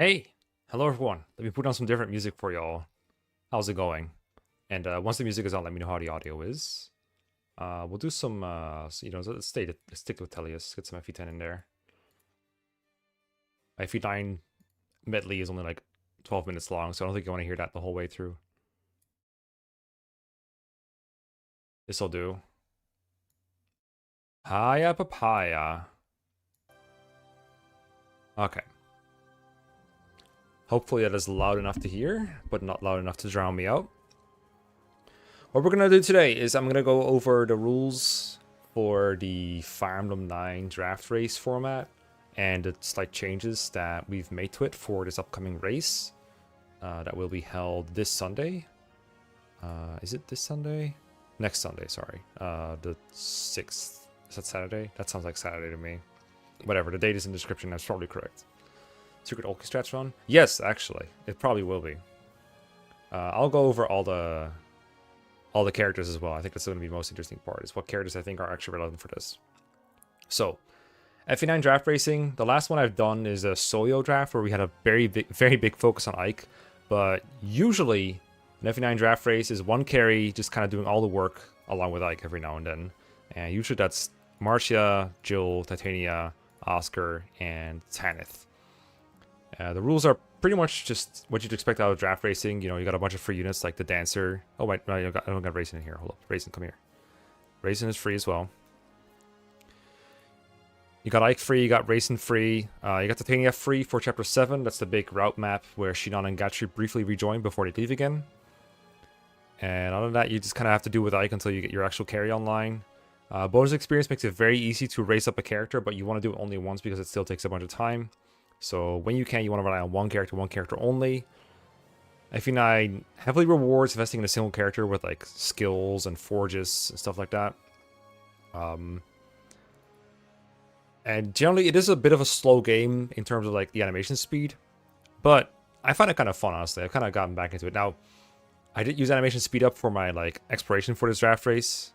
Hey, hello everyone. Let me put on some different music for y'all. How's it going? And once the music is on, let me know how the audio is. We'll do some, let's stick with Tellius. Get some FE10 in there. FE9 medley is only like 12 minutes long, so I don't think you want to hear that the whole way through. This'll do. Hiya papaya. Okay. Hopefully that is loud enough to hear, but not loud enough to drown me out. What we're going to do today is I'm going to go over the rules for the FE9 Draft Race format and the slight changes that we've made to it for this upcoming race that will be held this Sunday. Is it this Sunday? Next Sunday, sorry. The 6th. Is that Saturday? That sounds like Saturday to me. Whatever, the date is in the description. That's probably correct. Secret Ulky Strats run? Yes, actually. It probably will be. I'll go over all the characters as well. I think that's going to be the most interesting part, is what characters I think are actually relevant for this. So, FE9 Draft Racing, the last one I've done is a solo draft where we had a very big focus on Ike. But usually, an FE9 Draft Race is one carry just kind of doing all the work along with Ike every now and then. And usually that's Marcia, Jill, Titania, Oscar, and Tanith. The rules are pretty much just what you'd expect out of draft racing. You know, you got a bunch of free units like the Dancer. Oh, wait, no, I don't got Raisin in here. Hold up. Raisin, come here. Raisin is free as well. You got Ike free, you got Raisin free. You got Titania free for Chapter 7. That's the big route map where Shinon and Gatri briefly rejoin before they leave again. And other than that, you just kind of have to do with Ike until you get your actual carry online. Bonus experience makes it very easy to race up a character, but you want to do it only once because it still takes a bunch of time. So when you can, you want to rely on one character only. FE9 heavily rewards investing in a single character with like skills and forges and stuff like that. And generally, it is a bit of a slow game in terms of like the animation speed, but I find it kind of fun, honestly. I've kind of gotten back into it. Now, I did use animation speed up for my like exploration for this draft race.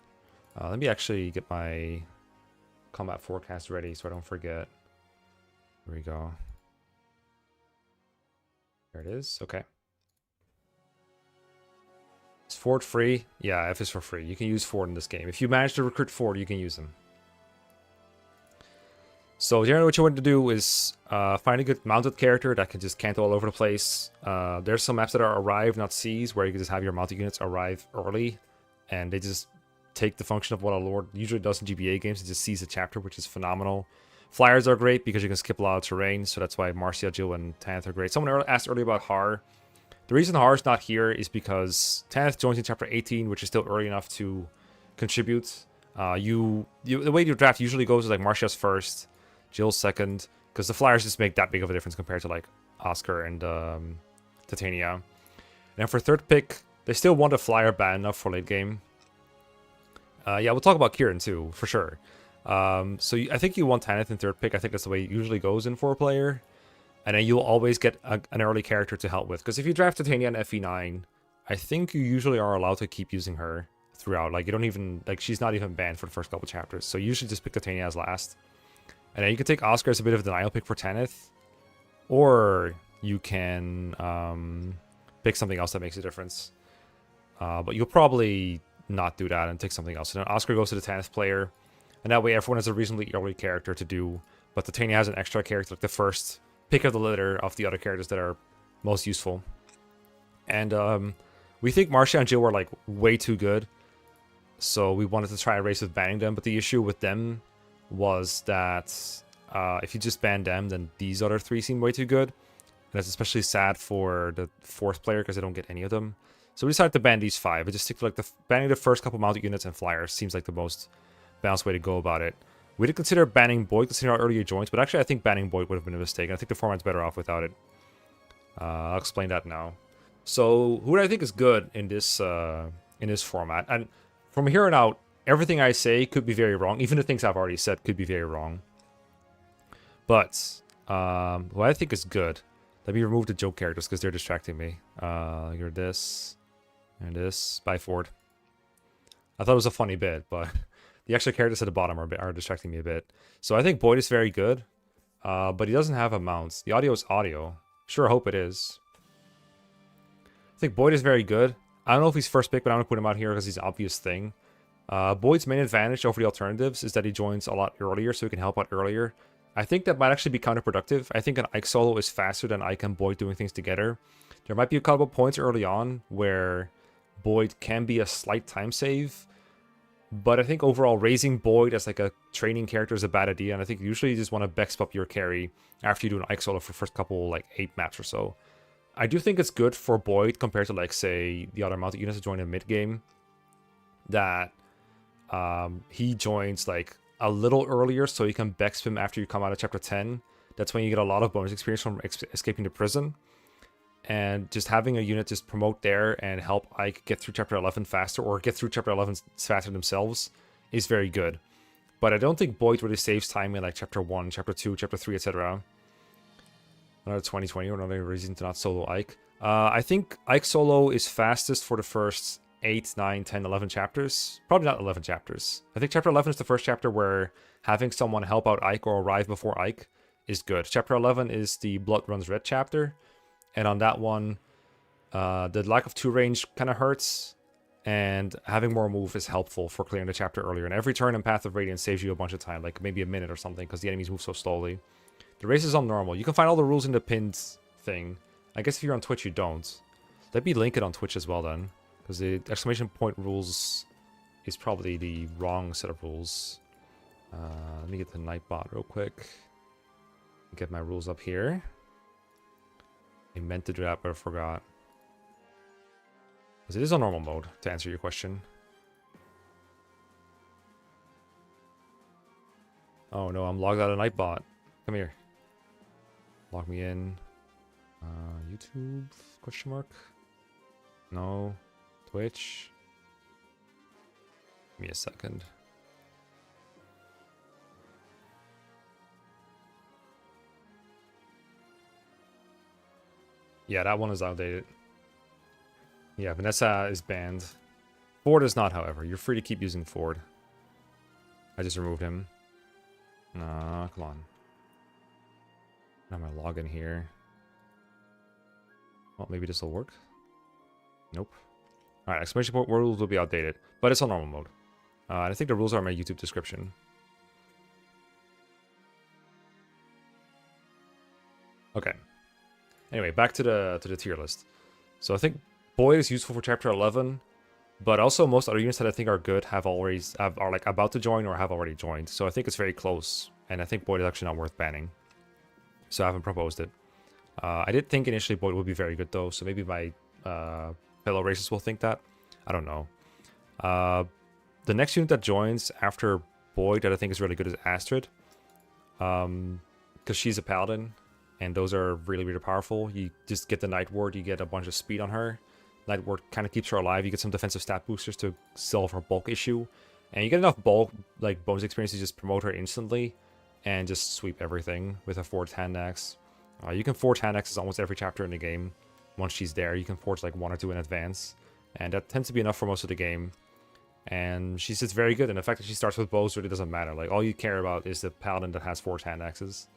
Let me actually get my combat forecast ready so I don't forget. Here we go. There it is. Okay. Is Ford free? Yeah, F is for free. You can use Ford in this game. If you manage to recruit Ford, you can use them. So generally what you want to do is find a good mounted character that can just cant all over the place. There's some maps that are arrive, not seize, where you can just have your mounted units arrive early. And they just take the function of what a lord usually does in GBA games. It just seize a chapter, which is phenomenal. Flyers are great because you can skip a lot of terrain, so that's why Marcia, Jill, and Tanith are great. Someone asked earlier about Har. The reason Har is not here is because Tanith joins in Chapter 18, which is still early enough to contribute. The way your draft usually goes is like Marcia's first, Jill's second, because the Flyers just make that big of a difference compared to like Oscar and Titania. And then for third pick, they still want a Flyer bad enough for late game. Yeah, we'll talk about Kieran too, for sure. So I think you want Tanith in third pick. I think that's the way it usually goes in 4-player. And then you'll always get an early character to help with. Because if you draft Titania and FE9, I think you usually are allowed to keep using her throughout. Like, you don't even, like, she's not even banned for the first couple chapters. So you usually just pick Titania as last. And then you can take Oscar as a bit of a denial pick for Tanith. Or you can pick something else that makes a difference. But you'll probably not do that and take something else. So then Oscar goes to the Tanith player. And that way everyone has a reasonably early character to do. But Titania has an extra character, like the first pick of the litter of the other characters that are most useful. And we think Marcia and Jill were like way too good. So we wanted to try a race with banning them. But the issue with them was that if you just ban them, then these other three seem way too good. And that's especially sad for the fourth player because they don't get any of them. So we decided to ban these 5. We just stick to like banning the first couple mounted units and flyers seems like the most balanced way to go about it. We did consider banning Boyd, considering our earlier joints, but actually I think banning Boyd would have been a mistake, and I think the format's better off without it. I'll explain that now. So, who do I think is good in this format? And from here on out, everything I say could be very wrong. Even the things I've already said could be very wrong. But, who I think is good, let me remove the joke characters because they're distracting me. You're this, and this, by Ford. I thought it was a funny bit, but the extra characters at the bottom are distracting me a bit. So I think Boyd is very good, but he doesn't have a mount. The audio is audio. Sure hope it is. I think Boyd is very good. I don't know if he's first pick, but I'm going to put him out here because he's an obvious thing. Boyd's main advantage over the alternatives is that he joins a lot earlier, so he can help out earlier. I think that might actually be counterproductive. I think an Ike solo is faster than Ike and Boyd doing things together. There might be a couple points early on where Boyd can be a slight time save, but I think overall raising Boyd as like a training character is a bad idea, and I think usually you just want to Bex up your carry after you do an Ike solo for the first couple, like 8 maps or so. I do think it's good for Boyd compared to, like, say, the other mounted units that join in mid-game, that he joins, like, a little earlier so you can Bex him after you come out of Chapter 10. That's when you get a lot of bonus experience from escaping the prison. And just having a unit just promote there and help Ike get through Chapter 11 faster, or get through Chapter 11 faster themselves, is very good. But I don't think Boyd really saves time in, like, Chapter 1, Chapter 2, Chapter 3, etc. Another 2020 or another reason to not solo Ike. I think Ike solo is fastest for the first 8, 9, 10, 11 chapters. Probably not 11 chapters. I think Chapter 11 is the first chapter where having someone help out Ike or arrive before Ike is good. Chapter 11 is the Blood Runs Red chapter. And on that one, the lack of 2 range kind of hurts. And having more move is helpful for clearing the chapter earlier. And every turn in Path of Radiance saves you a bunch of time, like maybe a minute or something, because the enemies move so slowly. The race is on normal. You can find all the rules in the pinned thing. I guess if you're on Twitch, you don't. Let me link it on Twitch as well then, because the exclamation point rules is probably the wrong set of rules. Let me get the Nightbot real quick. Get my rules up here. I meant to do that, but I forgot. Because it is on normal mode, to answer your question. Oh no, I'm logged out of Nightbot. Come here. Log me in. YouTube? Question mark? No. Twitch? Give me a second. Yeah, that one is outdated. Yeah, Vanessa is banned. Ford is not, however. You're free to keep using Ford. I just removed him. Nah, come on. I'm gonna log in here. Well, maybe this will work. Nope. Alright, exclamation point rules will be outdated, but it's on normal mode. I think the rules are in my YouTube description. Okay. Anyway, back to the tier list. So I think Boyd is useful for Chapter 11, but also most other units that I think are good are like about to join or have already joined. So I think it's very close, and I think Boyd is actually not worth banning. So I haven't proposed it. I did think initially Boyd would be very good though, so maybe my fellow races will think that. I don't know. The next unit that joins after Boyd that I think is really good is Ashnard. Because she's a paladin, and those are really, really powerful. You just get the Night Ward, you get a bunch of speed on her. Night Ward kind of keeps her alive. You get some defensive stat boosters to solve her bulk issue. And you get enough bulk, like bonus experience to just promote her instantly and just sweep everything with a forged hand axe. You can forge hand axes almost every chapter in the game. Once she's there, you can forge like 1 or 2 in advance. And that tends to be enough for most of the game. And she's just very good. And the fact that she starts with bows really doesn't matter. Like, all you care about is the paladin that has forged hand axes.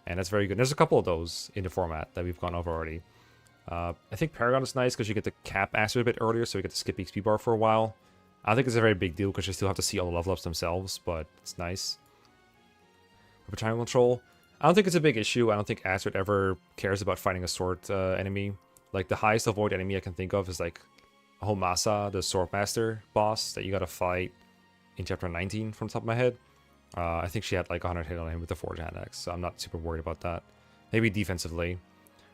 And that's very good. There's a couple of those in the format that we've gone over already. I think Paragon is nice because you get to cap Ashnard a bit earlier, so you get to skip XP bar for a while. I don't think it's a very big deal because you still have to see all the level ups themselves, but it's nice. For triangle control, I don't think it's a big issue. I don't think Ashnard ever cares about fighting a sword enemy. Like, the highest avoid enemy I can think of is like Homasa, the Swordmaster boss that you gotta fight in Chapter 19 from the top of my head. I think she had like 100 hit on him with the Forge Hand Axe, so I'm not super worried about that. Maybe defensively.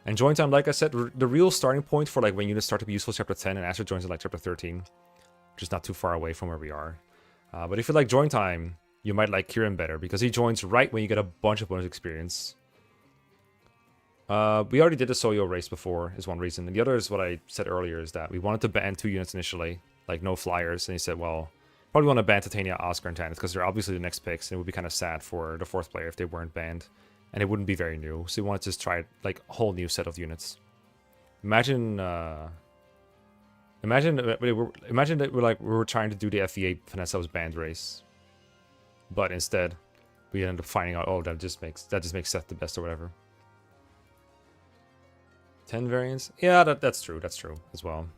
And join time, like I said, the real starting point for like when units start to be useful is Chapter 10, and Ashnard joins in like Chapter 13, which is not too far away from where we are. But if you like join time, you might like Kieran better, because he joins right when you get a bunch of bonus experience. We already did the Soyo race before, is one reason. And the other is what I said earlier, is that we wanted to ban 2 units initially, like no flyers. And he said, well, probably want to ban Titania, Oscar, and Tanith, because they're obviously the next picks, and it would be kind of sad for the 4th player if they weren't banned. And it wouldn't be very new, so we wanted to just try like a whole new set of units. Imagine that we were trying to do the FE8 Vanessa's banned race, but instead we ended up finding out, oh, that just makes Seth the best or whatever. 10 variants? Yeah, that's true. That's true as well.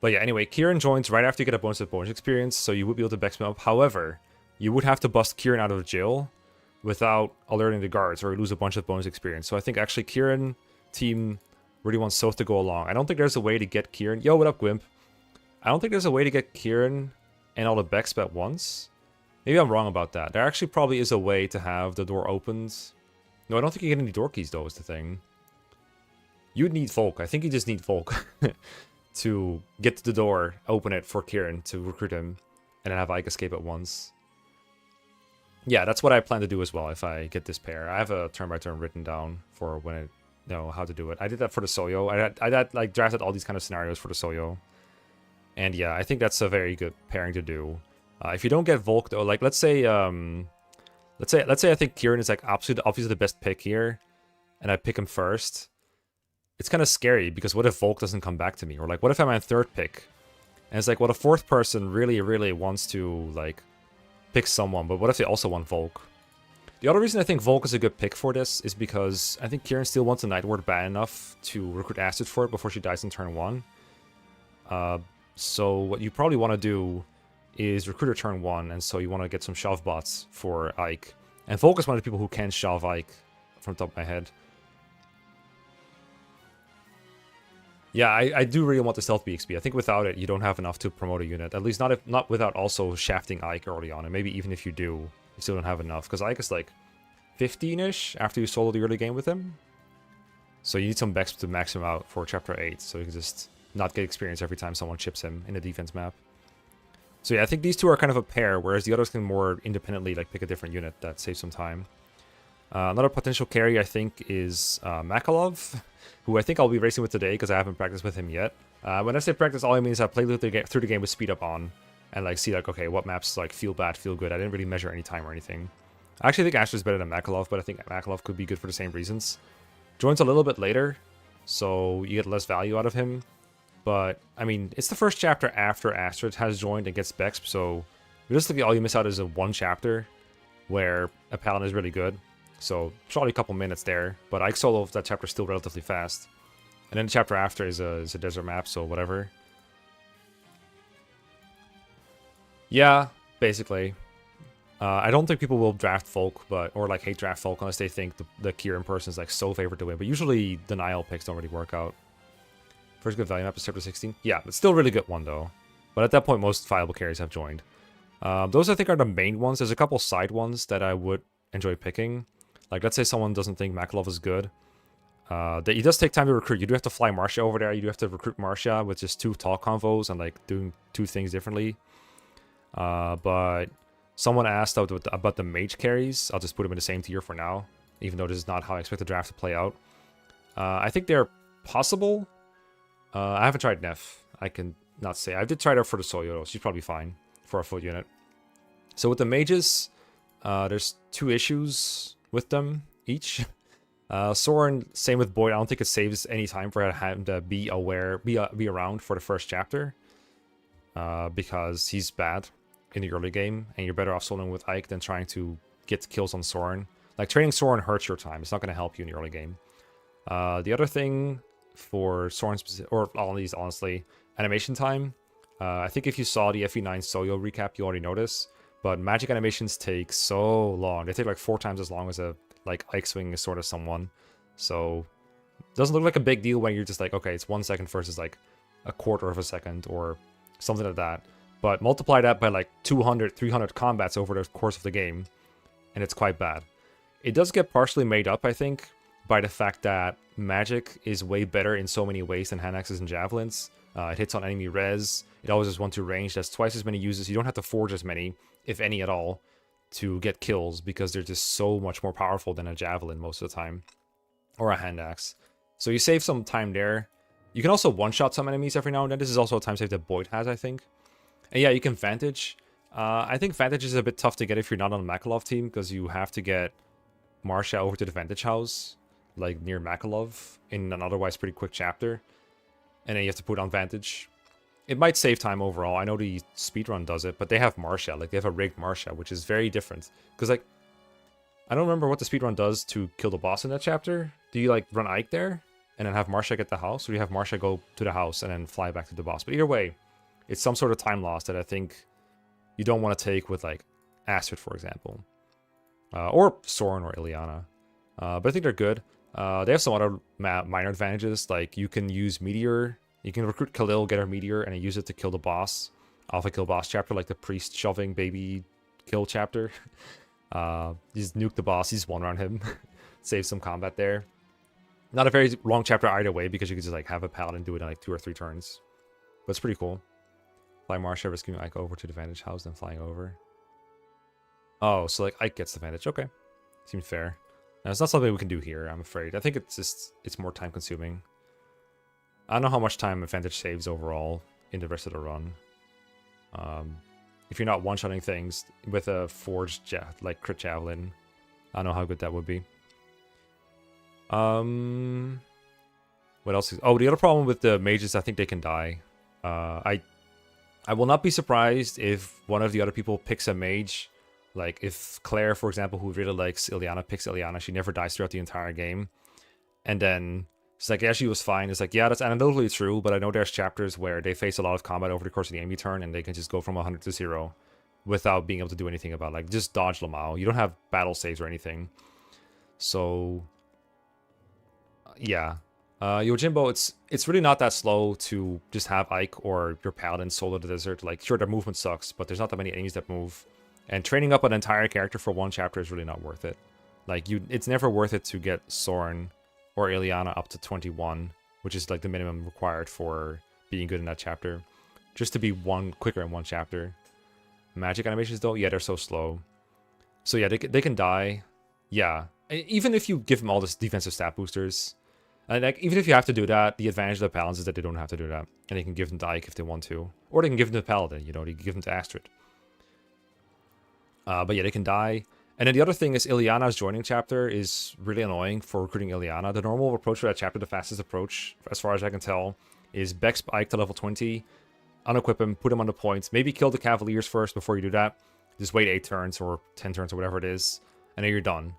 But yeah, anyway, Kieran joins right after you get a bonus experience, so you would be able to Bex him up. However, you would have to bust Kieran out of jail without alerting the guards, or lose a bunch of bonus experience. So I think actually Kieran team really wants Soth to go along. I don't think there's a way to get Kieran. Yo, what up, Gwimp? I don't think there's a way to get Kieran and all the Bex at once. Maybe I'm wrong about that. There actually probably is a way to have the door opened. No, I don't think you get any door keys, though, is the thing. You'd need Volk. I think you just need Volk to get to the door, open it for Kieran to recruit him, and then have Ike escape at once. Yeah, that's what I plan to do as well if I get this pair. I have a turn-by-turn written down for when I know how to do it. I did that for the Soyo. I had like drafted all these kind of scenarios for the Soyo. And yeah, I think that's a very good pairing to do. If you don't get Volk though, like let's say I think Kieran is like obviously the best pick here, and I pick him first. It's kind of scary because what if Volk doesn't come back to me? Or like what if I'm my third pick? And it's like, well, the fourth person really, really wants to like pick someone, but what if they also want Volk? The other reason I think Volk is a good pick for this is because I think Kieran still wants a Night Ward bad enough to recruit Ashnard for it before she dies in turn 1. So what you probably want to do is recruit her turn 1, and so you want to get some shove bots for Ike. And Volk is one of the people who can shove Ike from the top of my head. Yeah, I do really want the stealth BXP. I think without it, you don't have enough to promote a unit. At least not without also shafting Ike early on. And maybe even if you do, you still don't have enough. Because Ike is like 15-ish after you solo the early game with him. So you need some Bex to max him out for Chapter 8. So you can just not get experience every time someone chips him in the defense map. So yeah, I think these two are kind of a pair, whereas the others can more independently like pick a different unit that saves some time. Another potential carry, I think, is Mekkah, who I think I'll be racing with today because I haven't practiced with him yet. When I say practice, all I mean is I played through the game with speed up on and like see like, okay, what maps like feel bad, feel good. I didn't really measure any time or anything. I actually think Ashnard is better than Mekkah, but I think Mekkah could be good for the same reasons. Joins a little bit later, so you get less value out of him. But, I mean, it's the first chapter after Ashnard has joined and gets Bex, so realistically all you miss out is a one chapter where a Paladin is really good. So, probably a couple minutes there, but Ike solo of that chapter is still relatively fast. And then the chapter after is a desert map, so whatever. Yeah, basically. I don't think people will draft Folk, or like hate draft Folk unless they think the Kieran person is like so favored to win. But usually denial picks don't really work out. First good value map is chapter 16. Yeah, it's still a really good one though. But at that point, most viable carries have joined. Those I think are the main ones. There's a couple side ones that I would enjoy picking. Like, let's say someone doesn't think Mekkah is good. It does take time to recruit. You do have to fly Marcia over there. You do have to recruit Marcia with just 2 talk convos and, like, doing 2 things differently. But someone asked about the Mage carries. I'll just put them in the same tier for now, even though this is not how I expect the draft to play out. I think they're possible. I haven't tried Neff. I can not say. I did try her for the Soyo, though. She's probably fine for a full unit. So with the Mages, there's 2 issues with them each. Soren, same with Boyd. I don't think it saves any time for him to be around for the first chapter, because he's bad in the early game, and you're better off soloing with Ike than trying to get kills on Soren. Like, training Soren hurts your time. It's not going to help you in the early game. The other thing for Soren, or all these, honestly, animation time. I think if you saw the FE9 Soyo recap, you already noticed. But magic animations take so long. They take like 4 times as long as a like Ike swinging a sword at someone. So it doesn't look like a big deal when you're just like, okay, it's 1 second versus like a quarter of a second or something like that. But multiply that by like 200, 300 combats over the course of the game, and it's quite bad. It does get partially made up, I think, by the fact that magic is way better in so many ways than hand axes and javelins. It hits on enemy res. It always has 1-2 range. That's twice as many uses. You don't have to forge as many, if any at all, to get kills, because they're just so much more powerful than a javelin most of the time, or a hand axe. So you save some time there. You can also one-shot some enemies every now and then. This is also a time save that Boyd has, I think. And yeah, you can Vantage. I think Vantage is a bit tough to get if you're not on the Mekkah team, because you have to get Marcia over to the Vantage house, like near Mekkah, in an otherwise pretty quick chapter. And then you have to put on Vantage. It might save time overall. I know the speedrun does it, but they have Marcia. Like, they have a rigged Marcia, which is very different. Because, like, I don't remember what the speedrun does to kill the boss in that chapter. Do you, like, run Ike there? and then have Marsha get the house, or you have Marsha go to the house and then fly back to the boss. But either way, it's some sort of time loss that I think you don't want to take with like Ashnard, for example, or Soren or Ileana. But I think they're good. They have some other minor advantages, like you can use Meteor. You can recruit Khalil, get her Meteor, and then use it to kill the boss. Alpha kill boss chapter, like the priest shoving baby kill chapter. You just nuke the boss, you just one round him. Save some combat there. Not a very long chapter either way, because you can just like have a paladin do it in like 2 or 3 turns. But it's pretty cool. Fly Marsha, rescuing Ike over to the Vantage House, then flying over. Oh, so like Ike gets the Vantage. Okay. Seems fair. Now, it's not something we can do here, I'm afraid. I think it's more time consuming. I don't know how much time Vantage saves overall in the rest of the run. If you're not one-shotting things with a forged like crit javelin, I don't know how good that would be. What else is... Oh, the other problem with the mages, I think they can die. I will not be surprised if one of the other people picks a mage. Like, if Klaire, for example, who really likes Ileana, picks Ileana, she never dies throughout the entire game. And then she's like, yeah, she was fine. It's like, yeah, that's anecdotally true, but I know there's chapters where they face a lot of combat over the course of the enemy turn, and they can just go from 100 to 0 without being able to do anything about it. Like, just dodge Lamau. You don't have battle saves or anything. So, yeah. Yojimbo, it's really not that slow to just have Ike or your Paladin solo the desert. Like, sure, their movement sucks, but there's not that many enemies that move. And training up an entire character for one chapter is really not worth it. Like, it's never worth it to get Soren or Ileana up to 21, which is like the minimum required for being good in that chapter. Just to be quicker in one chapter. Magic animations, though, yeah, they're so slow. So yeah, they can die. Yeah, even if you give them all this defensive stat boosters. And like, even if you have to do that, the advantage of the Paladins is that they don't have to do that. And they can give them to Ike if they want to. Or they can give them to Paladin, you know, they can give them to Ashnard. But yeah, they can die. And then the other thing is Ileana's joining chapter is really annoying for recruiting Ileana. The normal approach for that chapter, the fastest approach, as far as I can tell, is Bex Ike to level 20, unequip him, put him on the points, maybe kill the Cavaliers first before you do that. Just wait 8 turns or 10 turns or whatever it is, and then you're done.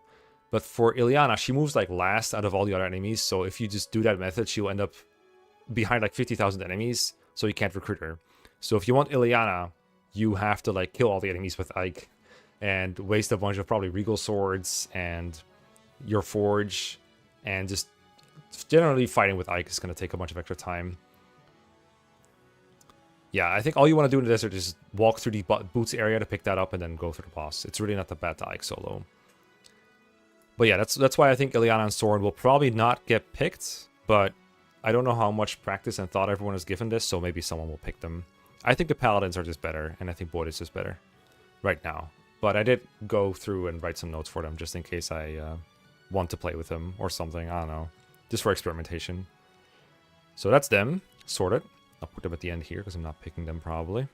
But for Ileana, she moves like last out of all the other enemies, so if you just do that method, she'll end up behind like 50,000 enemies, so you can't recruit her. So if you want Ileana, you have to like kill all the enemies with Ike and waste a bunch of probably Regal Swords and your Forge, and just generally fighting with Ike is going to take a bunch of extra time. Yeah, I think all you want to do in the desert is walk through the boots area to pick that up and then go through the boss. It's really not that bad to Ike solo. But yeah, that's why I think Ileana and Soren will probably not get picked, but I don't know how much practice and thought everyone has given this, so maybe someone will pick them. I think the Paladins are just better, and I think Wothe is just better right now. But I did go through and write some notes for them, just in case I want to play with them or something. I don't know. Just for experimentation. So that's them. Sorted. I'll put them at the end here, because I'm not picking them, probably.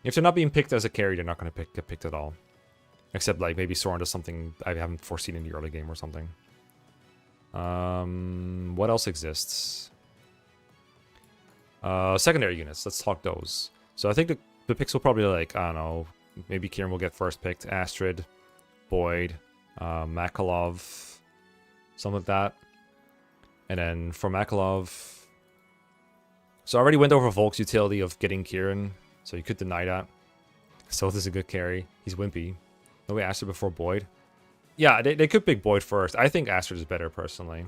If they're not being picked as a carry, they're not going to get picked at all. Except, like, maybe Soren does something I haven't foreseen in the early game or something. What else exists? Secondary units. Let's talk those. So I think the picks will probably, like, I don't know, maybe Kieran will get first picked. Ashnard, Boyd, Makalov, something like that. And then for Makalov... So I already went over Volk's utility of getting Kieran, so you could deny that. So this is a good carry. He's Wimpy. No way Ashnard before Boyd. Yeah, they could pick Boyd first. I think Ashnard is better, personally.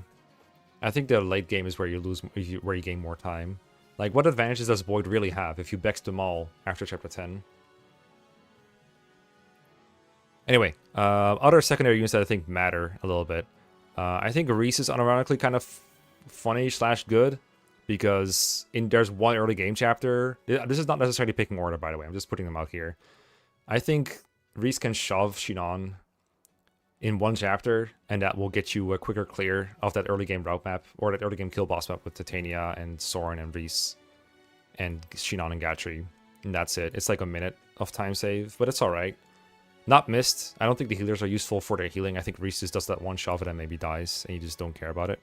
I think the late game is where you lose, where you gain more time. Like, what advantages does Boyd really have if you bex them all after chapter 10? Anyway, other secondary units that I think matter a little bit. I think Reese is unironically kind of funny/good. Because there's one early game chapter. This is not necessarily picking order, by the way. I'm just putting them out here. I think Reese can shove Shinon in one chapter, and that will get you a quicker clear of that early game route map, or that early game kill boss map with Titania and Soren and Reese and Shinon and Gatri. And that's it. It's like a minute of time save, but it's alright. Not missed. I don't think the healers are useful for their healing. I think Reese just does that one shove and then maybe dies, and you just don't care about it.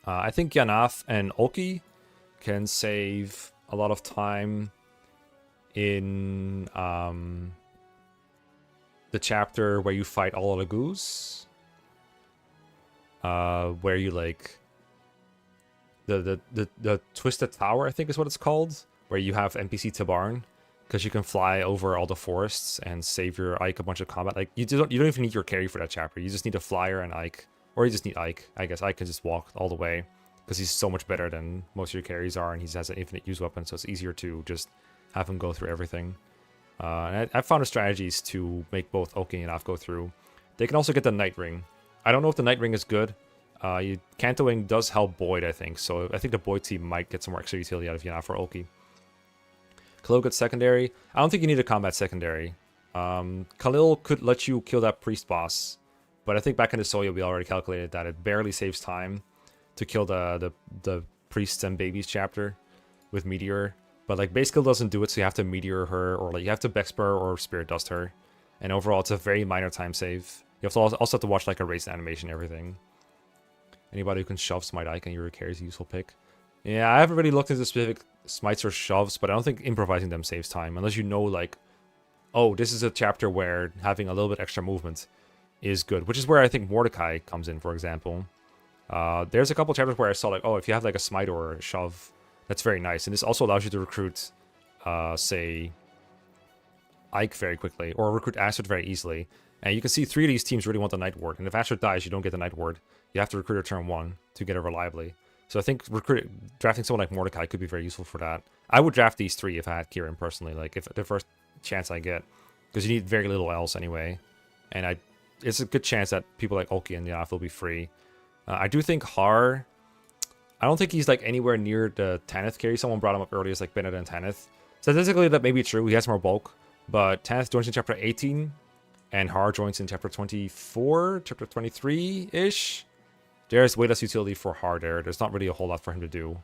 I think Yanaf and Ulki can save a lot of time in the chapter where you fight all of the goose. Where you, like, the Twisted Tower, I think is what it's called, where you have NPC Tabarn, because you can fly over all the forests and save your Ike a bunch of combat. Like you don't even need your carry for that chapter. You just need a flyer and Ike, or you just need Ike. I guess Ike can just walk all the way because he's so much better than most of your carries are, and he has an infinite use weapon, so it's easier to just have him go through everything. And I found the strategies to make both Oki and Af go through. They can also get the Night Ring. I don't know if the Night Ring is good. Cantoing does help Boyd, I think, so I think the Boyd team might get some more extra utility out of Yanaf or Oki. Khalil gets secondary. I don't think you need a combat secondary. Khalil could let you kill that priest boss, but I think back in the Soya we already calculated that it barely saves time to kill the priests and babies chapter with Meteor. But like base skill doesn't do it, so you have to Meteor her, or like you have to Bexper or Spirit Dust her. And overall it's a very minor time save. You have to also have to watch like a race animation and everything. Anybody who can shove Smite Icon, your carry is a useful pick. Yeah, I haven't really looked into specific smites or shoves, but I don't think improvising them saves time. Unless you know, like, oh, this is a chapter where having a little bit extra movement is good. Which is where I think Mordecai comes in, for example. There's a couple chapters where I saw, like, oh, if you have, like, a smite or a shove, that's very nice. And this also allows you to recruit, say, Ike very quickly. Or recruit Ashnard very easily. And you can see 3 of these teams really want the Night Ward. And if Ashnard dies, you don't get the Night Ward. You have to recruit her turn 1 to get it reliably. So I think drafting someone like Mordecai could be very useful for that. I would draft these 3 if I had Kieran personally, like if the first chance I get, because you need very little else anyway. And it's a good chance that people like Oki and Yanaf will be free. I do think Har, I don't think he's like anywhere near the Tanith carry. Someone brought him up earlier as like better than Tanith. Statistically, that may be true. He has more bulk, but Tanith joins in chapter 18, and Har joins in chapter 24, chapter 23-ish. There's way less utility for Har there. There's not really a whole lot for him to do.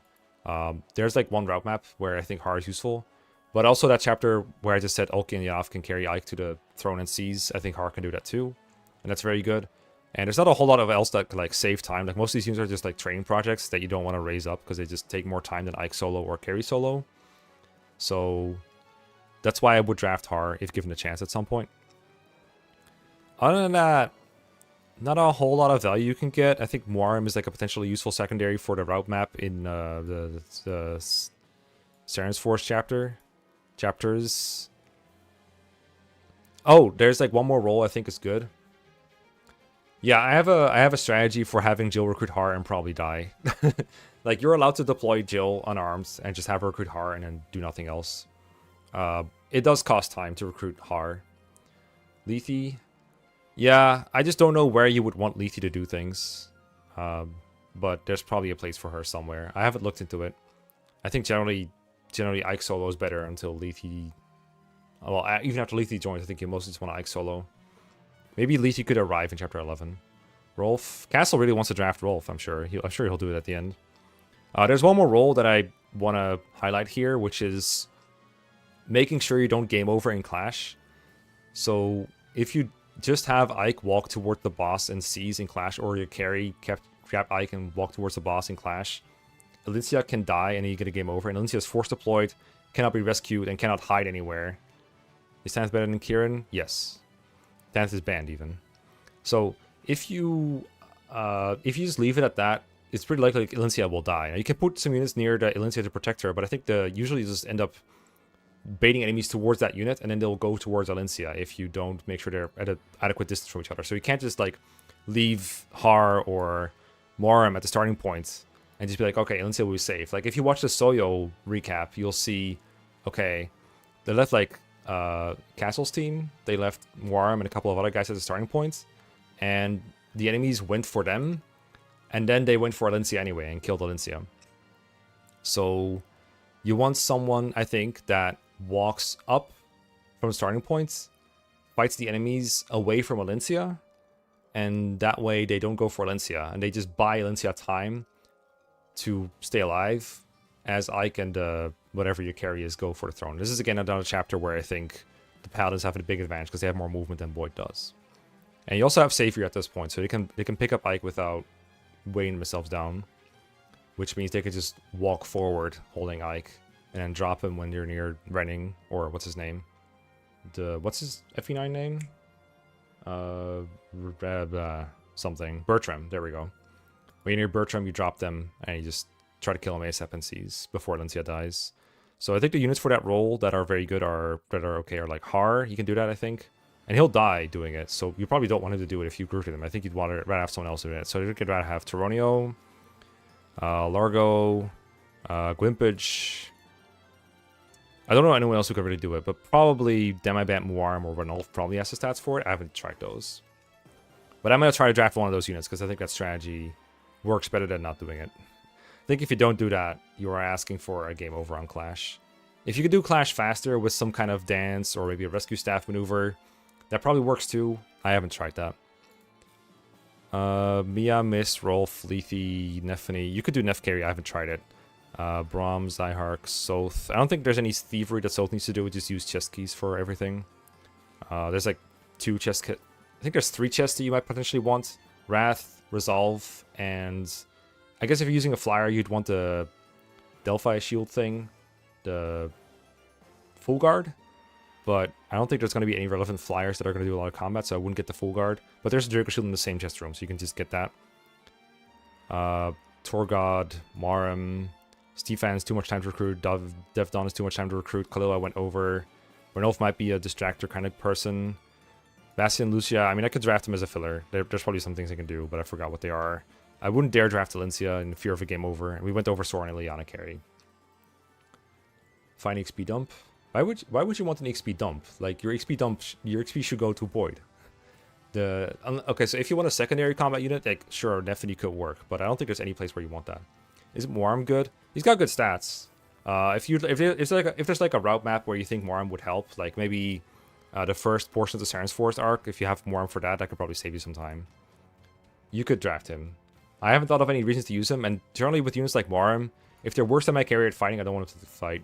There's like one route map where I think Har is useful. But also that chapter where I just said Oki and Yanaf can carry Ike to the throne and seize. I think Har can do that too. And that's very good. And there's not a whole lot of else that could like save time. Like most of these teams are just like training projects that you don't want to raise up because they just take more time than Ike solo or carry solo. So that's why I would draft Har if given a chance at some point. Other than that, not a whole lot of value you can get. I think Muarim is like a potentially useful secondary for the route map in the Saren's Force chapters. Oh, there's like one more role I think is good. Yeah, I have a strategy for having Jill recruit Har and probably die. Like you're allowed to deploy Jill unarmed and just have her recruit Har and then do nothing else. It does cost time to recruit Har. Lethe. Yeah, I just don't know where you would want Lethe to do things. But there's probably a place for her somewhere. I haven't looked into it. I think generally Ike solo is better until Lethe... Well, even after Lethe joins, I think you mostly just want Ike solo. Maybe Lethe could arrive in chapter 11. Rolf. Castle really wants to draft Rolf, I'm sure. I'm sure he'll do it at the end. There's one more role that I want to highlight here, which is making sure you don't game over in Clash. So if you just have Ike walk toward the boss and seize in Clash, or your carry trap Ike and walk towards the boss in Clash, Elincia can die and you get a game over. And Elincia is force deployed, cannot be rescued, and cannot hide anywhere. Is Tanith better than Kieran? Yes. Tanith is banned even. So if you just leave it at that, it's pretty likely Elincia will die. Now you can put some units near the Elincia to protect her, but I think usually just end up baiting enemies towards that unit, and then they'll go towards Elincia if you don't make sure they're at an adequate distance from each other. So you can't just like leave Har or Morim at the starting point and just be like, okay, Elincia will be safe. Like if you watch the Soyo recap, you'll see, okay, they left like Castle's team, they left Morim and a couple of other guys at the starting point, and the enemies went for them, and then they went for Elincia anyway and killed Elincia. So you want someone, I think, that walks up from starting points, fights the enemies away from Elincia, and that way they don't go for Elincia, and they just buy Elincia time to stay alive as Ike and whatever your carry is go for the throne. This is again another chapter where I think the Paladins have a big advantage because they have more movement than Boyd does. And you also have Savior at this point, so they can pick up Ike without weighing themselves down, which means they can just walk forward holding Ike and then drop him when you're near Renning, or what's his name? What's his FE9 name? Something. Bertram, there we go. When you're near Bertram, you drop them and you just try to kill him ASAP and seize before Lincia dies. So I think the units for that role that are very good are okay are like Har. He can do that, I think. And he'll die doing it, so you probably don't want him to do it if you recruited him. I think you'd rather have someone else do it. So you could rather have Tyronio, Largo, Gwimpage. I don't know anyone else who could really do it, but probably Demibant, Muarm, or Ranulf probably has the stats for it. I haven't tried those. But I'm going to try to draft one of those units, because I think that strategy works better than not doing it. I think if you don't do that, you are asking for a game over on Clash. If you could do Clash faster with some kind of dance, or maybe a rescue staff maneuver, that probably works too. I haven't tried that. Mia, Mist, Rolf, Lethe, Nefany. You could do Nef carry. I haven't tried it. Brahms, Zyhark, Soth. I don't think there's any thievery that Soth needs to do. We just use chest keys for everything. There's like 2 chest kit. I think there's 3 chests that you might potentially want. Wrath, Resolve, and I guess if you're using a flyer, you'd want the Delphi shield thing. The Full Guard. But I don't think there's going to be any relevant flyers that are going to do a lot of combat, so I wouldn't get the Full Guard. But there's a Draco Shield in the same chest room, so you can just get that. Torgod, Marim, Stefan's too much time to recruit, Devdon is too much time to recruit, Khalil I went over. Renolf might be a distractor kind of person. Bastion, Lucia, I mean I could draft him as a filler. There's probably some things I can do, but I forgot what they are. I wouldn't dare draft Valencia in fear of a game over, and we went over Soren and Lyanna carry. Fine XP dump. Why would you want an XP dump? Like your XP should go to Boyd. Okay, so if you want a secondary combat unit, like sure, Nefany could work, but I don't think there's any place where you want that. Is Moarm good? He's got good stats. If there's like a route map where you think Moarm would help, like maybe the first portion of the Saren's Forest arc, if you have Moarm for that, that could probably save you some time. You could draft him. I haven't thought of any reasons to use him, and generally with units like Moarm, if they're worse than my carry at fighting, I don't want him to fight.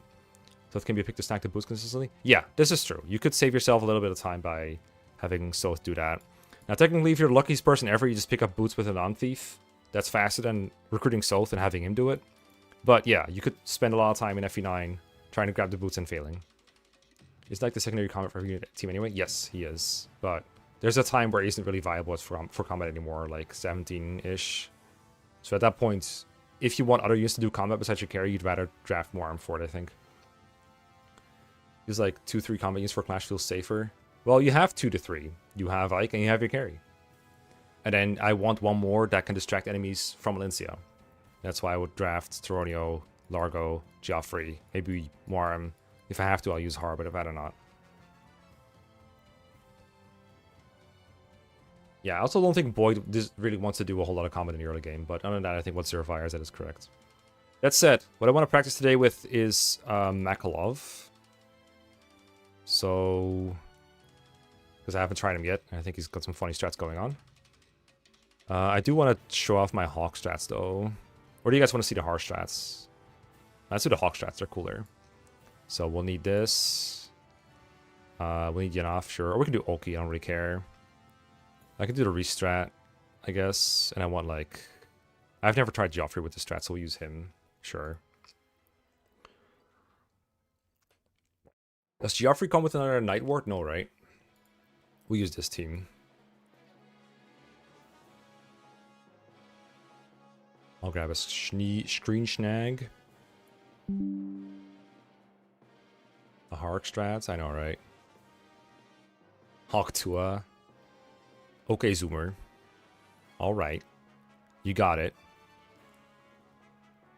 So it can be a pick to stack to boost consistently. Yeah, this is true. You could save yourself a little bit of time by having Soth do that. Now, technically, if you're the luckiest person ever, you just pick up boots with a non-thief. That's faster than recruiting Soth and having him do it. But yeah, you could spend a lot of time in FE9 trying to grab the boots and failing. Is like the secondary combat for every team anyway? Yes, he is. But there's a time where he isn't really viable for combat anymore, like 17-ish. So at that point, if you want other units to do combat besides your carry, you'd rather draft more arm for it, I think. Is like 2-3 combat units for Clash feels safer. Well, you have 2 to 3. You have Ike and you have your carry. And then I want one more that can distract enemies from Valencia. That's why I would draft Tyronio, Largo, Joffrey, maybe Moarm. If I have to, I'll use Har, but if I do not. Yeah, I also don't think Boyd really wants to do a whole lot of combat in the early game, but other than that, I think what Zero fires that is correct. That said, what I want to practice today with is Makalov. So, because I haven't tried him yet, and I think he's got some funny strats going on. I do want to show off my Hawk strats, though. Or do you guys want to see the Har strats? Let's do the Hawk strats, they're cooler. So we'll need this. We'll need Yanov, sure. Or we can do Oki, I don't really care. I can do the restrat, I guess. And I want, like... I've never tried Joffrey with the strat, so we'll use him. Sure. Does Joffrey come with another Night Ward? No, right? We'll use this team. I'll grab a screen snag. The Hark strats, I know, right? Hawk Tua. Okay, Zoomer. Alright. You got it.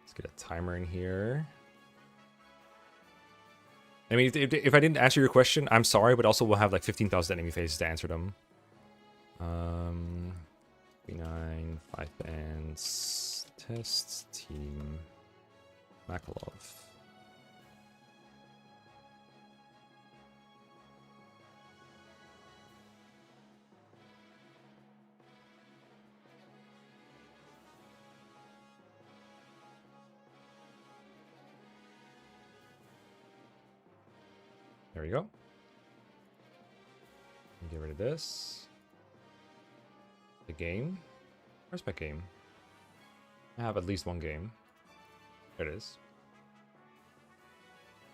Let's get a timer in here. I mean, if I didn't answer your question, I'm sorry, but also we'll have like 15,000 enemy faces to answer them. FE9, 5 bands, tests, team, Makalov. There we go. Get rid of this. The game. Where's my game? I have at least one game. There it is.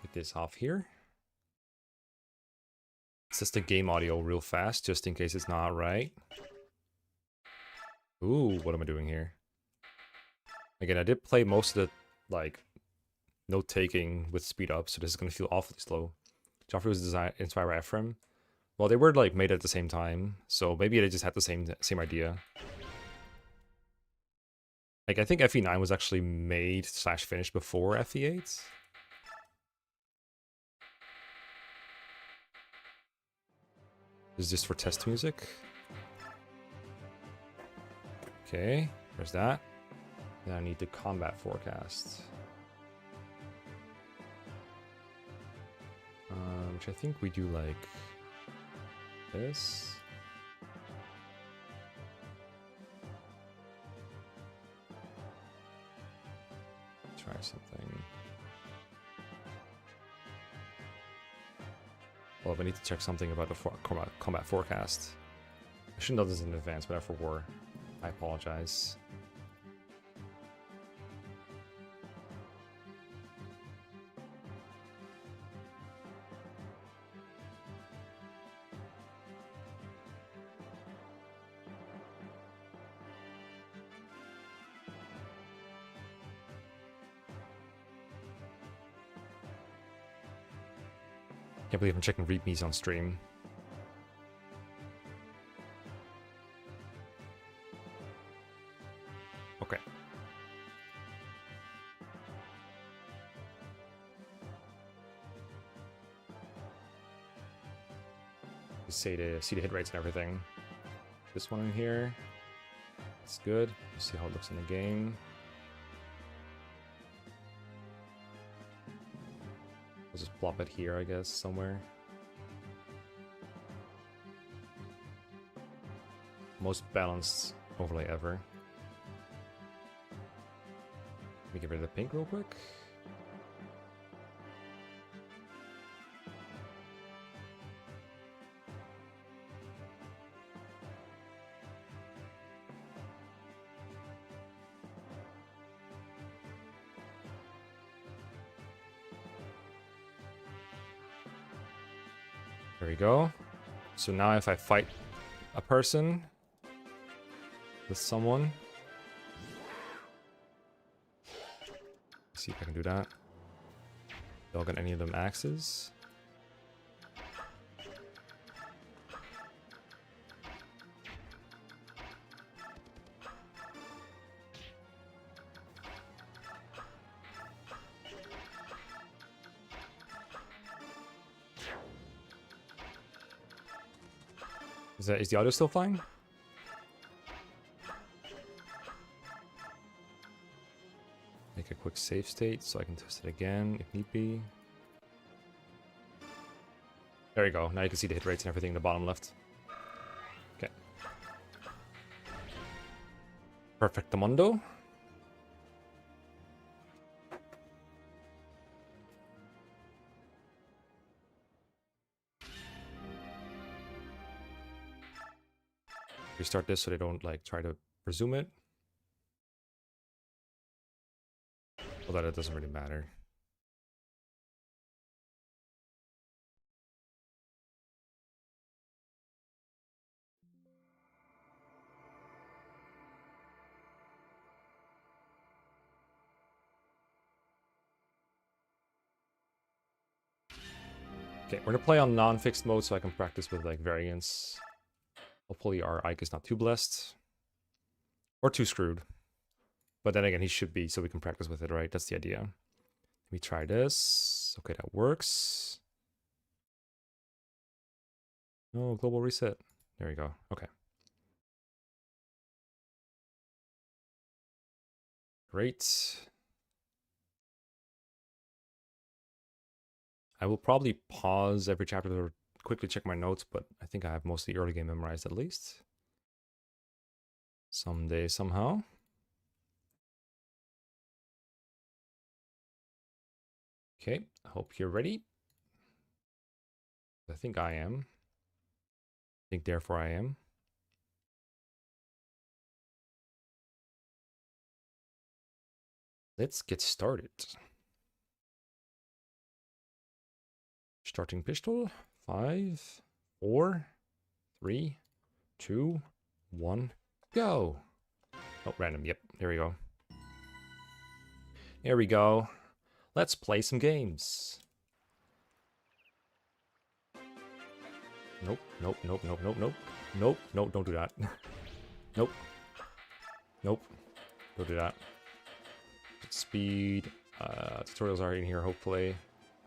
Get this off here. It's just the game audio real fast, just in case it's not right. Ooh, what am I doing here? Again, I did play most of the like note taking with speed up, so this is gonna feel awfully slow. Joffrey was inspired by Ephraim. Well, they were like made at the same time, so maybe they just had the same idea. Like I think FE9 was actually made / finished before FE8. This is just for test music. Okay, there's that. Then I need the combat forecast. Which I think we do like this. Try something. Well, we need to check something about the combat forecast. I shouldn't have done this in advance, but after war, I apologize. Can't believe I'm checking readmes on stream. Okay. See the hit rates and everything. This one in here. It's good. Let's see how it looks in the game. I'll just plop it here, I guess, somewhere. Most balanced overlay ever. Let me get rid of the pink real quick. There we go. So now if I fight a person with someone, see if I can do that. Don't get any of them axes. Is the audio still fine? Make a quick save state so I can test it again if need be. There you go. Now you can see the hit rates and everything in the bottom left. Okay. Perfectamundo. Restart this so they don't like try to resume it. Although that doesn't really matter. Okay, we're gonna play on non-fixed mode so I can practice with like variants. Hopefully our Ike is not too blessed. Or too screwed. But then again, he should be, so we can practice with it, right? That's the idea. Let me try this. Okay, that works. No, global reset. There we go. Okay. Great. I will probably pause every chapter to quickly check my notes, but I think I have most of the early game memorized at least. Someday, somehow. Okay, I hope you're ready. I think I am. I think therefore I am. Let's get started. Starting pistol. 5, 4, 3, 2, 1, go. Oh, random. Yep, there we go. Here we go. Let's play some games. Nope, nope, nope, nope, nope, nope. Nope, nope, don't do that. Nope. Nope. Don't do that. Speed. Tutorials are in here, hopefully.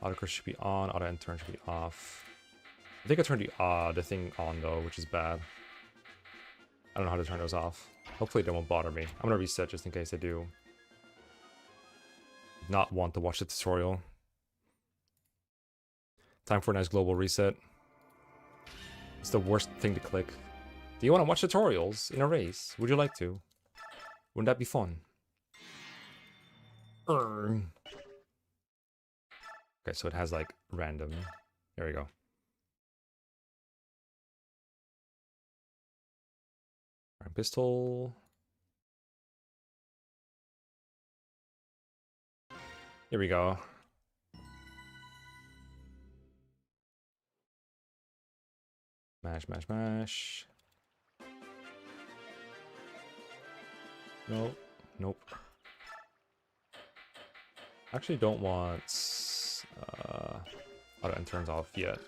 Autocurse should be on. Auto end turn should be off. I think I turned the thing on, though, which is bad. I don't know how to turn those off. Hopefully they won't bother me. I'm gonna reset just in case they do. Not want to watch the tutorial. Time for a nice global reset. It's the worst thing to click. Do you want to watch tutorials in a race? Would you like to? Wouldn't that be fun? Okay, so it has like random. There we go. Iron pistol. Here we go. Mash, mash, mash. Nope. Nope. Actually don't want auto end turns off yet.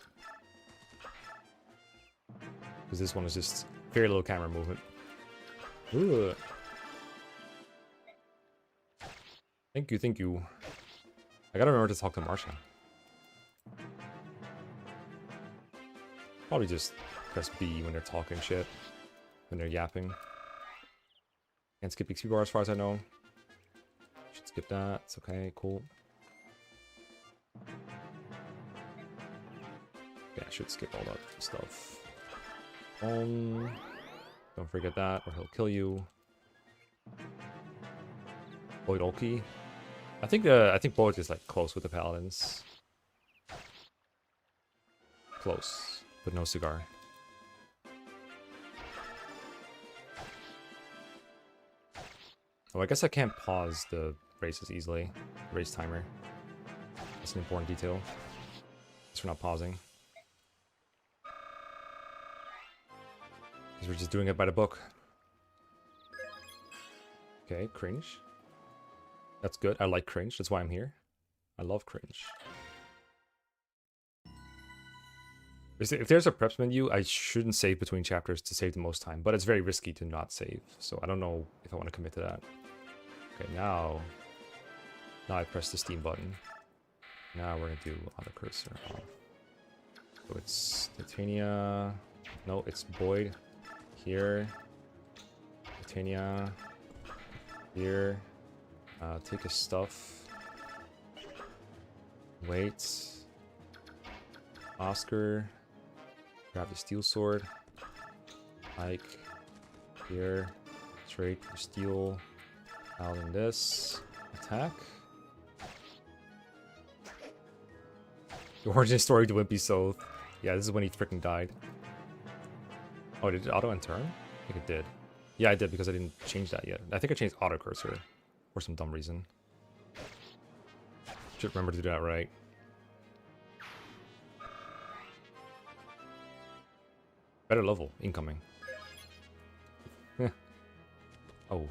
Because this one is just very little camera movement. Ooh. Thank you, thank you. I gotta remember to talk to Marsha. Probably just press B when they're talking shit. When they're yapping. Can't skip XP bar as far as I know. Should skip that. It's okay, cool. Yeah, I should skip all that stuff. Don't forget that, or he'll kill you. Boyd Olkey. I think Boyd is like close with the paladins. Close, but no cigar. Oh, I guess I can't pause the races easily. Race timer. That's an important detail. Because we're not pausing. Because we're just doing it by the book. Okay, cringe. That's good. I like cringe. That's why I'm here. I love cringe. If there's a preps menu, I shouldn't save between chapters to save the most time. But it's very risky to not save. So I don't know if I want to commit to that. Okay, now I press the Steam button. Now we're going to do auto cursor off. So it's Titania. No, it's Boyd. Here. Titania. Here. Take his stuff. Wait. Oscar. Grab the steel sword. Ike. Here. Trade for steel. Out in this. Attack. The origin story to Wimpy Wothe. Yeah, this is when he freaking died. Oh, did it auto and turn? I think it did. Yeah, I did because I didn't change that yet. I think I changed auto cursor for some dumb reason. Should remember to do that right. Better level incoming. Oh.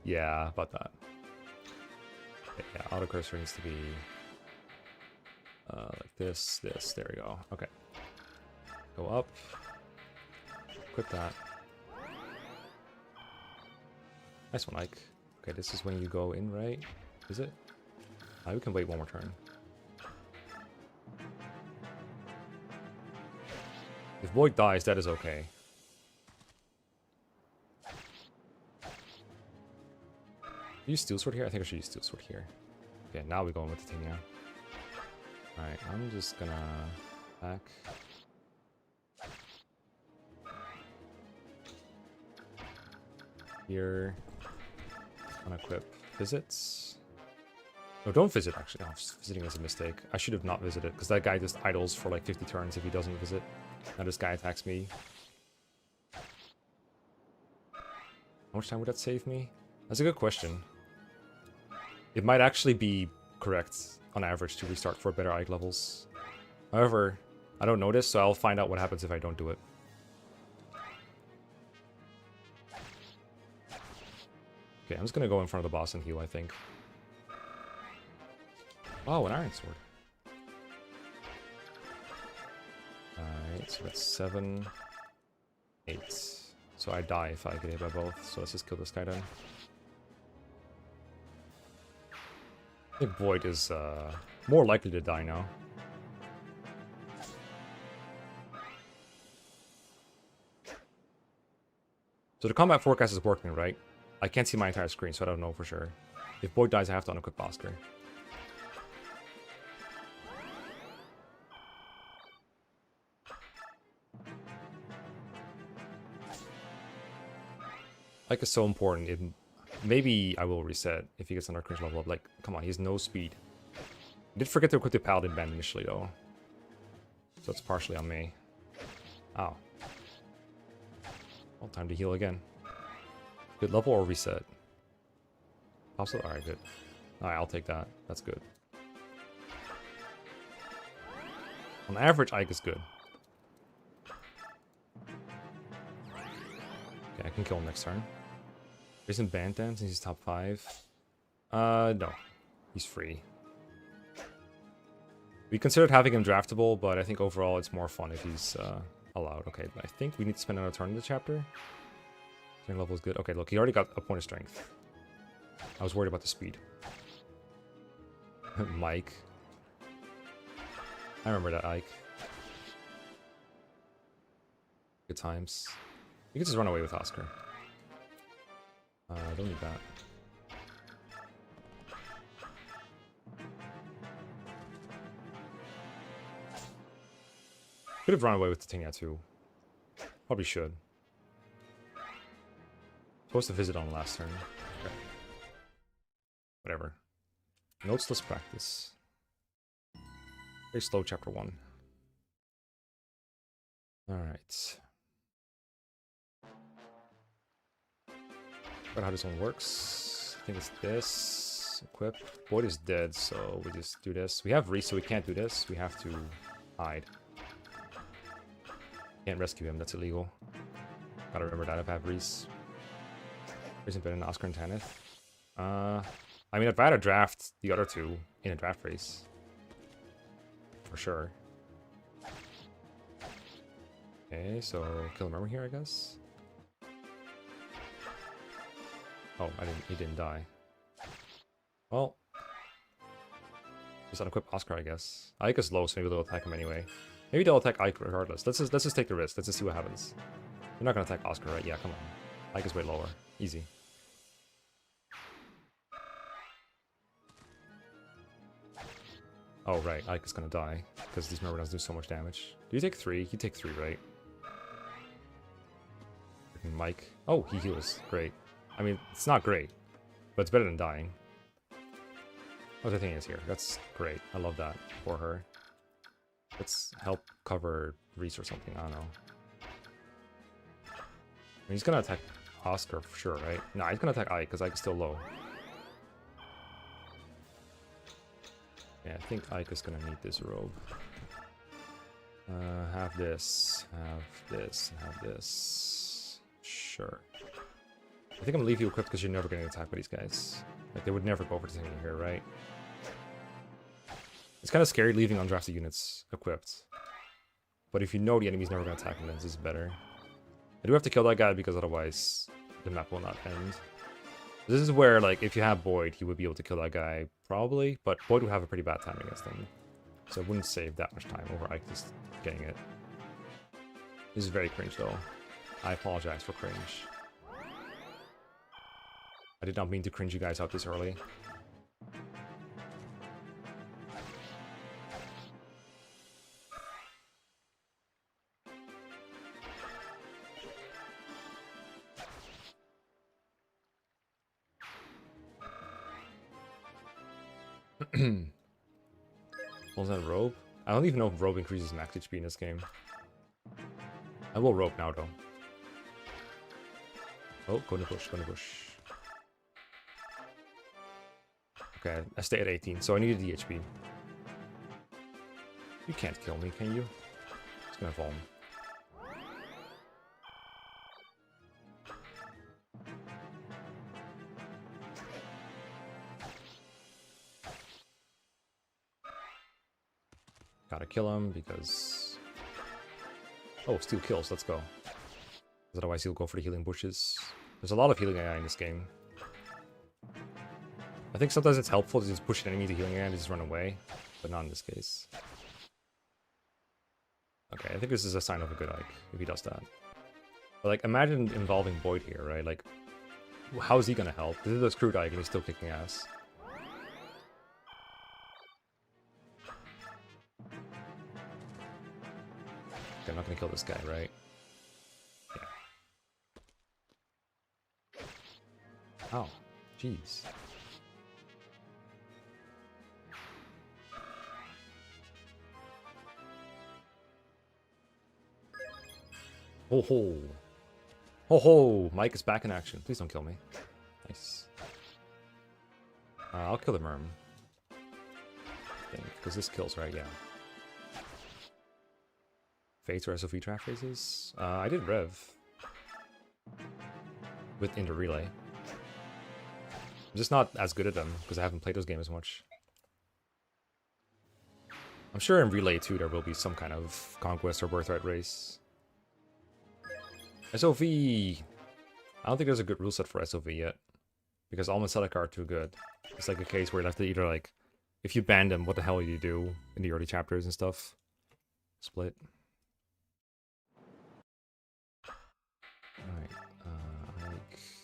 Yeah, about that. Okay, yeah, auto cursor needs to be like this, there we go. Okay. Go up. Equip that. Nice one, Ike. Okay, this is when you go in, right? Is it? We can wait one more turn. If Boyd dies, that is okay. Use Steel Sword here? I think I should use Steel Sword here. Okay, now we're going with Titania. Alright, I'm just gonna attack. Here. Unequip. Visits. No, don't visit, actually. Oh, visiting is a mistake. I should have not visited, because that guy just idles for like 50 turns if he doesn't visit. Now this guy attacks me. How much time would that save me? That's a good question. It might actually be correct, on average, to restart for better Ike levels. However, I don't know this, so I'll find out what happens if I don't do it. Okay, I'm just gonna go in front of the boss and heal, I think. Oh, an iron sword. Alright, so that's 7, 8. So I die if I get hit by both. So let's just kill this guy then. I think Void is more likely to die now. So the combat forecast is working, right? I can't see my entire screen, so I don't know for sure. If Void dies, I have to unequip Oscar. Like, it's so important. Maybe I will reset if he gets another cringe level up. Like, come on, he has no speed. I did forget to equip the Paladin band initially, though. So it's partially on me. Ow. Well, time to heal again. Good level or reset? Also, alright, good. Alright, I'll take that. That's good. On average, Ike is good. Okay, I can kill him next turn. Isn't Bantam since he's top 5? No. He's free. We considered having him draftable, but I think overall it's more fun if he's allowed. Okay, I think we need to spend another turn in the chapter. Strength level is good. Okay, look, he already got a point of strength. I was worried about the speed. Mike. I remember that Ike. Good times. You can just run away with Oscar. Don't need that. Could have run away with Titania too. Probably should. Supposed to visit on the last turn. Okay. Whatever. Notesless practice. Very slow chapter 1. Alright. Forgot how this one works. I think it's this. Equip. Void is dead, so we just do this. We have Reese, so we can't do this. We have to hide. Can't rescue him, that's illegal. Gotta remember that if I have Reese. Isn't better than Oscar and Tanith. I mean, I'd rather draft the other two in a draft race. For sure. Okay, so kill him over here, I guess. Oh, he didn't die. Well. Just unequip Oscar, I guess. Ike is low, so maybe they'll attack him anyway. Maybe they'll attack Ike regardless. Let's just take the risk. Let's just see what happens. They're not gonna attack Oscar, right? Yeah, come on. Ike is way lower. Easy. Oh, right. Ike is gonna die. Because these Myrmidons do so much damage. Do you take 3? You take 3, right? Mike. Oh, he heals. Great. I mean, it's not great. But it's better than dying. Oh, the thing is here. That's great. I love that for her. Let's help cover Reese or something. I don't know. I mean, he's gonna attack Oscar for sure, right? No, he's gonna attack Ike because Ike is still low. Yeah, I think Ike is gonna need this robe. Have this, and have this. Sure. I think I'm gonna leave you equipped because you're never gonna attack by these guys. Like, they would never go for the thing here, right? It's kind of scary leaving undrafted units equipped. But if you know the enemy's never gonna attack them, then this is better. I do have to kill that guy because otherwise the map will not end. This is where, like, if you have Boyd, he would be able to kill that guy, probably. But Boyd would have a pretty bad time against him. So it wouldn't save that much time over Ike just getting it. This is very cringe, though. I apologize for cringe. I did not mean to cringe you guys out this early. Was that robe? I don't even know if robe increases max HP in this game. I will robe now, though. Oh, go in the bush, go in the bush. Okay, I stay at 18, so I need a DHP. You can't kill me, can you? It's gonna fall. Gotta kill him because... Oh, steal kills, let's go. Otherwise he'll go for the healing bushes. There's a lot of healing AI in this game. I think sometimes it's helpful to just push an enemy to healing AI and just run away, but not in this case. Okay, I think this is a sign of a good Ike, if he does that. But like, imagine involving Boyd here, right? Like, how is he gonna help? This is a screwed Ike and he's still kicking ass. Okay, I'm not gonna kill this guy, right? Yeah. Oh, jeez. Ho ho. Ho ho! Mike is back in action. Please don't kill me. Nice. I'll kill the Merm. I think, because this kills, right? Yeah. Fates or SOV draft races? I did Rev. With Inter Relay. I'm just not as good at them, because I haven't played those games as much. I'm sure in Relay too there will be some kind of Conquest or Birthright race. SOV! I don't think there's a good rule set for SOV yet. Because all Metallic are too good. It's like a case where you have to either like... If you ban them, what the hell do you do in the early chapters and stuff? Split. Alright,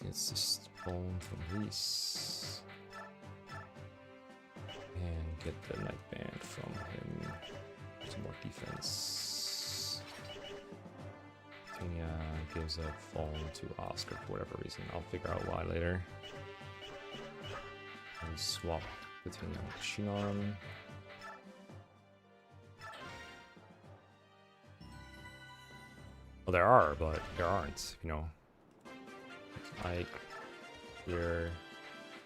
it's just bone from Reese. And get the Night Band from him. Some more defense. Gives a phone to Oscar for whatever reason. I'll figure out why later. And swap between Ashnard. Well, there are, but there aren't, you know. Like, here,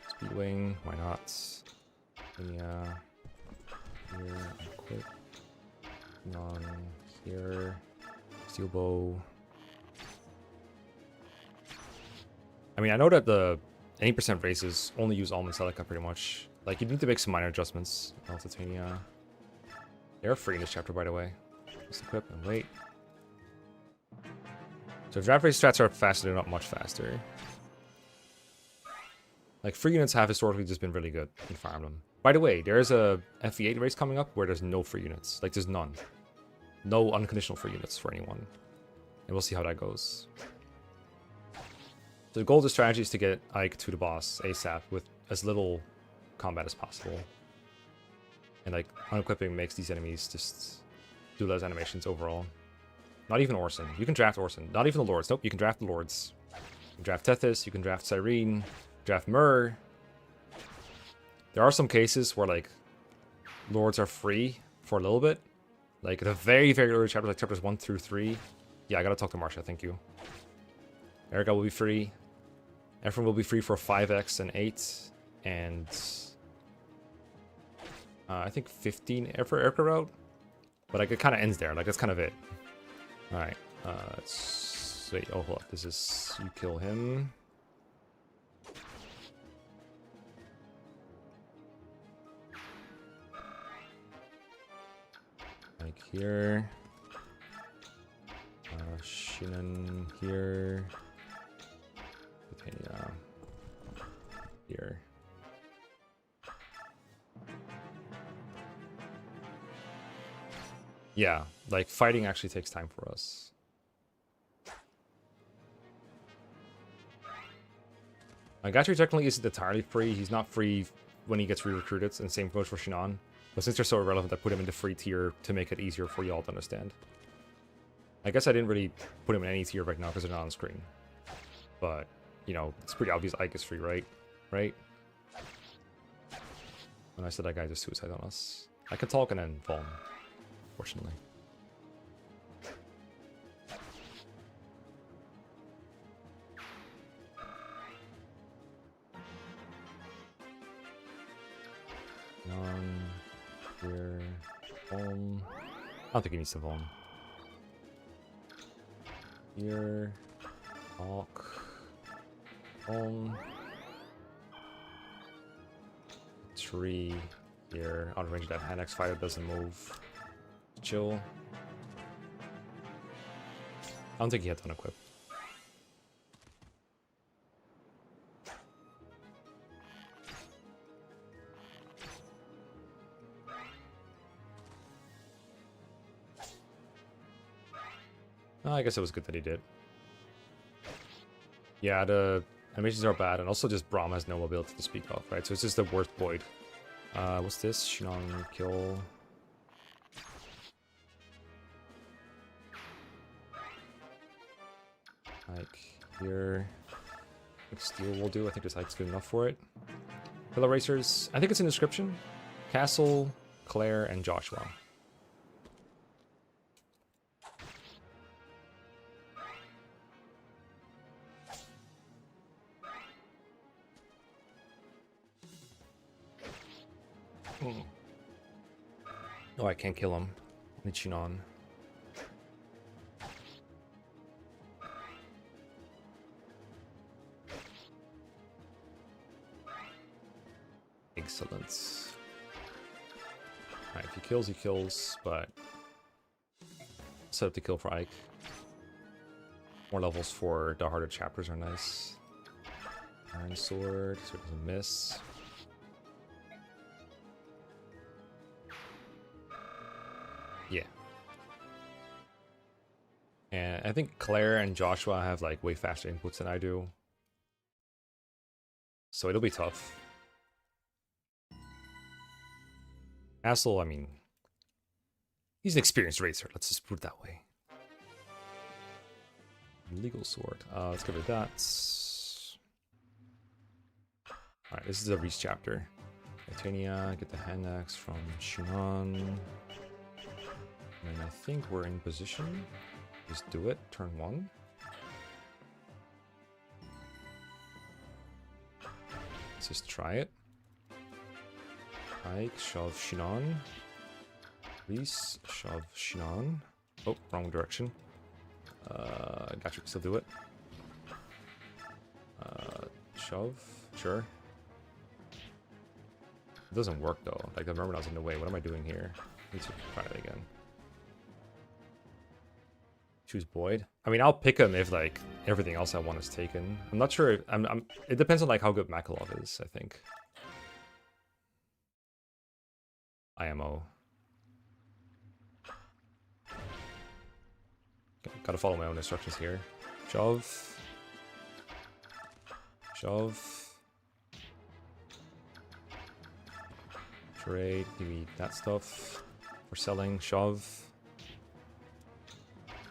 Speedwing, why not? Yeah, here, equip. On here, Steel Bow. I mean, I know that the 80% races only use Almond Celica pretty much. Like, you need to make some minor adjustments. Titania. They're free in this chapter, by the way. Just equip and wait. So if draft race strats are faster, they're not much faster. Like, free units have historically just been really good in Fire Emblem. By the way, there's a FE8 race coming up where there's no free units. Like, there's none. No unconditional free units for anyone. And we'll see how that goes. So the goal of the strategy is to get Ike to the boss ASAP with as little combat as possible. And like, unequipping makes these enemies just do less animations overall. Not even Orson. You can draft Orson. Not even the Lords. Nope, you can draft the Lords. You can draft Tethys, you can draft Cyrene, draft Myrrh. There are some cases where like Lords are free for a little bit. Like the very, very early chapters, like chapters 1 through 3. Yeah, I gotta talk to Marcia, thank you. Erica will be free. Everyone will be free for 5x and 8. And I think 15 for Erica route. But like it kind of ends there. Like that's kind of it. Alright. Let's wait. Oh, hold up. This is... You kill him. Like here. Shinan here. Titania here. Yeah, like fighting actually takes time for us. Gatry technically isn't entirely free. He's not free when he gets re-recruited, and same goes for Shinan. But since they're so irrelevant, I put him in the free tier to make it easier for y'all to understand. I guess I didn't really put him in any tier right now because they're not on screen. But, you know, it's pretty obvious Ike is free, right? Right? When I said that guy just suicide on us. I could talk and then fall, fortunately. Here, home. I don't think he needs to home. Here, walk, home. Tree here. On range that Hanex fighter doesn't move. Chill. I don't think he had to unequip. Oh, I guess it was good that he did. Yeah, the animations are bad, and also just Braum has no mobility to speak of, right? So it's just the worst Void. What's this? Shinon kill. Like here. I think Steel will do. I think this hike's good enough for it. Pillow Racers. I think it's in the description. Castle, Klaire, and Joshua. Oh, I can't kill him. I need Shinon. Excellent. Alright, if he kills, but set up the kill for Ike. More levels for the harder chapters are nice. Iron Sword, so it doesn't miss. Yeah. And I think Klaire and Joshua have like way faster inputs than I do. So it'll be tough. Castle, I mean, he's an experienced racer, let's just put it that way. Legal Sword. Let's give it that. Alright, this is a Reese chapter. Titania, get the hand axe from Shinon. And I think we're in position. Just do it, turn 1. Let's just try it. Ike, shove Shinon. Reese, shove Shinon. Oh, wrong direction. Gotcha, can still do it. Shove, sure. It doesn't work though. Like the Myrmidon's in the way. What am I doing here? I need to try it again. Choose Boyd. I mean, I'll pick him if like everything else I want is taken. I'm not sure. It depends on like how good Makalov is. I think. IMO. Okay, gotta follow my own instructions here. Shove. Shove. Trade. Give me that stuff. We're selling. Shove.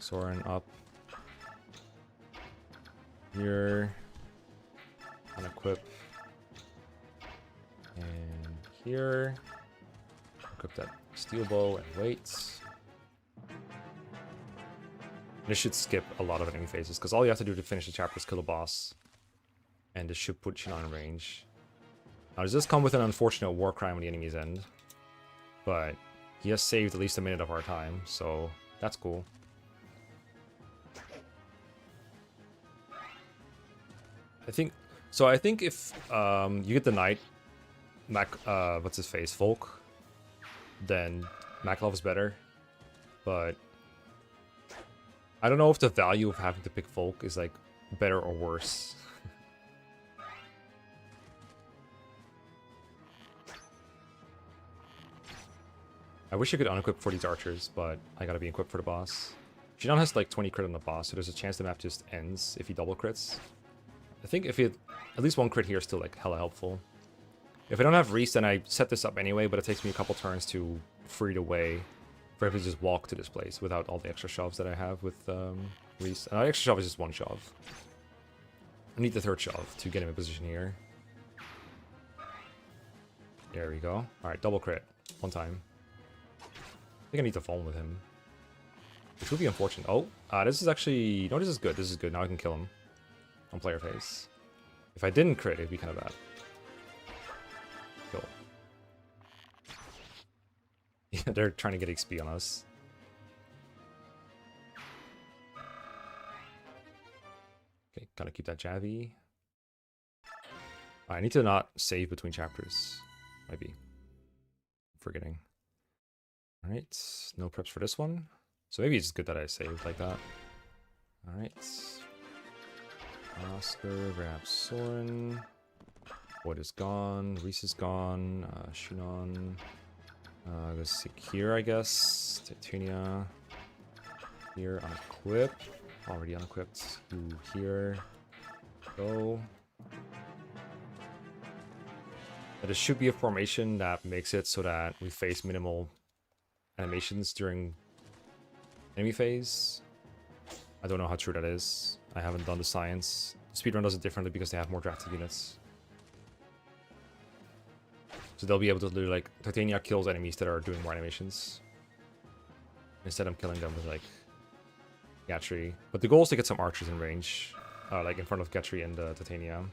Soren up. Here. Unequip. And here. Equip that steel bow and wait. This should skip a lot of enemy phases, because all you have to do to finish the chapter is kill the boss. And this should put Shinon in range. Now, does this come with an unfortunate war crime when the enemy's end? But he has saved at least a minute of our time, so that's cool. I think if you get the knight, what's his face, Volk, then Makalov is better. But I don't know if the value of having to pick Volk is like better or worse. I wish I could unequip for these archers, but I gotta be equipped for the boss. Shinon has like 20 crit on the boss, so there's a chance the map just ends if he double crits. I think if he had at least one crit here is still like hella helpful. If I don't have Reese, then I set this up anyway, but it takes me a couple turns to free the way for him to just walk to this place without all the extra shoves that I have with Reese. And the extra shove is just one shove. I need the third shove to get him in position here. There we go. Alright, double crit. One time. I think I need to phone with him. Which would be unfortunate. Oh, this is actually... No, this is good. This is good. Now I can kill him. On player phase. If I didn't crit, it'd be kind of bad. Kill. Yeah, they're trying to get XP on us. Okay, gotta keep that Javi. I need to not save between chapters. Might be. Forgetting. Alright, no preps for this one. So maybe it's good that I saved like that. Alright. Oscar grabs Soren. What is gone? Reese is gone. Shinon. Let's see here, I guess. Titania. Here, unequip. Already unequipped. You here. Go. There should be a formation that makes it so that we face minimal animations during enemy phase. I don't know how true that is. I haven't done the science. Speedrun does it differently because they have more drafted units. So they'll be able to do like Titania kills enemies that are doing more animations. Instead I'm killing them with like Gatry. But the goal is to get some archers in range. Like in front of Gatry and Titania.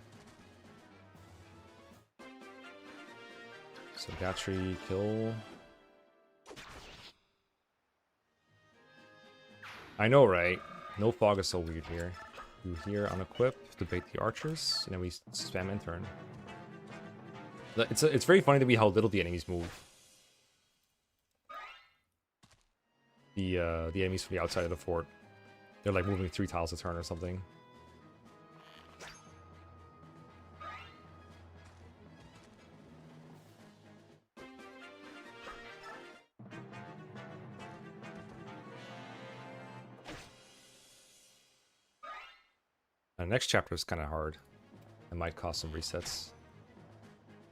So Gatry, kill. I know, right? No fog is so weird here. You here unequip to bait the archers, and then we spam intern. It's very funny to me how little the enemies move. The enemies from the outside of the fort, they're like moving 3 tiles a turn or something. The next chapter is kind of hard. It might cause some resets.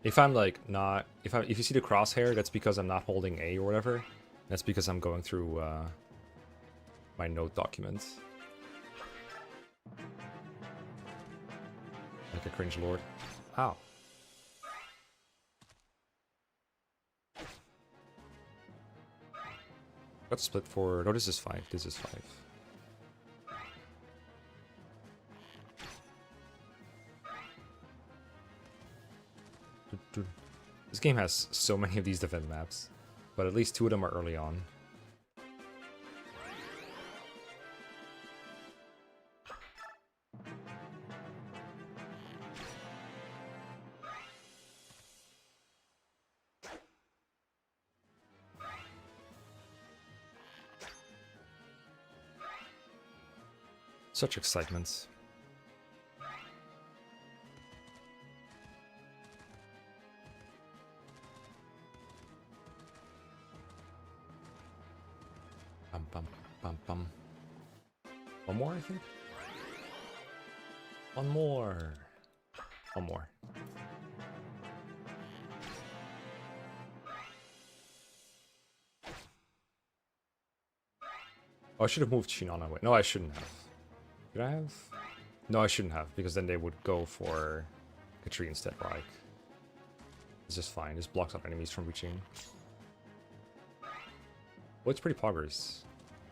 If I'm like not, if you see the crosshair, that's because I'm not holding A or whatever. That's because I'm going through my note document. Like a cringe lord. Ow. Got split for. No, this is 5. This is 5. This game has so many of these defend maps, but at least 2 of them are early on. Such excitement. One more, I think? One more. One more. Oh, I should have moved Shinon away. No, I shouldn't have. Did I have? No, I shouldn't have, because then they would go for Katri instead, right? It's just fine. This blocks up enemies from reaching. Well, it's pretty poggers.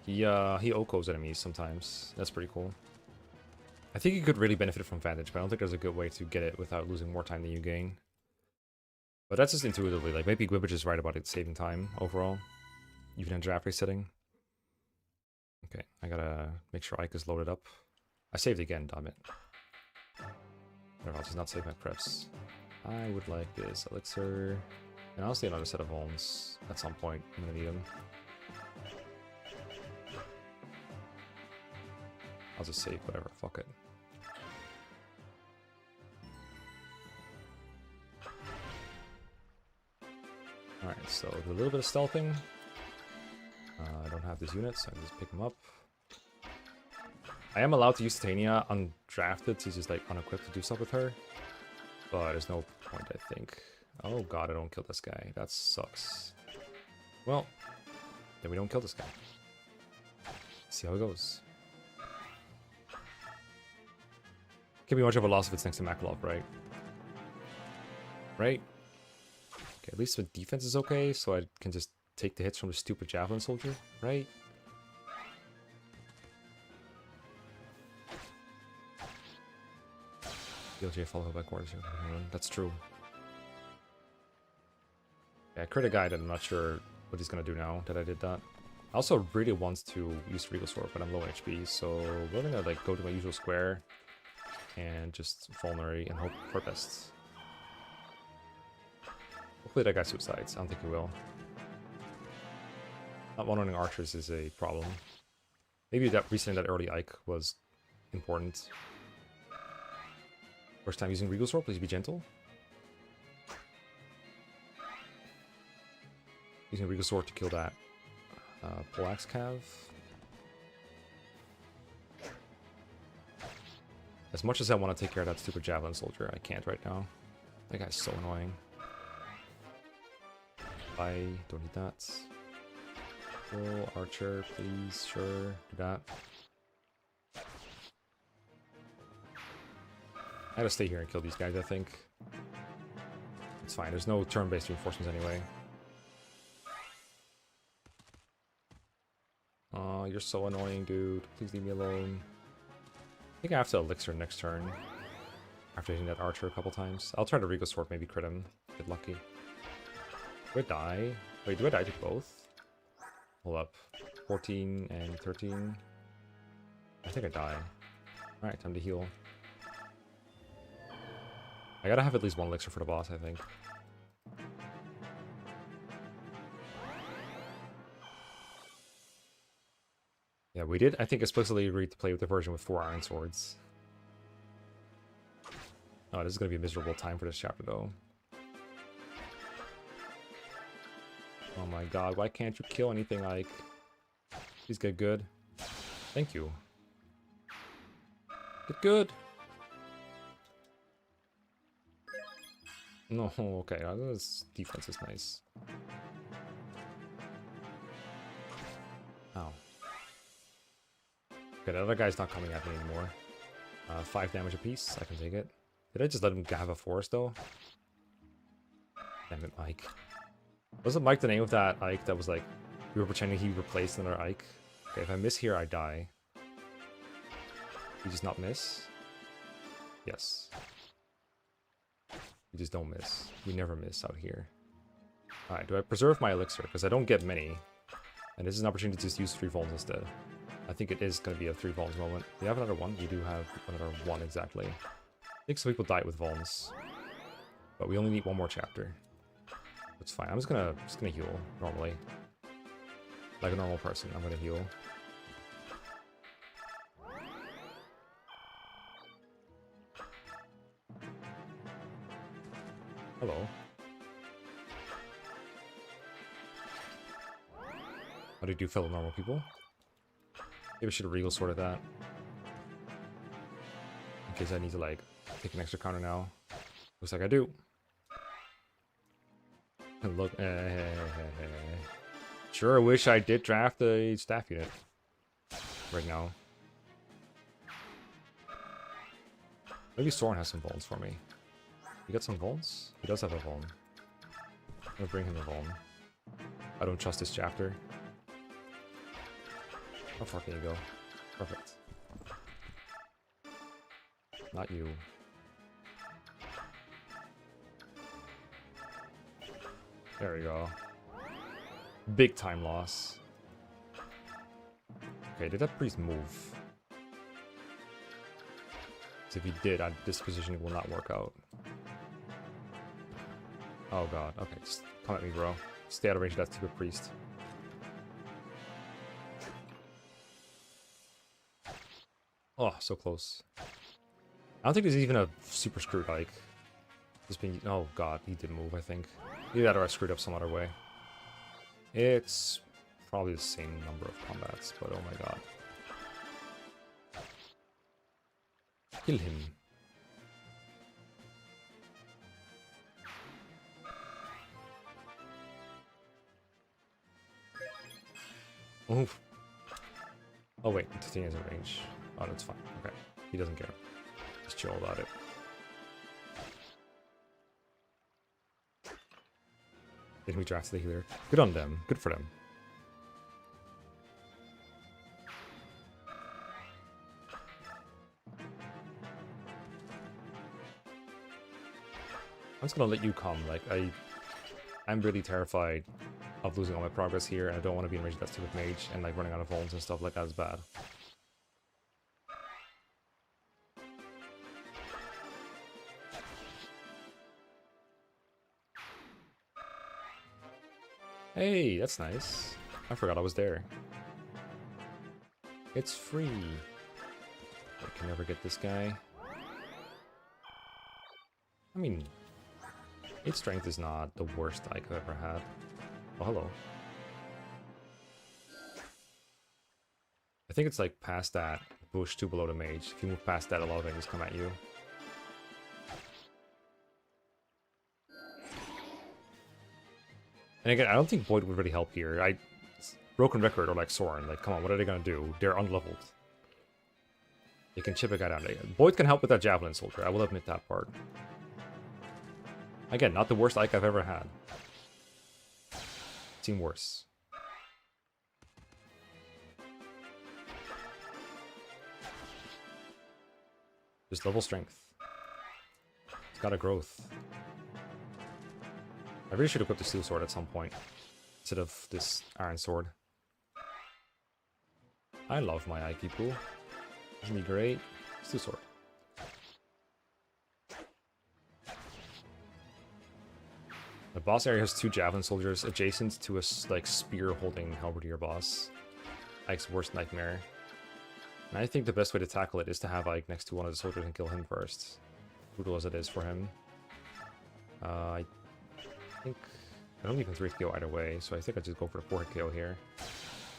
He Okos enemies sometimes. That's pretty cool. I think you could really benefit from Vantage, but I don't think there's a good way to get it without losing more time than you gain. But that's just intuitively. Like, maybe Gwibbage is right about it saving time overall. Even in draft race setting. Okay, I gotta make sure Ike is loaded up. I saved again, damn it. Whatever, I'll just not save my preps. I would like this elixir. And honestly, another set of homes. At some point, I'm gonna need them. I'll just save whatever, fuck it. Alright, so do a little bit of stealthing. I don't have this unit, so I just pick them up. I am allowed to use Titania undrafted to just like unequip to do stuff with her. But there's no point, I think. Oh god, I don't kill this guy. That sucks. Well, then we don't kill this guy. See how it goes. Can't be much of a loss if it's next to Makalov, right? Right? Okay, at least the defense is okay, so I can just take the hits from the stupid javelin soldier, right? DLJ followed by quarters here. That's true. Yeah, I crit a guy that I'm not sure what he's gonna do now that I did that. I also really want to use Regal Sword, but I'm low HP, so we're gonna like go to my usual square and just vulnerary and hope for best. Hopefully that guy suicides. I don't think he will. Not one-running archers is a problem. Maybe that resetting that early Ike was important. First time using Regal Sword, please be gentle. Using Regal Sword to kill that Poleaxe Cav. As much as I want to take care of that stupid Javelin Soldier, I can't right now. That guy's so annoying. I don't need that. Kill Archer, please, sure, do that. I gotta stay here and kill these guys, I think. It's fine, there's no turn-based reinforcements anyway. Oh, you're so annoying, dude. Please leave me alone. I think I have to Elixir next turn. After hitting that Archer a couple times. I'll try to Regal Sword, maybe crit him. Get lucky. Do I die? Wait, do I die to both? Hold up. 14 and 13. I think I die. Alright, time to heal. I gotta have at least one elixir for the boss, I think. Yeah, we did, I think, explicitly agree to play with the version with 4 iron swords. Oh, this is gonna be a miserable time for this chapter, though. Oh my god, why can't you kill anything, Ike? Please get good. Thank you. Get good! No, okay, this defense is nice. Oh. Okay, the other guy's not coming at me anymore. 5 damage apiece, I can take it. Did I just let him have a forest, though? Damn it, Ike. Wasn't Mike the name of that Ike that was like, we were pretending he replaced another Ike? Okay, if I miss here, I die. You just not miss? Yes. You just don't miss. We never miss out here. Alright, do I preserve my elixir? Because I don't get many. And this is an opportunity to just use 3 vulns instead. I think it is going to be a 3 vulns moment. Do you have another one? We do have another one exactly. I think some people died with vulns. But we only need 1 more chapter. It's fine. I'm just gonna heal normally. Like a normal person, I'm gonna heal. Hello. How do you do, fellow normal people? Maybe I should have Regal Sworded that. In case I need to, like, take an extra counter now. Looks like I do. Look, sure wish I did draft a staff unit right now. Maybe Soren has some vulns for me. You got some vulns? He does have a vuln. I'm gonna bring him a vuln. I don't trust this chapter. How far can you go? Perfect. Not you. There we go. Big time loss. Okay, did that priest move? So if he did, this position will not work out. Oh god, okay, just come at me, bro. Stay out of range of that stupid priest. Oh, so close. I don't think there's even a super screwed like. Just being. Oh god, he did move, I think. Either that or I screwed up some other way. It's probably the same number of combats, but oh my god. Kill him. Oof. Oh wait, Titania is in range. Oh, that's fine. Okay. He doesn't care. Just chill about it. Didn't we draft the healer? Good on them. Good for them. I'm just gonna let you come. Like, I'm really terrified of losing all my progress here, and I don't want to be in range of that stupid mage, and like running out of vulns and stuff like that is bad. Hey, that's nice. I forgot I was there. It's free. I can never get this guy. I mean, 8 strength is not the worst Ike I've ever had. Oh, hello. I think it's like past that bush 2 below the mage. If you move past that, a lot of things come at you. And again, I don't think Boyd would really help here. Broken Record or like Soren, like come on, what are they gonna do? They're unleveled. They can chip a guy down. Boyd can help with that Javelin Soldier, I will admit that part. Again, not the worst Ike I've ever had. Seen worse. Just level strength. It's got a growth. I really should equip the Steel Sword at some point, instead of this Iron Sword. I love my Ike pool. Isn't he great? Steel Sword. The boss area has 2 Javelin Soldiers adjacent to a like spear-holding Halberdier boss. Ike's worst nightmare. And I think the best way to tackle it is to have Ike next to one of the soldiers and kill him first. Brutal as it is for him. I think I don't even 3-hit KO either way, so I think I just go for the 4-hit KO here.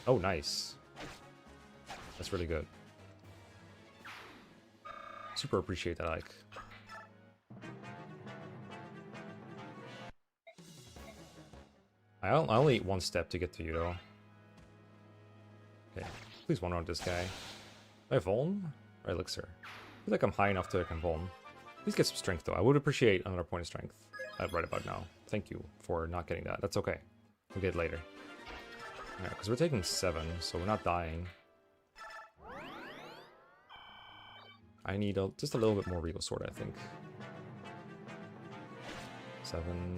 Oh, nice. That's really good. Super appreciate that, Ike. I only ate 1 step to get to you, though. Okay, please one round this guy. Do I Vuln? Or Elixir? I feel like I'm high enough to I can Vuln. Please get some strength, though. I would appreciate another point of strength right about now. Thank you for not getting that. That's okay. We'll get it later. Alright, because we're taking 7, so we're not dying. I need just a little bit more Regal Sword, I think. 7.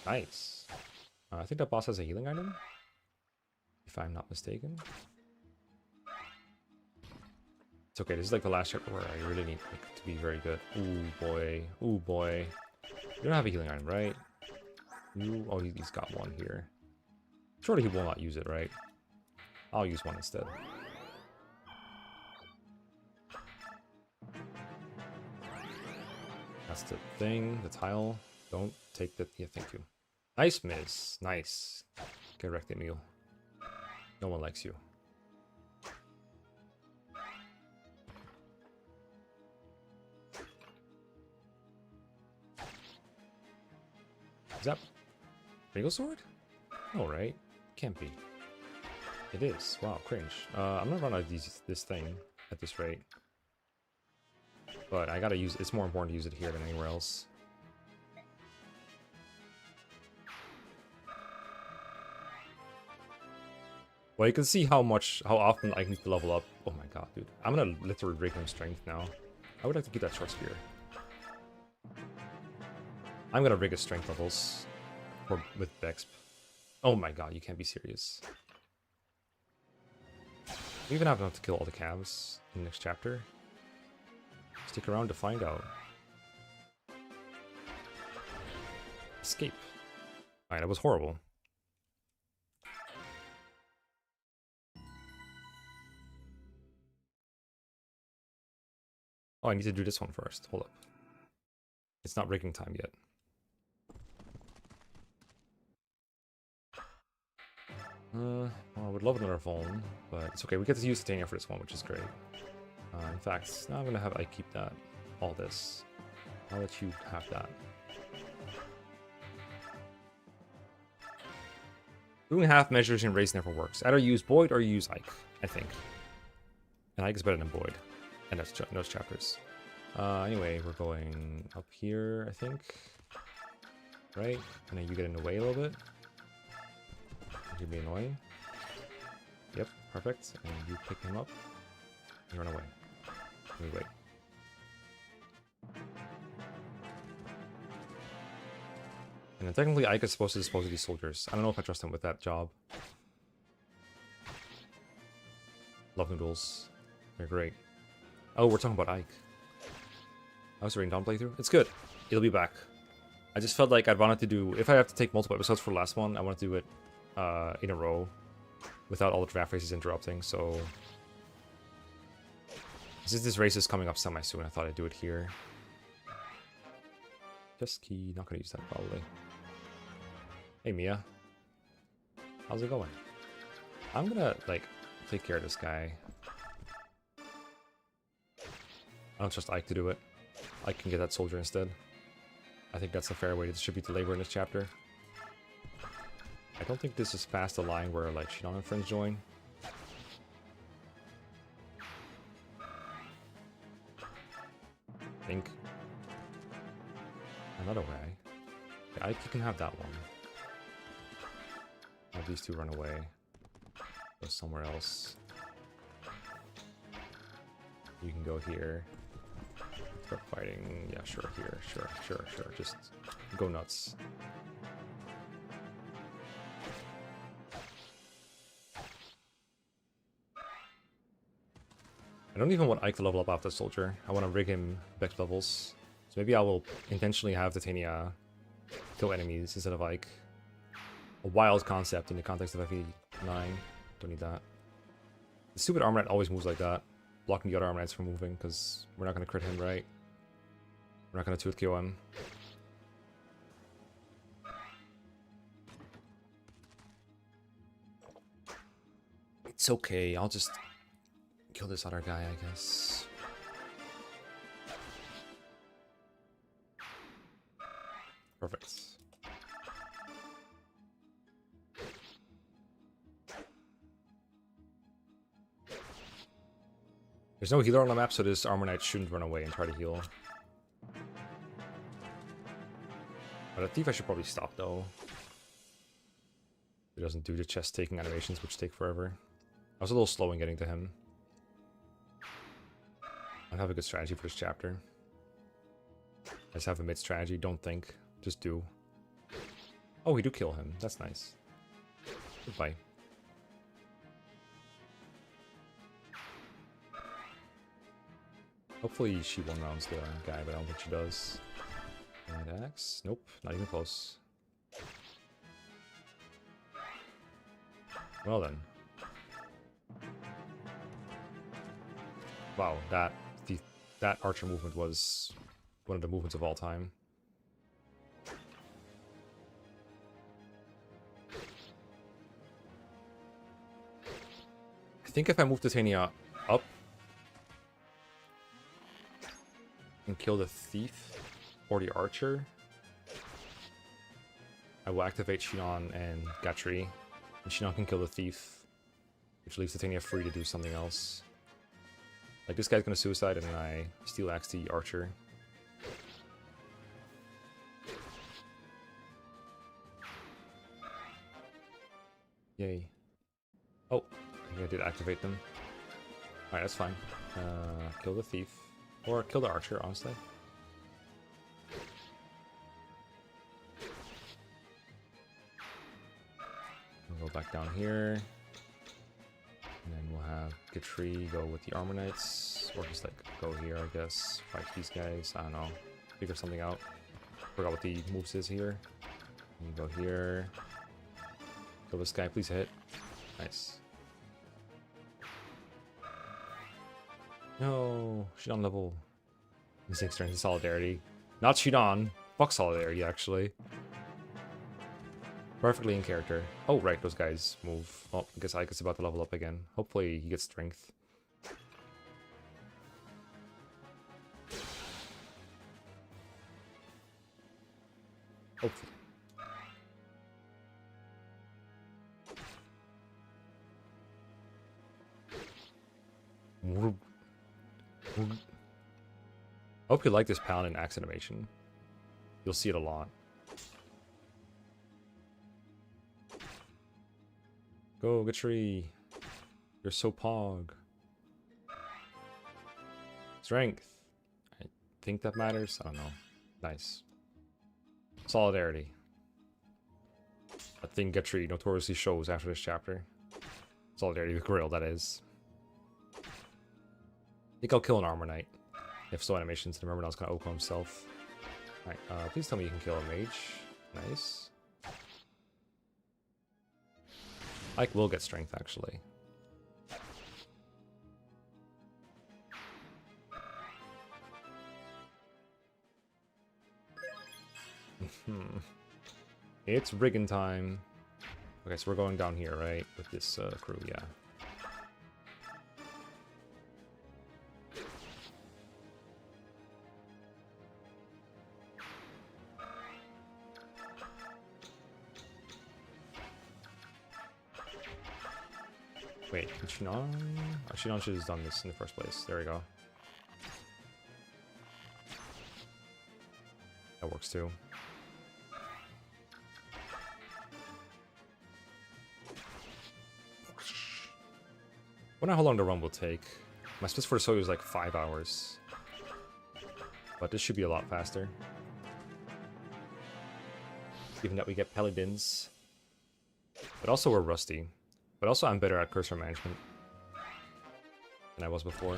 Nice. I think that boss has a healing item, if I'm not mistaken. It's okay, this is like the last chapter where I really need like, to be very good. Ooh boy, ooh boy. You don't have a healing item, right? Oh, he's got one here. Surely he will not use it, right? I'll use one instead. That's the thing, the tile. Don't take the... Yeah, thank you. Nice miss. Nice. Get wrecked, Emil. No one likes you. Is that Regal Sword? No, right? Can't be. It is. Wow, cringe. I'm gonna run out of this thing at this rate. But I gotta use it. It's more important to use it here than anywhere else. Well, you can see how often I need to level up. Oh my god, dude. I'm gonna literally rig him strength now. I would like to keep that short spear. I'm gonna rig his strength levels with Bexp. Oh my god, you can't be serious. We even have enough to kill all the calves in the next chapter. Stick around to find out. Escape. Alright, that was horrible. Oh, I need to do this one first. Hold up. It's not rigging time yet. Well, I would love another Vuln, but it's okay. We get to use Titania for this one, which is great. In fact, now I'm going to have I keep that. All this. I'll let you have that. Doing half measures in race never works. Either use Boyd or you use Ike, I think. And Ike is better than Boyd. And that's those chapters. Anyway, we're going up here, I think. Right? And then you get in the way a little bit. You'd be annoying. Yep, perfect. And you pick him up. You run away. And we wait. And then technically Ike is supposed to dispose of these soldiers. I don't know if I trust him with that job. Love noodles. They're great. Oh, we're talking about Ike. I was reading down playthrough. It's good. It'll be back. I just felt like I wanted to do... If I have to take multiple episodes for the last one, I want to do it in a row. without all the draft races interrupting, so... Since this race is coming up semi-soon, I thought I'd do it here. Just key, not gonna use that probably. Hey Mia. How's it going? I'm gonna, like, take care of this guy. I don't trust Ike to do it. Ike can get that soldier instead. I think that's a fair way to distribute the labor in this chapter. I don't think this is past the line where, like, Shinon and friends join. I think. Another way. Yeah, Ike, you can have that one. Have these two run away. Go somewhere else. You can go here. Start fighting. Yeah, sure, here. Sure. Just go nuts. I don't even want Ike to level up after Soldier. I want to rig him back to levels. So maybe I will intentionally have Titania kill enemies instead of Ike. A wild concept in the context of FE9. Don't need that. The stupid Armor Knight always moves like that. Blocking the other Armor Knights from moving, because we're not going to crit him, right? We're not going to 2-hit KO him. It's okay, I'll just kill this other guy, I guess. Perfect. There's no healer on the map, so this Armor Knight shouldn't run away and try to heal. But a Thief I should probably stop, though. It doesn't do the chest-taking animations, which take forever. I was a little slow in getting to him. I don't have a good strategy for this chapter. I just have a mid-strategy, don't think. Just do. Oh, we do kill him. That's nice. Goodbye. Hopefully she one-rounds the guy, but I don't think she does. And axe? Nope, not even close. Well then. Wow, that archer movement was one of the movements of all time. I think if I move Titania up and kill the thief or the archer, I will activate Shinon and Gatri, and Shinon can kill the thief, which leaves Titania free to do something else. Like, this guy's gonna suicide and then I Steel Axe the archer. Yay. Oh, I think I did activate them. Alright, that's fine. Kill the thief. Or kill the archer, honestly. We'll go back down here. And then we'll have Gatri go with the Armor Knights. Or just, like, go here, I guess. Fight these guys. I don't know. Figure something out. Forgot what the moves is here. You go here. Kill this guy. Please hit. Nice. No. Shinon level. Missing strength and solidarity. Not Shinon. Fuck solidarity, actually. Perfectly in character. Oh, right, those guys move. Oh, I guess Ike's about to level up again. Hopefully he gets strength. Hopefully. I hope you like this Paladin axe animation. You'll see it a lot. Go, Gatri. You're so pog. Strength. I think that matters. I don't know. Nice. Solidarity. A thing Gatri notoriously shows after this chapter. Solidarity with Grill, that is. I think I'll kill an Armor Knight. If so, animations, and remember now it's gonna Oko himself. Alright, please tell me you can kill a Mage. Nice. Ike will get strength, actually. It's rigging time. Okay, so we're going down here, right? With this crew, yeah. Wait, can Shinon? Oh, Shinon should have done this in the first place. There we go. That works too. I wonder how long the run will take. My space for the Soyu is like 5 hours. But this should be a lot faster. Given that we get Paladins. But also we're rusty. But also I'm better at cursor management than I was before.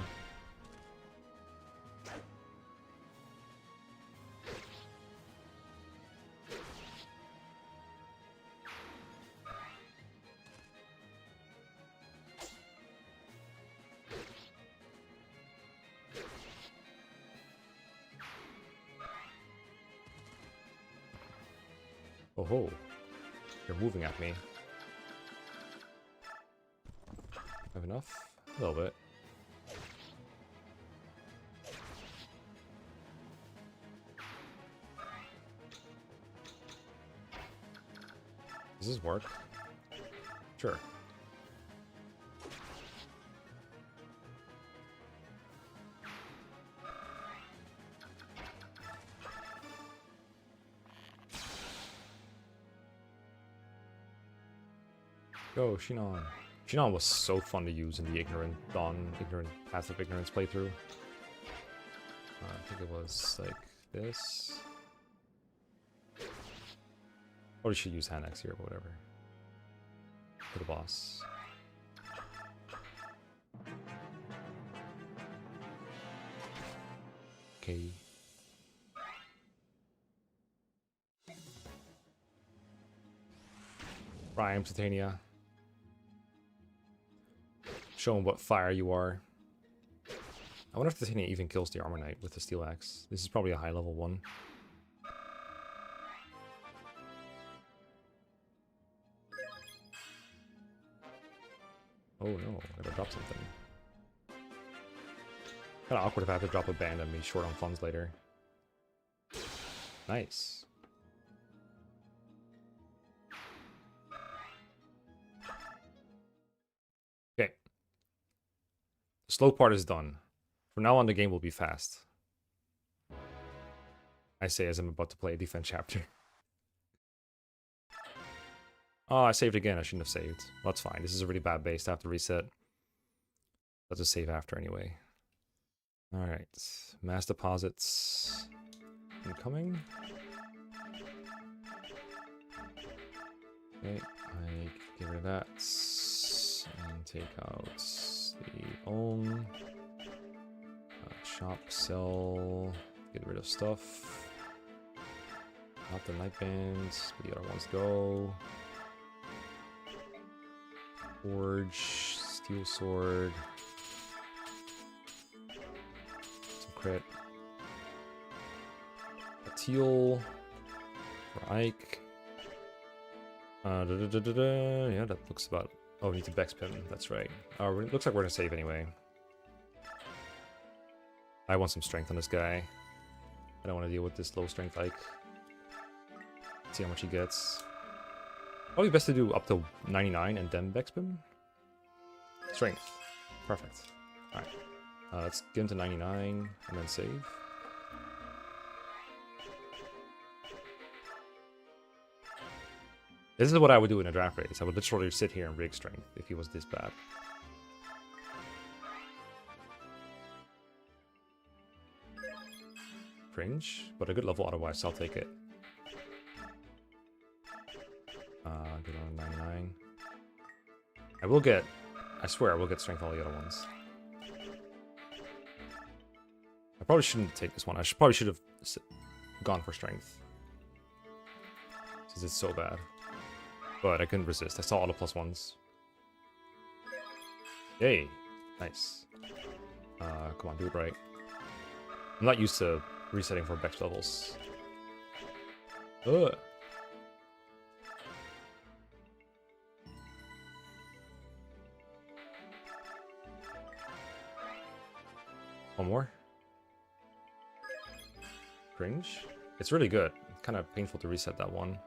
Oh ho, you're moving at me. Have enough? A little bit. Does this work? Sure. Go, Shinon. Shinon was so fun to use in the ignorant path of ignorance playthrough. I think it was like this. Or we should use hand axe here, but whatever. For the boss. Okay. Prime Titania. Show him what fire you are. I wonder if Titania even kills the Armor Knight with the Steel Axe. This is probably a high level one. Oh no, I gotta drop something. Kinda awkward if I have to drop a band and be short on funds later. Nice. Okay. The slow part is done. From now on, the game will be fast. I say as I'm about to play a defense chapter. Oh, I saved again. I shouldn't have saved. Well, that's fine. This is a really bad base to have to reset. Let's just save after anyway. Alright. Mass deposits. Incoming. Okay. I get rid of that. And take out the own. Shop, sell. Get rid of stuff. Not the night bands, but the other ones go. Forge, steel sword, some crit, a teal for Ike. Yeah, that looks about. Oh, we need to Bex Pim. That's right. It looks like we're gonna save anyway. I want some strength on this guy. I don't want to deal with this low strength Ike. See how much he gets. Probably best to do up to 99 and then Bexpim. Strength. Perfect. Alright. Let's get him to 99 and then save. This is what I would do in a draft race. I would literally sit here and rig strength if he was this bad. Cringe, but a good level otherwise, I'll take it. Get on 99. I will get, I swear I will get strength all the other ones. I probably shouldn't take this one. I probably should have gone for strength. Since it's so bad. But I couldn't resist. I saw all the +1s. Yay. Nice. Come on, do it right. I'm not used to resetting for Bex levels. Ugh. One more. Cringe. It's really good. It's kind of painful to reset that one.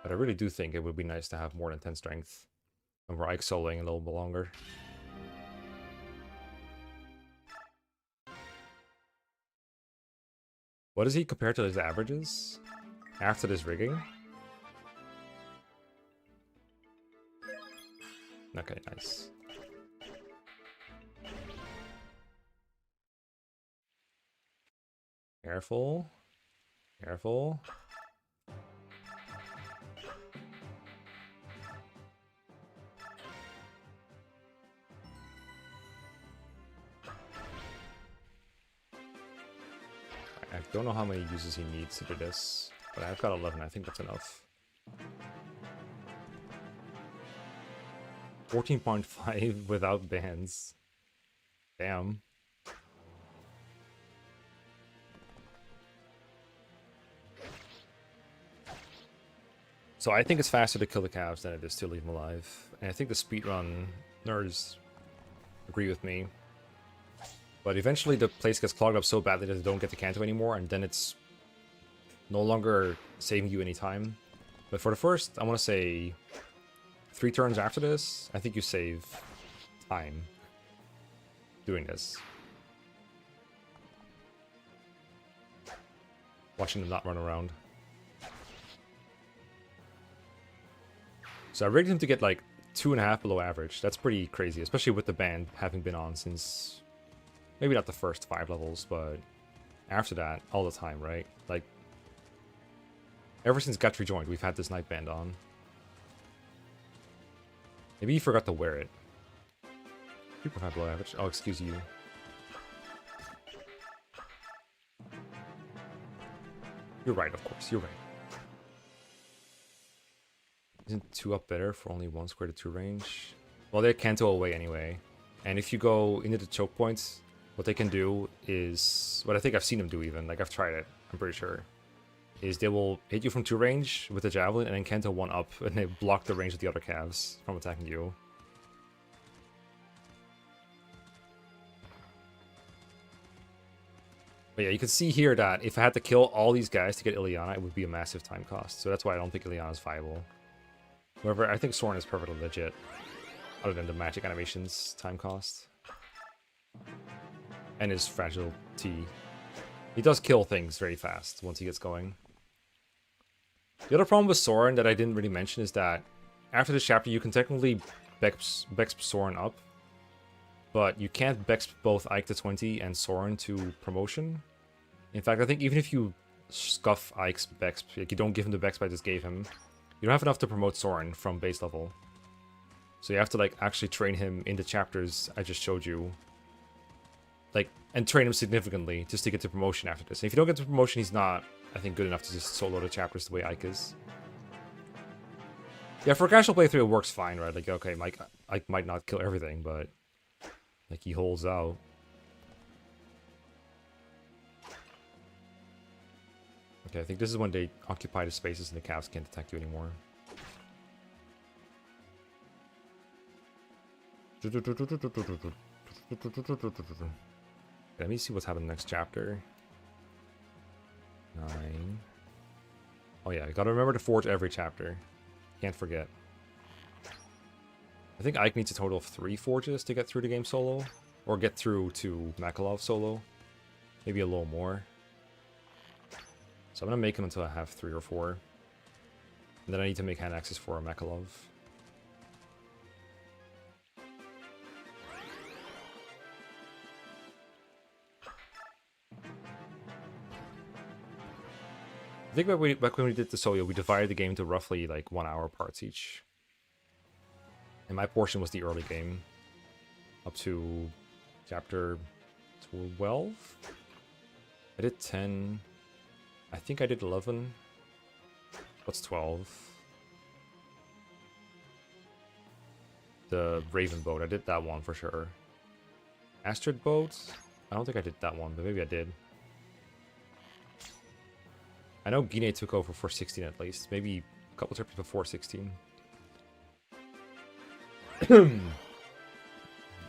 But I really do think it would be nice to have more than 10 strength. And we're Ike soloing a little bit longer. What is he compared to his averages? After this rigging? Okay, nice. Careful. Careful. I don't know how many uses he needs to do this, but I've got 11. I think that's enough. 14.5 without bans. Damn. So I think it's faster to kill the calves than it is to leave them alive. And I think the speedrun nerds agree with me. But eventually the place gets clogged up so badly that they don't get the Kanto anymore, and then it's no longer saving you any time. But for the first, I want to say 3 turns after this, I think you save time doing this. Watching them not run around. So I rigged him to get like 2.5 below average. That's pretty crazy, especially with the ban having been on since maybe not the first 5 levels, but after that, all the time, right? Like, ever since Guthrie joined, we've had this night band on. Maybe you forgot to wear it. 2.5 below average. Oh, excuse you. You're right, of course. You're right. Isn't 2 up better for only 1 square to 2 range? Well, they Kanto away anyway. And if you go into the choke points, what they can do is, what I think I've seen them do even, like I've tried it, I'm pretty sure, is they will hit you from 2 range with the javelin and then Kanto 1 up, and they block the range of the other calves from attacking you. But yeah, you can see here that if I had to kill all these guys to get Ileana, it would be a massive time cost. So that's why I don't think Ileana is viable. However, I think Soren is perfectly legit, other than the magic animations time cost. And his fragile T. He does kill things very fast once he gets going. The other problem with Soren that I didn't really mention is that after this chapter you can technically Bex Soren up, but you can't Bex both Ike to 20 and Soren to promotion. In fact, I think even if you scuff Ike's Bex, like you don't give him the Bex I just gave him, you don't have enough to promote Soren from base level. So you have to like actually train him in the chapters I just showed you. Like, and train him significantly just to get to promotion after this. And if you don't get to promotion, he's not, I think, good enough to just solo the chapters the way Ike is. Yeah, for a casual playthrough, it works fine, right? Like, okay, Ike might not kill everything, but like he holds out. Okay, I think this is when they occupy the spaces and the calves can't attack you anymore. Let me see what's happening next chapter. 9. Oh yeah, I gotta remember to forge every chapter. Can't forget. I think Ike needs a total of 3 forges to get through the game solo. Or get through to Makalov solo. Maybe a little more. So I'm gonna make him until I have 3 or 4. And then I need to make hand axes for Makalov. I think back when we did the solo, we divided the game to roughly like 1 hour parts each. And my portion was the early game. Up to chapter 12? I did 10. I think I did 11. What's 12? the Raven boat. I did that one for sure. Ashnard boat? I don't think I did that one, but maybe I did. I know Guinea took over for 16 at least. Maybe a couple trips before 16.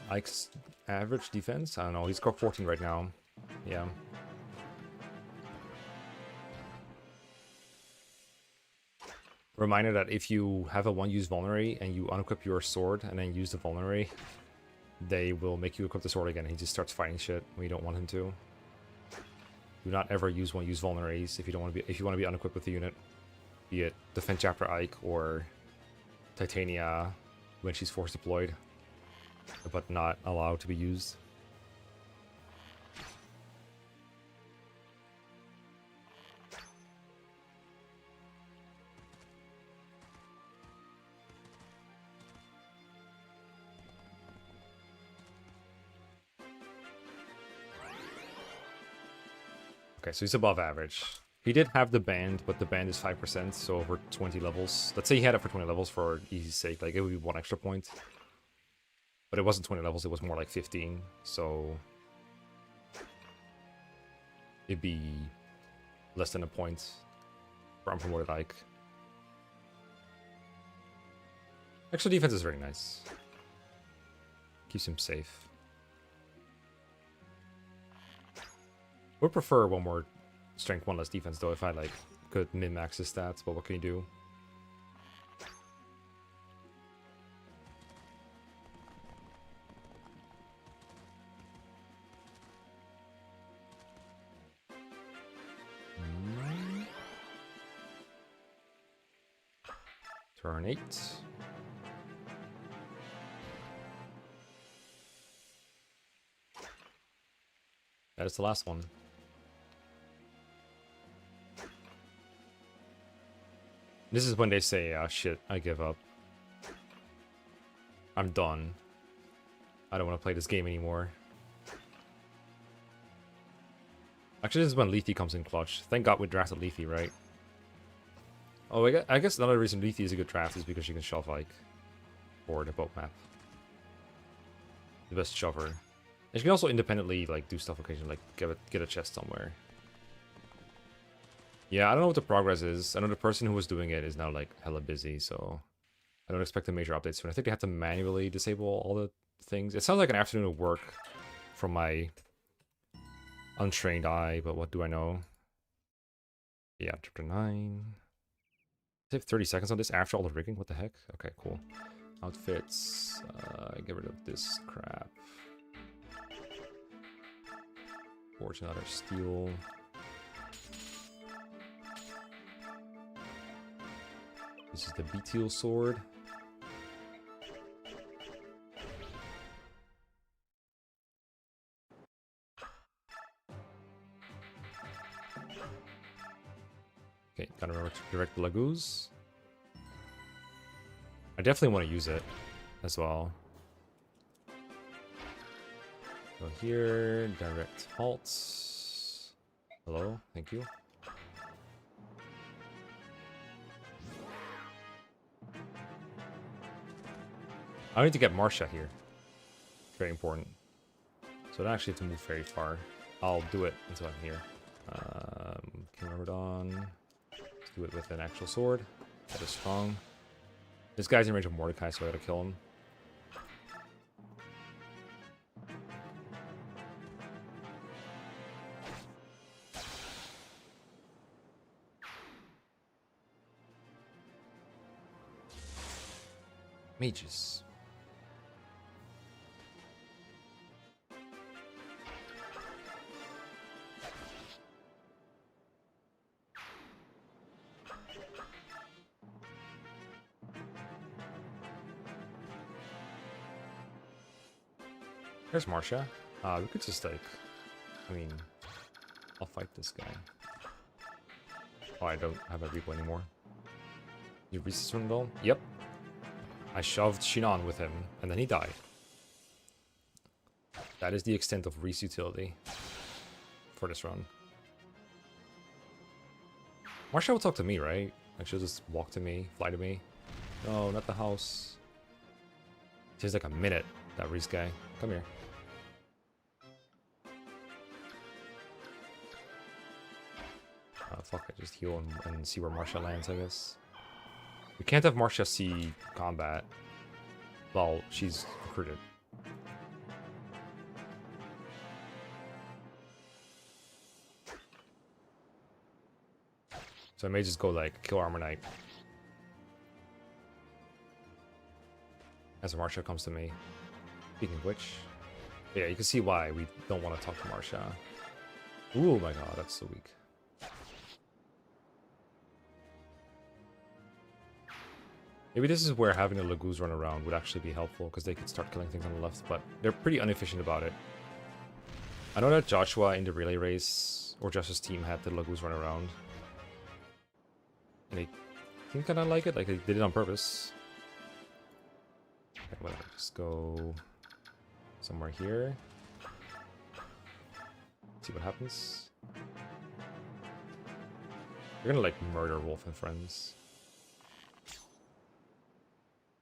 Ike's average defense? I don't know. He's got 14 right now. Yeah. Reminder that if you have a one-use vulnerary and you unequip your sword and then use the vulnerary, they will make you equip the sword again. He just starts fighting shit when you don't want him to. Do not ever use one-use vulneraries if you don't want to be. If you want to be unequipped with the unit, be it Defense Chapter Ike or Titania when she's force deployed, but not allowed to be used. Okay, so he's above average. He did have the band, but the band is 5%, so over 20 levels. Let's say he had it for 20 levels for easy's sake. Like, it would be 1 extra point. But it wasn't 20 levels, it was more like 15, so... it'd be less than a point for unpromoted Ike. Extra defense is very nice. Keeps him safe. Would prefer one more strength, one less defense though, if I like could min-max his stats, but what can you do? Turn 8. That is the last one. This is when they say, shit, I give up. I'm done. I don't want to play this game anymore. Actually, this is when Lethe comes in clutch. Thank God we drafted Lethe, right? Oh, I guess another reason Lethe is a good draft is because you can shove, like, for the boat map. The best shover. And you can also independently, like, do stuff occasionally, like, get a chest somewhere. Yeah, I don't know what the progress is. I know the person who was doing it is now, like, hella busy, so... I don't expect a major update soon. I think they have to manually disable all the things. It sounds like an afternoon of work from my untrained eye, but what do I know? Yeah, chapter 9. I have 30 seconds on this after all the rigging? What the heck? Okay, cool. Outfits. Get rid of this crap. Forge another steel. This is the Beetle sword. Okay, gotta remember to direct the Laguz. I definitely want to use it as well. Go here, direct halts. Hello, thank you. I need to get Marcia here. Very important. So I don't actually have to move very far. I'll do it until I'm here. King Ramadan. Let's do it with an actual sword. That is strong. This guy's in range of Mordecai, so I gotta kill him. Mages. There's Marcia. We could just like, I mean, I'll fight this guy. Oh, I don't have a repo anymore. You resist from all? Yep. I shoved Shinon with him, and then he died. That is the extent of Reese utility for this run. Marcia will talk to me, right? Like she'll just walk to me, fly to me. No, not the house. Takes like a minute, that Reese guy. Come here. Fuck it, just heal and see where Marsha lands, I guess. We can't have Marsha see combat. Well, she's recruited. So I may just go like kill Armor Knight. As Marsha comes to me. Speaking of which. Yeah, you can see why we don't want to talk to Marsha. Ooh my god, that's so weak. Maybe this is where having the Lagoos run around would actually be helpful, because they could start killing things on the left, but they're pretty inefficient about it. I know that Joshua in the relay race, or Joshua's team, had the Lagoos run around. And they seem kind of like it, like they did it on purpose. Okay, whatever, just go somewhere here. See what happens. You're gonna like murder Wolf and friends.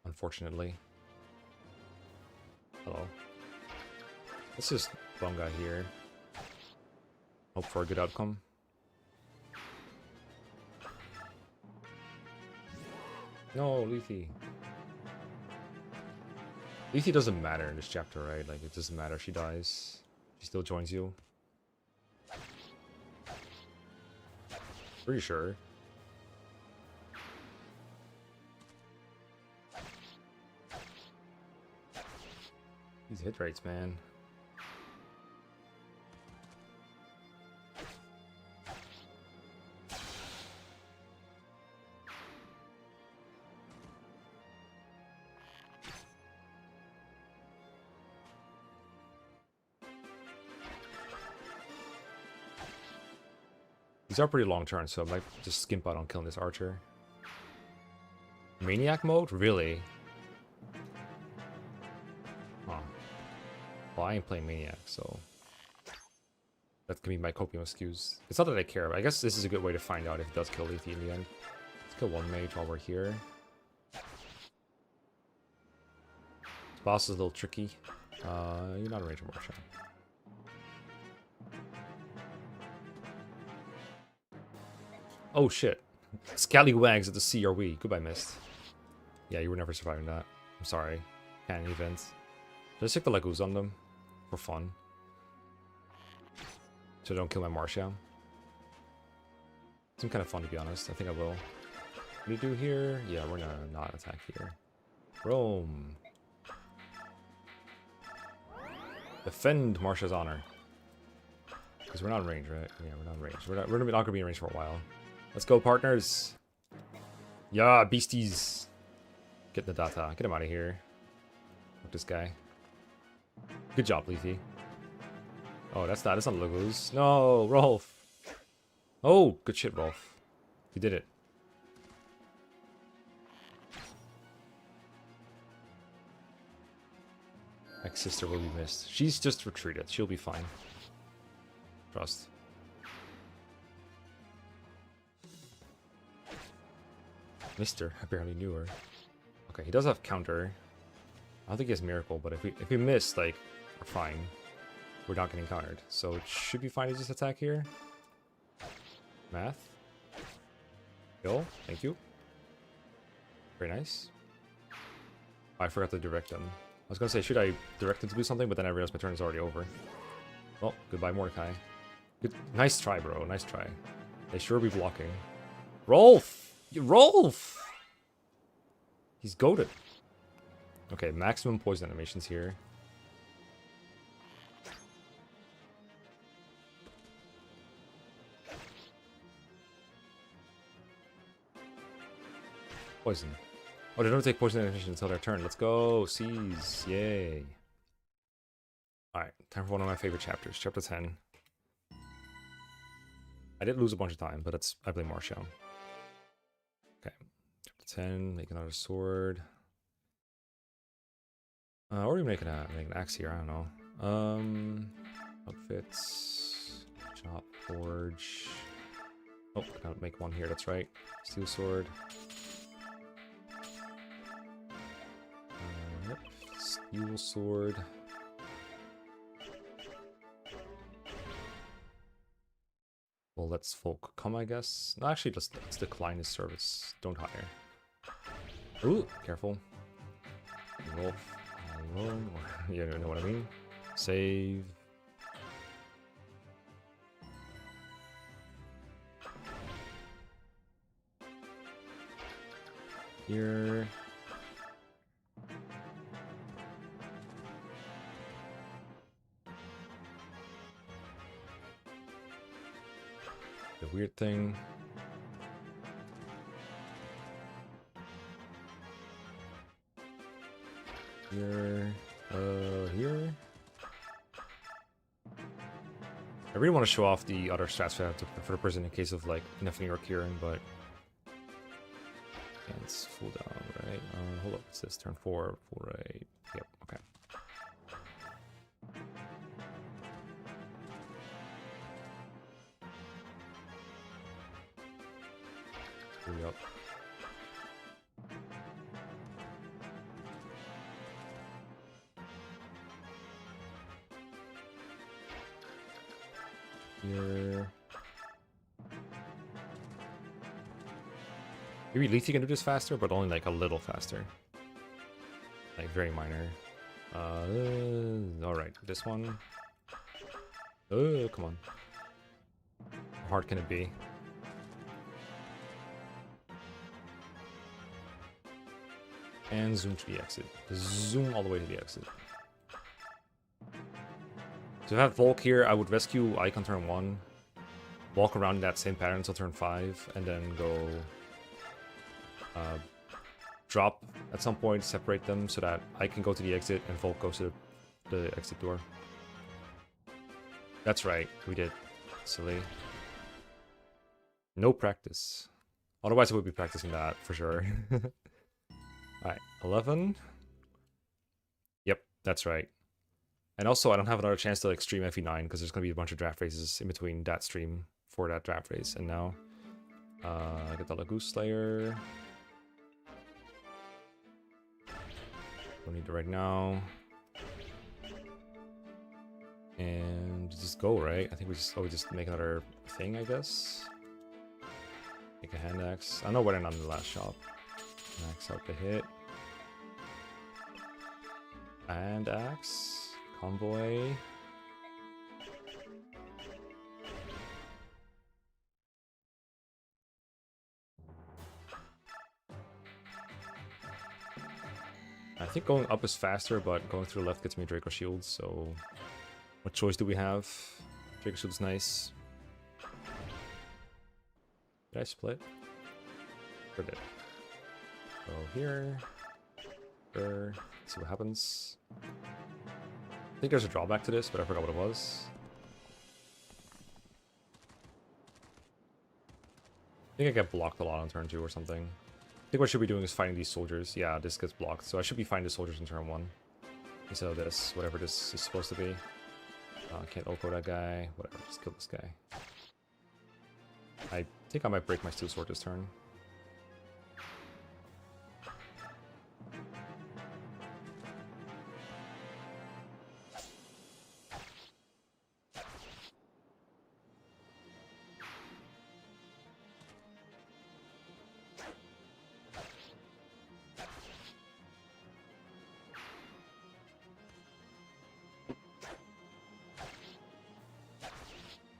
Unfortunately. Hello. Let's just Bunga here. Hope for a good outcome. No, Lethe. Lethe doesn't matter in this chapter, right? Like, it doesn't matter if she dies. She still joins you. Pretty sure. These hit rates, man. These are pretty long turns, so I might just skimp out on killing this archer. Maniac mode? Really? Huh. Well, I ain't playing Maniac, so that can be my copium excuse. It's not that I care, but I guess this is a good way to find out if it does kill Lethe in the end. Let's kill one mage while we're here. This boss is a little tricky. You're not a range of Marsha. Oh shit. Scallywags at the sea are we. Goodbye, Mist. Yeah, you were never surviving that. I'm sorry. Can't event. Just stick the Lagoos on them. For fun. So don't kill my Marsha. Seems kind of fun, to be honest. I think I will. What do you do here? Yeah, we're gonna not attack here. Rome. Defend Marsha's honor. Because we're not in range, right? Yeah, we're not in range. We're not gonna be in range for a while. Let's go, partners. Yeah, beasties. Get the data. Get him out of here. Fuck this guy. Good job, Lethe. Oh, that's not Lagoos. No, Rolf. Oh, good shit, Rolf. You did it. Ex-sister will be missed. She's just retreated. She'll be fine. Trust. Mister, I barely knew her. Okay, he does have counter. I don't think he has miracle, but if we miss, like, we're fine. We're not getting countered, so it should be fine to just attack here. Math. Kill. Thank you. Very nice. Oh, I forgot to direct them. I was gonna say, should I direct them to do something, but then I realized my turn is already over. Well, goodbye, Mordecai. Good, nice try, bro. Nice try. They sure be blocking. Rolf! Rolf! He's goated. Okay, maximum poison animations here. Poison. Oh, they don't take poison animation until their turn. Let's go. Seize. Yay. Alright, time for one of my favorite chapters. Chapter 10. I did lose a bunch of time, but I blame Marsha. Okay. Chapter 10. Make another sword. Or we make an axe here. I don't know. Outfits. Chop. Forge. Oh, gotta make one here. That's right. Steel sword. Yep. Steel sword. Well, let's folk come, I guess. No, actually, let's decline his service. Don't hire. Ooh, careful. Roll. You know what I mean? Save. Here. The weird thing. Here. Here. I really want to show off the other strats I have for the prison in case of like enough New York hearing, but it's full down, right? Hold up, what's this? Turn 4, full right. Yep, okay. Yep. Here. Maybe Leafy can do this faster, but only like a little faster. Like very minor. Alright, this one. Come on. How hard can it be? And zoom to the exit. Zoom all the way to the exit. So if I have Volk here, I would rescue Ike on turn 1. Walk around in that same pattern until turn 5, and then go... drop at some point, separate them so that I can go to the exit and Volk goes to the exit door. That's right, we did. Silly. No practice. Otherwise I would be practicing that for sure. Alright, 11. Yep, that's right. And also I don't have another chance to like stream FE9 because there's going to be a bunch of draft races in between that stream for that draft race. And now, I get the Lagoose Slayer. Don't need it right now. And just go, right? I think we just make another thing, I guess. Make a hand axe. I know what I done in the last shop. Max out the hit. And axe. Convoy. I think going up is faster, but going through the left gets me Draco Shields, so... What choice do we have? Draco Shield's nice. Did I split? Or did? Go here. There. See what happens. I think there's a drawback to this, but I forgot what it was. I think I get blocked a lot on turn 2 or something. I think what I should be doing is fighting these soldiers. Yeah, this gets blocked, so I should be fighting the soldiers in turn 1. Instead of this, whatever this is supposed to be. Can't Oko that guy. Whatever, just kill this guy. I think I might break my Steel Sword this turn.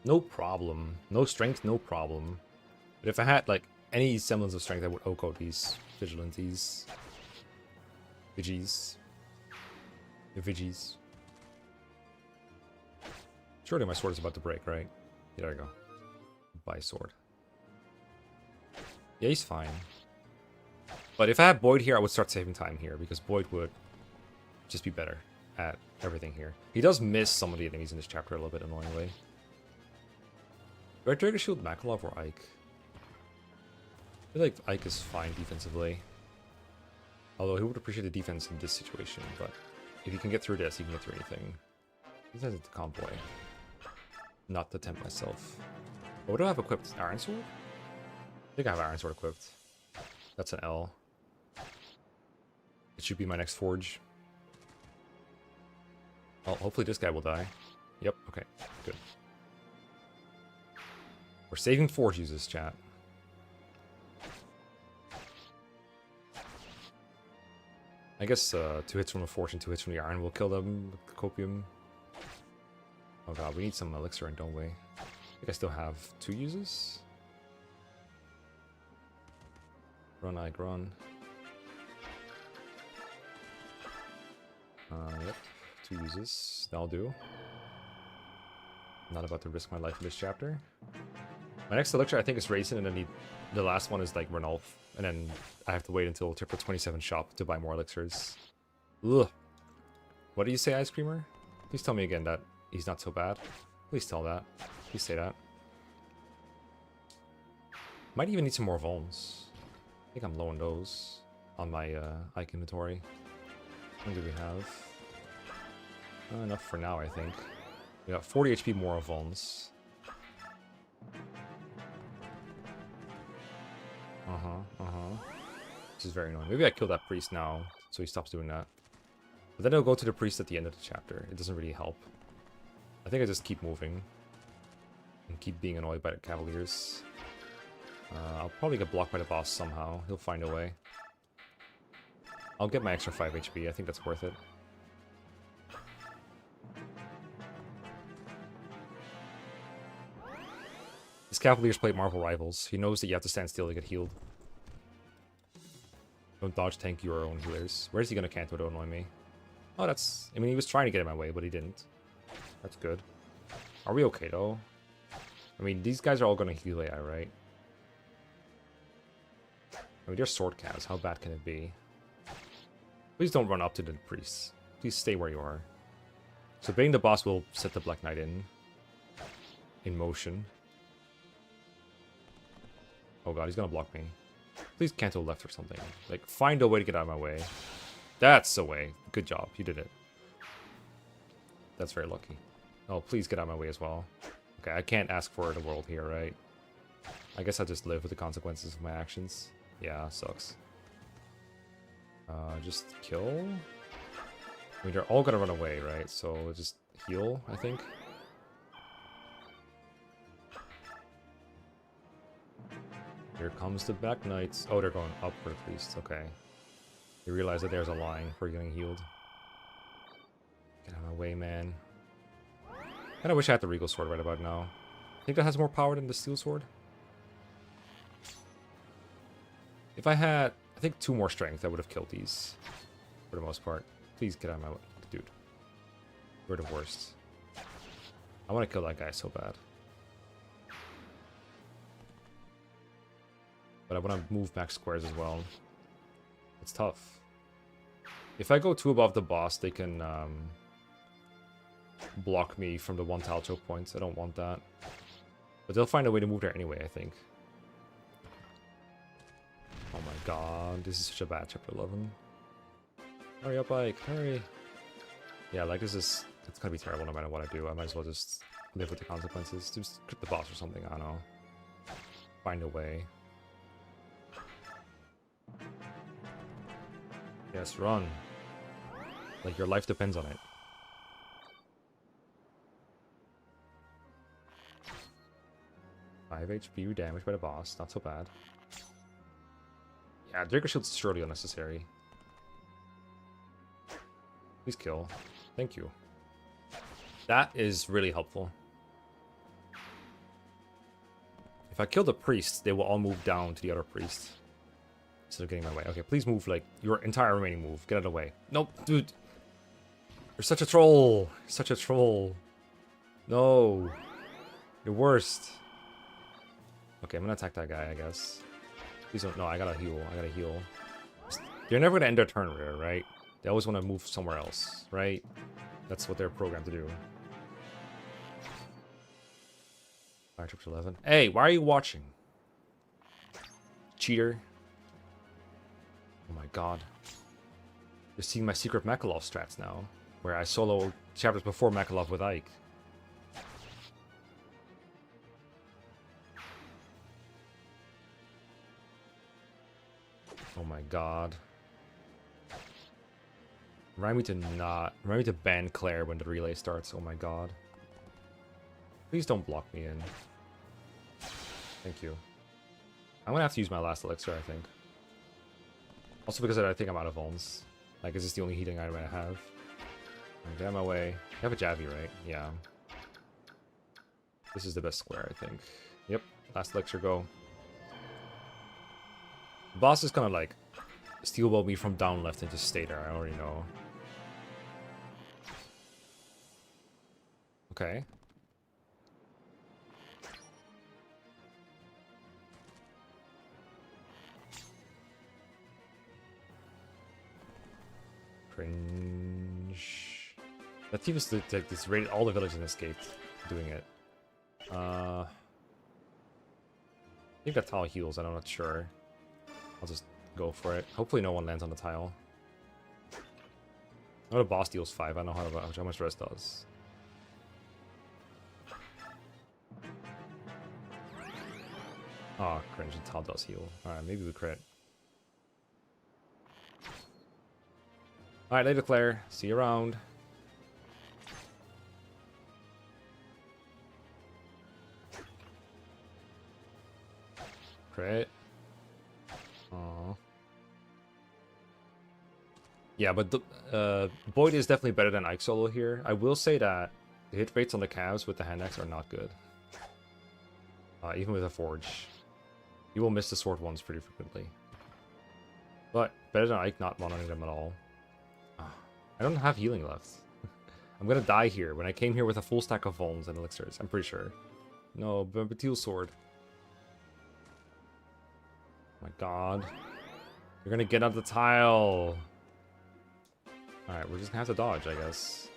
No problem. No strength, no problem. But if I had, like, any semblance of strength, I would Oko these Vigilantes. Vigies. The Vigies. Surely my sword is about to break, right? Yeah, there we go. Buy sword. Yeah, he's fine. But if I had Boyd here, I would start saving time here, because Boyd would just be better at everything here. He does miss some of the enemies in this chapter a little bit annoyingly. Do I Draco Shield Makalov or Ike? I feel like Ike is fine defensively. Although he would appreciate the defense in this situation, but if he can get through this, he can get through anything. This has the convoy. Not to tempt myself. What do I have equipped? Iron Sword? I think I have Iron Sword equipped. That's an L. It should be my next forge. Well, hopefully this guy will die. Yep, okay, good. We're saving force uses, chat. I guess 2 hits from the force and 2 hits from the iron will kill them with the copium. Oh god, we need some elixir in, don't we? I think I still have 2 uses. Run, Ike, run. Yep, 2 uses. That'll do. Not about to risk my life in this chapter. My next elixir, I think, is Raisin, and then the last one is like Renolf. And then I have to wait until Triple 27 shop to buy more elixirs. Ugh. What do you say, Ice Creamer? Please tell me again that he's not so bad. Please tell that. Please say that. Might even need some more vulns. I think I'm low on those on my Ike inventory. How many do we have? Enough for now, I think. We got 40 HP more of vulns. Which is very annoying. Maybe I kill that priest now, so he stops doing that. But then he'll go to the priest at the end of the chapter. It doesn't really help. I think I just keep moving. And keep being annoyed by the cavaliers. I'll probably get blocked by the boss somehow. He'll find a way. I'll get my extra 5 HP. I think that's worth it. This cavalier's played Marvel Rivals. He knows that you have to stand still to get healed. Don't dodge tank your own healers. Where's he gonna Canto to annoy me? Oh, that's... I mean, he was trying to get in my way, but he didn't. That's good. Are we okay, though? I mean, these guys are all gonna heal AI, right? I mean, they're sword calves. How bad can it be? Please don't run up to the priests. Please stay where you are. So baiting the boss will set the Black Knight in motion. Oh god, he's gonna block me. Please cancel left or something. Like, find a way to get out of my way. That's the way. Good job. You did it. That's very lucky. Oh, please get out of my way as well. Okay, I can't ask for the world here, right? I guess I'll just live with the consequences of my actions. Yeah, sucks. Just kill? I mean, they're all gonna run away, right? So just heal, I think. Here comes the Black Knights. Oh, they're going up for the priest. Okay. They realize that there's a line for getting healed. Get out of my way, man. Kinda wish I had the Regal Sword right about now. Think that has more power than the Steel Sword? If I had, I think 2 more strength, I would have killed these. For the most part. Please get out of my way. Dude. You're the worst. I want to kill that guy so bad. But I want to move back squares as well. It's tough. If I go 2 above the boss, they can block me from the 1 tile choke points. I don't want that. But they'll find a way to move there anyway, I think. Oh my god, this is such a bad chapter 11. Hurry up, Ike, hurry. Yeah, like this is... It's gonna be terrible no matter what I do. I might as well just live with the consequences. Just crit the boss or something, I don't know. Find a way. Yes, run. Like your life depends on it. Five HP damage by the boss, not so bad. Yeah, Draco Shield's surely unnecessary. Please kill. Thank you. That is really helpful. If I kill the priest, they will all move down to the other priest. Instead of getting in my way. Okay, please move, like, your entire remaining move. Get out of the way. Nope, dude. You're such a troll. Such a troll. No. You're worst. Okay, I'm gonna attack that guy, I guess. Please don't. No, I gotta heal. I gotta heal. They're never gonna end their turn there, right? They always want to move somewhere else, right? That's what they're programmed to do. Fire Triple 11. Hey, why are you watching? Cheater. Oh my god. You're seeing my secret Mekkalov strats now, where I solo chapters before Mekkalov with Ike. Oh my god. Remind me to ban Klaire when the relay starts. Oh my god. Please don't block me in. Thank you. I'm gonna have to use my last elixir, I think. Also because I think I'm out of vulns. Like, is this the only healing item I have? Right, get out of my way. You have a Javi, right? Yeah. This is the best square, I think. Yep. Last elixir, go. The boss is gonna, like, steel ball me from down left and just stay there. I already know. Okay. Cringe. That team is this rated all the villages and escaped doing it. I think that tile heals, I'm not sure. I'll just go for it. Hopefully no one lands on the tile. I know the boss deals 5, I don't know how much the rest does. Oh, cringe, the tile does heal. Alright, maybe we crit. Alright, later Klaire. See you around. Crit. Aww. Yeah, but the, Boyd is definitely better than Ike Solo here. I will say that the hit rates on the calves with the hand axe are not good. Even with a forge. You will miss the sword ones pretty frequently. But better than Ike not monoing them at all. I don't have healing left. I'm gonna die here when I came here with a full stack of vulns and elixirs. I'm pretty sure. No, Batil sword. Oh my god. You're gonna get on the tile. Alright, we're just gonna have to dodge, I guess.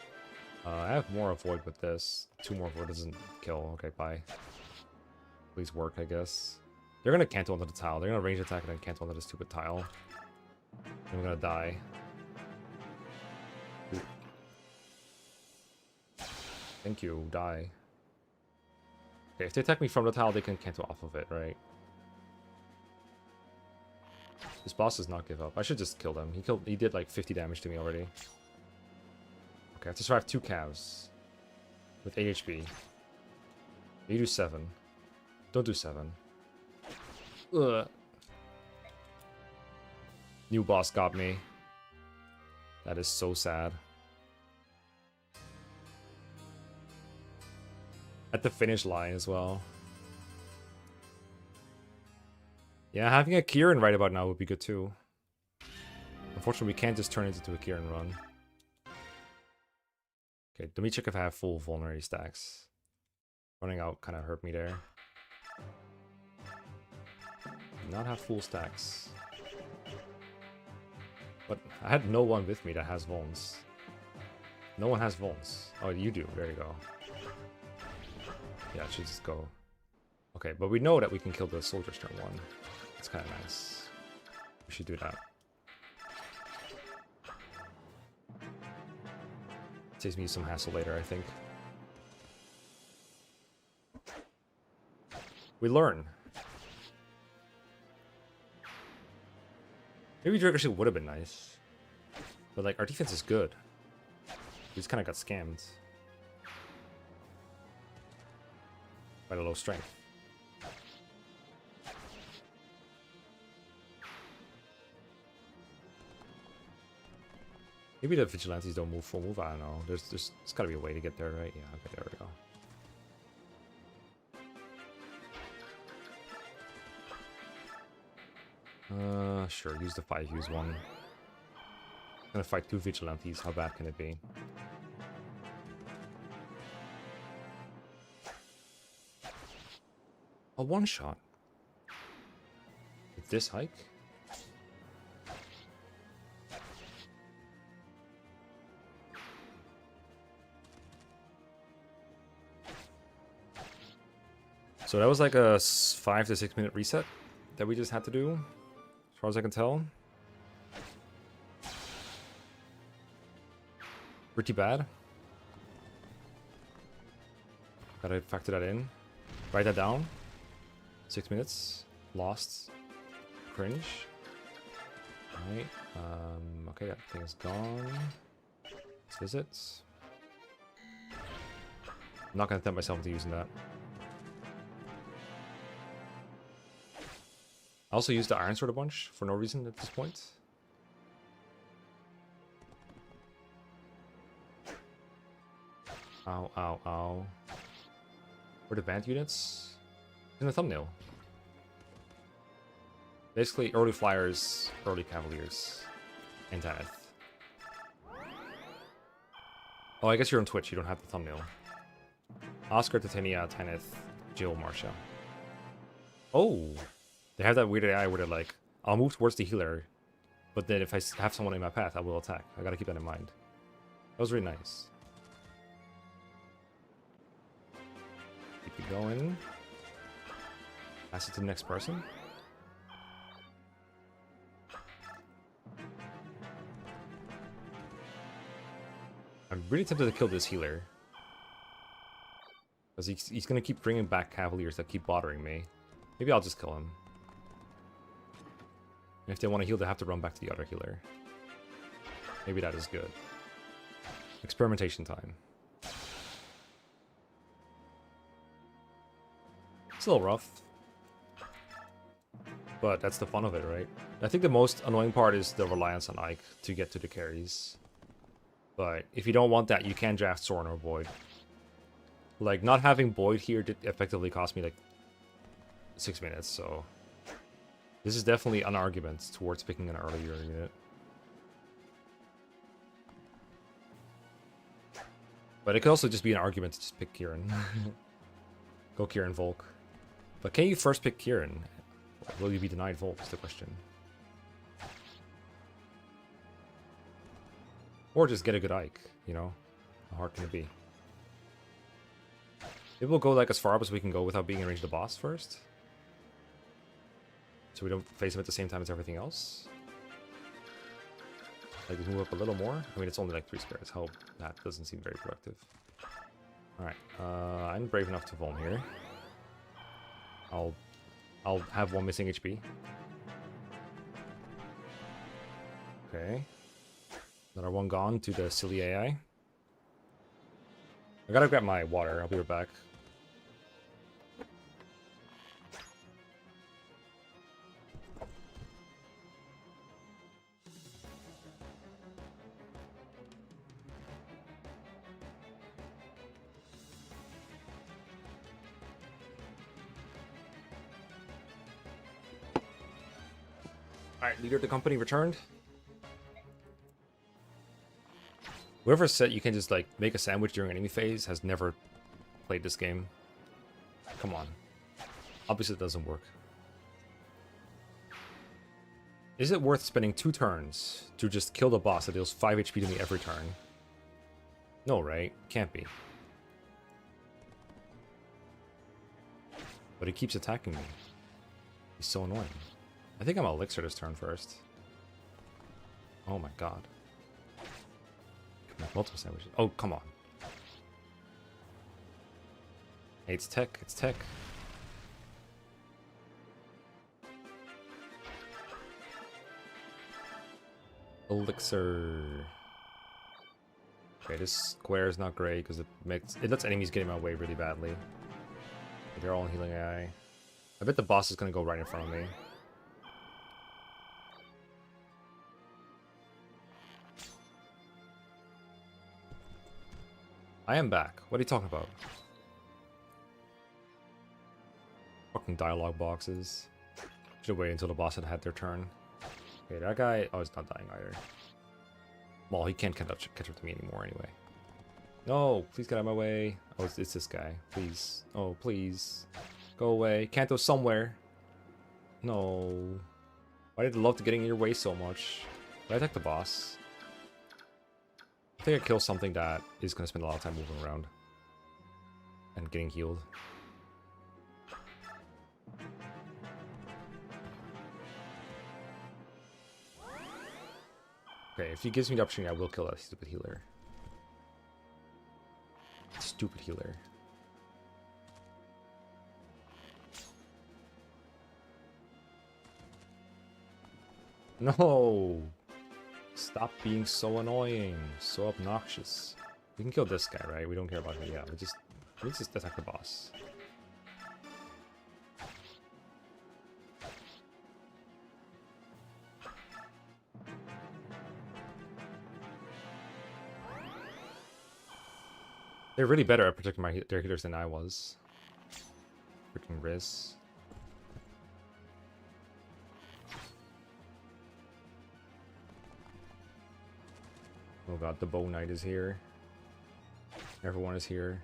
I have more avoid with this. 2 more avoid doesn't kill. Okay, bye. Please work, I guess. They're gonna cancel onto the tile. They're gonna range attack and then cancel onto the stupid tile. And we're gonna die. Thank you, die. Okay, if they attack me from the tile, they can cancel off of it, right? This boss does not give up. I should just kill them. He did like 50 damage to me already. Okay, I have to survive 2 calves. With 8 HP. You do 7. Don't do 7. Ugh. New boss got me. That is so sad. At the finish line as well. Yeah, having a Kieran right about now would be good too. Unfortunately, we can't just turn it into a Kieran run. Okay, let me check if I have full vulnerary stacks. Running out kind of hurt me there. Do not have full stacks. But I had no one with me that has vulns. No one has vulns. Oh, you do. There you go. Yeah, it should just go. Okay, but we know that we can kill the soldiers turn 1. It's kind of nice. We should do that. Saves me some hassle later, I think. We learn. Maybe Drake actually would have been nice. But like, our defense is good. We just kind of got scammed. By the low strength. Maybe the vigilantes don't move full move, I don't know. There's gotta be a way to get there, right? Yeah, okay, there we go. Sure, use the 5, use 1. I'm gonna fight 2 vigilantes, how bad can it be? A one-shot? With this hike? So that was like a 5 to 6 minute reset that we just had to do, as far as I can tell. Pretty bad. Gotta factor that in. Write that down. 6 minutes. Lost. Cringe. Alright. Okay, that thing is gone. is it? I'm not gonna tempt myself into using that. I also used the Iron Sword a bunch for no reason at this point. Ow, ow, ow. Where the band units? In the thumbnail. Basically, early flyers, early cavaliers, and Tanith. Oh, I guess you're on Twitch, you don't have the thumbnail. Oscar, Titania, Tanith, Jill, Marsha. Oh! They have that weird AI where they're like, I'll move towards the healer, but then if I have someone in my path, I will attack. I gotta keep that in mind. That was really nice. Keep it going. Pass it to the next person. I'm really tempted to kill this healer. Because he's going to keep bringing back cavaliers that keep bothering me. Maybe I'll just kill him. And if they want to heal, they have to run back to the other healer. Maybe that is good. Experimentation time. It's a little rough. But that's the fun of it, right? I think the most annoying part is the reliance on Ike to get to the carries. But if you don't want that, you can draft Sorin or Void. Like, not having Void here did effectively cost me like 6 minutes, so this is definitely an argument towards picking an earlier unit. But it could also just be an argument to just pick Kieran. Go Kieran Volk. But can you first pick Kieran? Will you be denied Volk is the question. Or just get a good Ike, you know? How hard can it be? Maybe we'll go like as far up as we can go without being in range of the boss first. So we don't face him at the same time as everything else. Like move up a little more. I mean, it's only like 3 squares. Hope that doesn't seem very productive. Alright, I'm brave enough to Vuln here. I'll have 1 missing HP. Okay. Another 1 gone to the silly AI. I gotta grab my water. I'll be right back. Alright, leader of the company returned. Whoever said you can just like make a sandwich during enemy phase has never played this game. Come on. Obviously it doesn't work. Is it worth spending 2 turns to just kill the boss that deals 5 HP to me every turn? No, right? Can't be. But he keeps attacking me. He's so annoying. I think I'm Elixir this turn first. Oh my god. Multiple sandwiches. Oh, come on. Hey, it's tech. It's tech. Elixir. Okay, this square is not great because it lets enemies get in my way really badly. But they're all in healing AI. I bet the boss is gonna go right in front of me. I am back. What are you talking about? Fucking dialogue boxes. Should wait until the boss had their turn. Okay, that guy... Oh, he's not dying either. Well, he can't catch up to me anymore anyway. No, please get out of my way. Oh, it's this guy. Please. Oh, please. Go away. Kanto somewhere. No. Why did love to getting in your way so much? Did I attack the boss? I think I kill something that is going to spend a lot of time moving around. And getting healed. Okay, if he gives me the opportunity, I will kill that stupid healer. Stupid healer. No! Stop being so annoying, so obnoxious. We can kill this guy, right? We don't care about him. Yeah, let's just attack the boss. They're really better at protecting their healers than I was. Freaking Riz. Oh god, the Bow Knight is here. Everyone is here.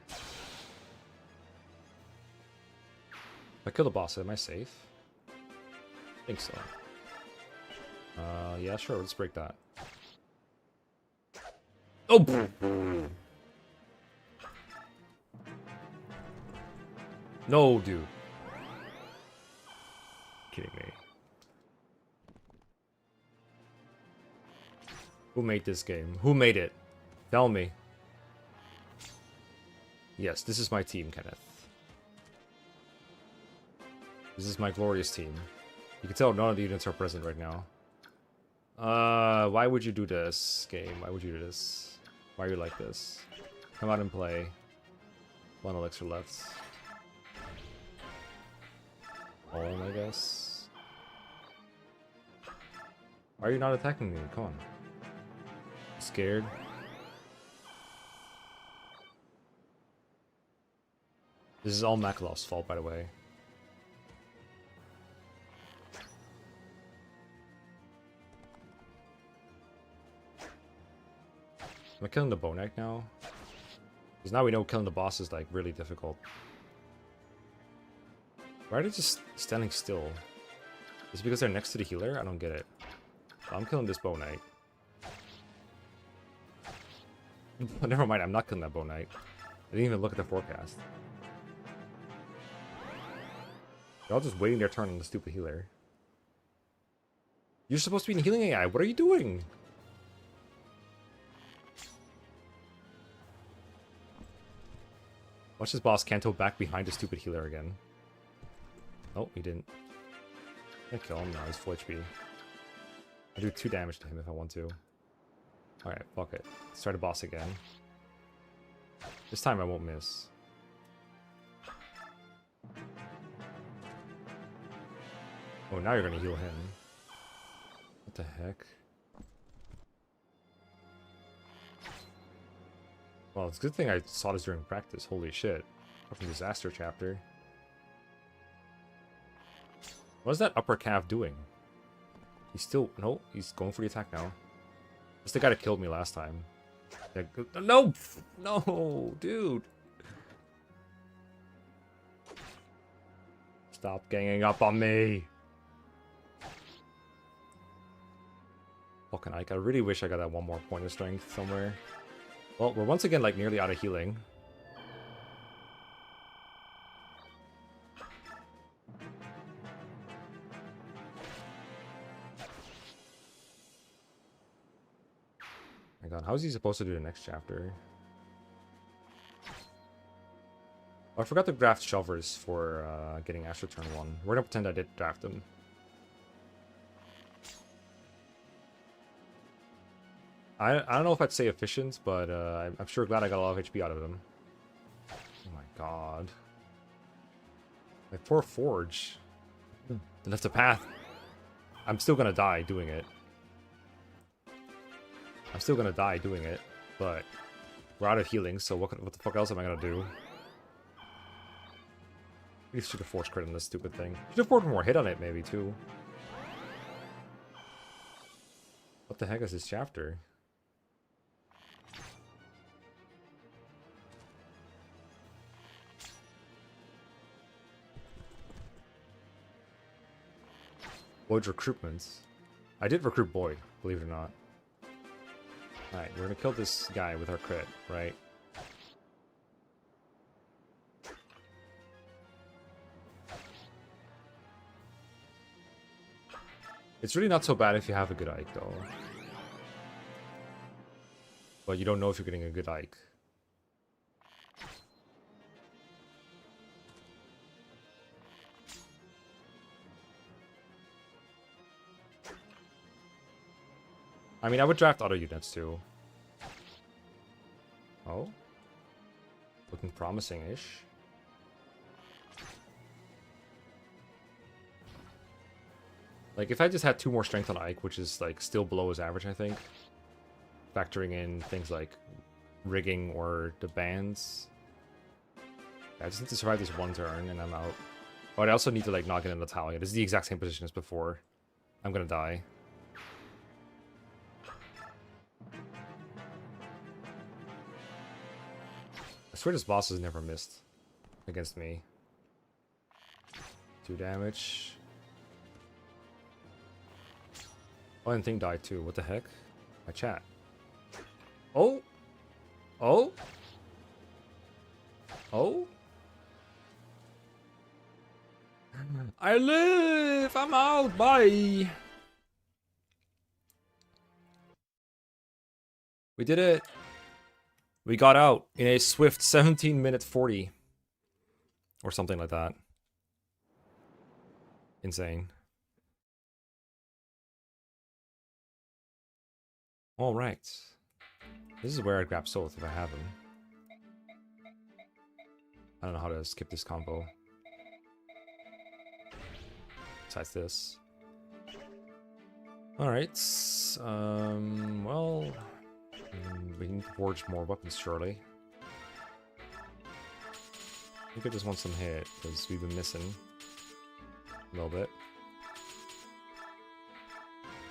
If I kill the boss, am I safe? I think so. Yeah, sure, let's break that. Oh! No, dude. Kidding me. Who made this game? Who made it? Tell me. Yes, this is my team, Kenneth. This is my glorious team. You can tell none of the units are present right now. Why would you do this, game? Why would you do this? Why are you like this? Come out and play. 1 elixir left. Home, I guess. Why are you not attacking me? Come on. Scared? This is all Makalov's fault, by the way. Am I killing the Bow Knight now? Because now we know killing the boss is like really difficult. Why are they just standing still? Is it because they're next to the healer? I don't get it. I'm killing this Bow Knight. Never mind, I'm not killing that Bow Knight. I didn't even look at the forecast. They're all just waiting their turn on the stupid healer. You're supposed to be in healing AI. What are you doing? Watch this boss canto back behind the stupid healer again. Oh, he didn't. I kill him now. He's full HP. I do 2 damage to him if I want to. Alright, fuck it. Let's try the boss again. This time I won't miss. Oh, now you're gonna heal him. What the heck? Well, it's a good thing I saw this during practice. Holy shit. Fucking disaster chapter. What's that upper calf doing? He's still... No, he's going for the attack now. That's the guy that killed me last time. No! No, dude! Stop ganging up on me! Fucking Ike, I really wish I got that 1 more point of strength somewhere. Well, we're once again, like, nearly out of healing. My god, how is he supposed to do the next chapter? Oh, I forgot to draft Shovers for getting Ashnard turn 1. We're gonna pretend I did draft them. I don't know if I'd say efficient, but I'm sure glad I got a lot of HP out of them. Oh my god. My poor Forge. They left a path. I'm still gonna die doing it. I'm still gonna die doing it, but we're out of healing, so what the fuck else am I gonna do? We should have force crit on this stupid thing. Should have poured more hit on it, maybe, too. What the heck is this chapter? Boyd's recruitments. I did recruit Boyd, believe it or not. Alright, we're gonna kill this guy with our crit, right? It's really not so bad if you have a good Ike, though. But you don't know if you're getting a good Ike. I mean, I would draft other units too. Oh. Looking promising-ish. Like, if I just had 2 more strength on Ike, which is, like, still below his average, I think. Factoring in things like rigging or the bands. I just need to survive this 1 turn, and I'm out. Oh, I also need to, like, not get in the Natalia. This is the exact same position as before. I'm gonna die. I swear this boss has never missed against me. 2 damage. Oh, and thing died too. What the heck? My chat. Oh! Oh! Oh! I live! I'm out! Bye! We did it! We got out in a swift 17-minute 40. Or something like that. Insane. Alright. This is where I'd grab Soth if I have him. I don't know how to skip this combo. Besides this. Alright. Well... we need to forge more weapons, surely. I think I just want some hit, because we've been missing a little bit.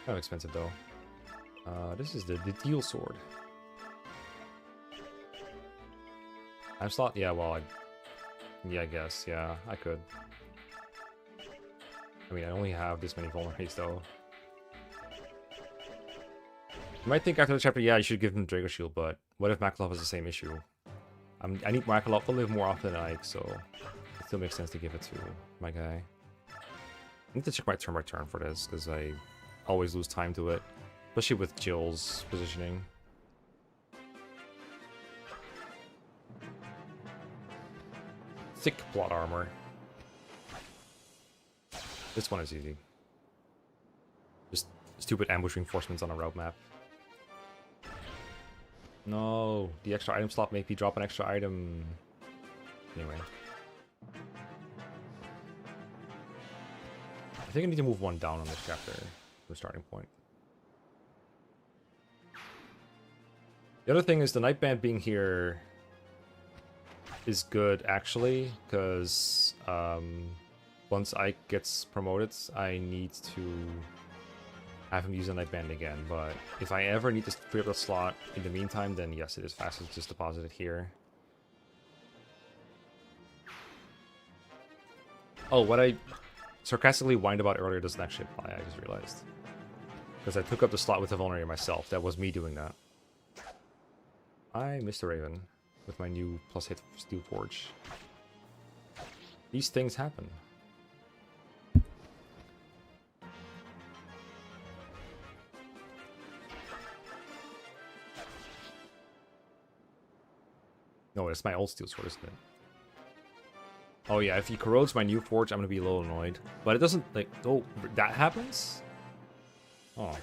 Kind of expensive, though. This is the deal sword. Time slot? Yeah, well, yeah, I guess. Yeah, I could. I mean, I only have this many vulnerates, though. You might think after the chapter, yeah, you should give him Draco Shield, but what if Makalov has the same issue? I need Makalov to live more often than Ike, so it still makes sense to give it to my guy. I need to check my turn by turn for this, because I always lose time to it. Especially with Jill's positioning. Thick plot armor. This one is easy. Just stupid ambush reinforcements on a route map. No, the extra item slot made me drop an extra item. Anyway. I think I need to move 1 down on this chapter. The starting point. The other thing is the Nightband being here is good, actually, because once Ike gets promoted, I need to have him use the Nightband again. But if I ever need to free up the slot in the meantime, then yes, it is faster to just deposit it here. Oh, what I sarcastically whined about earlier doesn't actually apply, I just realized. Because I took up the slot with the Vulnerary myself. That was me doing that. I missed a Raven with my new plus hit Steel Forge. These things happen. No, it's my old Steel Sword, isn't it? Oh yeah, if he corrodes my new Forge, I'm gonna be a little annoyed. But it doesn't, like, oh, that happens? Oh.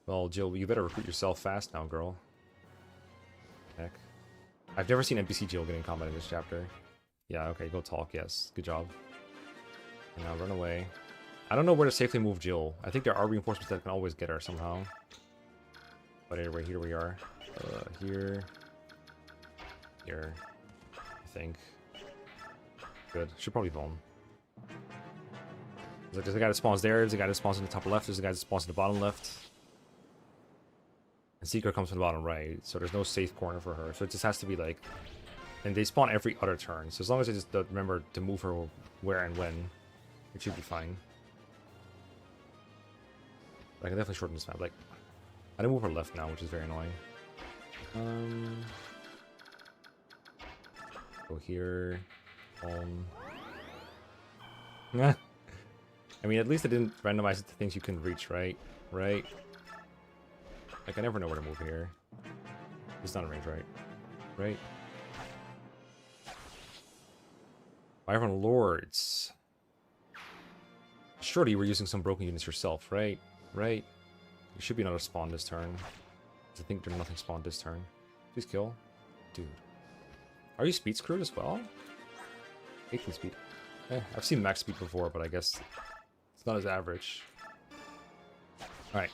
Well, Jill, you better recruit yourself fast now, girl. Heck. I've never seen NPC Jill get in combat in this chapter. Yeah, okay, go talk, yes. Good job. And now run away. I don't know where to safely move Jill. I think there are reinforcements that can always get her somehow. But anyway, here we are. Here. Here. I think. Good. Should probably bone. There's a guy that spawns there, there's a guy that spawns in the top left, there's a guy that spawns in the bottom left. And Seeker comes from the bottom right, so there's no safe corner for her. So it just has to be like... And they spawn every other turn, so as long as I just remember to move her where and when, it should be fine. But I can definitely shorten this map. Like, I didn't move her left now, which is very annoying. Go here. I mean, at least I didn't randomize it to things you can reach, right? Right? Like, I never know where to move here. It's not a range, right? Right? Wyvern Lords. Surely you were using some broken units yourself, right? Right? There should be another spawn this turn. I think there's nothing spawned this turn. Please kill. Dude. Are you speed screwed as well? 18 speed. I've seen max speed before, but I guess it's not as average. Alright.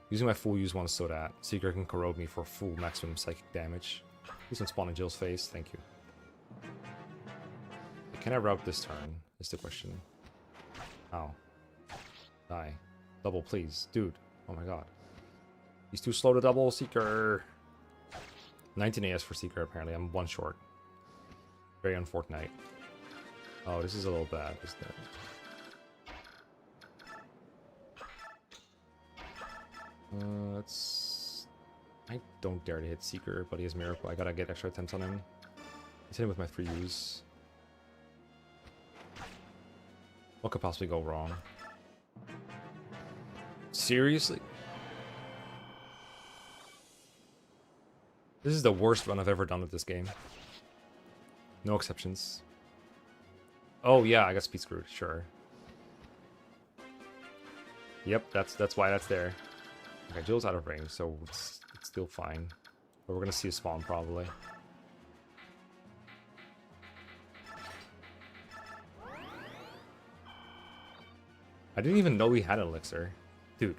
Using my full use one so that Seeker can corrode me for full maximum psychic damage. Please don't spawn in Jill's face. Thank you. Can I route this turn? Is the question. Ow. Die. Double, please. Dude. Oh my god. He's too slow to double. Seeker. 19 AS for Seeker, apparently. I'm one short. Very unfortunate. Oh, this is a little bad, isn't it? Let's... I don't dare to hit Seeker, but he has Miracle. I gotta get extra attempts on him. He's hitting with my 3 U's. What could possibly go wrong? Seriously? This is the worst run I've ever done with this game. No exceptions. Oh yeah, I got speed screwed, sure. Yep, that's why that's there. Okay, Jill's out of range, so it's still fine. But we're gonna see a spawn probably. I didn't even know he had an elixir. Dude.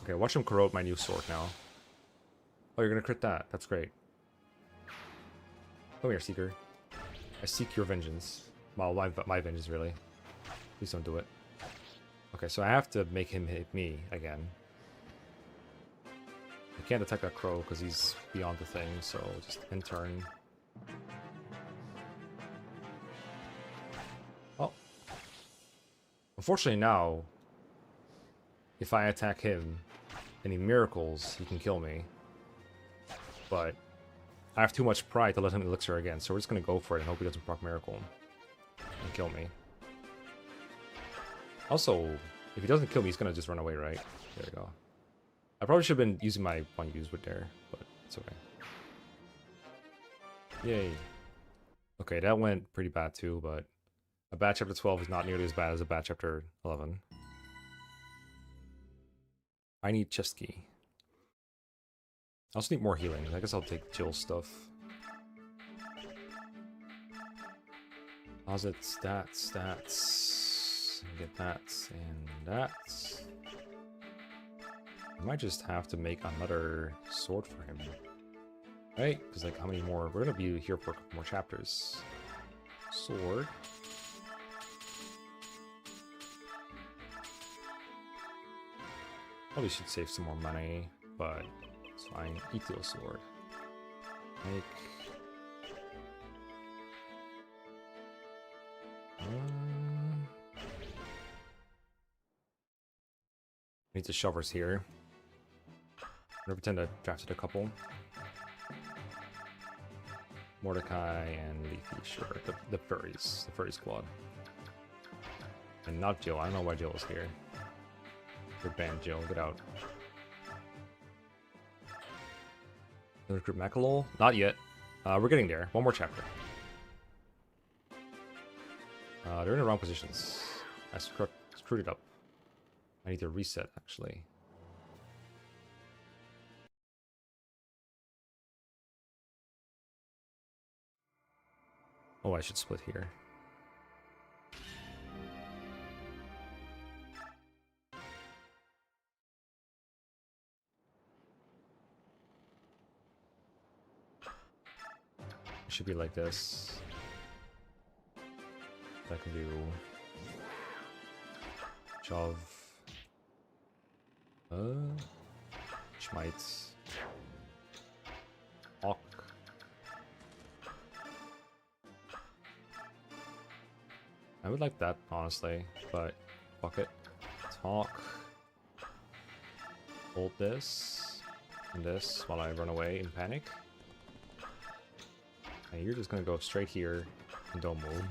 Okay, watch him corrode my new sword now. Oh, you're gonna crit that. That's great. Come here, Seeker. I seek your vengeance. Well, my vengeance, really. Please don't do it. Okay, so I have to make him hit me again. I can't attack that crow because he's beyond the thing, so just end turn. Oh. Unfortunately now, if I attack him and he miracles, he can kill me. But I have too much pride to let him elixir again, so we're just gonna go for it and hope he doesn't proc miracle and kill me. Also, if he doesn't kill me, he's gonna just run away, right? There we go. I probably should have been using my one use with there, but it's okay. Yay. Okay, that went pretty bad too, but a bad chapter 12 is not nearly as bad as a bad chapter 11. I need chest key. I also need more healing. I guess I'll take Jill's stuff. How's it? Stats. Get that and that. I might just have to make another sword for him. Right? Because, like, how many more? We're going to be here for a couple more chapters. Sword. Probably should save some more money, but it's fine. Ethiel sword. Make. Need the shovers here. I'm gonna pretend I drafted a couple. Mordecai and Leafy, sure. The furries. The furry squad. And not Jill. I don't know why Jill is here. You're banned, Jill. Get out. Recruit Mekkah? Not yet. We're getting there. One more chapter. They're in the wrong positions. I screwed it up. I need to reset, actually. Oh, I should split here. It should be like this. I can do shove. Schmites. Hawk. I would like that, honestly, but fuck it. Talk. Hold this and this while I run away in panic. And you're just gonna go straight here and don't move.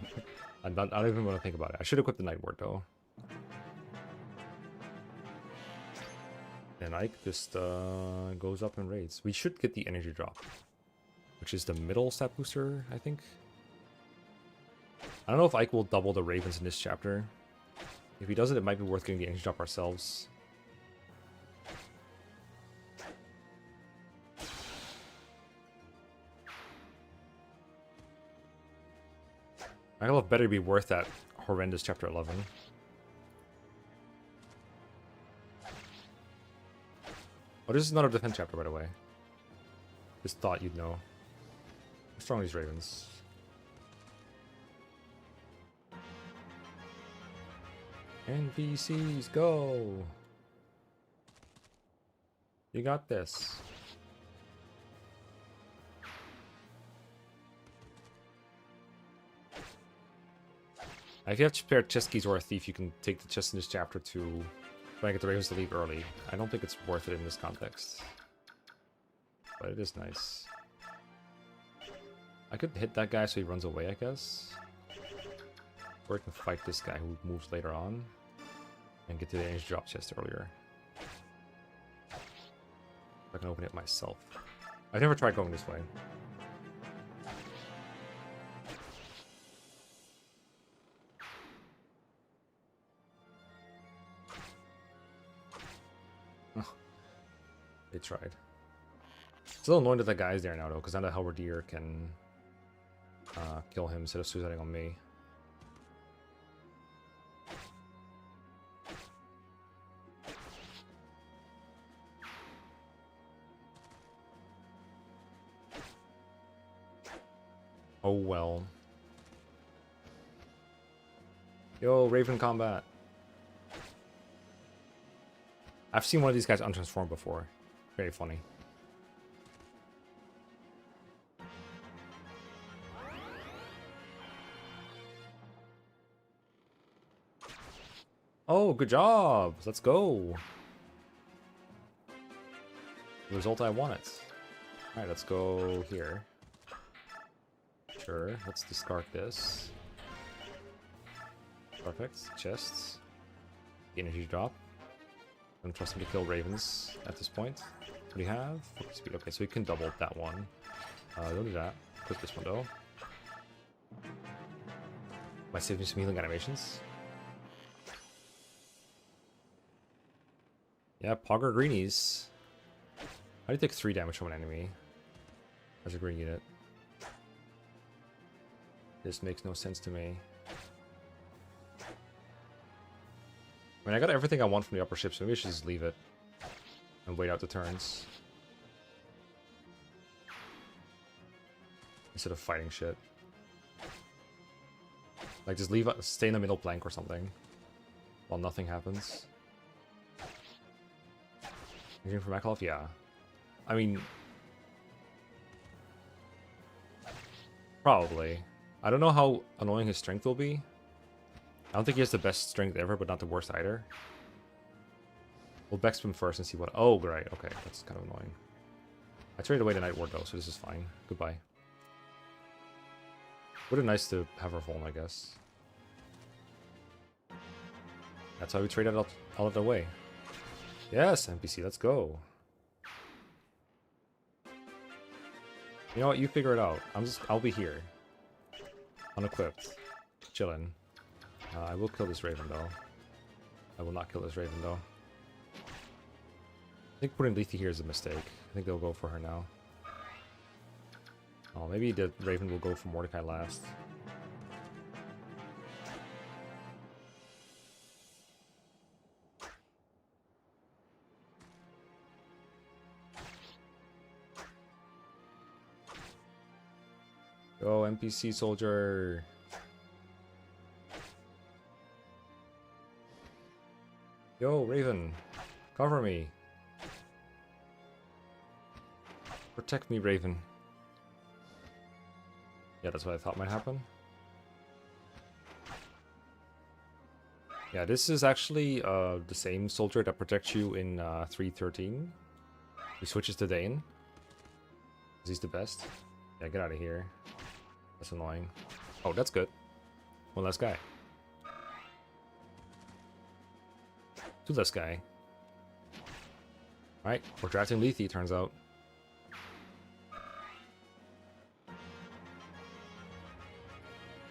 I don't even want to think about it. I should equip the Night Ward though. And Ike just goes up in raids. We should get the energy drop, which is the middle stat booster, I think. I don't know if Ike will double the ravens in this chapter. If he does it, it might be worth getting the energy drop ourselves. I love better be worth that horrendous chapter 11. Oh, this is not a defense chapter, by the way. Just thought you'd know. How strong are these ravens? NPCs, go! You got this. If you have spare chest keys or a thief, you can take the chest in this chapter to try and get the ravens to leave early. I don't think it's worth it in this context. But it is nice. I could hit that guy so he runs away, I guess. Or I can fight this guy who moves later on. And get to the energy drop chest earlier. I can open it myself. I've never tried going this way. They tried. Still annoying that the guy's there now, though, because now the halberdier can kill him instead of suiciding on me. Oh well. Yo, Raven combat. I've seen one of these guys untransform before. Very funny. Oh, good job! Let's go! The result I wanted. Alright, let's go here. Sure, let's discard this. Perfect. Chests. The energy drop. I don't trust him to kill ravens at this point. What do we have? Speed. Okay, so we can double that one. Don't do that. Click this one though. Am I saving some healing animations? Yeah, Pogger Greenies. How do you take 3 damage from an enemy as a green unit? This makes no sense to me. I mean, I got everything I want from the upper ship, so maybe I should just leave it and wait out the turns instead of fighting shit. Like, just leave, stay in the middle plank or something while nothing happens. Anything for Mekkah? Yeah. I mean, probably. I don't know how annoying his strength will be. I don't think he has the best strength ever, but not the worst either. We'll Bex him first and see what... Oh, right. Okay, that's kind of annoying. I traded away the Night Ward, though, so this is fine. Goodbye. Would have been nice to have her phone, I guess. That's how we traded all of the way. Yes, NPC, let's go. You know what? You figure it out. I'll be here. Unequipped. Chillin'. I will kill this Raven, though. I will not kill this Raven, though. I think putting Lethe here is a mistake. I think they'll go for her now. Oh, maybe the Raven will go for Mordecai last. Go, NPC soldier. Yo, Raven. Cover me. Protect me, Raven. Yeah, that's what I thought might happen. Yeah, this is actually the same soldier that protects you in 3.13. He switches to Dane. He's the best. Yeah, get out of here. That's annoying. Oh, that's good. One less guy. Two less guy. Alright, we're drafting Lethe, turns out.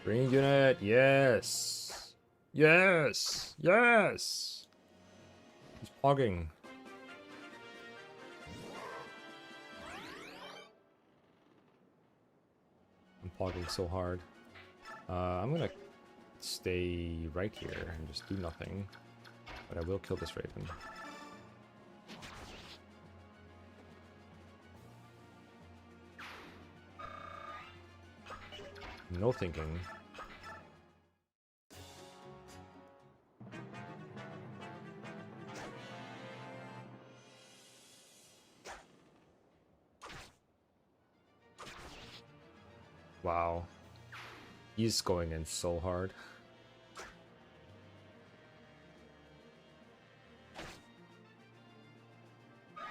Green unit, yes! Yes! Yes! He's pogging. I'm pogging so hard. I'm gonna stay right here and just do nothing. But I will kill this Raven. No thinking. Wow. He's going in so hard.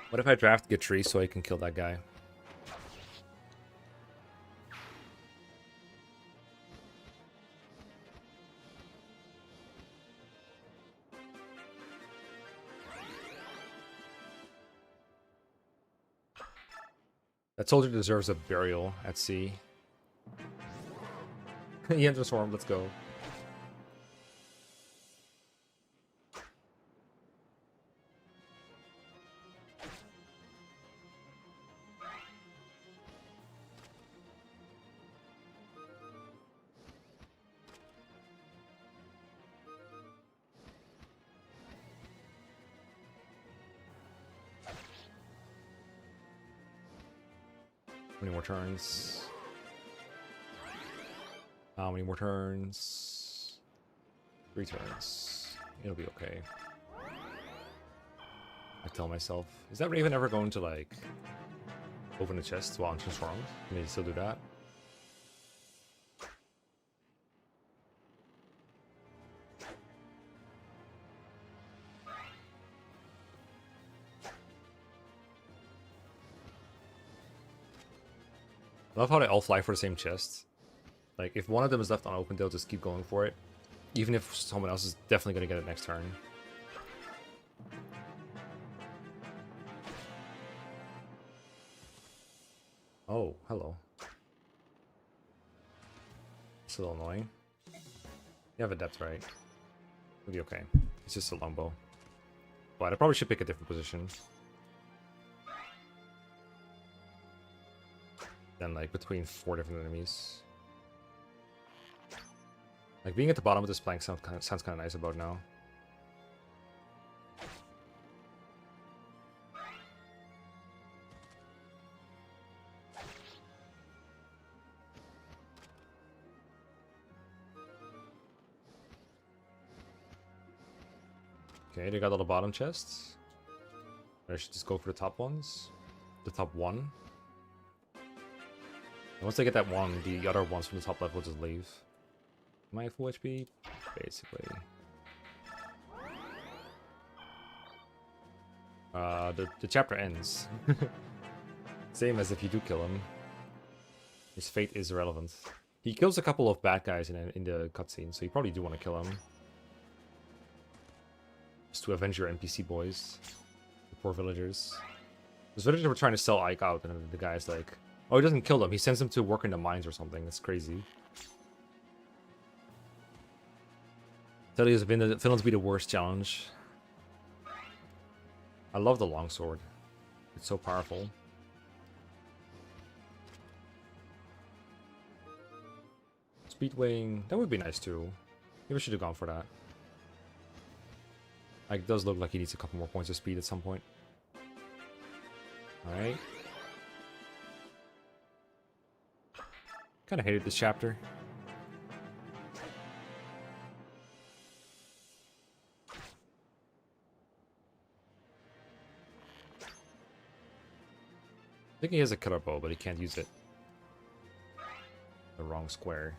What if I draft Gatri so I can kill that guy? That soldier deserves a burial at sea. He enters swarm, let's go. How many more turns? How many more turns? 3 turns. It'll be okay. I tell myself. Is that Raven ever going to, like, open the chest while I'm transformed? Can they still do that? I love how they all fly for the same chest. Like, if one of them is left unopened, they'll just keep going for it. Even if someone else is definitely going to get it next turn. Oh, hello. It's a little annoying. You have a depth, right? It'll be okay. It's just a longbow. But I probably should pick a different position. Then, like, between 4 different enemies. Like, being at the bottom of this plank sounds kind of nice about now. Okay, they got all the bottom chests. I should just go for the top ones. The top one. And once they get that one, the other ones from the top left will just leave. Am I at full HP? Basically. The chapter ends. Same as if you do kill him. His fate is irrelevant. He kills a couple of bad guys in the cutscene, so you probably do want to kill him. Just to avenge your NPC boys. The poor villagers. Those villagers were trying to sell Ike out, and the guy's like, oh, he doesn't kill them. He sends them to work in the mines or something. That's crazy. Tell you, villains be the worst challenge. I love the longsword. It's so powerful. Speedwing, that would be nice too. Maybe we should have gone for that. Like, it does look like he needs a couple more points of speed at some point. Alright. Kinda hated this chapter. I think he has a killer bow, but he can't use it. The wrong square.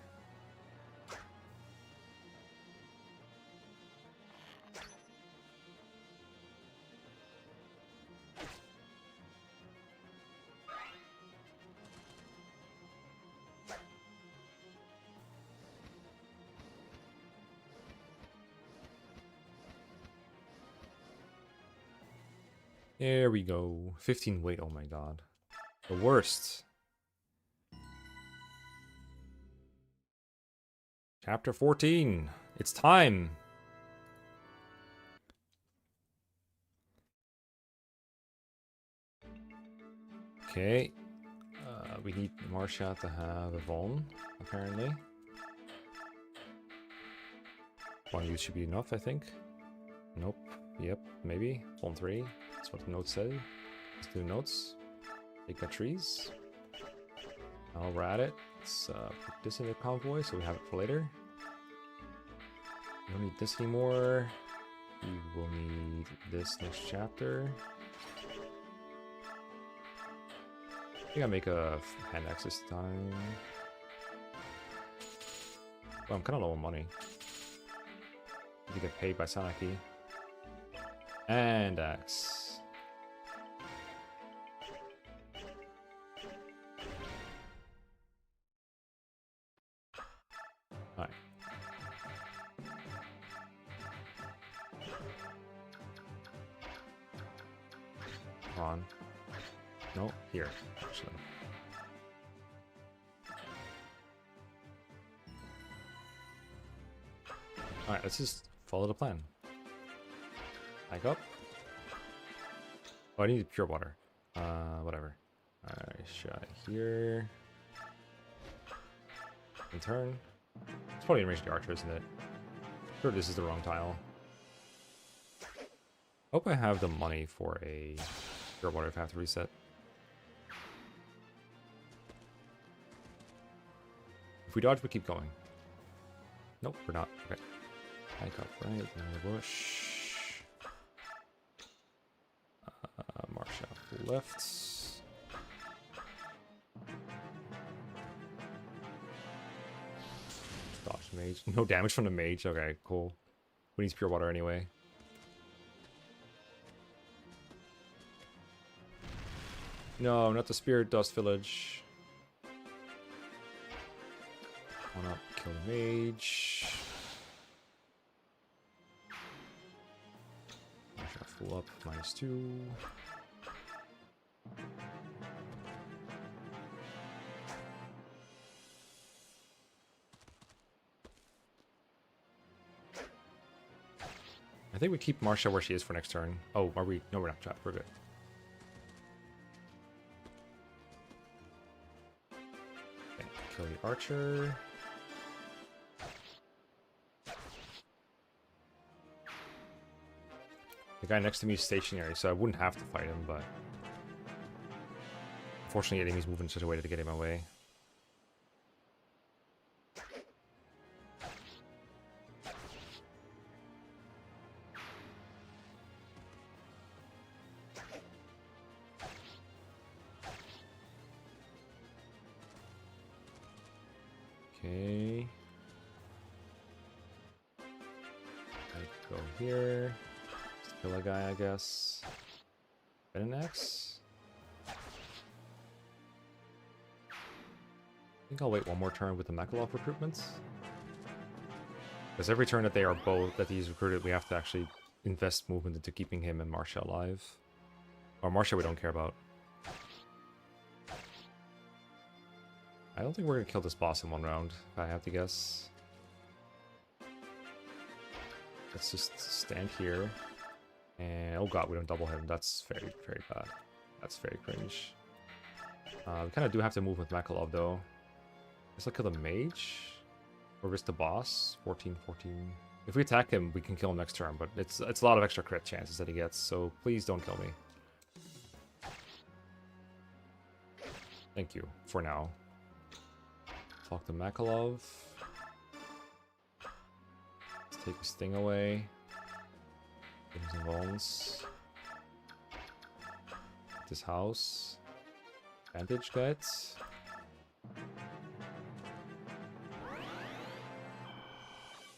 There we go. 15 weight, oh my god. The worst. Chapter 14. It's time. Okay. We need Marsha to have a Vaughn, apparently. One use should be enough, I think. Nope. Yep, maybe. Vaughn 3. That's what the note said. Let's do notes. Take that trees. Now we're at it. Let's put this in the convoy so we have it for later. We don't need this anymore. We will need this next chapter. I think I make a hand axe this time. Well, I'm kind of low on money. I need to get paid by Sanaki. And axe. Alright. Come on. No, here, actually. Alright, let's just follow the plan. Back up. Oh, I need pure water. Whatever. Alright, shot here. In turn. It's probably in range of the archer, isn't it? Sure, this is the wrong tile. Hope I have the money for a pure water if I have to reset. If we dodge, we keep going. Nope, we're not. Okay. Back up right in the bush. Marsha left. Dodge mage. No damage from the mage. Okay, cool. Who needs pure water anyway? No, not the Spirit Dust Village. Wanna kill the mage. Marsha full up, -2. I think we keep Marsha where she is for next turn. Oh, are we? No, we're not trapped. We're good. Okay, kill the archer. The guy next to me is stationary, so I wouldn't have to fight him, but unfortunately, enemy's moving in such a way to get in my way. Okay. I go here. Just kill a guy, I guess. Get an X. I think I'll wait one more turn with the Mekkah recruitments. Because every turn that they are both that he's recruited, we have to actually invest movement into keeping him and Marsha alive. Or Marsha we don't care about. I don't think we're gonna kill this boss in one round, if I have to guess. Let's just stand here. And oh god, we don't double him. That's very, very bad. That's very cringe. We kind of do have to move with Mekkah though. Let's look at the mage. Or risk the boss. 14, 14. If we attack him, we can kill him next turn, but it's a lot of extra crit chances that he gets, so please don't kill me. Thank you, for now. Talk to Mekkah. Let's take his thing away. Give him some bones. This house. Vantage guides.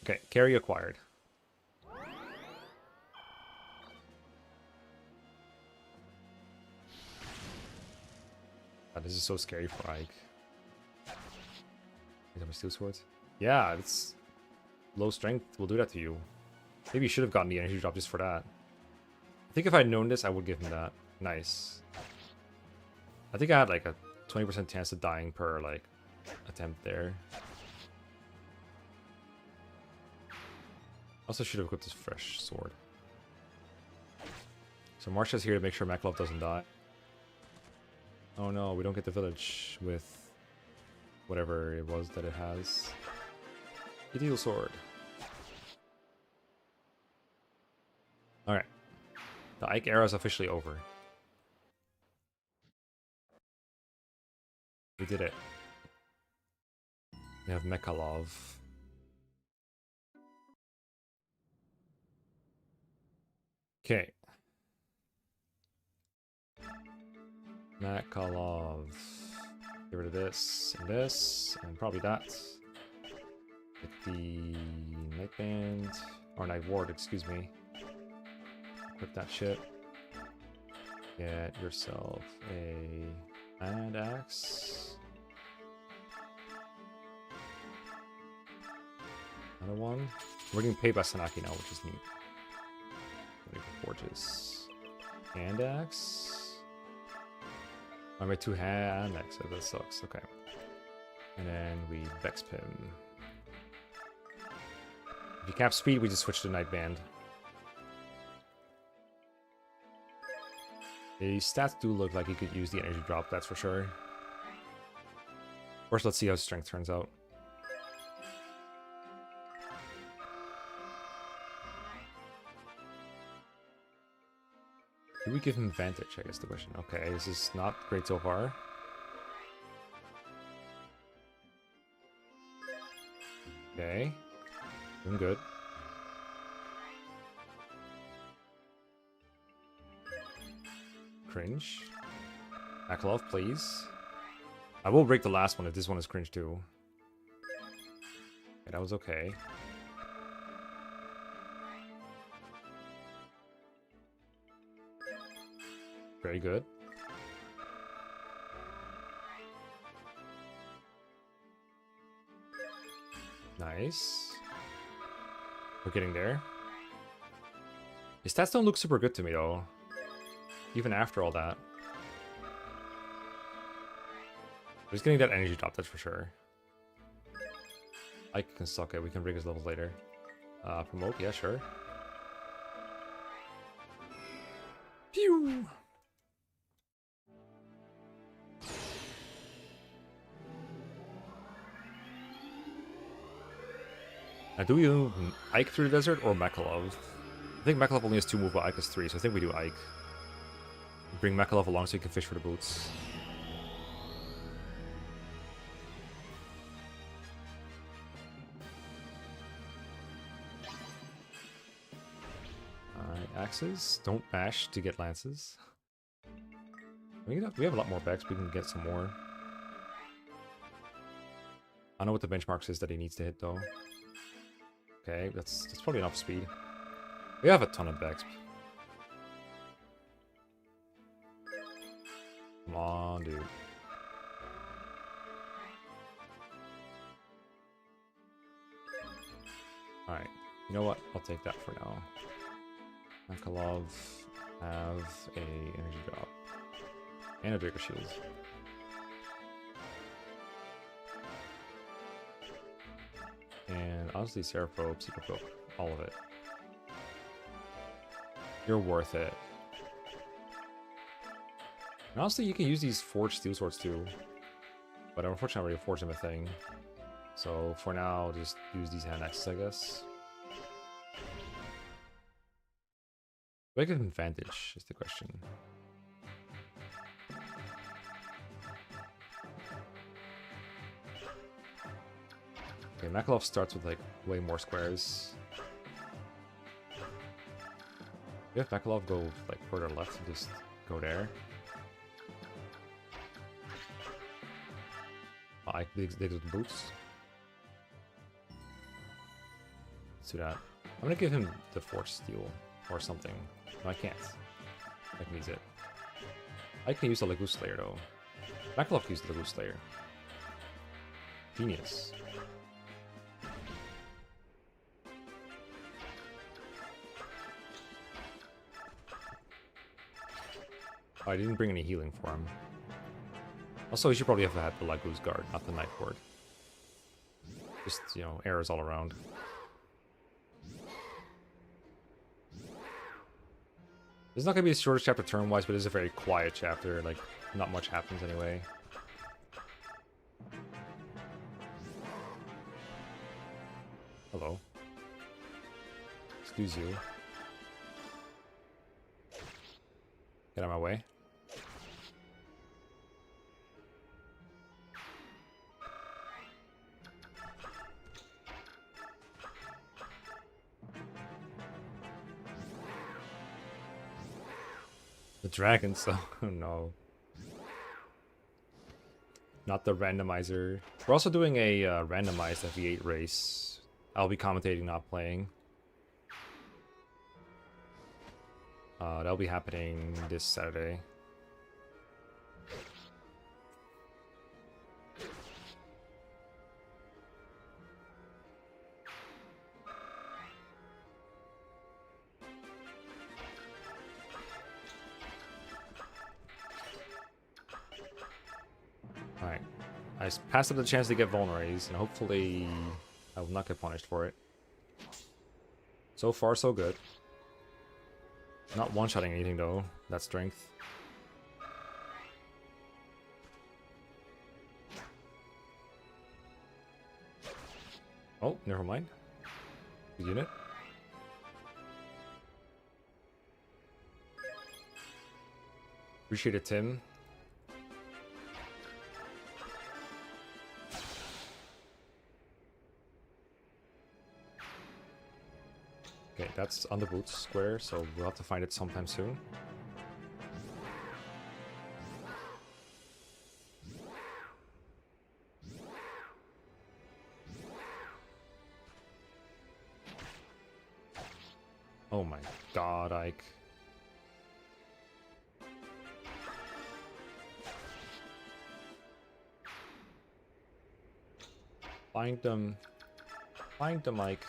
Okay, carry acquired. God, this is so scary for Ike. Is that my steel swords? Yeah, it's low strength will do that to you. Maybe you should have gotten the energy drop just for that. I think if I'd known this, I would give him that. Nice. I think I had like a 20% chance of dying per like attempt there. Also should have equipped this fresh sword. So Marsha's here to make sure Mekkah doesn't die. Oh no, we don't get the village with whatever it was that it has. Ideal sword. Alright. The Ike era is officially over. We did it. We have Mekkah. Okay. Mekkah. Get rid of this, and probably that. Get the Nightband, or Night Ward, excuse me. Equip that shit. Get yourself a hand axe. Another one. We're getting paid by Sanaki now, which is neat. Forges. Hand axe. I made 2 hand axes. That sucks. Okay. And then we Vex him. If you cap speed, we just switch to Nightband. The stats do look like he could use the energy drop, that's for sure. First, let's see how strength turns out. Do we give him advantage, I guess the question. Okay, this is not great so far. Okay. Doing good. Cringe. Mekkah, please. I will break the last one if this one is cringe too. Okay, that was okay. Very good. Nice. We're getting there. His stats don't look super good to me though. Even after all that. He's getting that energy drop, that's for sure. I can suck it. We can rig his levels later. Promote, yeah, sure. Pew! Now, do we do Ike through the desert or Mekkah? I think Mekkah only has 2 move, but Ike has 3, so I think we do Ike. Bring Mekkah along so he can fish for the boots. Alright, axes. Don't bash to get lances. We have a lot more backs, we can get some more. I don't know what the benchmarks is that he needs to hit though. Okay, that's probably enough speed. We have a ton of backs. Come on, dude. Alright, you know what? I'll take that for now. Mekkah have a energy drop. And a Draker Shield. And honestly, Seraph Probe, Secret Probe, all of it. You're worth it. And honestly, you can use these forged steel swords too. But unfortunately, I already forged them a thing. So for now, just use these hand axes, I guess. Do I get an advantage, is the question. Okay, Mekkah starts with like way more squares. If Mekkah go like further left and just go there. Oh, I dig the boots. Let's do that. I'm gonna give him the Force Steel or something. No, I can't. I can use it. I can use the Lagoon Slayer though. Mekkah can use the Lagoon Slayer. Genius. Oh, I didn't bring any healing for him. Also, he should probably have had the Lagoon's Guard, not the Night Ward. Just, you know, errors all around. This is not going to be the shortest chapter turn-wise, but it is a very quiet chapter. Like, not much happens anyway. Hello. Excuse you. Get out of my way. The dragons, oh no. Not the randomizer. We're also doing a randomized FE8 race. I'll be commentating, not playing. That'll be happening this Saturday. Alright. I passed up the chance to get vulneraries, and hopefully I will not get punished for it. So far, so good. Not one-shotting anything, though. That strength. Oh, never mind. Good unit. Appreciate it, Tim. Okay, that's on the boots square, so we'll have to find it sometime soon. Oh my god, Ike. Find them. Find them, Ike.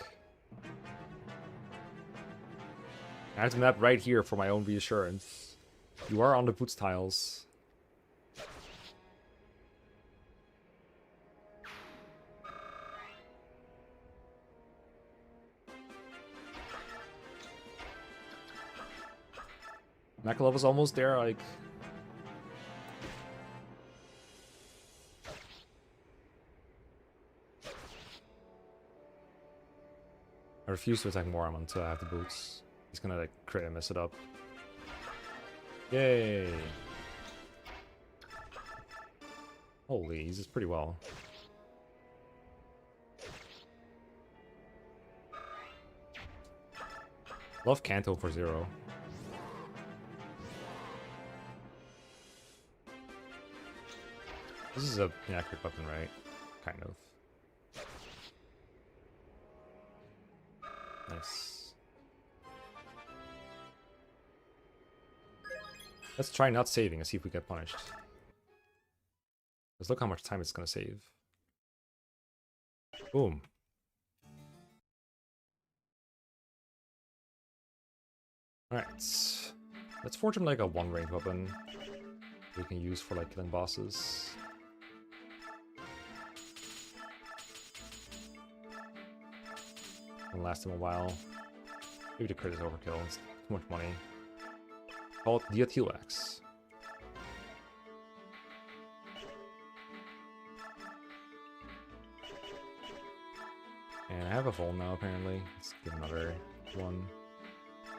I have the map right here for my own reassurance. You are on the boots tiles. Mekkah level's almost there, like. I refuse to attack Moram until I have the boots. He's gonna like crit and mess it up. Yay! Holy, he uses pretty well. Love Kanto for 0. This is a inaccurate weapon, right? Kind of. Nice. Let's try not saving and see if we get punished. Let's look how much time it's gonna save. Boom. Alright. Let's forge him like a one-range weapon we can use for like killing bosses. And last him a while. Maybe the crit is overkill. It's too much money. Call it the Teal Axe. And I have a hole now, apparently. Let's give another one.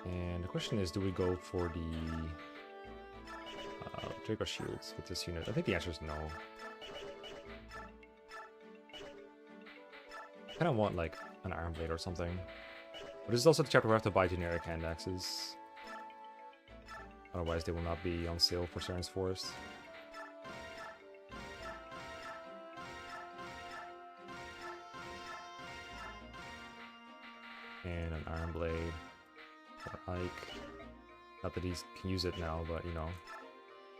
And the question is, do we go for the Draco Shields with this unit? I think the answer is no. I kind of want, like, an Iron Blade or something. But this is also the chapter where I have to buy generic hand axes. Otherwise, they will not be on sale for Saren's Forest. And an Iron Blade for Ike. Not that he can use it now, but you know.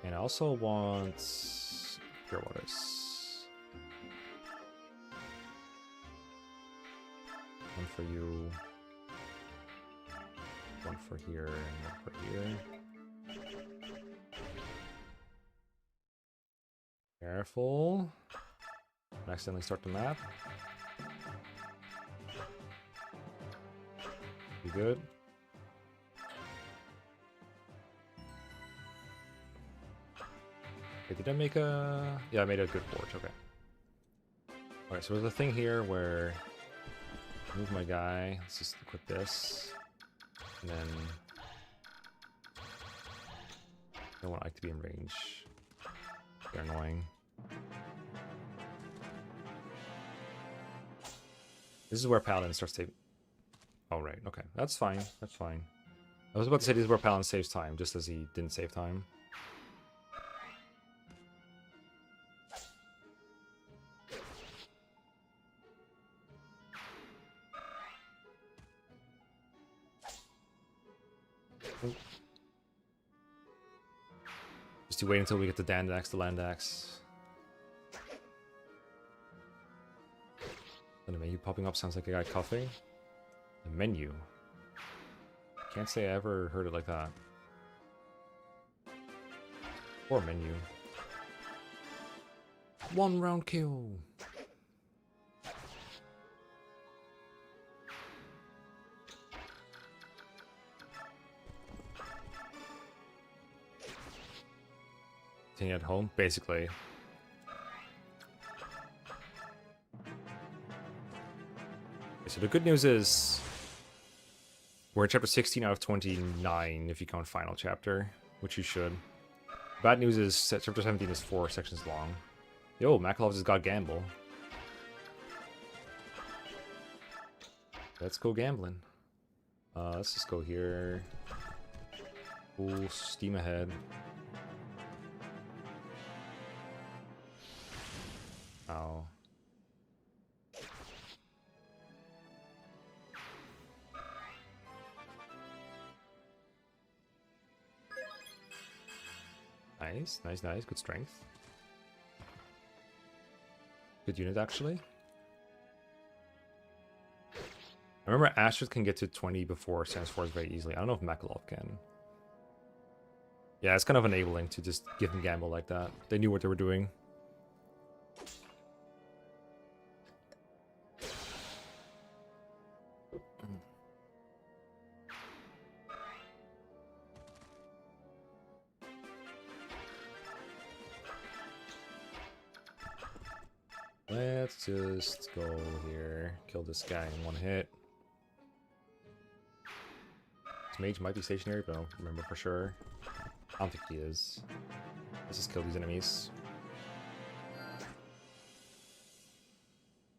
And I also want Pure Waters. One for you. One for here and one for here. Careful. Don't accidentally start the map. Be good. Okay, did I make a... Yeah, I made a good forge, okay. Alright, so there's a thing here where... Move my guy, let's just equip this. And then... I don't want Ike to be in range. They're annoying. This is where Paladin starts to... Oh, right, okay. That's fine, that's fine. I was about to say this is where Paladin saves time, just as he didn't save time. Just to wait until we get the Dandax, the Landax. And the menu popping up sounds like a guy coughing. The menu. Can't say I ever heard it like that. Or menu. 1 round kill. Staying at home, basically. So the good news is we're in chapter 16 out of 29 if you count final chapter, which you should. Bad news is chapter 17 is 4 sections long. Yo, Makalov just got gamble. Let's go gambling. Let's just go here. Full steam ahead. Ow. Nice, nice, nice. Good strength. Good unit, actually. I remember Ashnard can get to 20 before Sans 4 very easily. I don't know if Makalov can. Yeah, it's kind of enabling to just give them gamble like that. They knew what they were doing. Let's just go here, kill this guy in 1 hit. This mage might be stationary, but I don't remember for sure. I don't think he is. Let's just kill these enemies.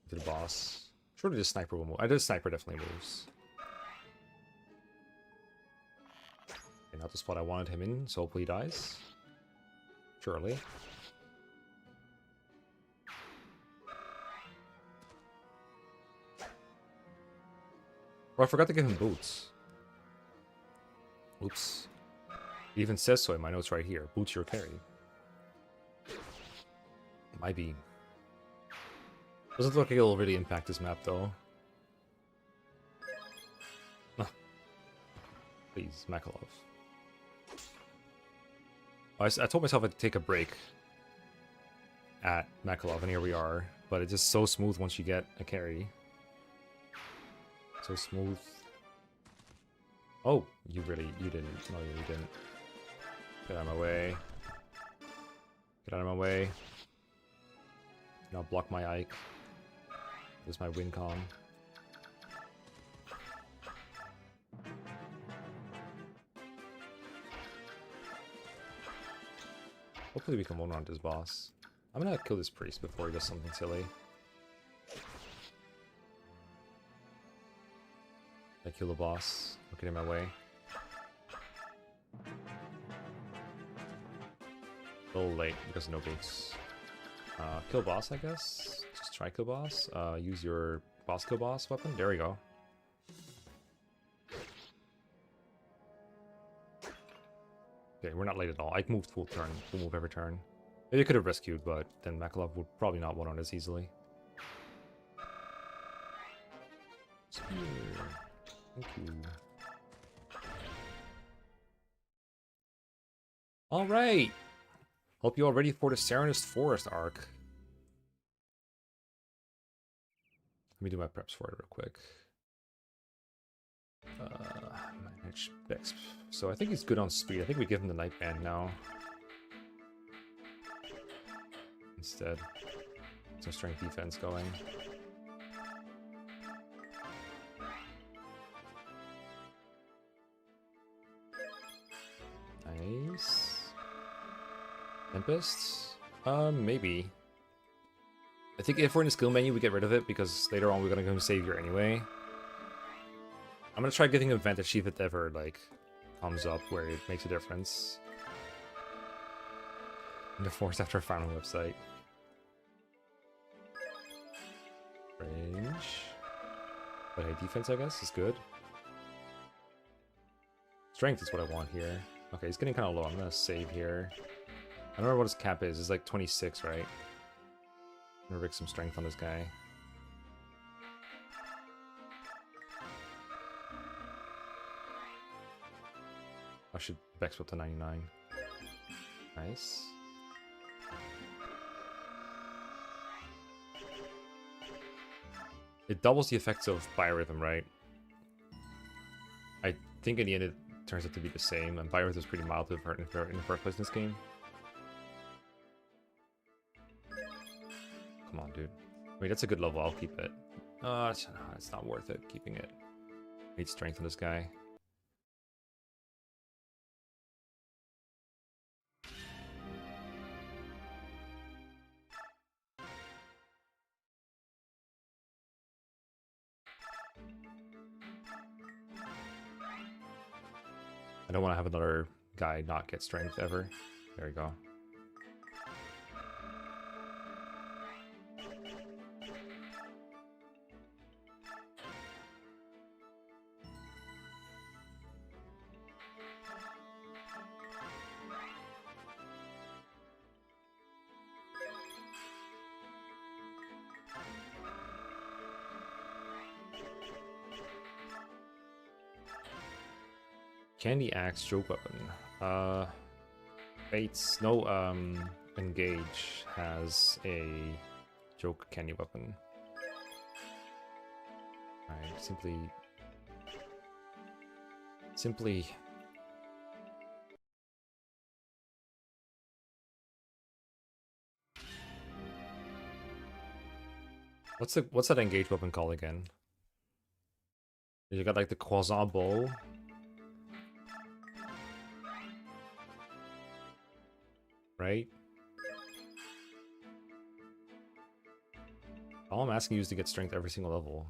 To the boss. Surely the sniper will move. I did sniper definitely moves. Okay, not the spot I wanted him in, so hopefully he dies. Surely. Oh, I forgot to give him boots. Oops. It even says so in my notes right here. Boots your carry. Might be. Doesn't look like it'll really impact this map though. Please, Makalov. I told myself I'd take a break at Makalov, and here we are. But it's just so smooth once you get a carry. So smooth. Oh, you didn't. No, you didn't. Get out of my way. Get out of my way. Now block my Ike. This is my win con. Hopefully we can one round this boss. I'm gonna kill this priest before he does something silly. I kill the boss. Don't get in my way. A little late because of no boots. Kill boss, I guess. Just try kill boss. Use your boss kill boss weapon. There we go. Okay, we're not late at all. I moved full turn. Full move every turn. Maybe I could have rescued, but then Makalov would probably not one on this easily. Spear. Thank you. Alright! Hope you're all ready for the Serenist Forest arc. Let me do my preps for it real quick. Manage specs. So I think he's good on speed. I think we give him the Night Band now. instead. Some strength defense going. Nice. Tempest? Maybe. I think if we're in the skill menu, we get rid of it because later on we're gonna go Savior anyway. I'm gonna try getting an event if it ever like comes up where it makes a difference. And the force after final website. Range. But hey, defense I guess is good. Strength is what I want here. Okay, he's getting kind of low. I'm gonna save here. I don't know what his cap is. It's like 26, right? I'm gonna rig some strength on this guy. I should Vex up to 99. Nice. It doubles the effects of Biorhythm, right? I think in the end it turns out to be the same, and Biorhythm is pretty mild to hurt in the first place in this game. Come on, dude. I mean, that's a good level. I'll keep it. It's not worth it keeping it. I need strength on this guy. I don't want to have another guy not get strength ever. There we go. Candy Axe joke weapon. Bates. No, Engage has a joke candy weapon. Alright, simply. What's that engage weapon called again? You got like the croissant bow. Right? All I'm asking you is to get strength every single level.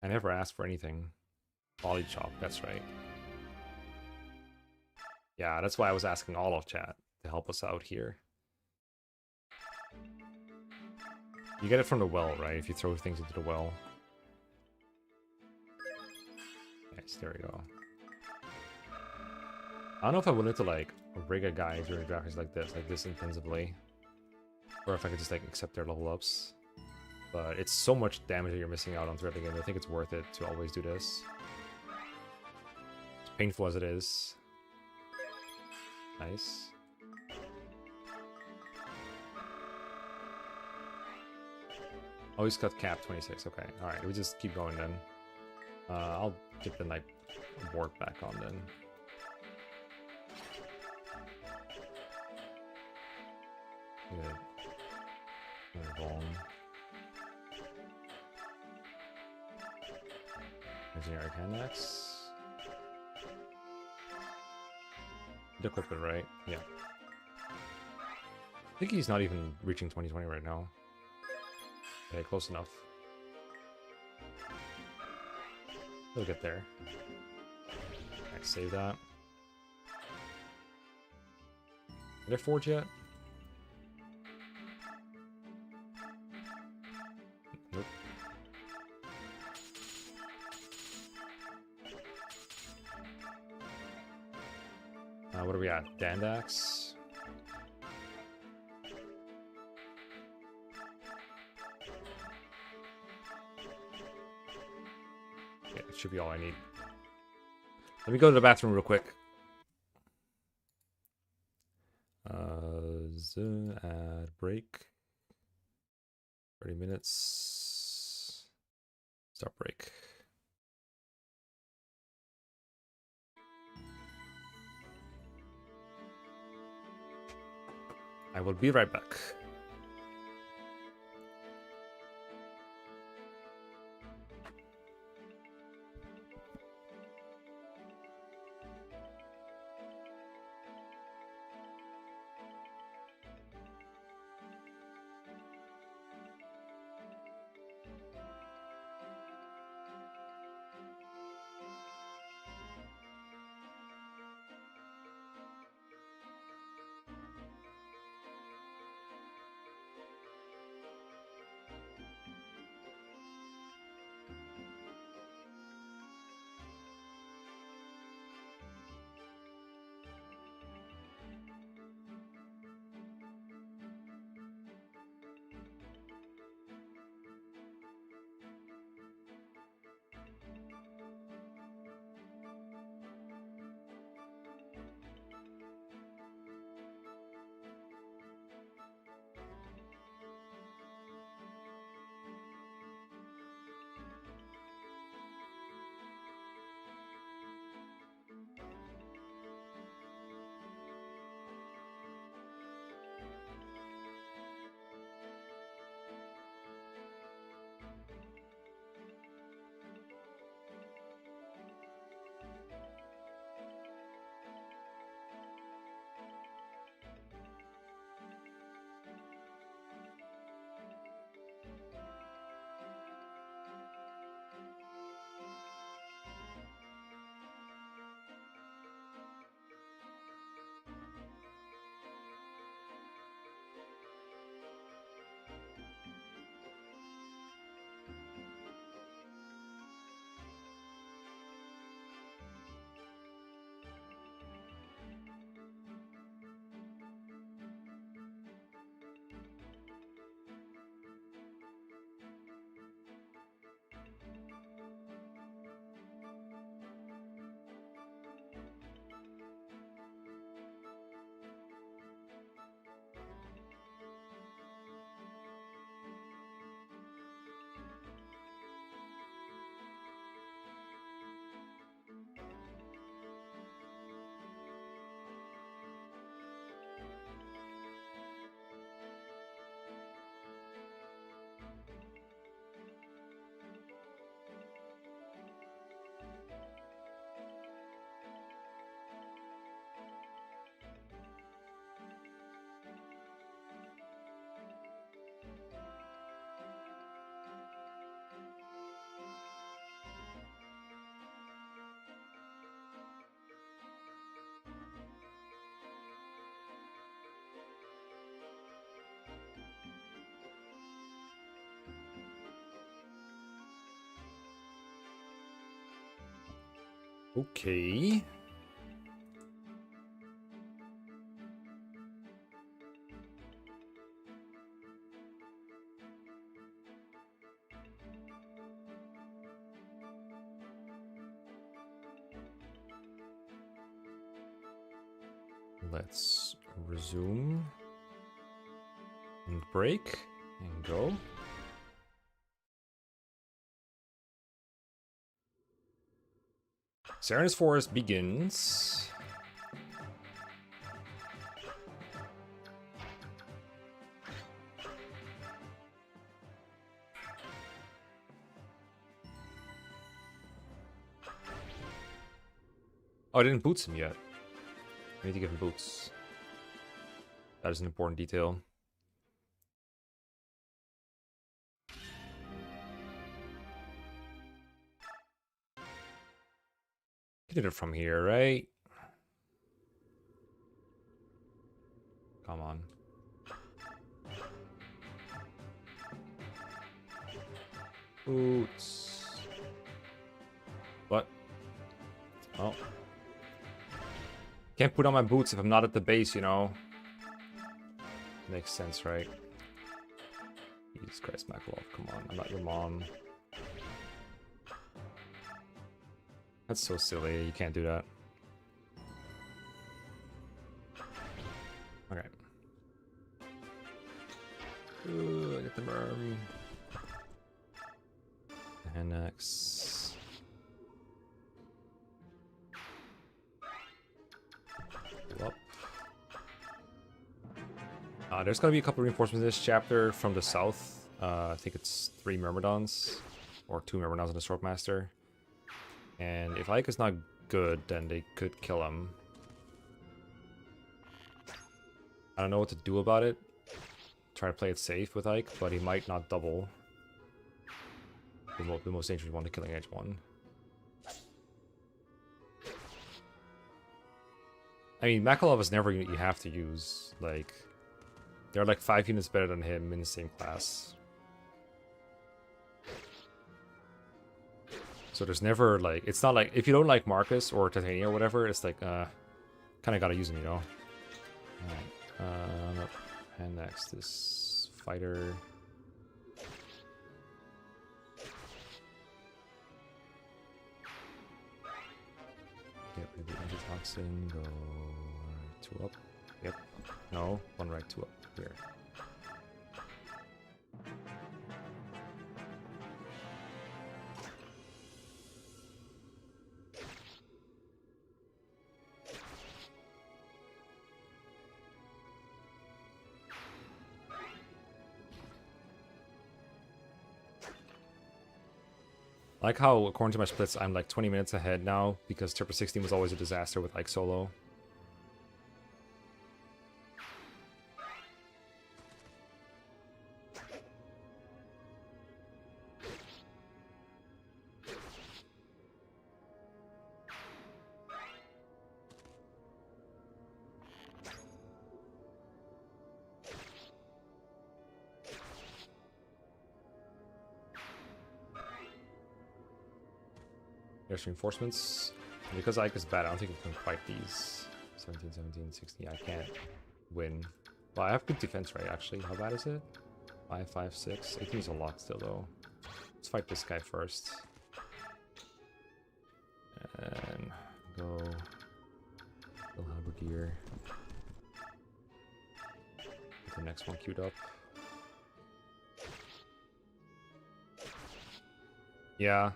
I never asked for anything. Volley chop, that's right. Yeah, that's why I was asking all of chat to help us out here. You get it from the well, right? If you throw things into the well. Nice, there we go. I don't know if I wanted to like rig a guy during draft race like this intensively. Or if I could just like accept their level ups. But it's so much damage that you're missing out on throughout the game. I think it's worth it to always do this. As painful as it is. Nice. Oh, he's got cap 26. Okay, alright, we just keep going then. I'll get the night board back on then. Move on. Engineering hand axe. Equip it, right? Yeah. I think he's not even reaching 2020 right now. Okay, close enough. He'll get there. Alright, save that. Did I forge yet? Nope. What are we at? Dandax? Yeah, it should be all I need. Let me go to the bathroom real quick. Add break. 30 minutes. Start break. I will be right back. Okay. Let's resume and break and go. Serenus Forest begins. Oh, I didn't boots him yet. I need to give him boots. That is an important detail. Get it from here, right? Come on. Boots. What? Oh. Can't put on my boots if I'm not at the base, you know. Makes sense, right? Jesus Christ, Makalov, come on. I'm not your mom. That's so silly. You can't do that. Okay. Ooh, I get the merm. And next. Up. There's gonna be a couple reinforcements in this chapter from the south. I think it's 3 Myrmidons, or 2 Myrmidons and a Swordmaster. And if Ike is not good, then they could kill him. I don't know what to do about it. Try to play it safe with Ike, but he might not double. The most dangerous one, the Killing Edge one. I mean, Makalov is never a unit you have to use. Like, there are like 5 units better than him in the same class. So there's never like, it's not like, if you don't like Marcus or Titania or whatever, it's like, kind of gotta use him, you know? Alright, and next, this fighter. Get rid of the antitoxin, go right, 2 up. Yep. No, 1 right, 2 up. Here. I like how, according to my splits, I'm like 20 minutes ahead now, because Turbo 16 was always a disaster with like solo. There's reinforcements. And because Ike is bad, I don't think I can fight these. 17, 17, 16. I can't win. Well, I have good defense, right? Actually, how bad is it? 5, 5, 6. 18 is a lot still, though. Let's fight this guy first. And go. Halberdier. Get the next one queued up. Yeah.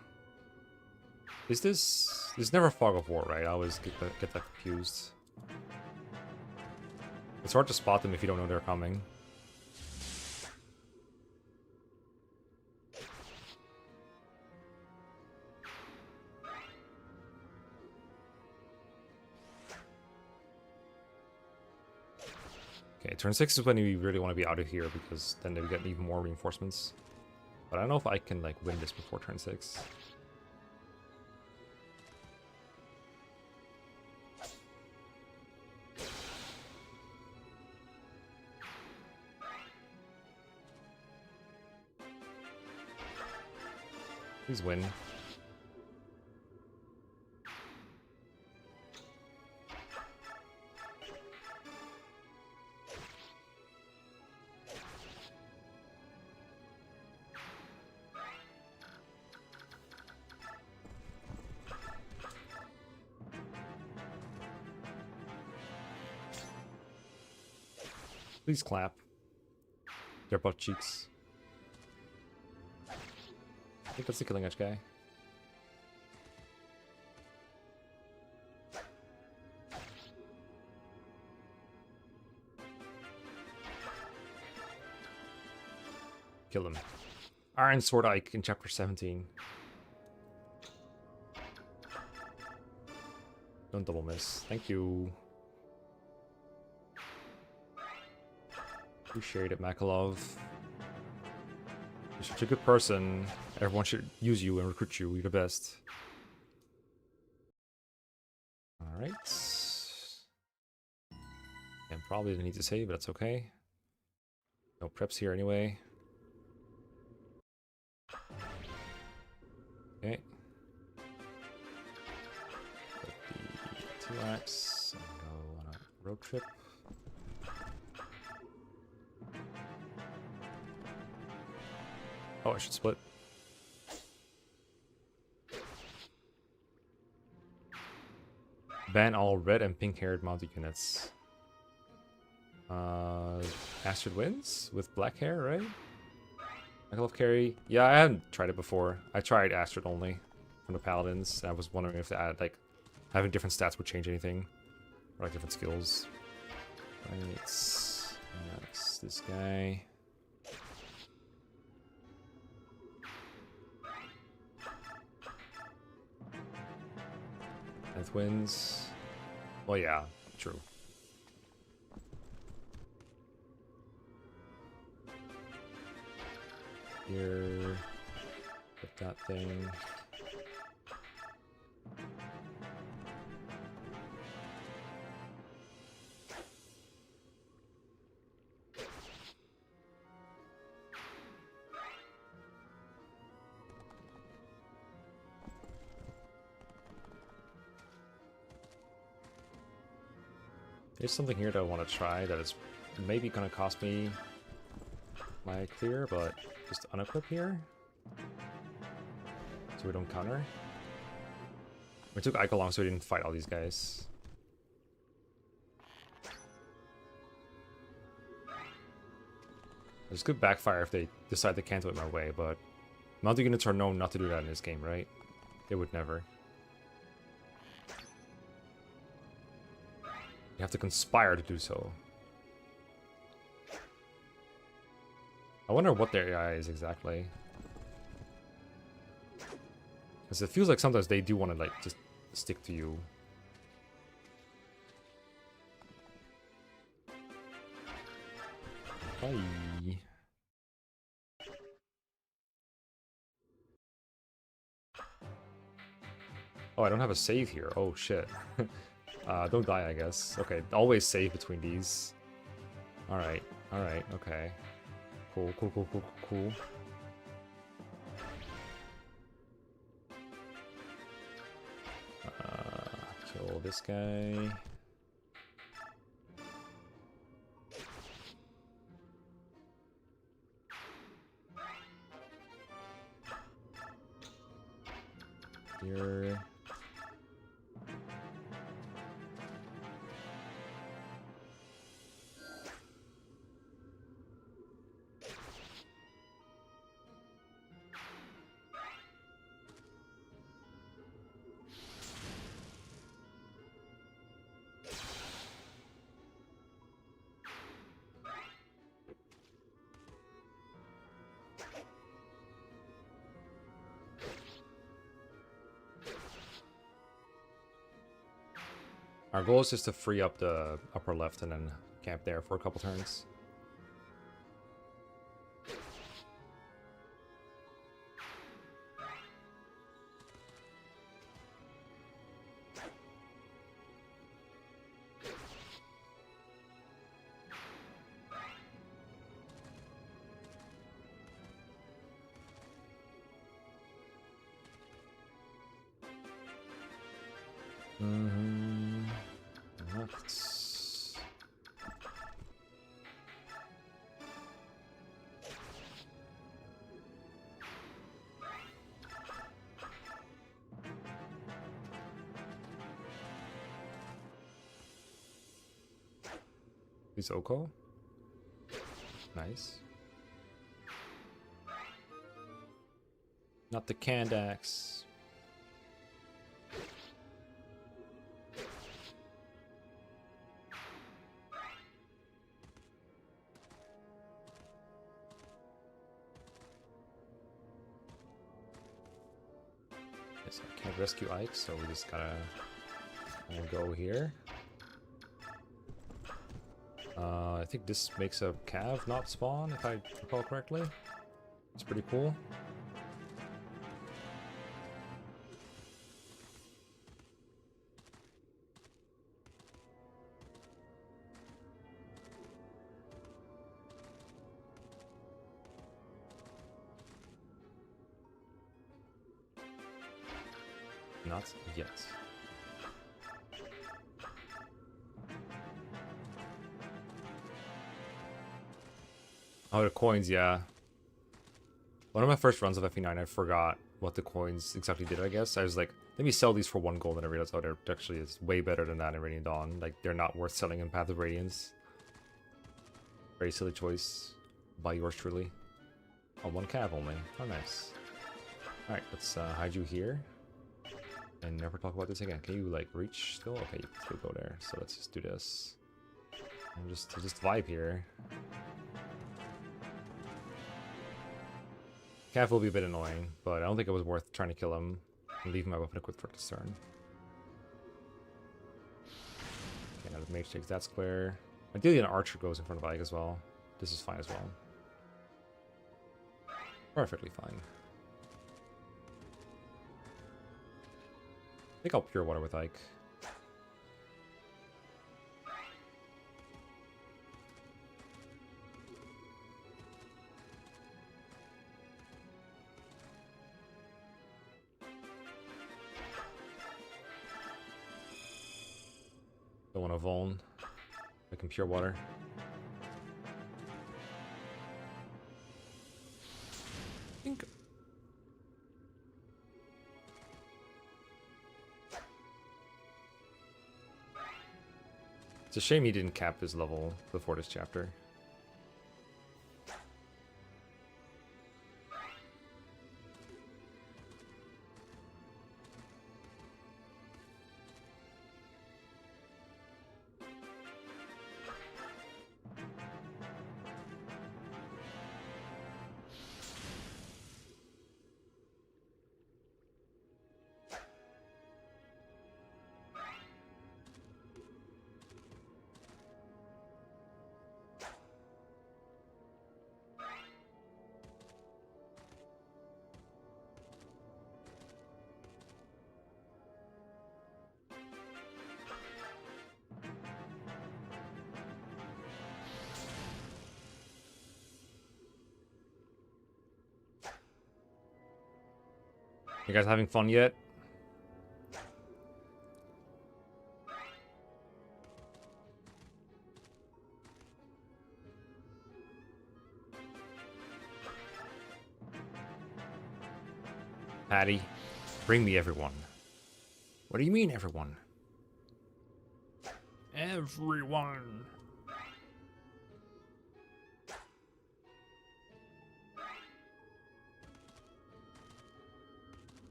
Is this... There's never Fog of War, right? I always get that confused. It's hard to spot them if you don't know they're coming. Okay, turn 6 is when we really want to be out of here, because then we get even more reinforcements. But I don't know if I can like win this before turn 6. Please win. Please clap. Their butt cheeks. I think that's the Killing Edge guy. Kill him. Iron Sword Ike in chapter 17. Don't double miss. Thank you. Appreciate it, Makalov. You're such a good person. Everyone should use you and recruit you. You're the best. Alright. And probably didn't need to save, but that's okay. No preps here anyway. Okay. Put the 2-axe and go on a road trip. Oh, I should split. Ban all red and pink-haired mounted units. Ashnard wins with black hair, right? I love carry. Yeah, I haven't tried it before. I tried Ashnard only from the paladins. I was wondering if that, like, having different stats would change anything, or like different skills. Right. That's this guy. Death wins. Well, yeah, true. Here, put that thing. There's something here that I want to try that is maybe going to cost me my clear, but just unequip here. So we don't counter. We took Ike along so we didn't fight all these guys. This could backfire if they decide to cancel it my way, but mounted units are known not to do that in this game, right? They would never. You have to conspire to do so. I wonder what their AI is exactly. Because it feels like sometimes they do want to like just stick to you. Bye. Oh, I don't have a save here. Oh shit. Don't die, I guess. Okay, always save between these. Alright, okay. Cool. Kill this guy. Here. Our goal is just to free up the upper left and then camp there for a couple turns. Is Oko? Nice. Not the canned axe. Yes, I can't rescue Ike, so we just gotta go here. I think this makes a cav not spawn, if I recall correctly. It's pretty cool. Not yet. Oh, the coins, yeah. One of my first runs of FE9, I forgot what the coins exactly did, I guess. I was like, let me sell these for 1 gold, and I realized, oh, they're actually is way better than that in Radiant Dawn. Like, they're not worth selling in Path of Radiance. Very silly choice by yours truly. Oh, 1 cav only. Oh, nice. Alright, let's hide you here. And never talk about this again. Can you, like, reach still? Okay, you can still go there. So let's just do this. I'm just vibe here. Cav will be a bit annoying, but I don't think it was worth trying to kill him and leave my weapon equipped for this turn. Okay, now the mage takes that square. Ideally, an archer goes in front of Ike as well. This is fine as well. Perfectly fine. I think I'll pure water with Ike. Don't want to Vuln. I can pure water. I think. It's a shame he didn't cap his level before this chapter. You guys having fun yet? Patty, bring me everyone. What do you mean, everyone? Everyone.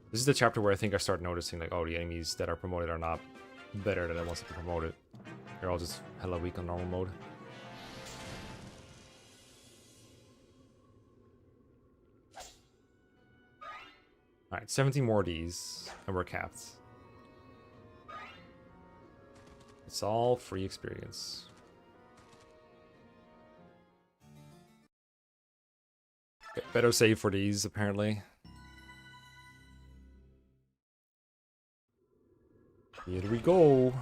This is the chapter where I think I start noticing, like, oh, the enemies that are promoted are not better than the ones that are promoted. They're all just hella weak on normal mode. Alright, 17 more of these, and we're capped. It's all free experience. Okay, better save for these, apparently. Here we go.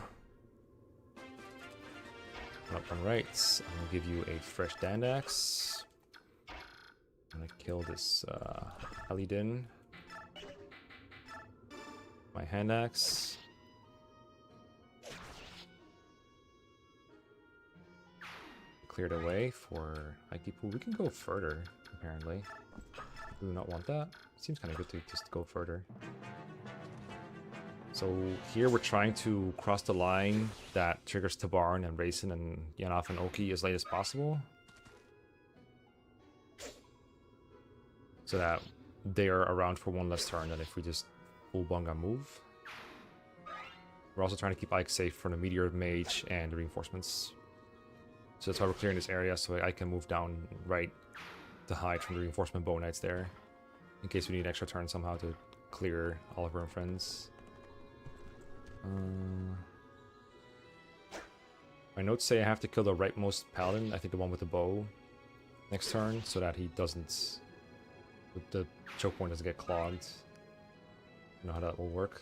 Up on rights. I'm gonna give you a fresh Dandax. I'm gonna kill this Halidin. My hand axe. Cleared away for Aikipu. We can go further, apparently. Do we not want that? Seems kind of good to just go further. So here we're trying to cross the line that triggers Tabarn and Raisin and Yanaf and Oki as late as possible. So that they're around for one less turn than if we just full Bunga move. We're also trying to keep Ike safe from the Meteor Mage and the reinforcements. So that's why we're clearing this area so I can move down right to hide from the reinforcement Bow Knights there. In case we need an extra turn somehow to clear all of our friends. My notes say I have to kill the rightmost paladin, I think the one with the bow, next turn, so that he doesn't, the choke point doesn't get clogged. I don't know how that will work.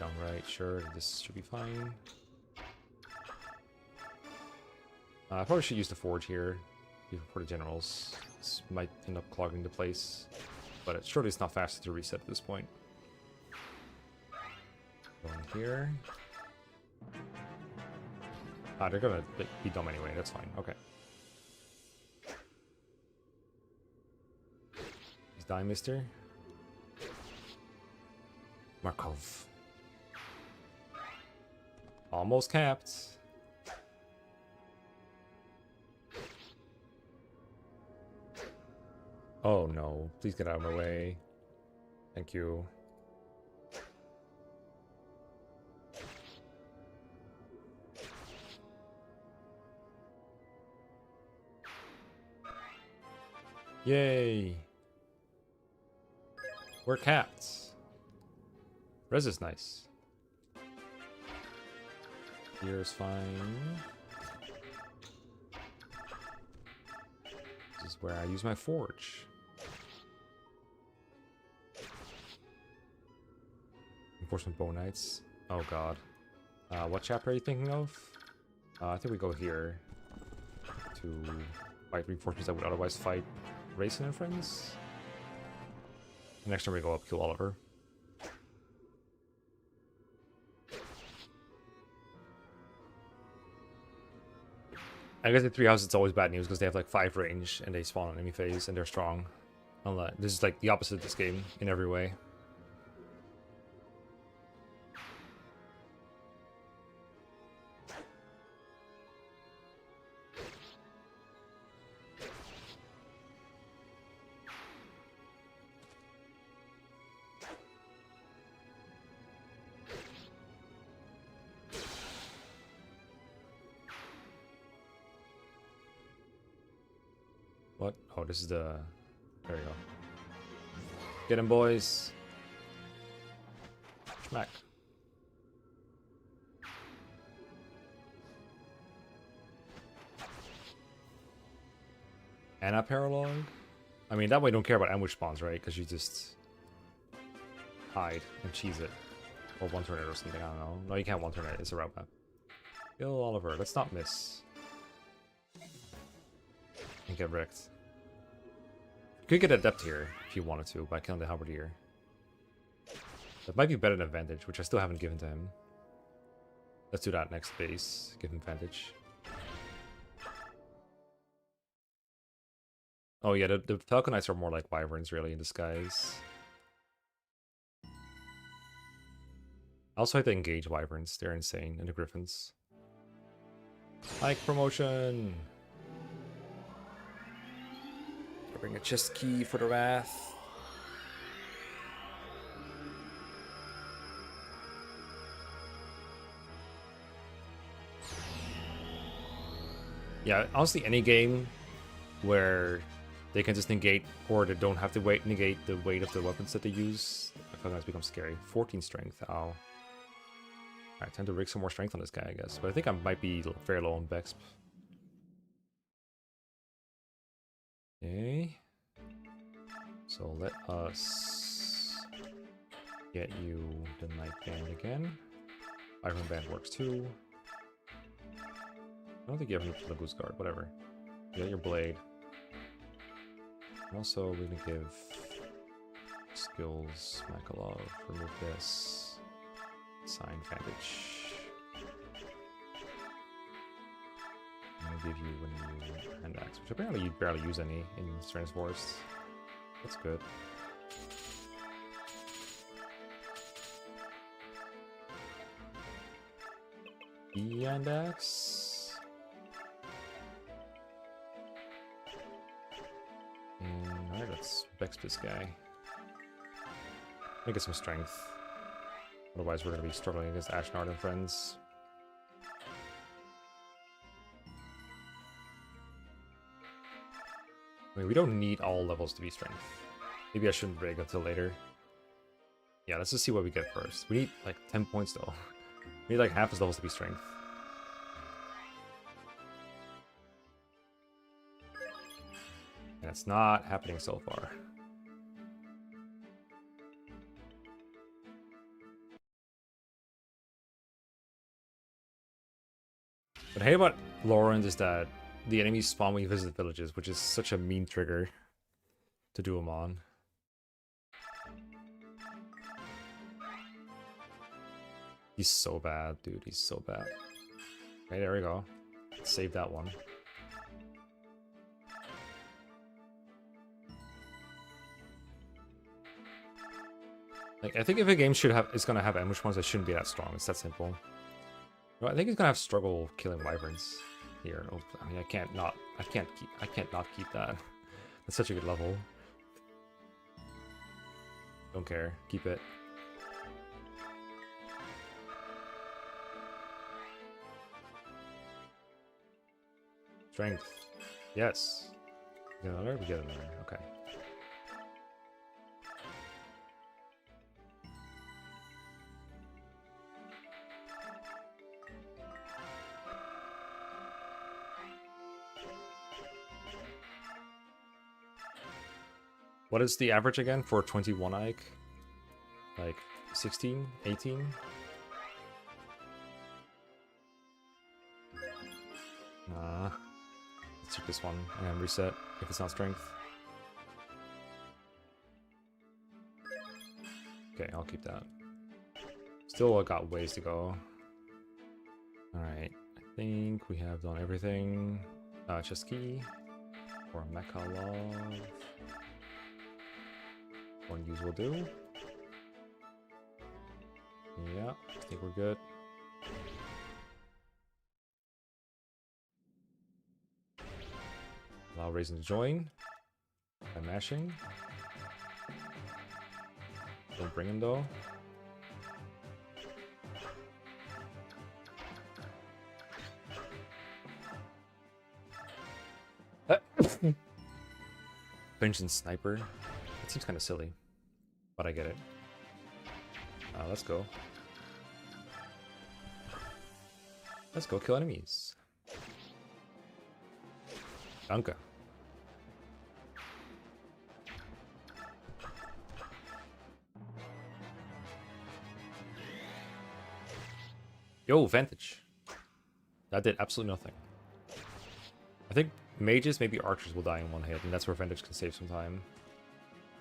Down right, sure, this should be fine. I probably should use the forge here for the generals. This might end up clogging the place, but surely it's not faster to reset at this point. Going here. They're gonna be dumb anyway, that's fine. Okay. He's dying, mister. Markov. Almost capped. Oh no, please get out of my way. Thank you. Yay. We're capped. Res is nice. Here is fine. This is where I use my forge. Enforcement Bow Knights. Oh god. What chapter are you thinking of? I think we go here to fight reinforcements that would otherwise fight Racing and friends. Next time we go up, kill Oliver. I guess in 3 houses it's always bad news because they have like 5 range and they spawn on enemy phase and they're strong. Unlike this is like the opposite of this game in every way. What? Oh, this is the... There we go. Get him, boys. Smack. And a paralog? I mean, that way you don't care about ambush spawns, right? Because you just hide and cheese it. Or one turn it or something, I don't know. No, you can't one turn it. It's a route map. Kill Oliver. Let's not miss. And get wrecked. You could get Adept here if you wanted to by killing the Halberdier. That might be better than Vantage, which I still haven't given to him. Let's do that next base. Give him Vantage. Oh yeah, the Falcon Knights are more like Wyverns really in disguise. I also like to engage Wyverns. They're insane. And the Griffins. Hike promotion! Bring a chest key for the Wrath. Yeah, honestly, any game where they can just negate, or they don't have to negate the weight of the weapons that they use, I feel like that's become scary. 14 strength, ow. Alright, time to rig some more strength on this guy, I guess. But I think I might be very low on Bexp. Okay. So let us get you the Night Band again. Iron Band works too. I don't think you have enough for the Goose Guard, whatever. You got your blade. And also, we're gonna give skills, Makalov, remove this, sign Vantage. I'm gonna give you a new hand axe, which apparently you barely use any in Strands Forest. That's good. Hand axe. Alright, let's Bex this guy. Make it some strength. Otherwise, we're going to be struggling against Ashnard and friends. I mean, we don't need all levels to be strength. Maybe I shouldn't rig until later. Yeah, let's just see what we get first. We need like 10 points though. We need like half his levels to be strength. And it's not happening so far. What I hate about Laurent is that the enemies spawn when you visit villages, which is such a mean trigger to do them on. He's so bad, dude. He's so bad. Okay, there we go. Let's save that one. Like, I think if a game is gonna have ambush ones, it shouldn't be that strong. It's that simple. Well, I think he's gonna have struggle killing wyverns here. Oh, I mean, I can't not keep that. That's such a good level. Don't care. Keep it. Strength. Yes. Get another? We get another. Okay. What is the average again for 21 Ike? Like 16? 18? Let's check this one and then reset if it's not strength. Okay, I'll keep that. Still got ways to go. Alright, I think we have done everything. Chest key or Mekkah love. One use will do. Yeah, I think we're good. Allow Raisin to join by mashing. Don't bring him though. Vengeance Sniper. It seems kind of silly, but I get it. Let's go. Let's go kill enemies. Danke. Yo, Vantage. That did absolutely nothing. I think mages, maybe archers will die in one hit, and that's where Vantage can save some time.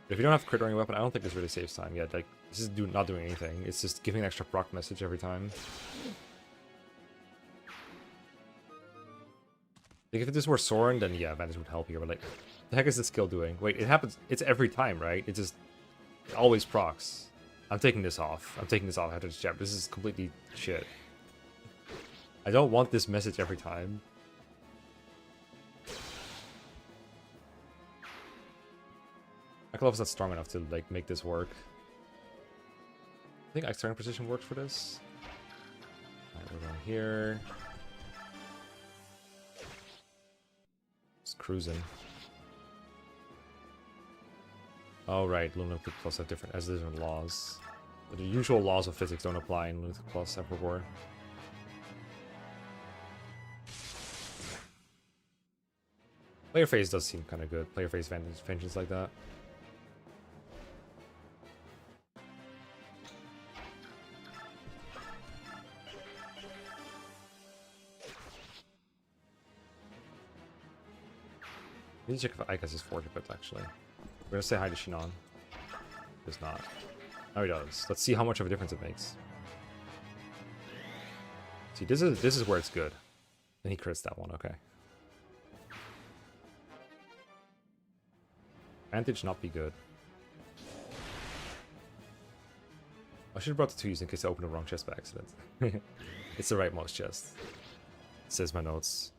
If you don't have crit on your weapon, I don't think this really saves time yet. Like, this is not doing anything. It's just giving an extra proc message every time. Like, if this were Soren, then yeah, Vantage would help here, but like, the heck is this skill doing? Wait, it happens, it's every time, right? It just, it always procs. I'm taking this off. I'm taking this off after this chapter. This is completely shit. I don't want this message every time. My glove is not strong enough to like make this work. I think external precision works for this. Alright, we're going here. Just cruising. Oh right, Lunatic Plus have different laws. But the usual laws of physics don't apply in Lunatic Plus everywhere. Player phase does seem kind of good. Player phase vengeance like that. I need to check if Ike has his forge equipped, actually. We're gonna say hi to Shinon. Does not. Oh, he does. Let's see how much of a difference it makes. See, this is where it's good. And he crits that one, okay. Vantage not be good. I should have brought the twos in case I opened the wrong chest by accident. It's the rightmost chest. It says my notes.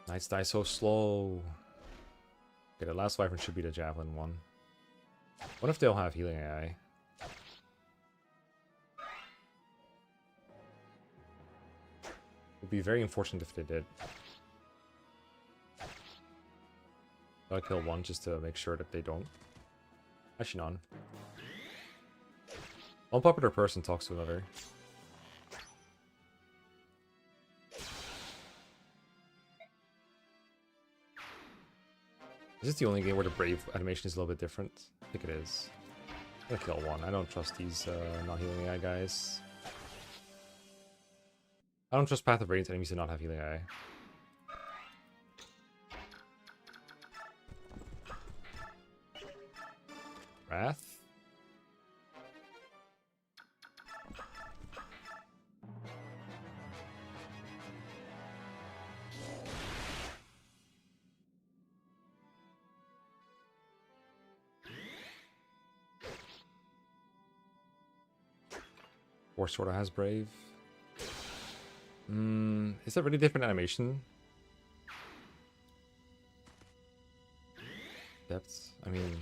Knights die so slow. Okay, the last wyvern should be the javelin one. What if they'll have healing AI? It'd be very unfortunate if they did. I'll kill one just to make sure that they don't. Actually, none. One popular person talks to another. Is this the only game where the Brave animation is a little bit different? I think it is. I'm gonna kill one. I don't trust these not healing AI guys. I don't trust Path of Radiance enemies to not have healing AI. Wrath? Or sorta has Brave. Is that really different animation? Depth? I mean,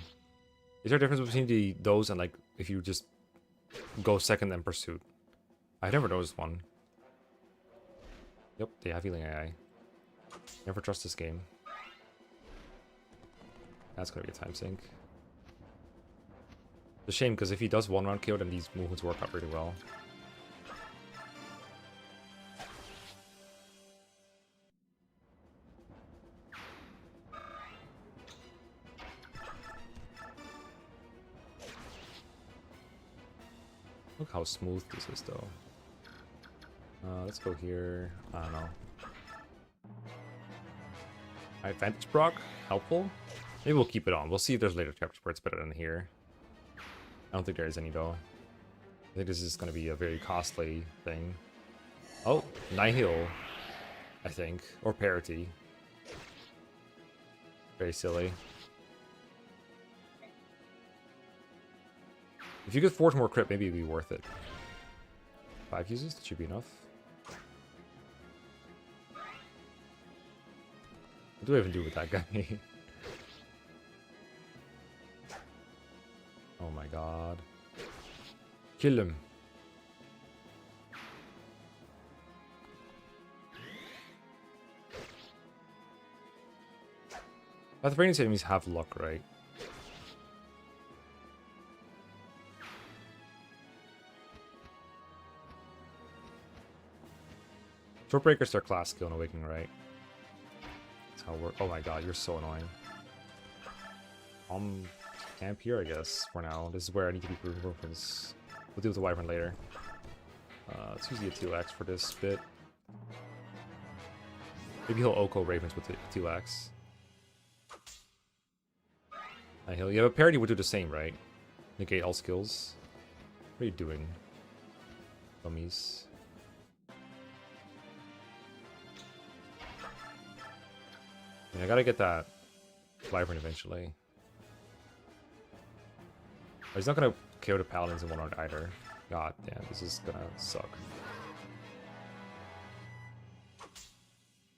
is there a difference between those and like if you just go second in pursuit. I never noticed one. Yep, they have healing AI. Never trust this game. That's gonna be a time sink. It's a shame because if he does one round KO, then these movements work out really well. Look how smooth this is, though. Let's go here. I don't know. Advantage proc? Helpful? Maybe we'll keep it on. We'll see if there's later chapters where it's better than here. I don't think there is any, though. I think this is going to be a very costly thing. Oh, Nihil, I think. Or Parity. Very silly. If you could forge more crit, maybe it'd be worth it. 5 uses? That should be enough. What do I even do with that guy? Oh my god. Kill him. But the raining enemies have luck, right? Shortbreaker's their class skill in Awakening, right? That's how we're. Oh my god, you're so annoying. Camp here, I guess, for now. This is where I need to be prepared for this. We'll deal with the Wyvern later. Let's use the Attilax for this bit. Maybe he'll Oko Ravens with the Attilax. Yeah, but Parity would do the same, right? Negate all skills. What are you doing? Dummies. Yeah, I gotta get that Wyvern eventually. Oh, he's not gonna KO the Paladins in one round either. God damn, this is gonna suck.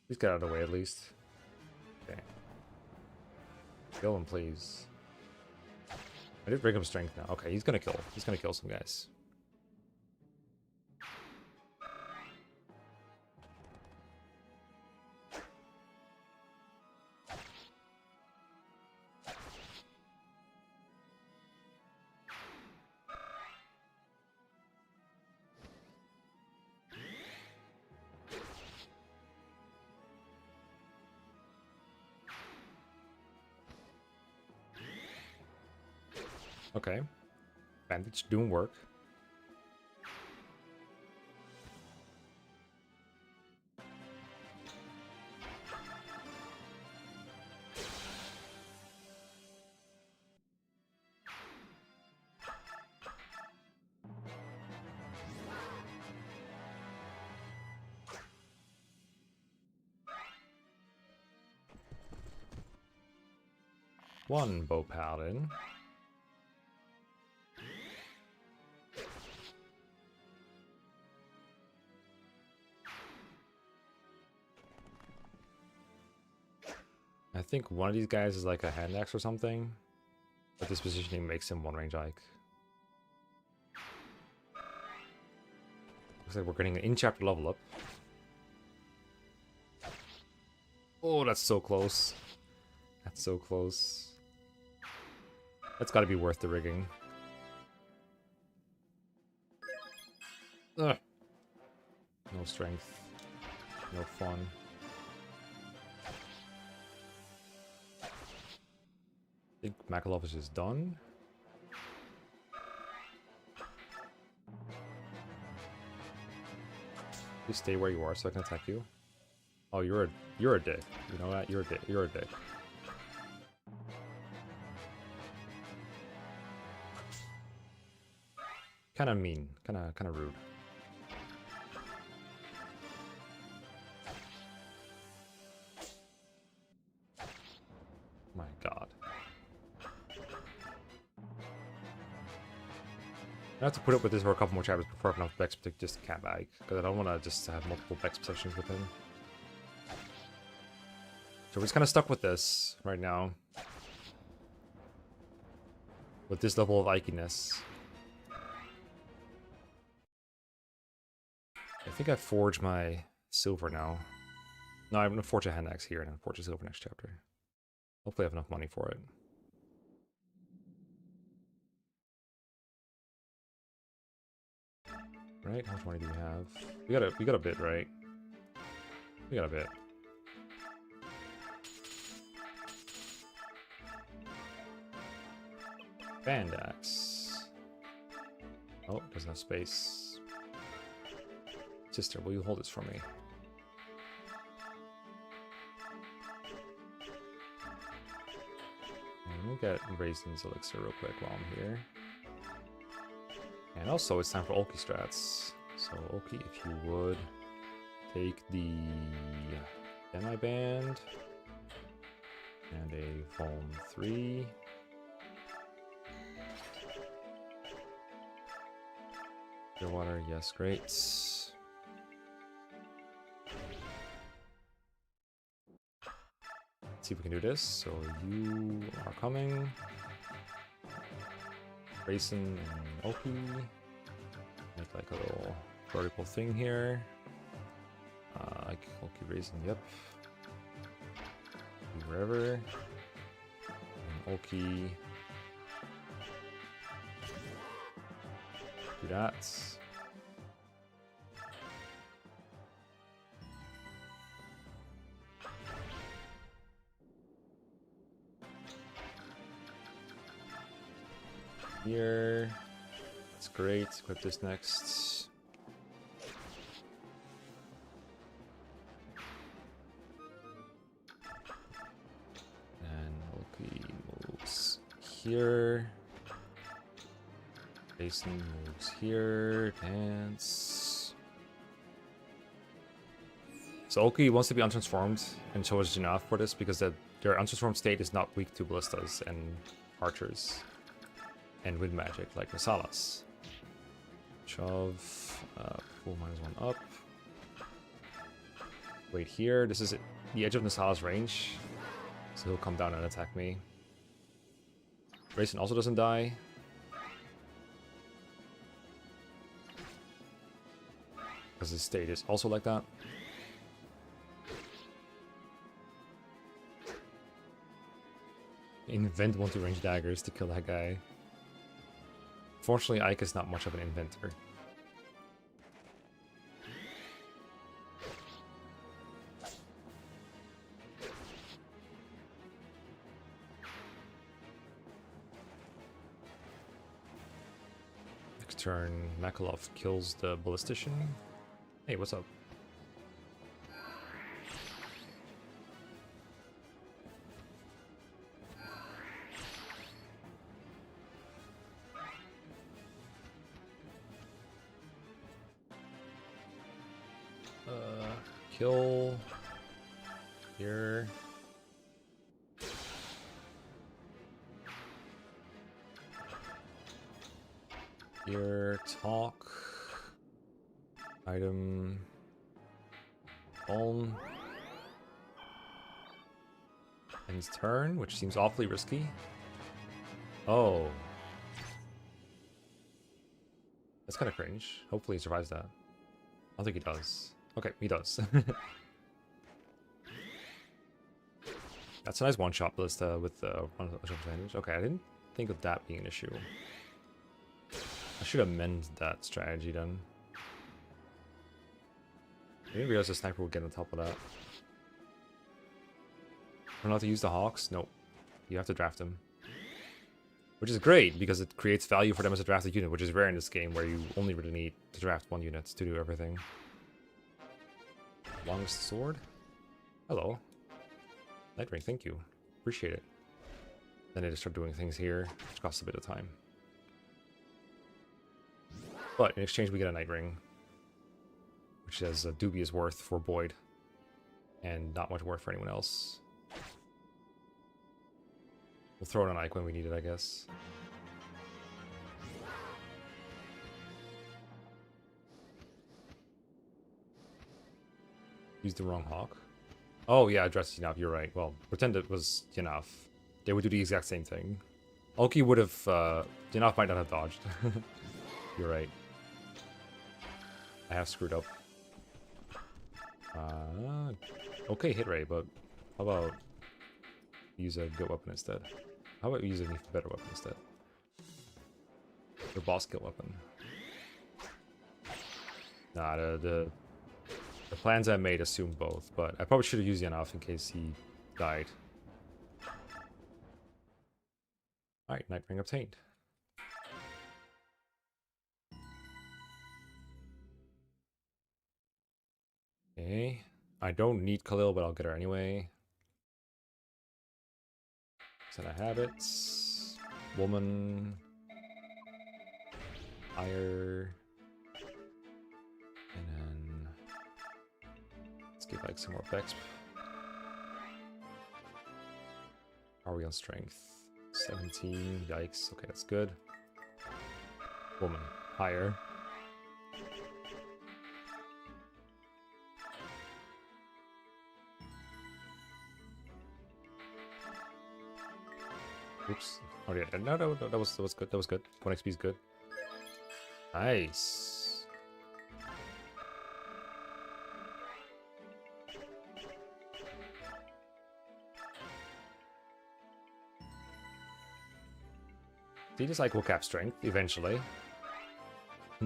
Please get out of the way at least. Okay. Kill him, please. I did break him strength now. Okay, he's gonna kill. He's gonna kill some guys. Okay. Bandage doing work. One bow paladin. I think one of these guys is like a hand axe or something, but this positioning makes him one range hike. Looks like we're getting an in-chapter level up. Oh, that's so close. That's so close. That's got to be worth the rigging. Ugh. No strength. No fun. I think Makalov is just done. Please stay where you are so I can attack you. Oh, you're a dick. You know that? You're a dick. You're a dick. Kind of mean. Kind of rude. My god. I have to put up with this for a couple more chapters before I have enough Bex to just cat bag, because I don't want to just have multiple Bex sessions with him. So we're just kind of stuck with this right now. With this level of ikiness. I think I forged my silver now. No, I'm gonna forge a hand axe here and then forge a silver next chapter. Hopefully I have enough money for it. Right? How much money do we have? We got a bit, right? We got a bit. Band axe. Oh, doesn't have space. Sister, will you hold this for me? And we'll get Raisin's elixir real quick while I'm here. And also, it's time for Ulki strats. So, Ulki, if you would, take the Demi-Band and a Volume 3. Water, yes, great. Let's see if we can do this. So you are coming. Raisin and Ulki. Make like a little vertical thing here. Like Ulki Raisin, yep. Wherever. And Ulki. Do that. Here. That's great. Equip this next. And Ulki moves here. Jason moves here. Dance. So Ulki wants to be untransformed and chose Janaf for this because their untransformed state is not weak to ballistas and archers. And wind magic like Masala's. Shove, pull -1 up. Wait here. This is the edge of Nasala's range, so he'll come down and attack me. Raisin also doesn't die. Because his state is also like that. Invent multi-range daggers to kill that guy. Fortunately, Ike is not much of an inventor. Next turn, Makalov kills the ballistician. Hey, what's up? Kill here. Here, talk. Item. Balm. Ends turn, which seems awfully risky. Oh. That's kind of cringe. Hopefully he survives that. I don't think he does. Okay, he does. That's a nice one-shot ballista with one advantage. Okay, I didn't think of that being an issue. I should amend that strategy then. I didn't realize the sniper would get on top of that. I don't know how to use the hawks? Nope. You have to draft them. Which is great, because it creates value for them as a drafted unit, which is rare in this game, where you only really need to draft one unit to do everything. Longest sword? Hello. Nightring, thank you. Appreciate it. Then I just start doing things here, which costs a bit of time. But in exchange we get a Nightring, which has a dubious worth for Boyd, and not much worth for anyone else. We'll throw it on Ike when we need it, I guess. Used the wrong hawk. Oh yeah, addressed Yanaf, you're right. Well, pretend it was Yanaf. They would do the exact same thing. Ulki would have, Yanaf might not have dodged. You're right. I have screwed up. Okay, hit rate, but how about use a good weapon instead? How about use an even better weapon instead? The boss kill weapon. Nah, the plans I made assume both, but I probably should have used Yanaf in case he died. Alright, Night Ring obtained. Okay. I don't need Khalil, but I'll get her anyway. Set of habits. Woman. Higher. And then let's give like some more Bex. How are we on strength? 17. Yikes. Okay, that's good. Woman. Higher. Oops. Oh yeah. No, that was good. That was good. 1 XP is good. Nice. He just like will cap strength eventually.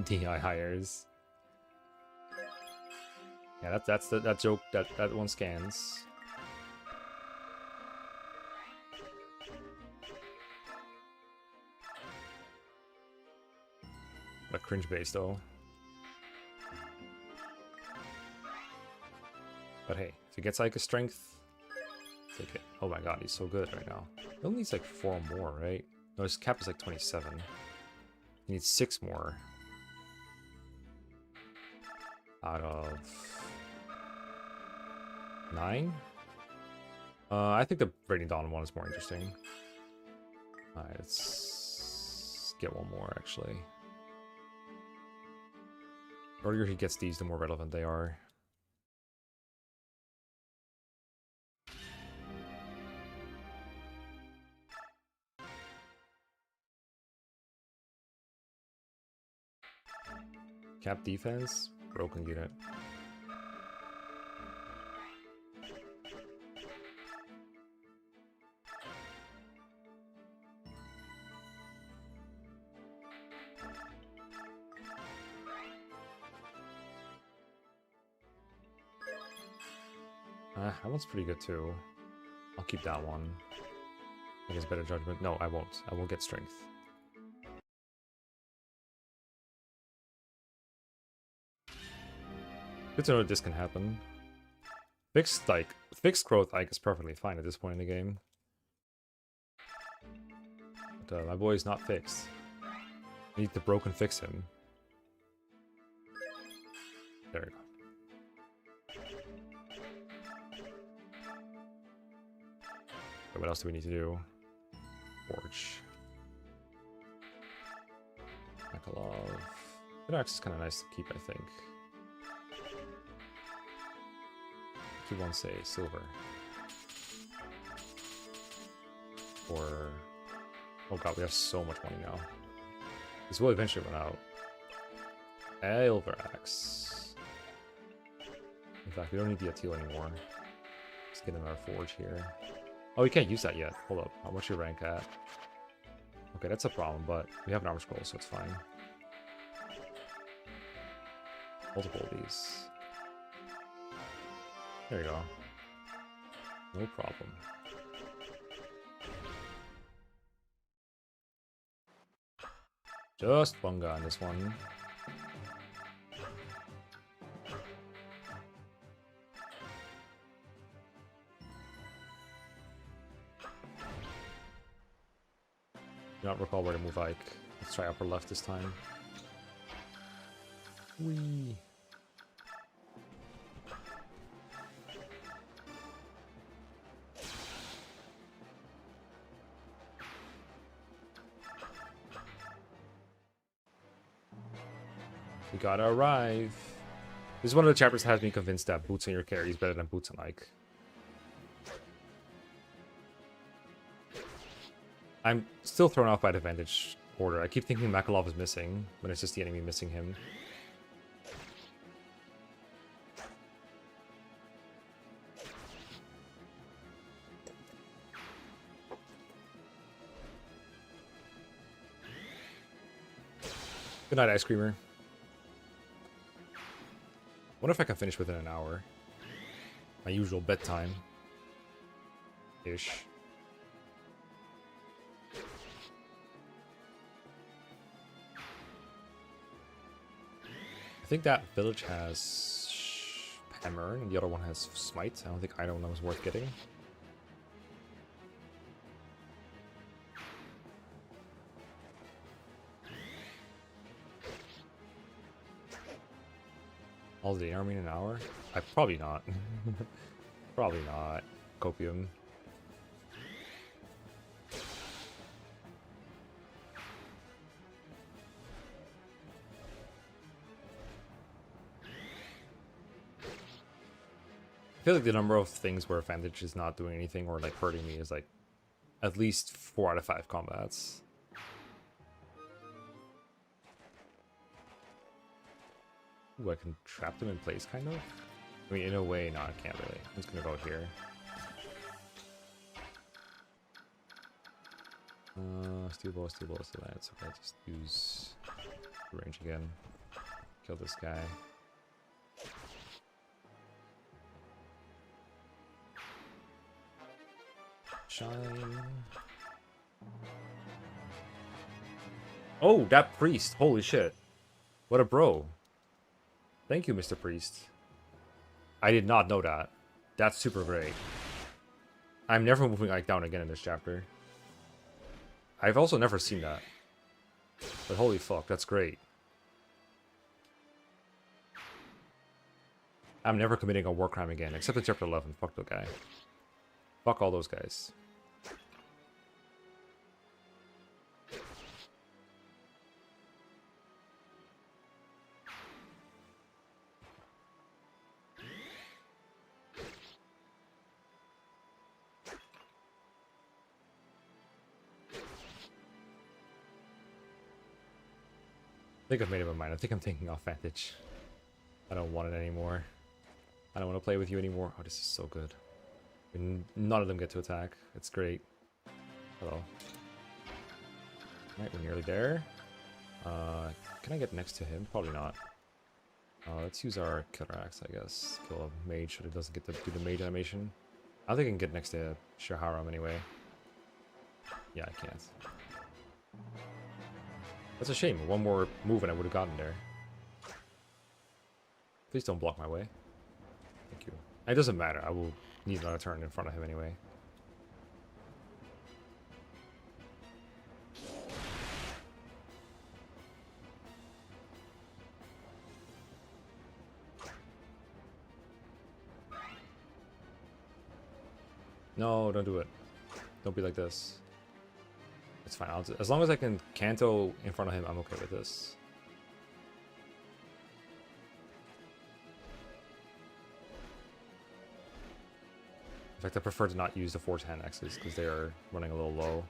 DI hires. Yeah, that's that joke that one scans. But cringe base though. But hey, if he gets like a strength, take it. Oh my god, he's so good right now. He only needs like 4 more, right? No, his cap is like 27. He needs 6 more. Out of 9? I think the Radiant Dawn one is more interesting. Alright, let's get 1 more actually. The earlier he gets these, the more relevant they are. Cap defense, broken unit. That one's pretty good too. I'll keep that one. I guess better judgment. No, I won't. I won't get strength. Good to know this can happen. Fixed growth is perfectly fine at this point in the game. But my boy is not fixed. I need to broken fix him. There we go. Okay, what else do we need to do? Forge. Mekkah. Good axe is kind of nice to keep, I think. You won't say silver. Or oh god, we have so much money now. This will eventually run out. Silver axe. In fact, we don't need the Atil anymore. Let's get another forge here. Oh, we can't use that yet. Hold up. How much your rank at? Okay, that's a problem, but we have an armor scroll, so it's fine. Multiple of these. There you go. No problem. Just one guy on this one. Do not recall where to move Ike. Let's try upper left this time. Whee! We gotta arrive. This is one of the chapters that has me convinced that boots on your carry is better than boots on Ike. I'm still thrown off by the vantage order. I keep thinking Mekkah is missing, when it's just the enemy missing him. Good night, Ice Creamer. Wonder if I can finish within an hour. My usual bedtime. Ish. I think that village has Hammer and the other one has Smite. I don't think either one was worth getting. All the army in an hour? Probably not. Probably not. Copium. I feel like the number of things where Vantage is not doing anything or like hurting me is like at least 4 out of 5 combats. Ooh, I can trap them in place, kind of? I mean, in a way, no, I can't really. I'm just gonna go here. Steel ball, steel lance. Okay, just use range again. Kill this guy. Shine. Oh, that priest. Holy shit. What a bro. Thank you, Mr. Priest. I did not know that. That's super great. I'm never moving Ike down again in this chapter. I've also never seen that. But holy fuck, that's great. I'm never committing a war crime again, except in chapter 11. Fuck the guy. Fuck all those guys. I think I've made up my mind. I think I'm taking off Vantage. I don't want it anymore. I don't want to play with you anymore. Oh, this is so good. None of them get to attack. It's great. Hello. Alright, we're nearly there. Can I get next to him? Probably not. Let's use our Killer Axe, I guess. Kill a Mage so it doesn't get to do the Mage animation. I don't think I can get next to Shaharam anyway. Yeah, I can't. That's a shame. One more move and I would have gotten there. Please don't block my way. Thank you. It doesn't matter. I will need another turn in front of him anyway. No, don't do it. Don't be like this. It's fine. As long as I can Kanto in front of him, I'm okay with this. In fact, I prefer to not use the 410 X's because they are running a little low.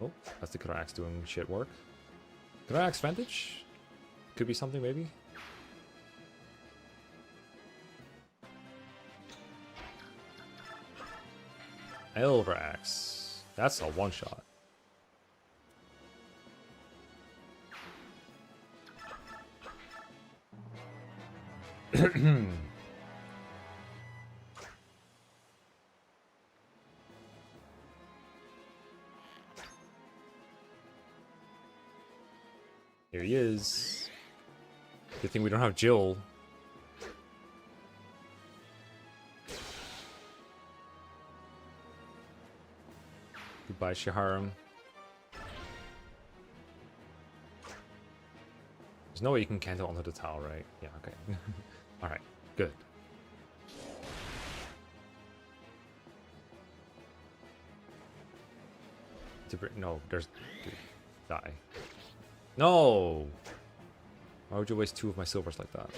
Oh, that's the Killer Axe doing shit work. Killer Axe Vantage? Could be something, maybe? Elver Axe. That's a one-shot. Here he is. Good thing we don't have Jill. Goodbye, Shaharam. There's no way you can Kanto onto the towel, right? Yeah, okay. Alright, good. No, there's... Dude, die. No! Why would you waste 2 of my silvers like that?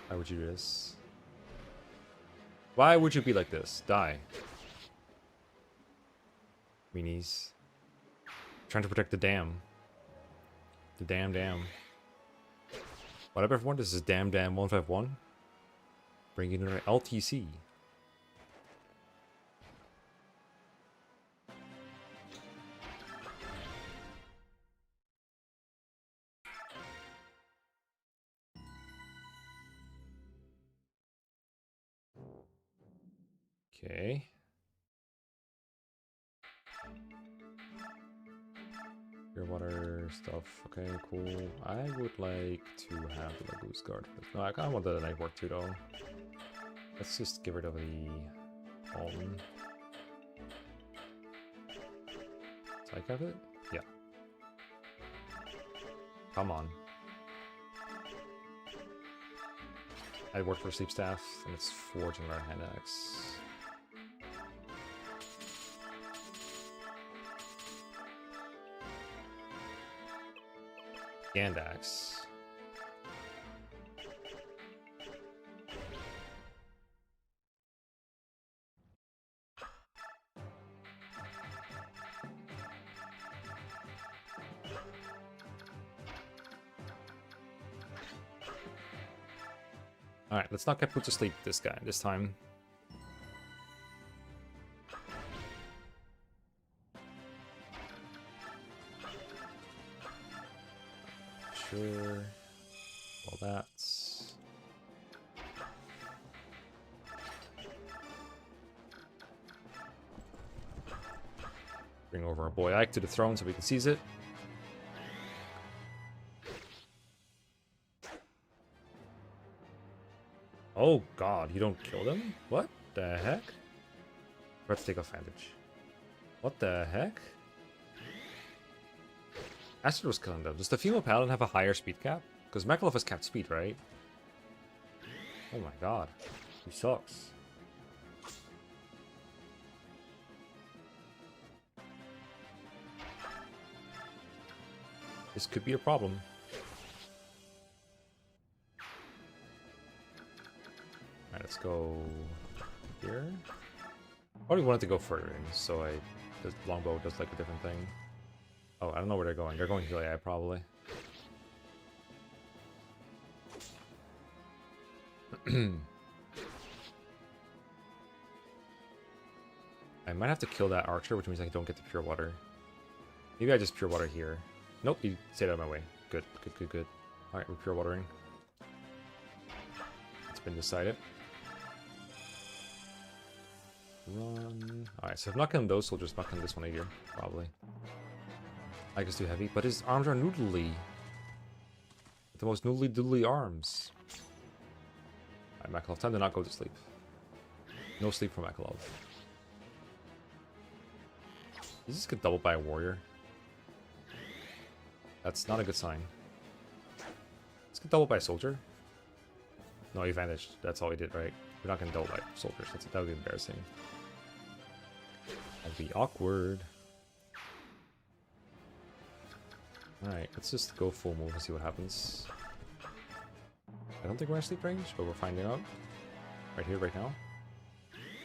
Why would you do this? Why would you be like this? Die. Meanies. Trying to protect the dam. The dam. What up, everyone? This is Dam 151. Bringing in our LTC. Okay. Pure water stuff. Okay, cool. I would like to have the Lagoose Guard. No, I kind of want the night work too, though. Let's just get rid of the Alton. Did I have it? Yeah. Come on. I work for Sleep Staff, and it's Forge and our hand axe. Hand axe. Alright, let's not get put to sleep this guy this time. Sure. All that. Bring over our boy Ike to the throne so we can seize it. Oh god, you don't kill them? What the heck? Let's take advantage. What the heck? Ashnard was killing them. Does the female paladin have a higher speed cap? Because Mekkah has capped speed, right? Oh my god. He sucks. This could be a problem. Alright, let's go here. Probably wanted to go further in, so the longbow does like a different thing. Oh, I don't know where they're going. They're going to AI, probably. I might have to kill that archer, which means I don't get the pure water. Maybe I just pure water here. Nope, you stayed out of my way. Good, good, good, good. Alright, we're pure watering. It's been decided. Run. Alright, so if not killing those soldiers, not killing this one either, probably. Ike is too heavy, but his arms are noodly. The most noodly doodly arms. Alright, Mekkah, time to not go to sleep. No sleep for Mekkah. He's just get doubled by a warrior. That's not a good sign. Let's get doubled by a soldier. No, he vanished. That's all he did, right? We're not gonna double by soldiers. That would be embarrassing. That'd be awkward. Alright, let's just go full move and see what happens. I don't think we're in sleep range, but we're finding out. Right here, right now.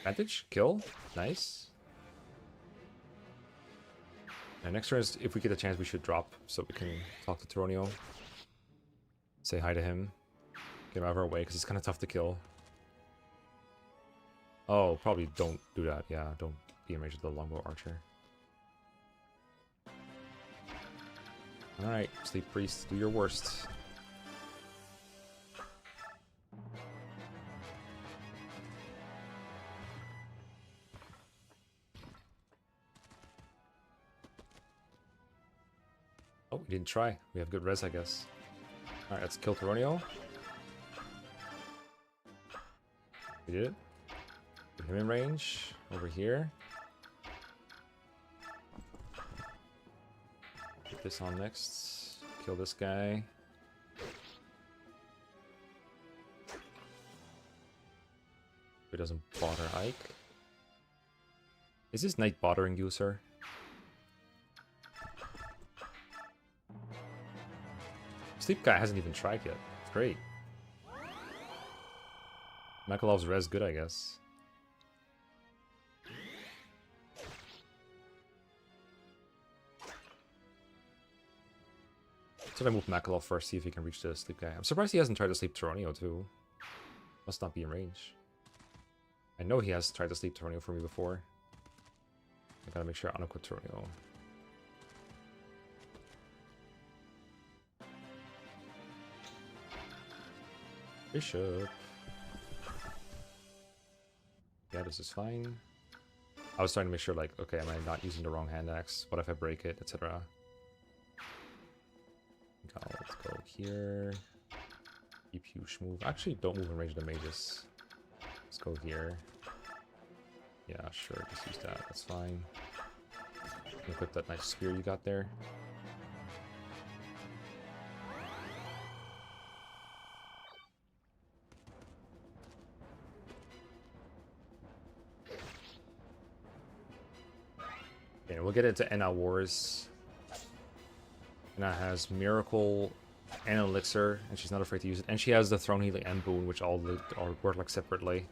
Advantage, kill, nice. And next turn is, if we get a chance, we should drop so we can talk to Toronio. Say hi to him. Get him out of our way, because it's kind of tough to kill. Oh, probably don't do that. Yeah, don't be in range of the longbow archer. Alright, Sleep Priest, do your worst. Oh, we didn't try. We have good res, I guess. Alright, let's kill Toronio. We did it. Put him in range. Over here. Put this on next. Kill this guy. He doesn't bother Ike. Is this knight bothering you, sir? Sleep guy hasn't even tried yet. It's great. Mekkalov's res good, I guess. Should I move Mekkalov first, see if he can reach the sleep guy? I'm surprised he hasn't tried to sleep Toronio too. Must not be in range. I know he has tried to sleep Toronio for me before. I gotta make sure I unequip Toronio. Bishop. Yeah, Yeah, this is fine. I was trying to make sure, like, okay, am I not using the wrong hand axe? What if I break it, etc. Let's go here. Keep you move. Actually, don't move in range of the mages. Let's go here. Yeah, sure, just use that. That's fine. Equip that nice spear you got there. Okay, we'll get into Enna Wars. Enna has Miracle and Elixir, and she's not afraid to use it. And she has the Throne Healing and Boon, which all work like separately.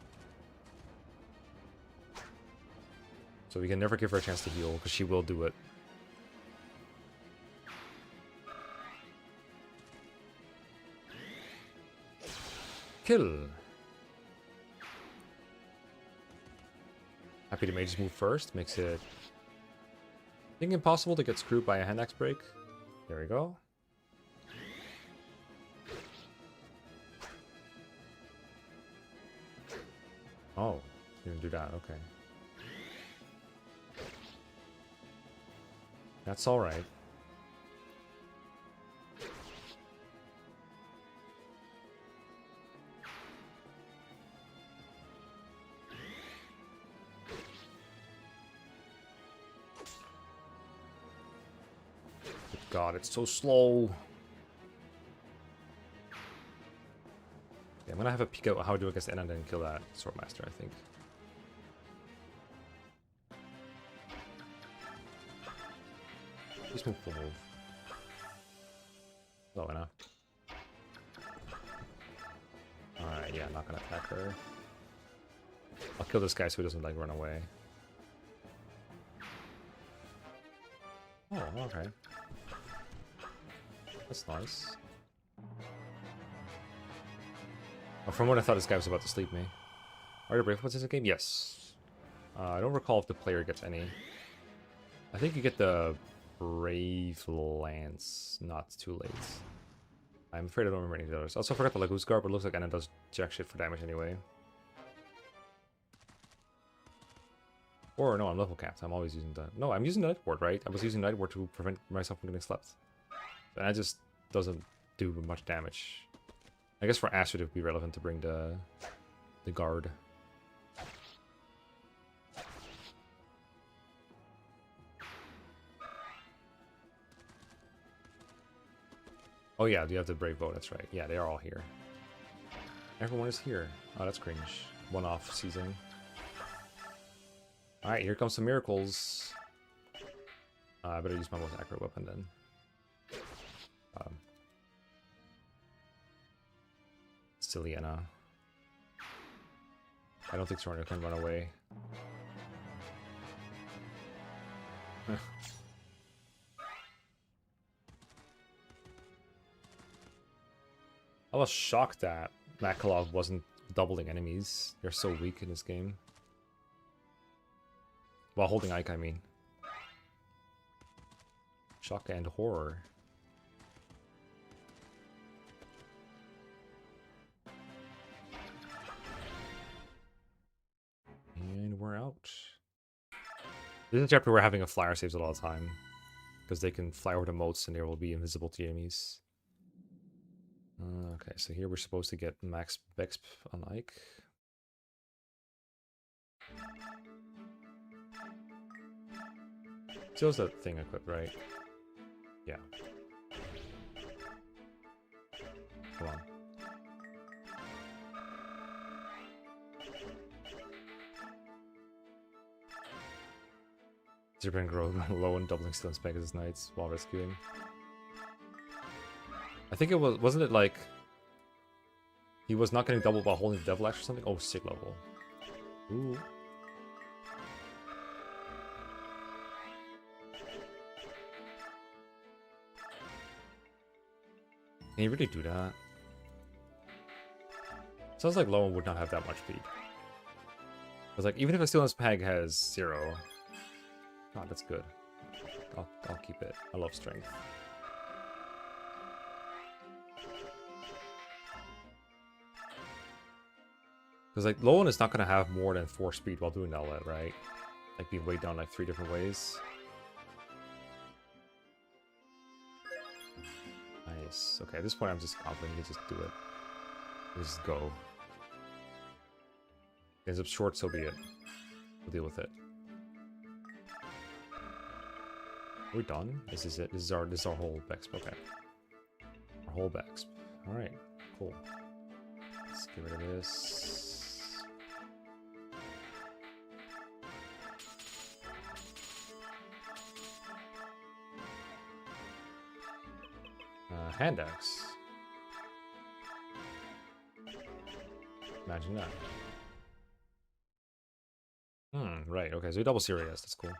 So we can never give her a chance to heal, because she will do it. Kill! Happy the mages move first, makes it, I think, impossible to get screwed by a hand axe break. There we go. Oh, you didn't do that, okay. That's alright. God, it's so slow. Yeah, I'm gonna have a peek at how I do against Enna and then kill that Swordmaster, I think. Just move full move. Low enough. Alright, yeah, I'm not gonna attack her. I'll kill this guy so he doesn't, like, run away. Oh, okay. That's nice. Oh, from what I thought, this guy was about to sleep me. Are there brave ones in the game? Yes. I don't recall if the player gets any. I think you get the Brave Lance not too late. I'm afraid I don't remember any of the others. Also forgot the Lagoose Guard, but it looks like Enna does jack shit for damage anyway. Or no, I'm level capped. I'm always using the... No, I'm using the Night Ward, right? I was using Night Ward to prevent myself from getting slept. And that just doesn't do much damage. I guess for Ashnard it would be relevant to bring the guard. Oh yeah, you have the Brave Bow, that's right. Yeah, they are all here. Everyone is here. Oh, that's cringe. One-off season. Alright, here comes some miracles. I better use my most accurate weapon then. Silly Enna. I don't think Sorno can run away. I was shocked that Mekkah wasn't doubling enemies. They're so weak in this game. While holding Ike, I mean. Shock and horror. And we're out. This is a chapter where having a flyer saves a lot of time. Because they can fly over the moats and they will be invisible to enemies. Okay, so here we're supposed to get max Bexp on Ike. Still has that thing equipped, right? Yeah. Come on. Zerben grow low and doubling stun Pegasus Knights while rescuing. I think it wasn't it like he was not getting doubled while holding the Devil Axe or something? Oh, sick level. Ooh. Can you really do that? Sounds like Lowen would not have that much speed. I was like, even if a Stillness Peg has 0. God, that's good. I'll keep it. I love strength. Because like Lowen is not gonna have more than 4 speed while doing that, right? Like being weighed down like 3 different ways. Nice. Okay, at this point I'm just confident you can just do it. Just go. Ends up short, so be it. We'll deal with it. Are we done? This is it. This is our whole Bexp. Okay. Our whole Bexp. Alright, cool. Let's get rid of this. Hand axe. Imagine that. Right, okay, so we double serious, that's cool.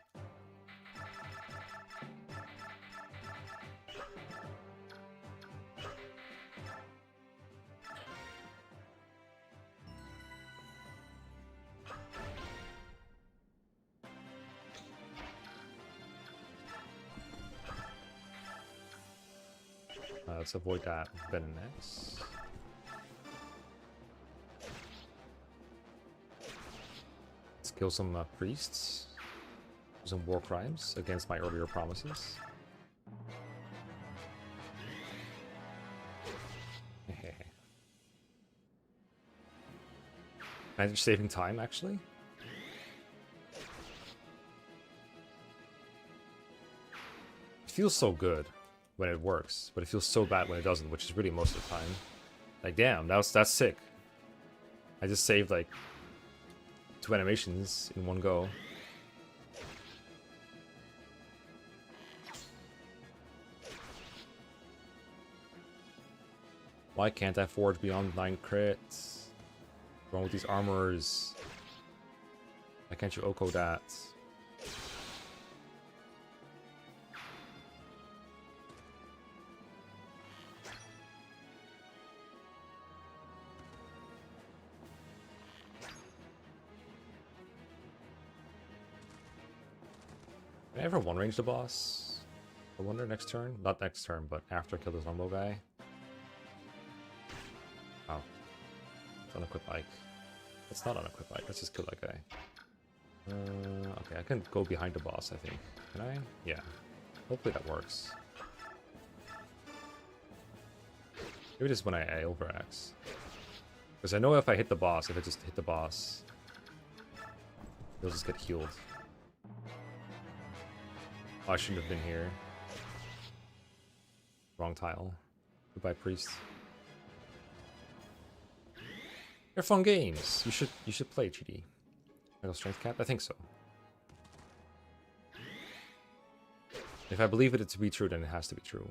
Let's avoid that venom next. Let's kill some priests. Do some war crimes against my earlier promises. Manage saving time, actually. It feels so good when it works, but it feels so bad when it doesn't, which is really most of the time. Like, damn, that's sick. I just saved like 2 animations in one go. Why can't I forge beyond 9 crits? What's wrong with these armors? Why can't you Oko that? Can I ever one-range the boss? I wonder next turn? Not next turn, but after I kill this longbow guy. Oh. Unequip Ike. That's not unequip Ike, let's just kill that guy. Okay, I can go behind the boss, I think. Can I? Yeah. Hopefully that works. Maybe this is when I overaxe. Because I know if I hit the boss, if I just hit the boss, he'll just get healed. Oh, I shouldn't have been here. Wrong tile. Goodbye, priest. They're fun games. You should play, GD. Metal strength cap? I think so. If I believe it to be true, then it has to be true.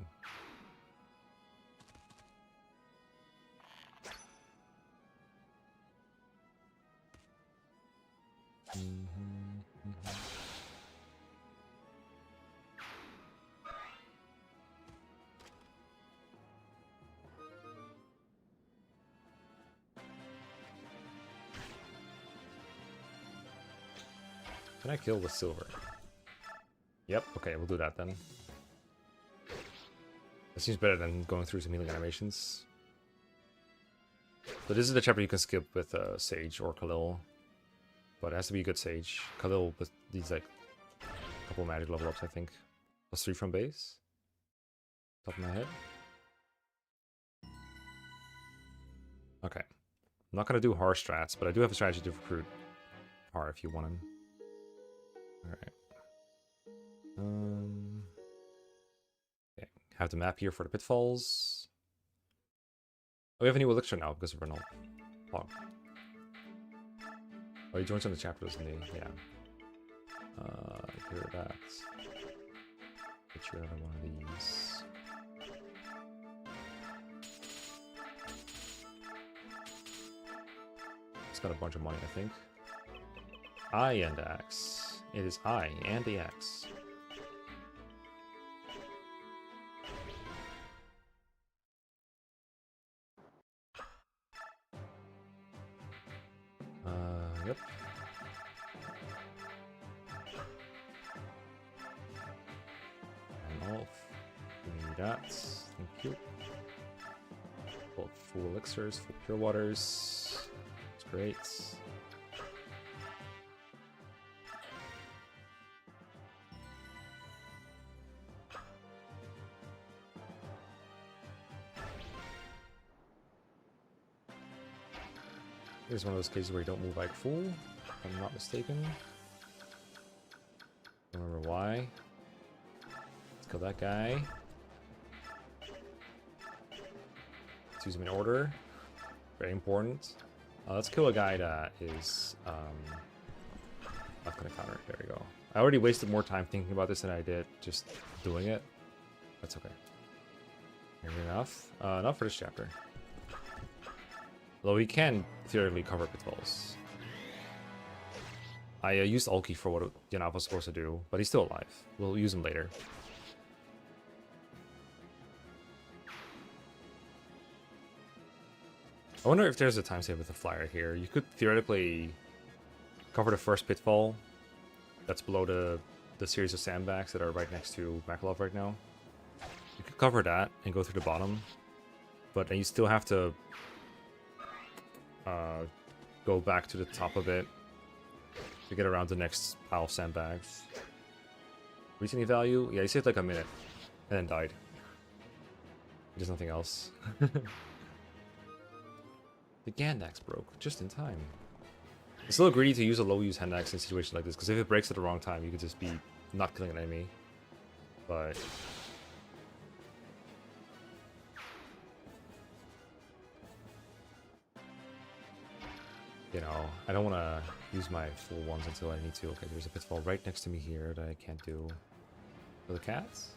Can I kill with silver? Yep, okay, we'll do that then. That seems better than going through some healing animations. So this is the chapter you can skip with Sage or Khalil. But it has to be a good Sage. Khalil with these like couple magic level ups, I think. +3 from base. Top of my head. Okay. I'm not gonna do Har strats, but I do have a strategy to recruit Har if you want him. Alright. Okay. Have the map here for the pitfalls. Oh, we have a new elixir now because of Renault. Log. Oh, he joins on the chapter, doesn't he? Yeah. Here that. Get you another one of these. It's got a bunch of money, I think. I and axe. It is I and the axe. Yep. And off. Give me that. Thank you. Full elixirs, full pure waters. Great. Here's one of those cases where you don't move like full, if I'm not mistaken. Don't remember why. Let's kill that guy. Let's use him in order. Very important. Let's kill a guy that is not gonna counter it. There we go. I already wasted more time thinking about this than I did just doing it. That's okay. Maybe enough. Enough for this chapter. Although we can theoretically cover pitfalls. I used Ulki for what Yanap was supposed to do, but he's still alive. We'll use him later. I wonder if there's a time save with the flyer here. You could theoretically cover the first pitfall that's below the series of sandbags that are right next to Makalov right now. You could cover that and go through the bottom, but then you still have to go back to the top of it to get around the next pile of sandbags. Reach any value? Yeah, he saved like a minute and then died. There's nothing else. The Gandax broke just in time. It's a little greedy to use a low use Handax in a situation like this, because if it breaks at the wrong time, you could just be not killing an enemy. But you know, I don't want to use my full ones until I need to. Okay, there's a pitfall right next to me here that I can't do. For the cats?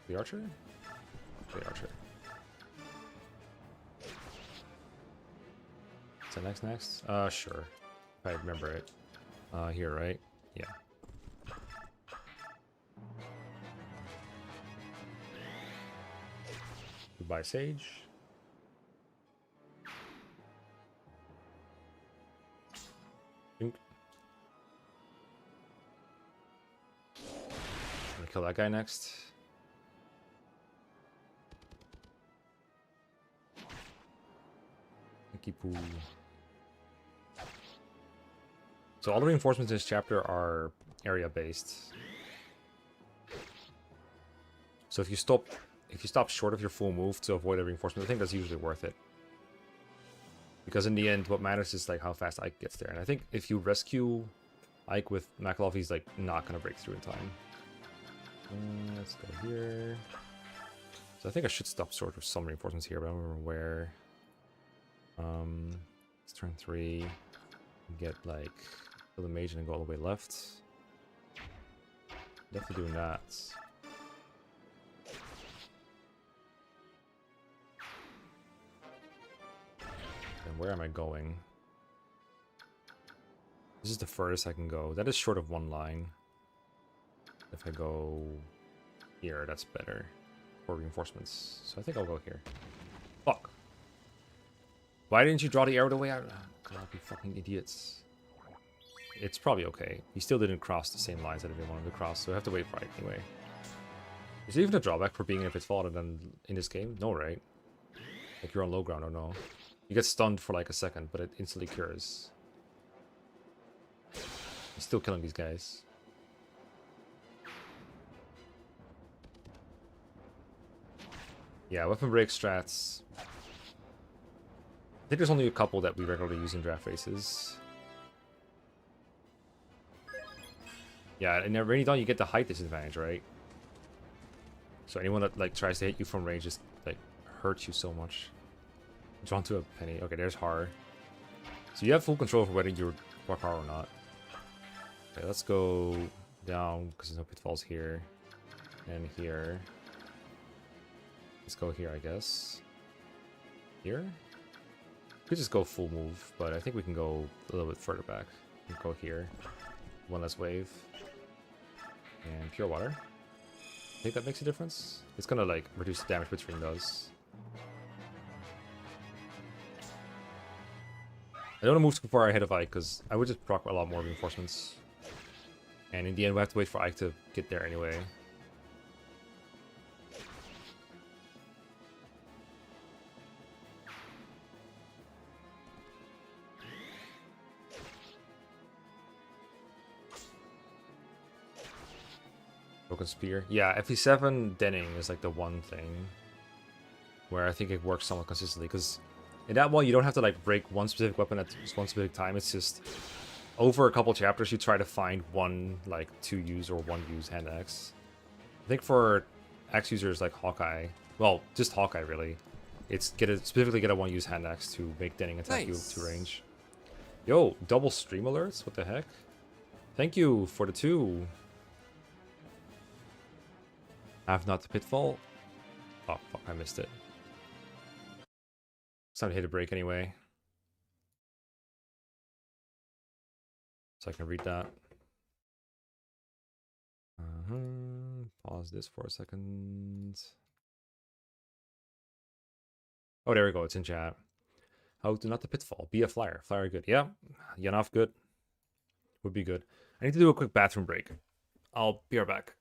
The archer? The archer. Is that next? Sure. If I remember it. Here, right? Yeah. Goodbye, Sage. Think. Gonna kill that guy next. Poo. So all the reinforcements in this chapter are area based. So if you stop short of your full move to avoid a reinforcement, I think that's usually worth it. Because in the end, what matters is like how fast Ike gets there. And I think if you rescue Ike with Makalov, he's like not gonna break through in time. Let's go here. So I think I should stop short of some reinforcements here, but I don't remember where. It's turn 3. Get like kill the mage and then go all the way left. Definitely doing that. And where am I going? This is the furthest I can go. That is short of one line. If I go here, that's better for reinforcements. So I think I'll go here. Fuck. Why didn't you draw the arrow the way out? God, you fucking idiots. It's probably okay. He still didn't cross the same lines that I didn't want him to cross, so I have to wait for it anyway. Is there even a drawback for being in a pitfall than in this game? No, right? Like you're on low ground or no? You get stunned for like a second, but it instantly cures. He's still killing these guys. Yeah, weapon break strats. I think there's only a couple that we regularly use in draft races. Yeah, in Rainy Dawn you get the height disadvantage, right? So anyone that like tries to hit you from range just like hurts you so much. Drawn to a penny. Okay, there's Har. So you have full control over whether you're Har or not. Okay, let's go down because there's no pitfalls here and here. Let's go here, I guess. Here? Could just go full move, but I think we can go a little bit further back. We can go here. One less wave. And pure water. I think that makes a difference. It's gonna like reduce the damage Blitzring does. I don't want to move too far ahead of Ike because I would just proc a lot more reinforcements. And in the end we have to wait for Ike to get there anyway. Broken Spear. Yeah, FE7 denning is like the one thing where I think it works somewhat consistently, because in that one you don't have to like break one specific weapon at one specific time. It's just over a couple chapters you try to find one like 2-use or 1-use hand axe. I think for axe users like Hawkeye, well, just Hawkeye really, it's specifically get a 1-use hand axe to make denning attack you to range. Yo, double stream alerts? What the heck? Thank you for the 2. Have not the pitfall. Oh fuck, I missed it. It's time to hit a break anyway. So I can read that. Pause this for a second. Oh, there we go. It's in chat. How to not the pitfall. Be a flyer. Flyer good. Yeah. Yanov good. Would be good. I need to do a quick bathroom break. I'll be right back.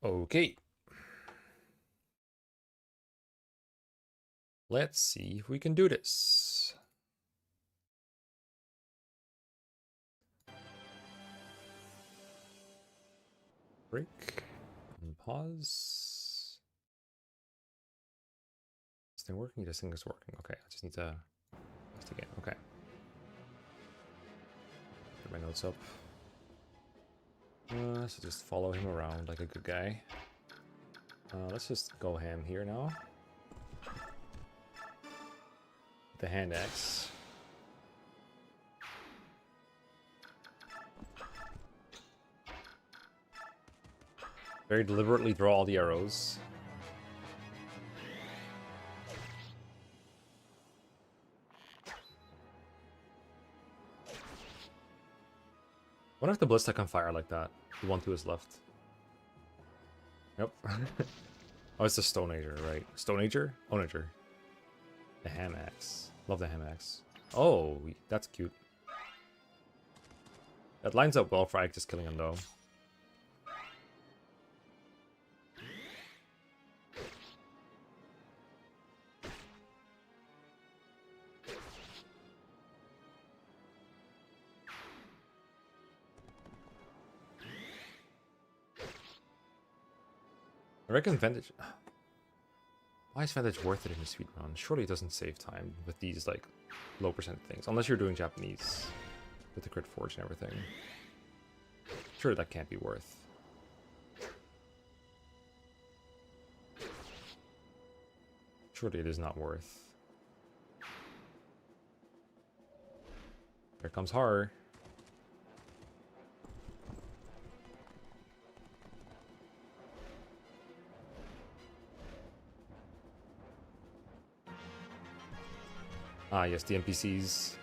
Okay. Let's see if we can do this. Break and pause. Is this thing working? This thing is working. Okay, I just need to investigate. Okay. Get my notes up. So just follow him around like a good guy. Let's just go ham here now. The hand axe. Very deliberately draw all the arrows. Wonder if the Blitztech can fire like that. The one to his left. Yep. Oh, it's the Stone Ager, right? Stone Ager? Onager. The Ham Axe. Love the Ham Axe. Oh, that's cute. That lines up well for Ike just killing him, though. I reckon Vantage... Why is Vantage worth it in the speedrun? Surely it doesn't save time with these, like, low percent things. Unless you're doing Japanese. With the crit forge and everything. Sure, that can't be worth. Surely it is not worth. Here comes horror. Ah, yes, the NPCs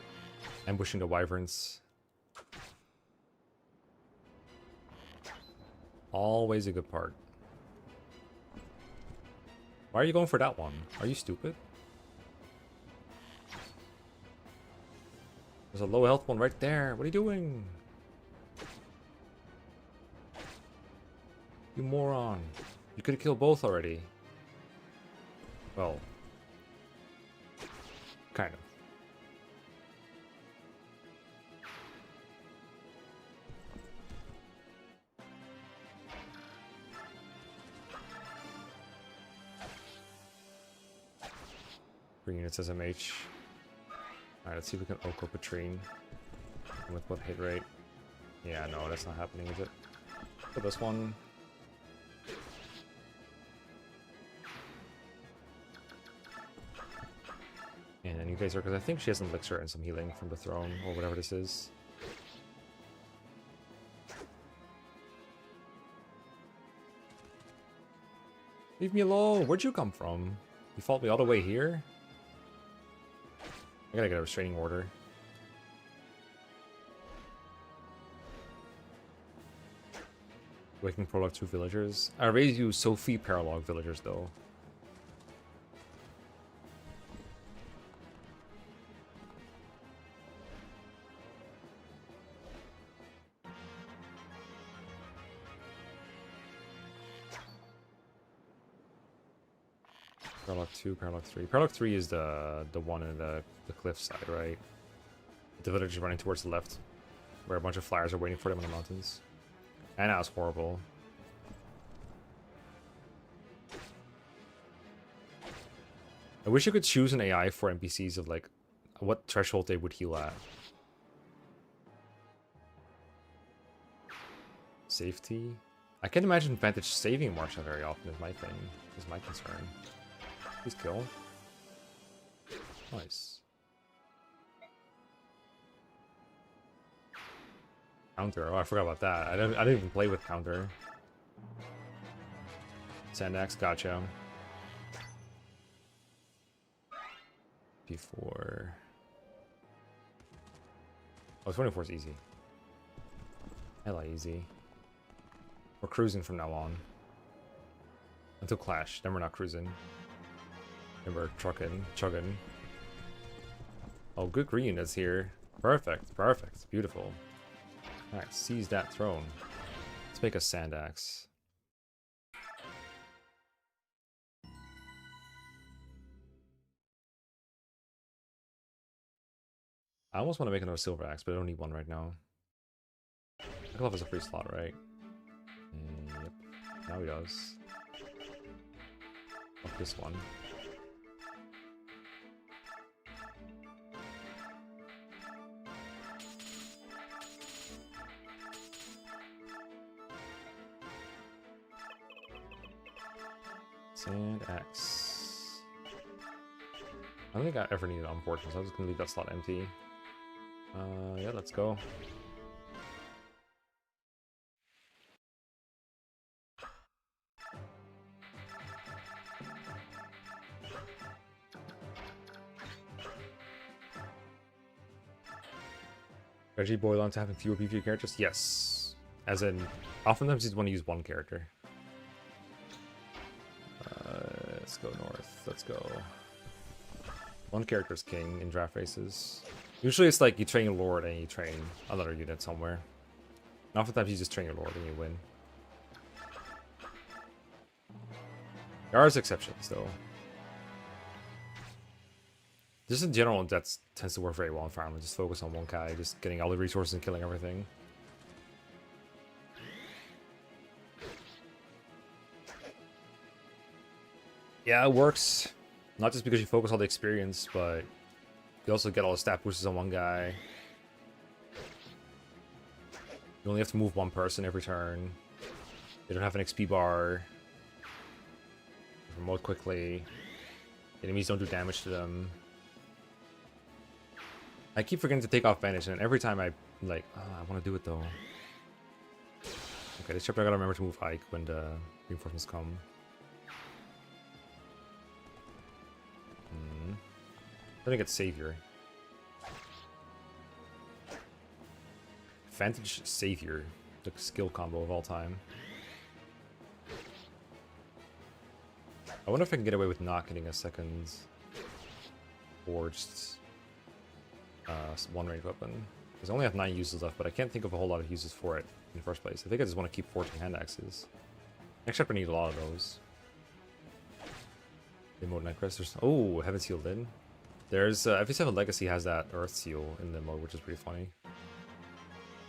ambushing the wyverns. Always a good part. Why are you going for that one? Are you stupid? There's a low health one right there. What are you doing? You moron. You could have killed both already. Well, kind of. Bring units as a mage. Alright, let's see if we can Oko Patrine. With what hit rate? Yeah, no, that's not happening, is it? For this one. And then you guys are, because I think she has an elixir and some healing from the throne, or whatever this is. Leave me alone! Where'd you come from? You followed me all the way here? I gotta get a restraining order. Waking Prologue 2 villagers. I raise you Sophie Paralog villagers though. Paralog 2, Paralog 3. Paralog 3 is the one in the cliff side, right? The village is running towards the left, where a bunch of flyers are waiting for them in the mountains. And that was horrible. I wish you could choose an AI for NPCs of like what threshold they would heal at. Safety? I can't imagine Vantage saving Marsha very often is my thing. Is my concern. Please kill. Nice. Counter. Oh, I forgot about that. I didn't even play with counter. Sandax, gotcha. P4. Oh, 24 is easy. Hella easy. We're cruising from now on. Until Clash. Then we're not cruising. Then we're chugging. Oh, good green units here. Perfect, perfect. Beautiful. Alright, seize that throne. Let's make a sand axe. I almost want to make another silver axe, but I don't need one right now. Mekkah is a free slot, right? Yep. Now he does. Fuck this one. Sand axe. I don't think I ever needed on board, so I'm just gonna leave that slot empty. Yeah, let's go. Reggie boil on to having fewer PvP characters? Yes. As in, oftentimes you want to use one character. go north. Let's go. One character's king in draft races. Usually it's like you train your lord and you train another unit somewhere. And oftentimes you just train your lord and you win. There are exceptions though. Just in general, that tends to work very well in farming. Just focus on one guy, just getting all the resources and killing everything. Yeah, it works. Not just because you focus all the experience, but you also get all the stat boosters on one guy. You only have to move one person every turn. They don't have an XP bar. You promote quickly. Enemies don't do damage to them. I keep forgetting to take off Banish, and every time I like, oh, I want to do it though. Okay, this chapter I gotta remember to move Ike when the reinforcements come. I think it's Savior. Vantage Savior, the skill combo of all time. I wonder if I can get away with not getting a second forged one-range weapon. Because I only have 9 uses left, but I can't think of a whole lot of uses for it in the first place. I think I just want to keep forging hand axes. Next chapter I need a lot of those. The mode Night Cresters. Oh, Heaven Sealed in. There's FE7 Legacy has that Earth Seal in the mode, which is pretty funny.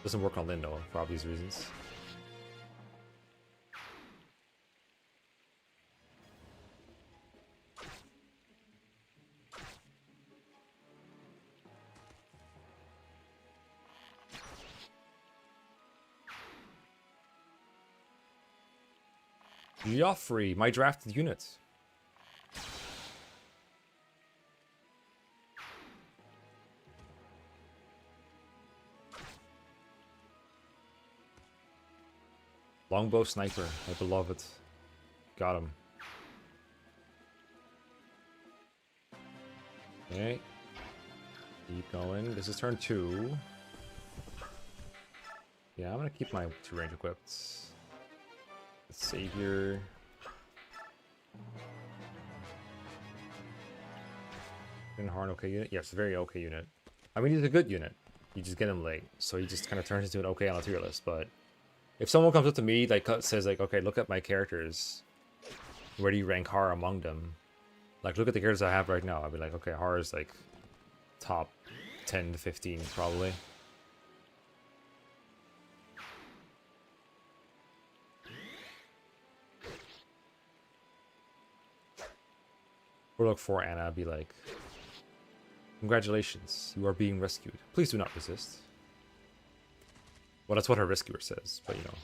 Doesn't work on Lynn though, for obvious reasons. Joffrey, my drafted unit. Longbow Sniper, my beloved. Got him. Okay. Keep going. This is turn 2. Yeah, I'm gonna keep my 2 range equipped. Savior. Harn, okay unit? Yes, very okay unit. I mean, he's a good unit. You just get him late, so he just kind of turns into an okay on a tier list, but if someone comes up to me, like, says, like, okay, look at my characters. Where do you rank Har among them? Like, look at the characters I have right now. I'd be like, okay, Har is, like, top 10 to 15, probably. Or look for Anna, I'd be like, congratulations, you are being rescued. Please do not resist. Well, that's what her rescuer says, but you know.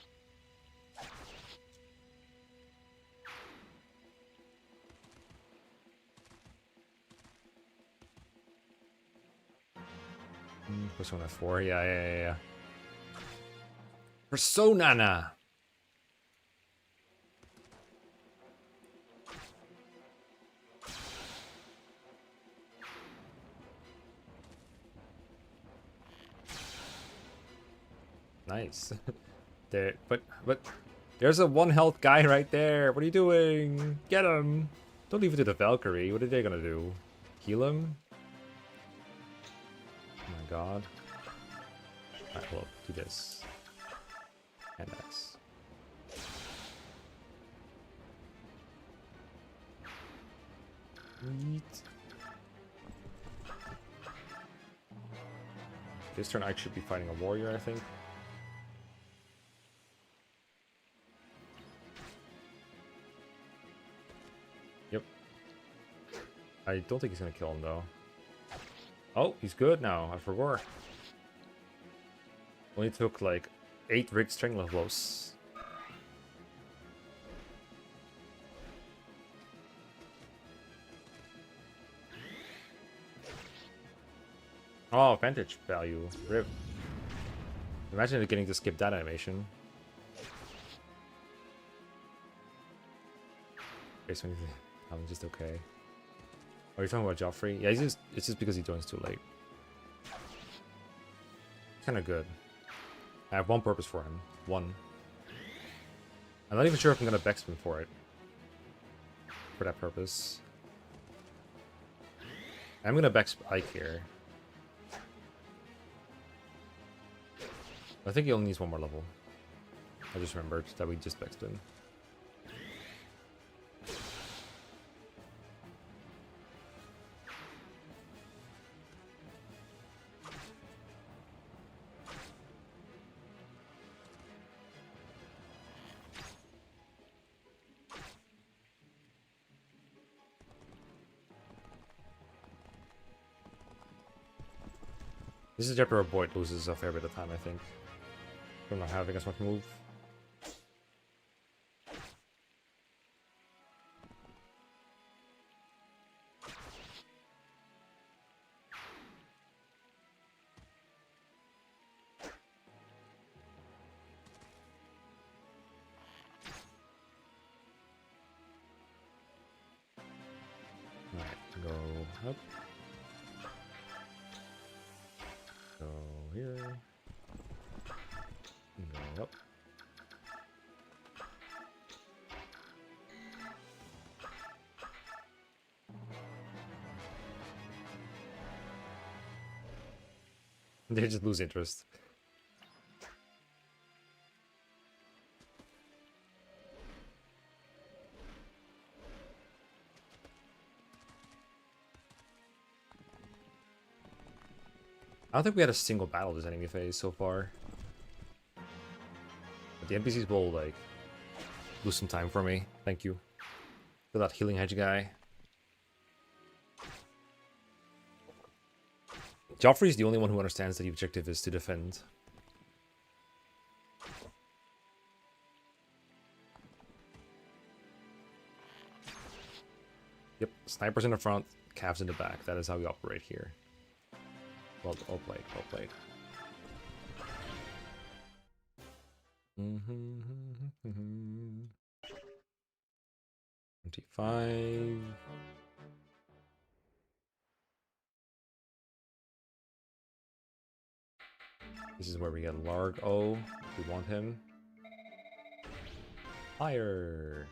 Persona 4, yeah. Persona! Nice. There, but there's a 1 health guy right there. What are you doing? Get him! Don't leave it to the Valkyrie. What are they gonna do? Heal him? Oh my god. Alright, well, do this. And this. Neat. This turn I should be fighting a warrior, I think. Yep. I don't think he's gonna kill him though. Oh, he's good now, I forgot. Only took like 8 rig string levels. Oh, vantage value. Rip. Imagine getting to skip that animation. Okay, so I'm just okay. Are you talking about Joffrey? Yeah, it's just because he joins too late. Kinda good. I have 1 purpose for him. 1. I'm not even sure if I'm gonna Bexman for it. for that purpose. I'm gonna back spike here. I think he only needs one more level. I just remembered that we just backed him. This is chapter where Boyd loses a fair bit of time, I think. From not having as much move. Alright, go up. Go here. Go up. They just lose interest. I don't think we had a single battle this enemy phase so far. But the NPCs will, like, lose some time for me. Thank you. For that healing hedge guy. Joffrey's the only one who understands that the objective is to defend. Yep, snipers in the front, calves in the back. That is how we operate here. Well played, well played. 25. This is where we get Larg O. We want him. Higher.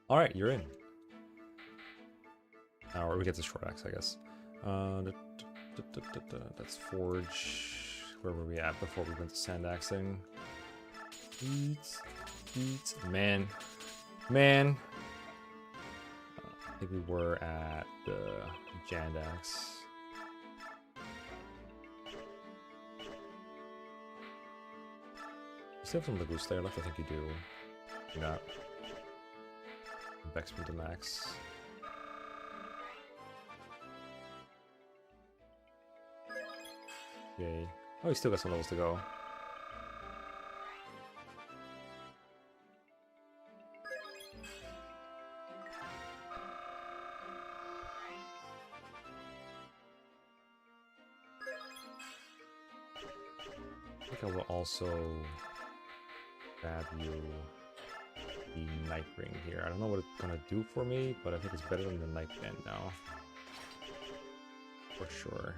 Alright, you're in. Or we get the short axe, I guess. That's Forge. Where were we at before we went to sand axing? Man. Man. I think we were at the Jandax. You still have some Lagoose Slayer left? I think you do. Do not. Vex to max. Yay. Oh, he still got some levels to go. I think I will also grab you the Night Ring here. I don't know what it's gonna do for me, but I think it's better than the Night Band now. For sure.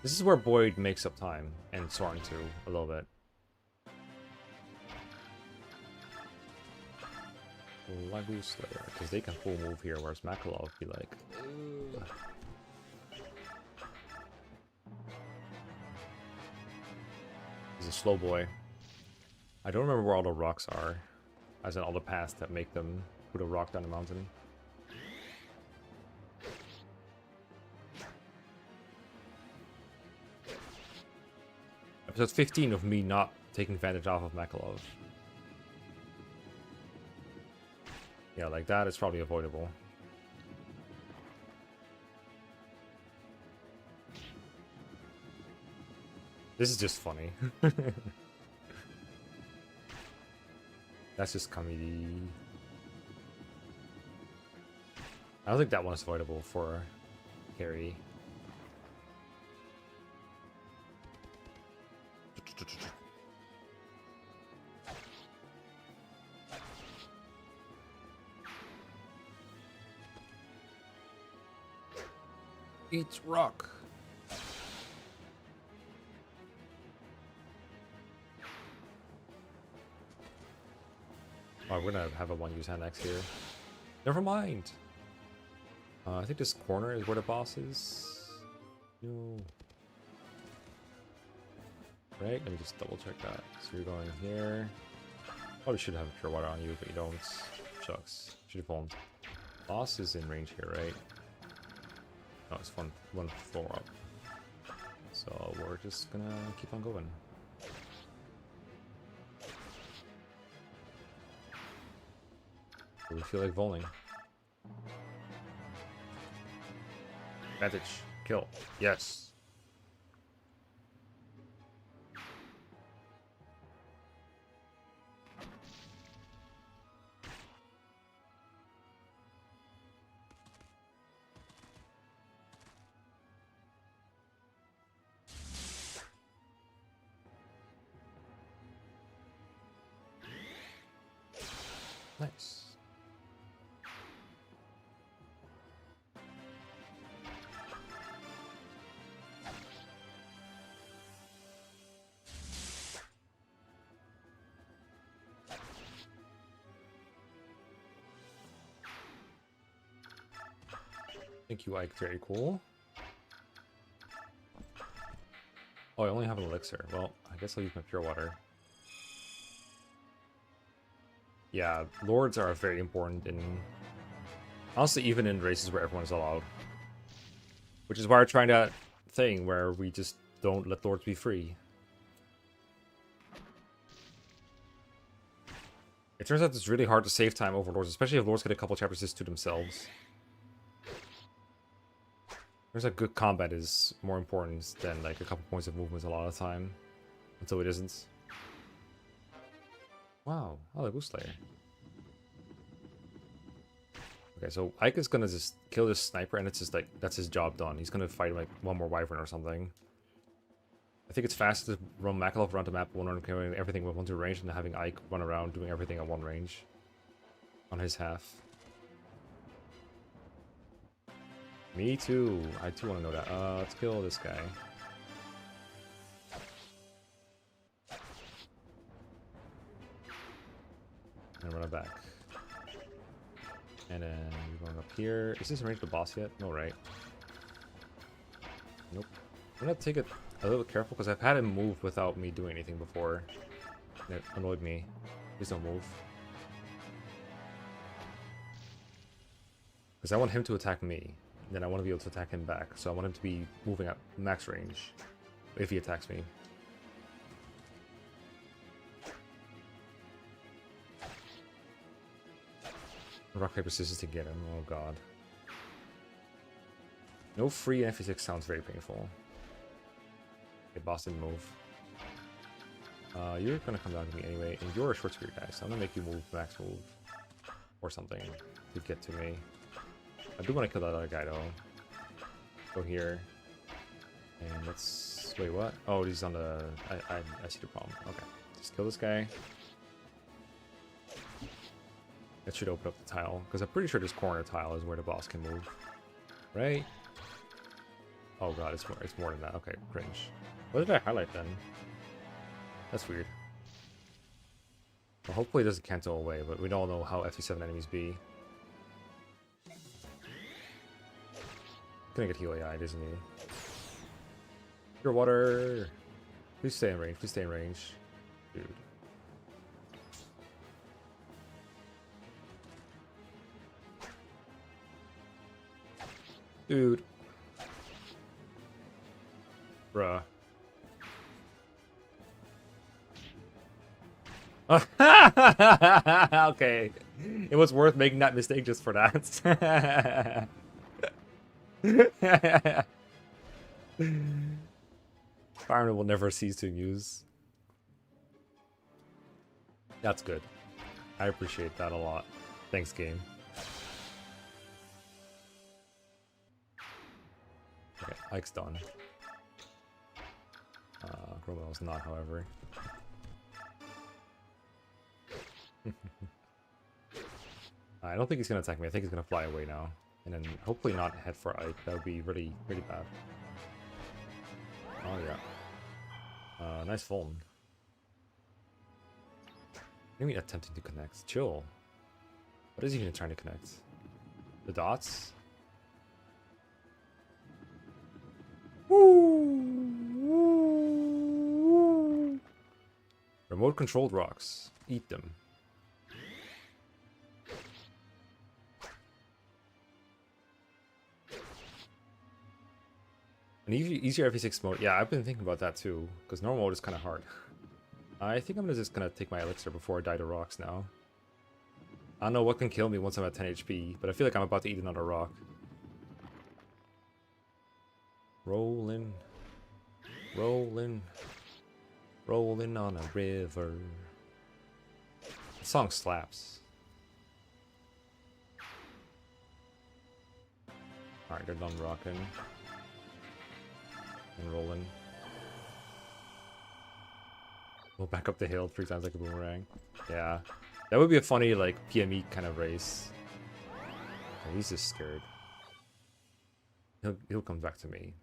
This is where Boyd makes up time, and Soren too, a little bit. Lagoose Slayer, because they can full move here, whereas Mekkah would be like, ugh. He's a slow boy. I don't remember where all the rocks are, as in all the paths that make them put a rock down the mountain. Episode 15 of me not taking advantage off of Mekkah. Yeah, like that is probably avoidable. This is just funny. That's just comedy. I don't think that one is avoidable for carry. Eat rock. Oh, we're gonna have a one-use hand axe here. Never mind. I think this corner is where the boss is. No. Right? Let me just double check that. So you're going here. Probably should have pure water on you, but you don't. Shucks. Should have phoned. Boss is in range here, right? No, it's one floor up. So we're just gonna keep on going. We feel like bowling. Advantage. Kill. Yes. Nice. Thank you, Ike. Very cool. Oh, I only have an elixir. Well, I guess I'll use my pure water. Yeah, lords are very important in... honestly, even in races where everyone's allowed. Which is why we're trying that thing where we just don't let lords be free. It turns out it's really hard to save time over lords, especially if lords get a couple chapters just to themselves. There's a good combat is more important than like a couple points of movement a lot of the time. Until it isn't. Wow, oh, the boost layer. Okay, so Ike is gonna just kill this sniper and it's just like, that's his job done. He's gonna fight like one more wyvern or something. I think it's faster to run Mekkah around the map, one run carrying everything with 1-2 range, than having Ike run around doing everything at 1 range. On his half. Me too. I too want to know that. Let's kill this guy. And run it back. And then we're going up here. Is this in range of the boss yet? No, right? Nope. I'm gonna take it a little careful because I've had him move without me doing anything before. And it annoyed me. Please don't move. Because I want him to attack me. Then I want to be able to attack him back. So I want him to be moving at max range if he attacks me. Rock, paper, scissors to get him. Oh god. No free FE6 sounds very painful. Okay, boss didn't move. You're gonna come down to me anyway, and you're a short spear guy, so I'm gonna make you move max move. Or something to get to me. I do want to kill that other guy though. Go here. And let's... wait, what? Oh, he's on the... I see the problem. Okay. Just kill this guy. That should open up the tile. Because I'm pretty sure this corner tile is where the boss can move. Right? Oh god, it's more than that. Okay, cringe. What did I highlight then? That's weird. Well, hopefully it doesn't cancel away, but we don't know how FE7 enemies be. Gonna get heal AI, isn't he? Pure water! Please stay in range, please stay in range. Dude. Dude. Bruh. Okay. It was worth making that mistake just for that. Fireman will never cease to amuse. That's good. I appreciate that a lot. Thanks, game. Okay, Ike's done. Gromel's not, however. I don't think he's gonna attack me. I think he's gonna fly away now. And then hopefully not head for Ike. That would be really, really bad. Oh yeah. Nice Fulton. Maybe attempting to connect. Chill. What is he even trying to connect? The dots? Woo! Remote controlled rocks. Eat them. An easier FE6 mode. Yeah, I've been thinking about that too, because normal mode is kind of hard. I think I'm just gonna take my elixir before I die to rocks now. I don't know what can kill me once I'm at 10 HP, but I feel like I'm about to eat another rock. Rolling, rolling, rolling on a river. The song slaps. Alright, they're done rocking. And rolling. We'll back up the hill 3 times like a boomerang. Yeah. That would be a funny, like, PME kind of race. Oh, he's just scared. He'll come back to me.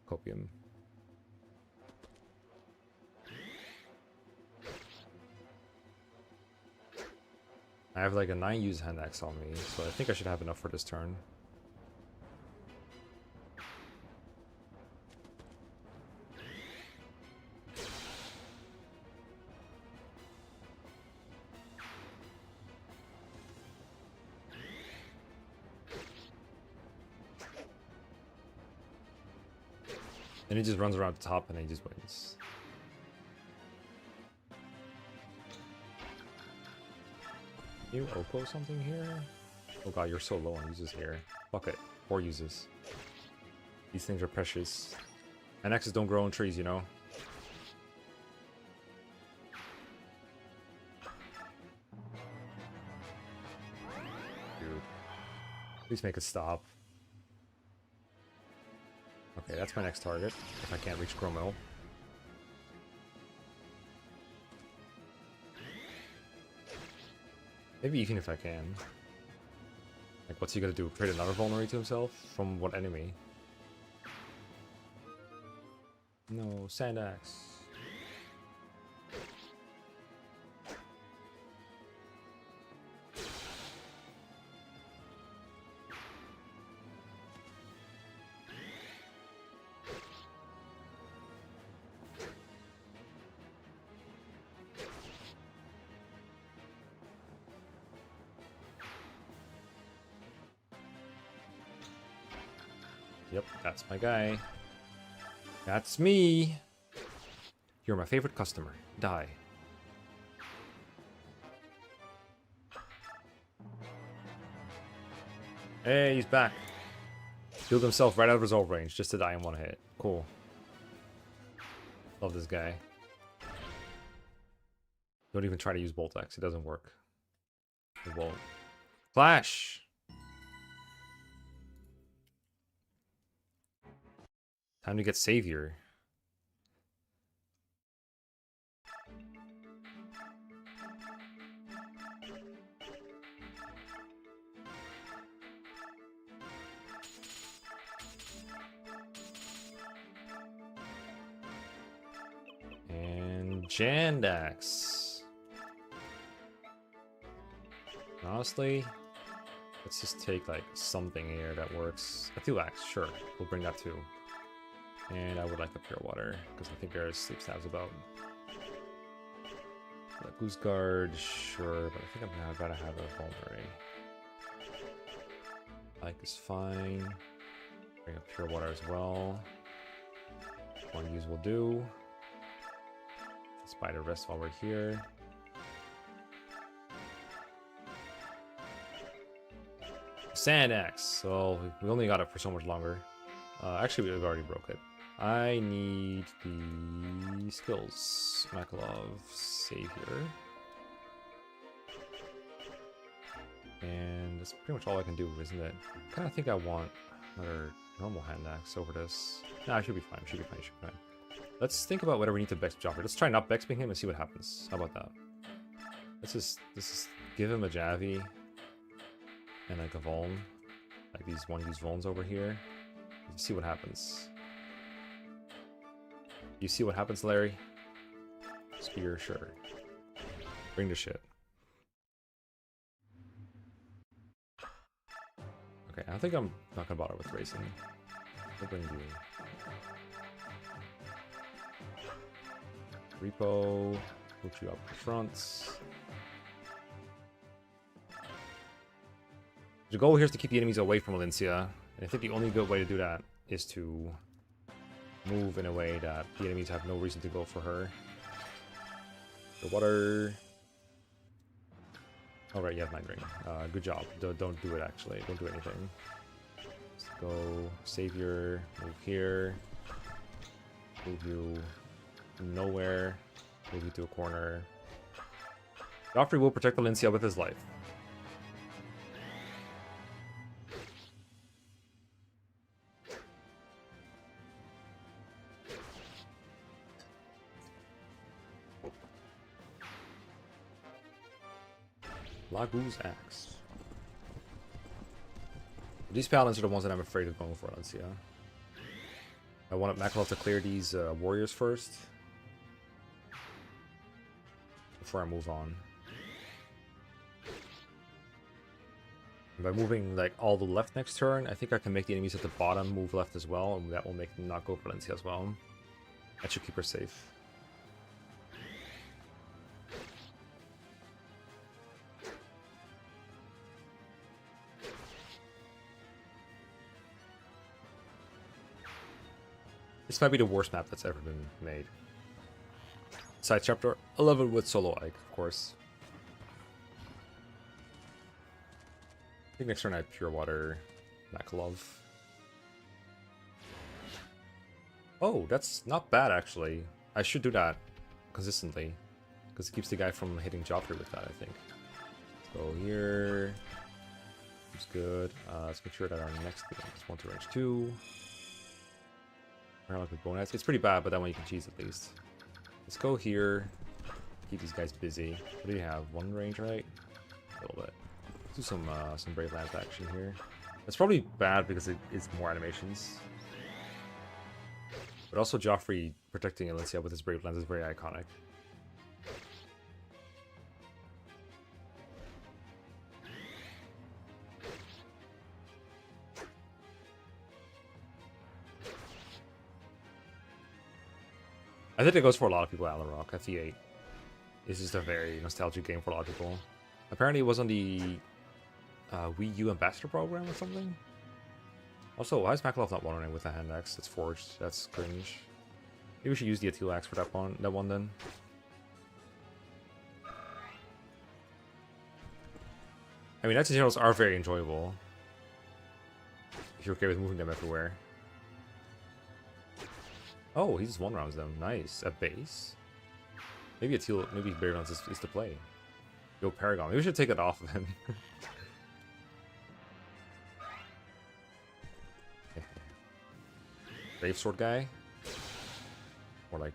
Copium. I have like a 9 use hand axe on me, so I think I should have enough for this turn. And he just runs around the top and he just wins. You Oko something here? Oh god, you're so low on uses here. Fuck it. 4 uses. These things are precious. And axes don't grow on trees, you know? Dude. Please make it stop. Okay, that's my next target, if I can't reach Gromel. Maybe even if I can. Like, what's he gonna do? Trade another vulnerary to himself? From what enemy? No, sand axe. Yep, that's my guy. That's me. You're my favorite customer. Die. Hey, he's back. Healed himself right out of resolve range just to die in one hit. Cool. Love this guy. Don't even try to use Bolt X. It doesn't work. It won't. Flash! Time to get Savior. And Jandax. Honestly, let's just take like something here that works. A Thulax, sure. We'll bring that too. And I would like a Pure Water, because I think there's sleep stabs about. Goose Guard, sure, but I think I'm gonna have a Vulnerary. Like is fine. Bring up Pure Water as well. 1 use will do. Spider Rest while we're here. Sand Axe. So we only got it for so much longer. Actually, we've already broke it. I need the skills. Makalov, Savior. And that's pretty much all I can do, isn't it? I kind of think I want another normal hand axe over this. Nah, I should be fine. Should be fine. Should be fine. Let's think about whether we need to Bex Joffrey. Let's try not Bexing him and see what happens. How about that? Let's just give him a Javi and like a Voln. Like these one-use Vulns over here. See what happens. You see what happens, Larry? Spear, sure. Bring the shit. Okay, I think I'm not gonna bother with racing. We'll bring you. Repo, put you up front. The goal here is to keep the enemies away from Valencia, and I think the only good way to do that is to move in a way that the enemies have no reason to go for her. The water. All right, you have Mind Ring. Good job. Don't do it actually. Don't do anything. Let's go Savior. Move here. Move you nowhere. Move you to a corner. Joffrey will protect Valencia with his life. Lagu's Axe. These paladins are the ones that I'm afraid of going for, Valencia. I want Makalov to clear these warriors first before I move on. And by moving like all the left next turn, I think I can make the enemies at the bottom move left as well, and that will make them not go for Valencia as well. That should keep her safe. This might be the worst map that's ever been made. Side chapter 11 with solo Ike, of course. I think next turn I have Pure Water, Makalov. Oh, that's not bad actually. I should do that consistently, because it keeps the guy from hitting Joffrey with that, I think. So here, it's good. Let's make sure that our next thing is 1 to range 2. Like with bonus. It's pretty bad, but that one you can cheese at least. Let's go here. Keep these guys busy. What do you have? 1 range, right? A little bit. Let's do some Brave Lands action here. That's probably bad because it's more animations. But also Joffrey protecting Valencia with his Brave Lands is very iconic. I think it goes for a lot of people at Rock. FE8 is just a very nostalgic game for a lot of people. Apparently it was on the Wii U Ambassador program or something. Also, why is Makalov not one-running with a hand axe? It's forged. That's cringe. Maybe we should use the Atil axe for that one then. I mean, Knights and Generals are very enjoyable if you're okay with moving them everywhere. Oh, he just one-rounds them. Nice. At base? Maybe maybe Brave Lands is the play. Yo, Paragon. Maybe we should take it off of him. Brave Sword guy? Or like,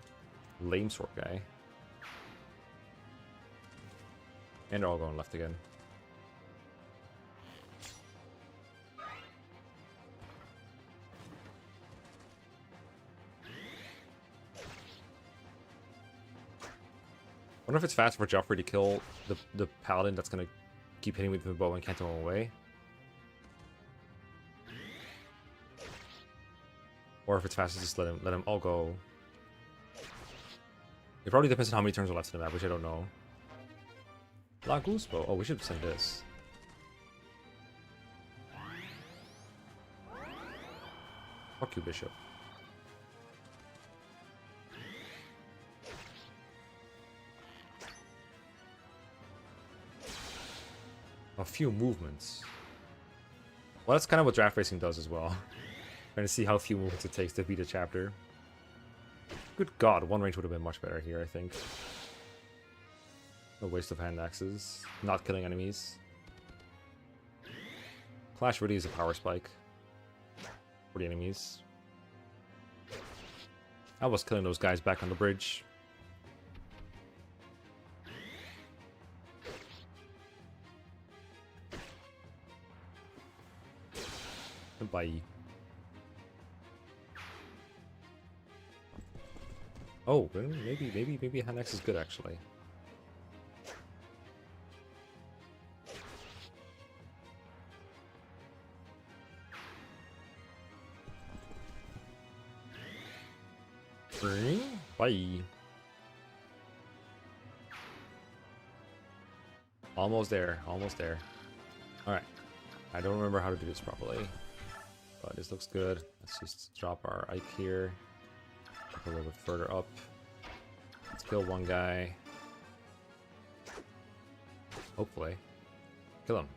Lame Sword guy. And they're all going left again. I wonder if it's faster for Joffrey to kill the paladin that's gonna keep hitting with the bow and can't throw him away. Or if it's faster to just let him all go. It probably depends on how many turns are left in the map, which I don't know. Lagu's bow. Oh, we should send this. Fuck you, Bishop. A few movements. Well, that's kind of what draft racing does as well. Trying to see how few movements it takes to beat a chapter. Good god, 1 range would have been much better here, I think. No waste of hand axes. Not killing enemies. Clash really is a power spike for the enemies. I was killing those guys back on the bridge. Bye. Oh, maybe hand axe is good actually. Bye. Almost there. Almost there. Alright. I don't remember how to do this properly. But this looks good. Let's just drop our Ike here. A little bit further up. Let's kill one guy. Hopefully. Kill him.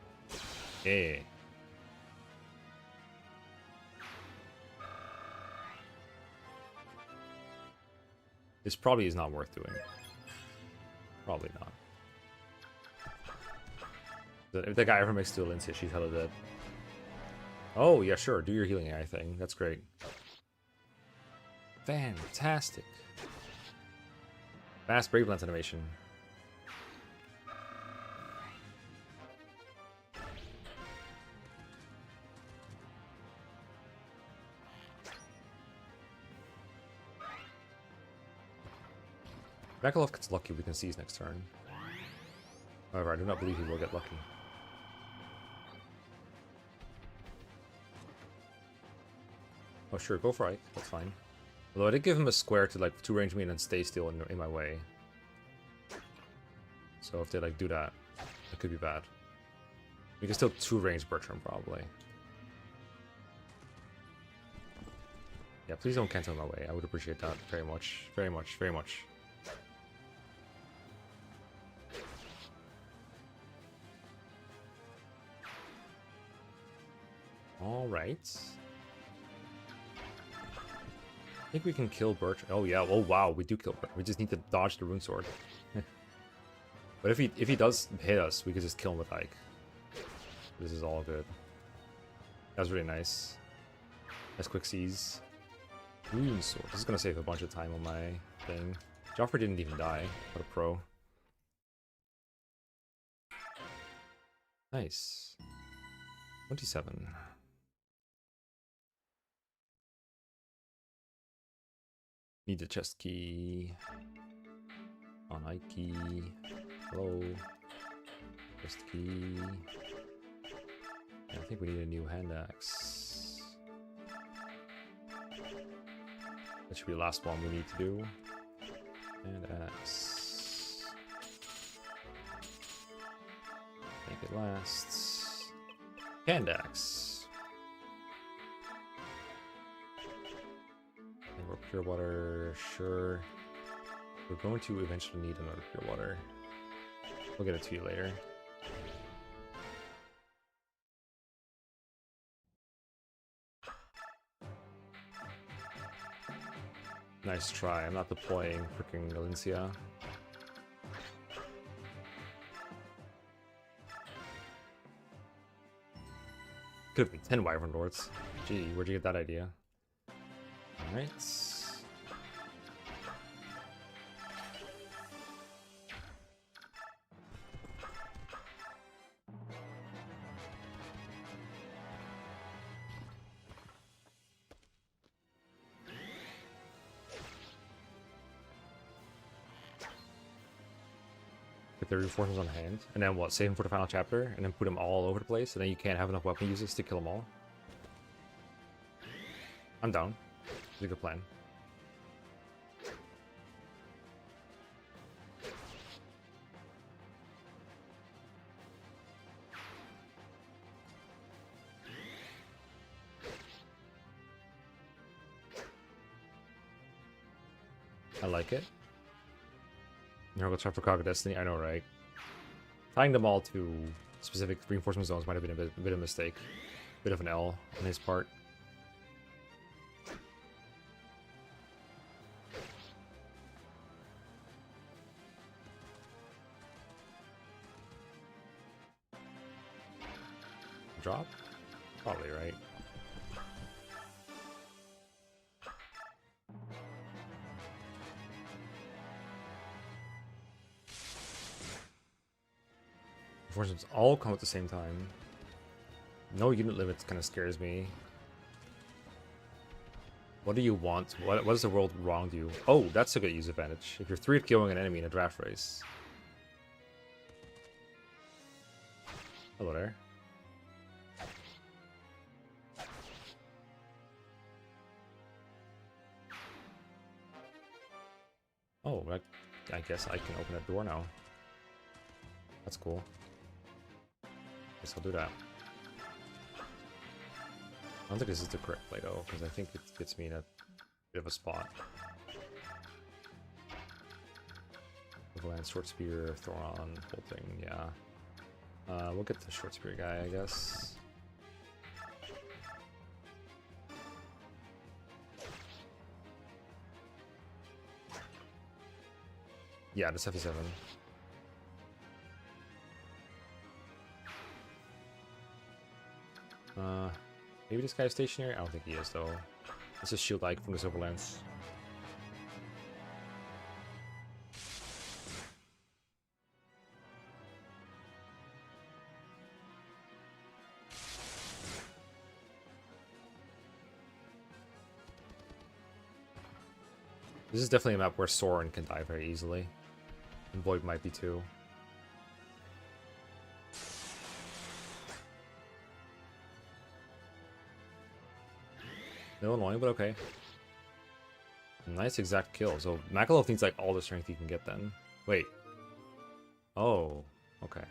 Yeah. This probably is not worth doing. Probably not. If that guy ever makes dual ins hit, she's hella dead. Oh, yeah, sure. Do your healing AI thing. That's great. Fantastic. Fast Brave Lance animation. Draculov gets lucky, we can seize next turn. However, I do not believe he will get lucky. Oh sure, go for Ike, that's fine. Although I did give him a square to like 2-range me and then stay still in my way. So if they like do that, it could be bad. We can still 2-range Bertram probably. Yeah, please don't cancel my way. I would appreciate that very much. Very much, very much. Alright. I think we can kill Birch. Oh yeah, oh wow, we do kill Birch. We just need to dodge the rune sword. But if he does hit us, we could just kill him with Ike. This is all good. That's really nice. Nice quick seize. Rune sword. This is gonna save a bunch of time on my thing. Joffrey didn't even die. What a pro. Nice. 27. Need the chest key. On Ike. Hello. Chest key. I think we need a new hand axe. That should be the last one we need to do. Hand axe. Make it lasts. Hand axe. More pure water, sure. We're going to eventually need another pure water. We'll get it to you later. Nice try. I'm not deploying freaking Valencia. Could have been 10 Wyvern Lords. Gee, where'd you get that idea? Alright. Get the reinforcements on hand, and then what? Save them for the final chapter, and then put them all over the place, and then you can't have enough weapon users to kill them all. I'm down. It's a good plan. I like it. Miracle Trap for Cog of Destiny, I know, right? Tying them all to specific reinforcement zones might have been a bit of a mistake. Bit of an L on his part. Drop? Probably, right? Reinforcements all come at the same time. No unit limits kind of scares me. What do you want? What does the world wronged you? Oh, that's a good use advantage. If you're 3 of killing an enemy in a draft race. Hello there. Oh, I guess I can open that door now. That's cool. Guess I'll do that. I don't think this is the correct play though, because I think it gets me in a bit of a spot. Overland, short spear, Thoron, bolting, yeah. We'll get the short spear guy, I guess. Yeah, this FE7. Maybe this guy is stationary? I don't think he is, though. This is shield like from the Silverlands. This is definitely a map where Soren can die very easily. And Void might be too. No annoying, but okay. Nice exact kill. So Makalov needs like all the strength he can get then. Wait. Oh, okay.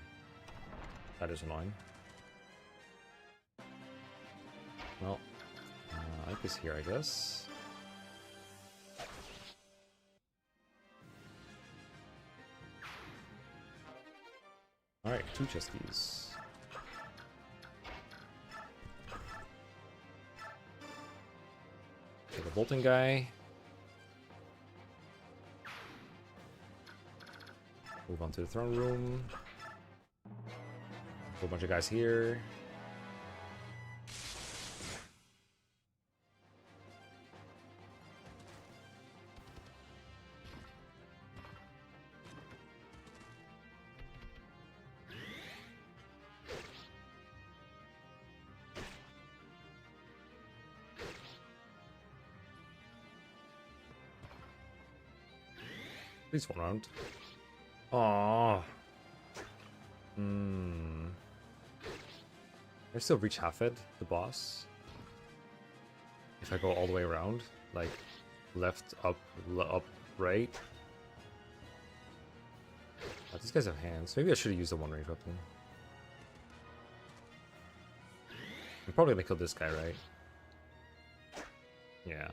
That is annoying. Well, Ike is here, I guess. Alright, 2 chest keys. Take a bolting guy. Move on to the throne room. A bunch of guys here. Please 1 round. Aww. I still reach half-ed, the boss. If I go all the way around, like left, up, right. Oh, these guys have hands. Maybe I should have used the 1-range weapon. I'm probably gonna kill this guy, right? Yeah.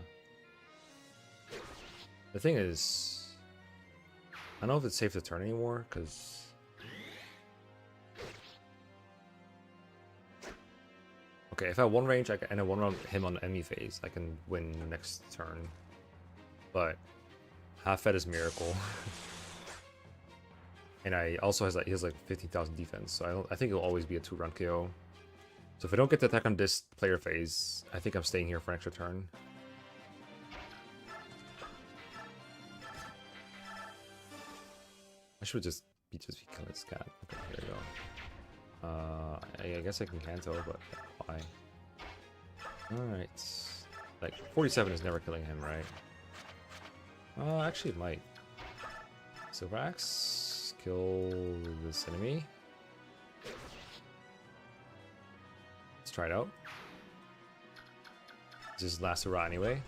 The thing is, I don't know if it's safe to turn anymore, because... Okay, if I have 1 range and I 1-round him on enemy phase, I can win the next turn. But half-fed is miracle. And I also he has like 15,000 defense, so I think it'll always be a 2-round KO. So if I don't get to attack on this player phase, I think I'm staying here for an extra turn. I should just be killing this cat. Okay, here we go. I guess I can Kanto, but why? Alright. Like, 47 is never killing him, right? Actually it might. Silver Axe. Kill this enemy. Let's try it out. This is last hurrah anyway.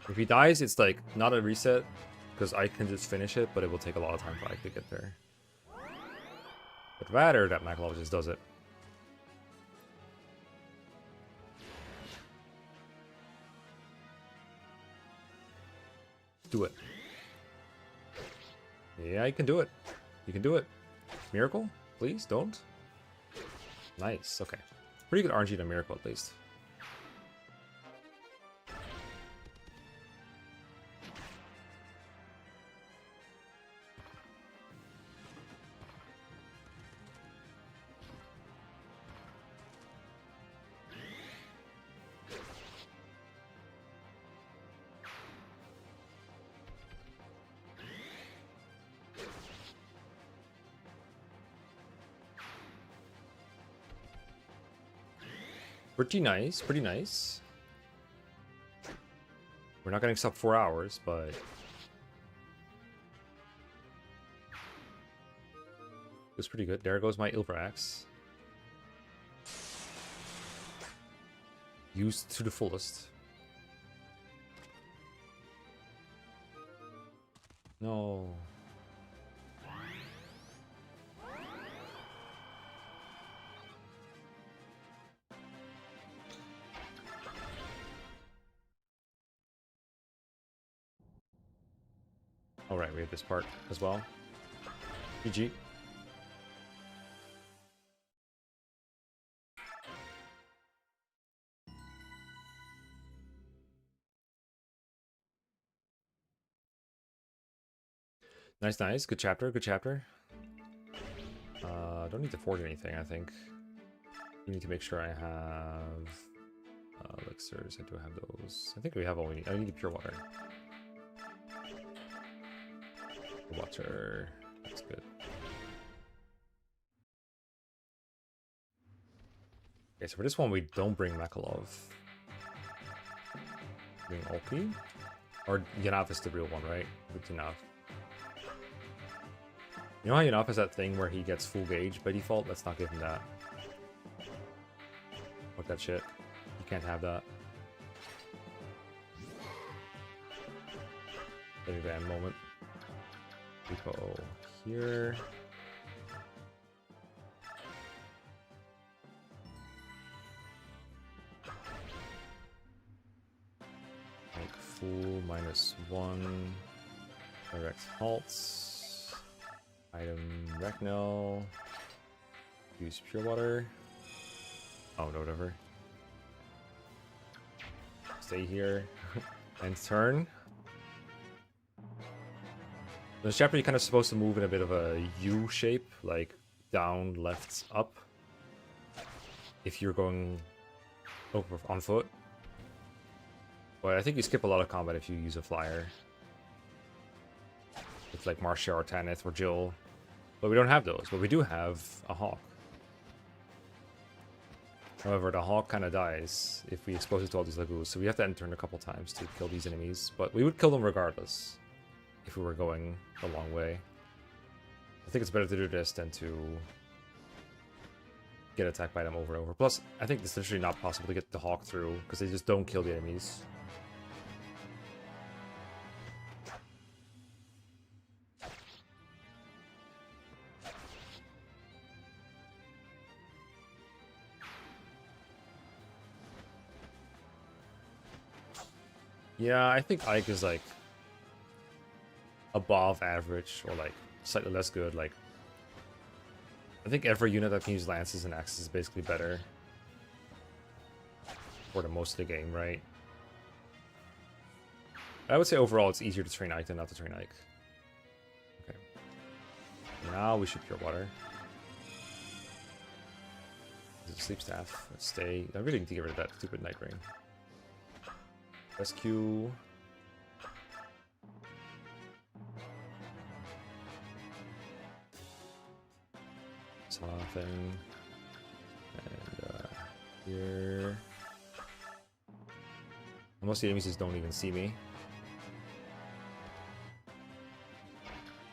If he dies, it's like, not a reset. Because I can just finish it, but it will take a lot of time for Ike to get there. But rather that Makalov just does it. Do it. Yeah, you can do it. You can do it. Miracle? Please, don't. Nice, okay. Pretty good RNG to Miracle, at least. Pretty nice, pretty nice. We're not getting sub 4 hours, but it's pretty good. There goes my Ilver Axe. Used to the fullest. No. Alright, we have this part as well. GG. Nice, nice. Good chapter, good chapter. Don't need to forge anything, I think. We need to make sure I have elixirs. I do have those. I think we have all we need. I need the pure water. Water. That's good. Okay, so for this one, we don't bring Mekkah. Bring Olki. Or Yanav is the real one, right? With Yanav. You know how Yanav has that thing where he gets full gauge by default? Let's not give him that. Fuck that shit. You can't have that. Heavy van moment. We go here. Make full -1. Direct halts. Item Recnel. Use pure water. Oh, no, whatever. Stay here. And turn. In this chapter, you're kind of supposed to move in a bit of a U shape, like down, left, up. If you're going over on foot. But I think you skip a lot of combat if you use a flyer. With like Marcia or Tanith or Jill. But we don't have those. But we do have a Hawk. However, the Hawk kind of dies if we expose it to all these Lagoos. So we have to end turn a couple times to kill these enemies. But we would kill them regardless. If we were going a long way. I think it's better to do this than to get attacked by them over and over. Plus, I think it's literally not possible to get the Hawk through. Because they just don't kill the enemies. Yeah, I think Ike is like above average or like slightly less good. Like, I think every unit that can use lances and axes is basically better for the most of the game, right? I would say overall it's easier to train Ike than not to train Ike. Okay. Now we should pure water. This is a sleep staff. Let's stay. I really need to get rid of that stupid night rain. Rescue. Something. And here. Most of the enemies just don't even see me.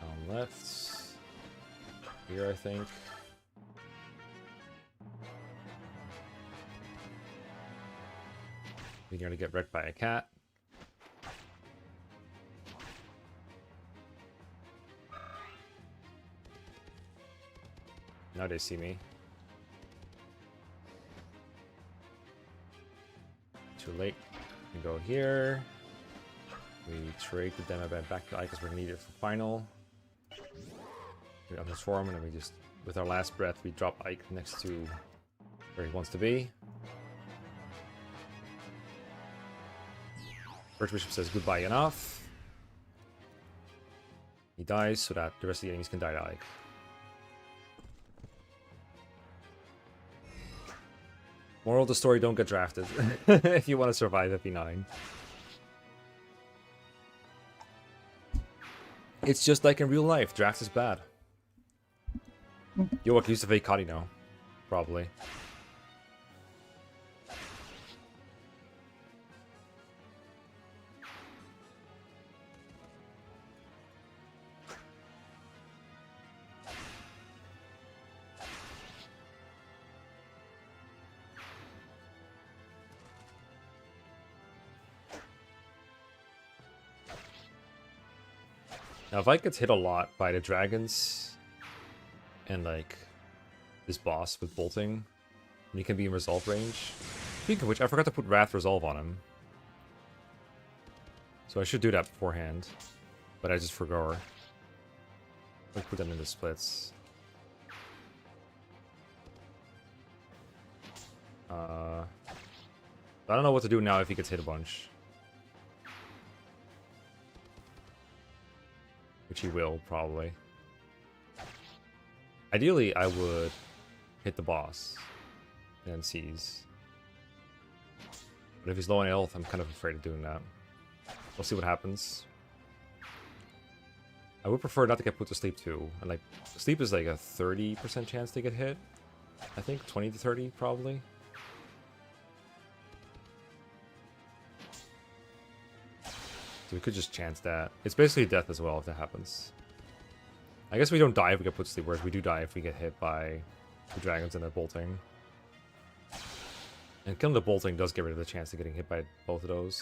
Down left. Here, I think. We're gonna get wrecked by a cat. Now they see me. Too late. We go here. We trade the demo back to Ike because we're needed for final. We transform and then we just, with our last breath, we drop Ike next to where he wants to be. Archbishop says goodbye enough. He dies so that the rest of the enemies can die to Ike. Moral of the story, don't get drafted if you want to survive FE9. It's just like in real life, draft is bad. Yo, I can use the Veikati now. Probably. Now, if I get hit a lot by the dragons and like this boss with bolting, he can be in resolve range. Speaking of which, I forgot to put Wrath Resolve on him. So I should do that beforehand. But I just forgot. I'll put them in the splits. I don't know what to do now if he gets hit a bunch. Which he will, probably. Ideally, I would hit the boss and seize. But if he's low on health, I'm kind of afraid of doing that. We'll see what happens. I would prefer not to get put to sleep too. And like, sleep is like a 30% chance to get hit. I think 20 to 30 probably. So we could just chance that. It's basically death as well if that happens. I guess we don't die if we get put to sleep, whereas we do die if we get hit by the dragons and their bolting. And killing the bolting does get rid of the chance of getting hit by both of those.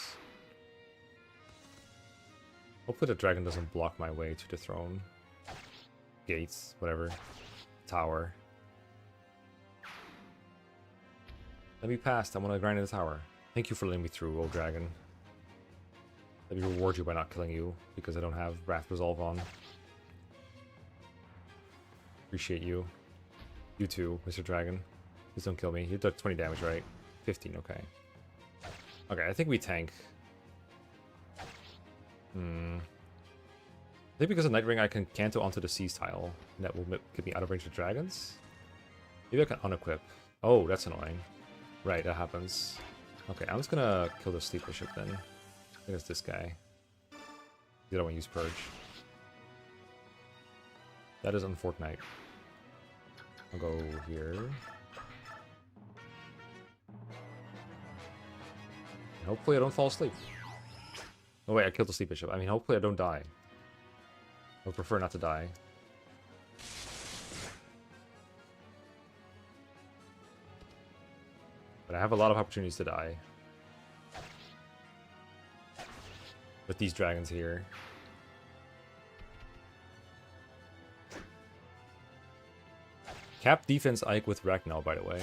Hopefully the dragon doesn't block my way to the throne. Gates, whatever. Tower. Let me past, I want to grind in the tower. Thank you for letting me through, old dragon. Let me reward you by not killing you, because I don't have Wrath Resolve on. Appreciate you. You too, Mr. Dragon. Please don't kill me. You took 20 damage, right? 15, okay. Okay, I think we tank. I think because of Night Ring, I can Canto onto the Seize tile. And that will get me out of range of dragons. Maybe I can unequip. Oh, that's annoying. Right, that happens. Okay, I'm just gonna kill the Sleep Bishop then. I think it's this guy. I don't want to use Purge. That is unfortunate. I'll go here. And hopefully I don't fall asleep. Oh wait, I killed the Sleep Bishop. I mean, hopefully I don't die. I would prefer not to die. But I have a lot of opportunities to die. With these dragons here. Cap defense Ike with Ragnar, by the way.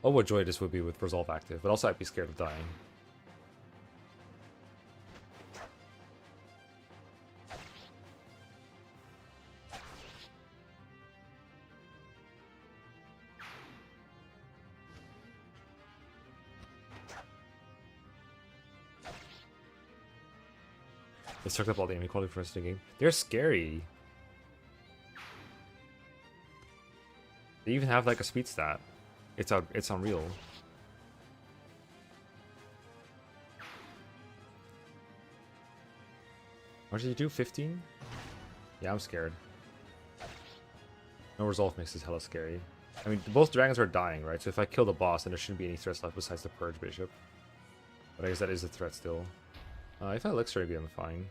Oh, what joy this would be with Resolve active, but also I'd be scared of dying. They sucked up all the enemy quality for the rest of the game. They're scary. They even have like a speed stat. It's unreal. What did you do? 15? Yeah, I'm scared. No resolve makes this hella scary. I mean, both dragons are dying, right? So if I kill the boss, then there shouldn't be any threats left besides the Purge Bishop. But I guess that is a threat still. If I Elixir, maybe I'm fine.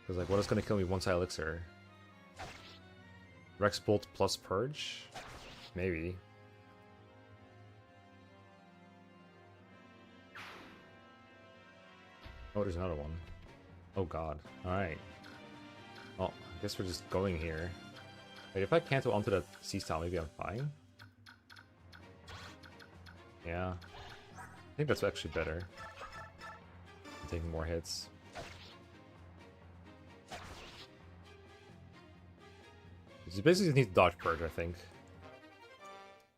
Because, like, what is going to kill me once I Elixir? Rex Bolt plus Purge? Maybe. Oh, there's another one. Oh god. Alright. Well, I guess we're just going here. Wait, if I cancel onto the Seize tile, maybe I'm fine? Yeah. I think that's actually better. I'm taking more hits. You basically need to dodge Purge, I think.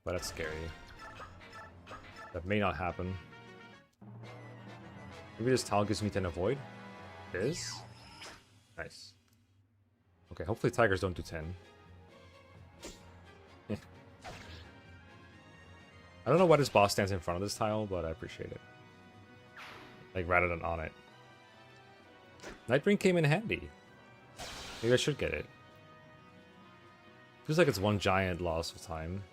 But that's scary. That may not happen. Maybe this tile gives me 10 avoid. It is? Nice. Okay, hopefully tigers don't do 10. I don't know why this boss stands in front of this tile, but I appreciate it. Like, rather than on it. Nightbring came in handy. Maybe I should get it. Feels like it's one giant loss of time.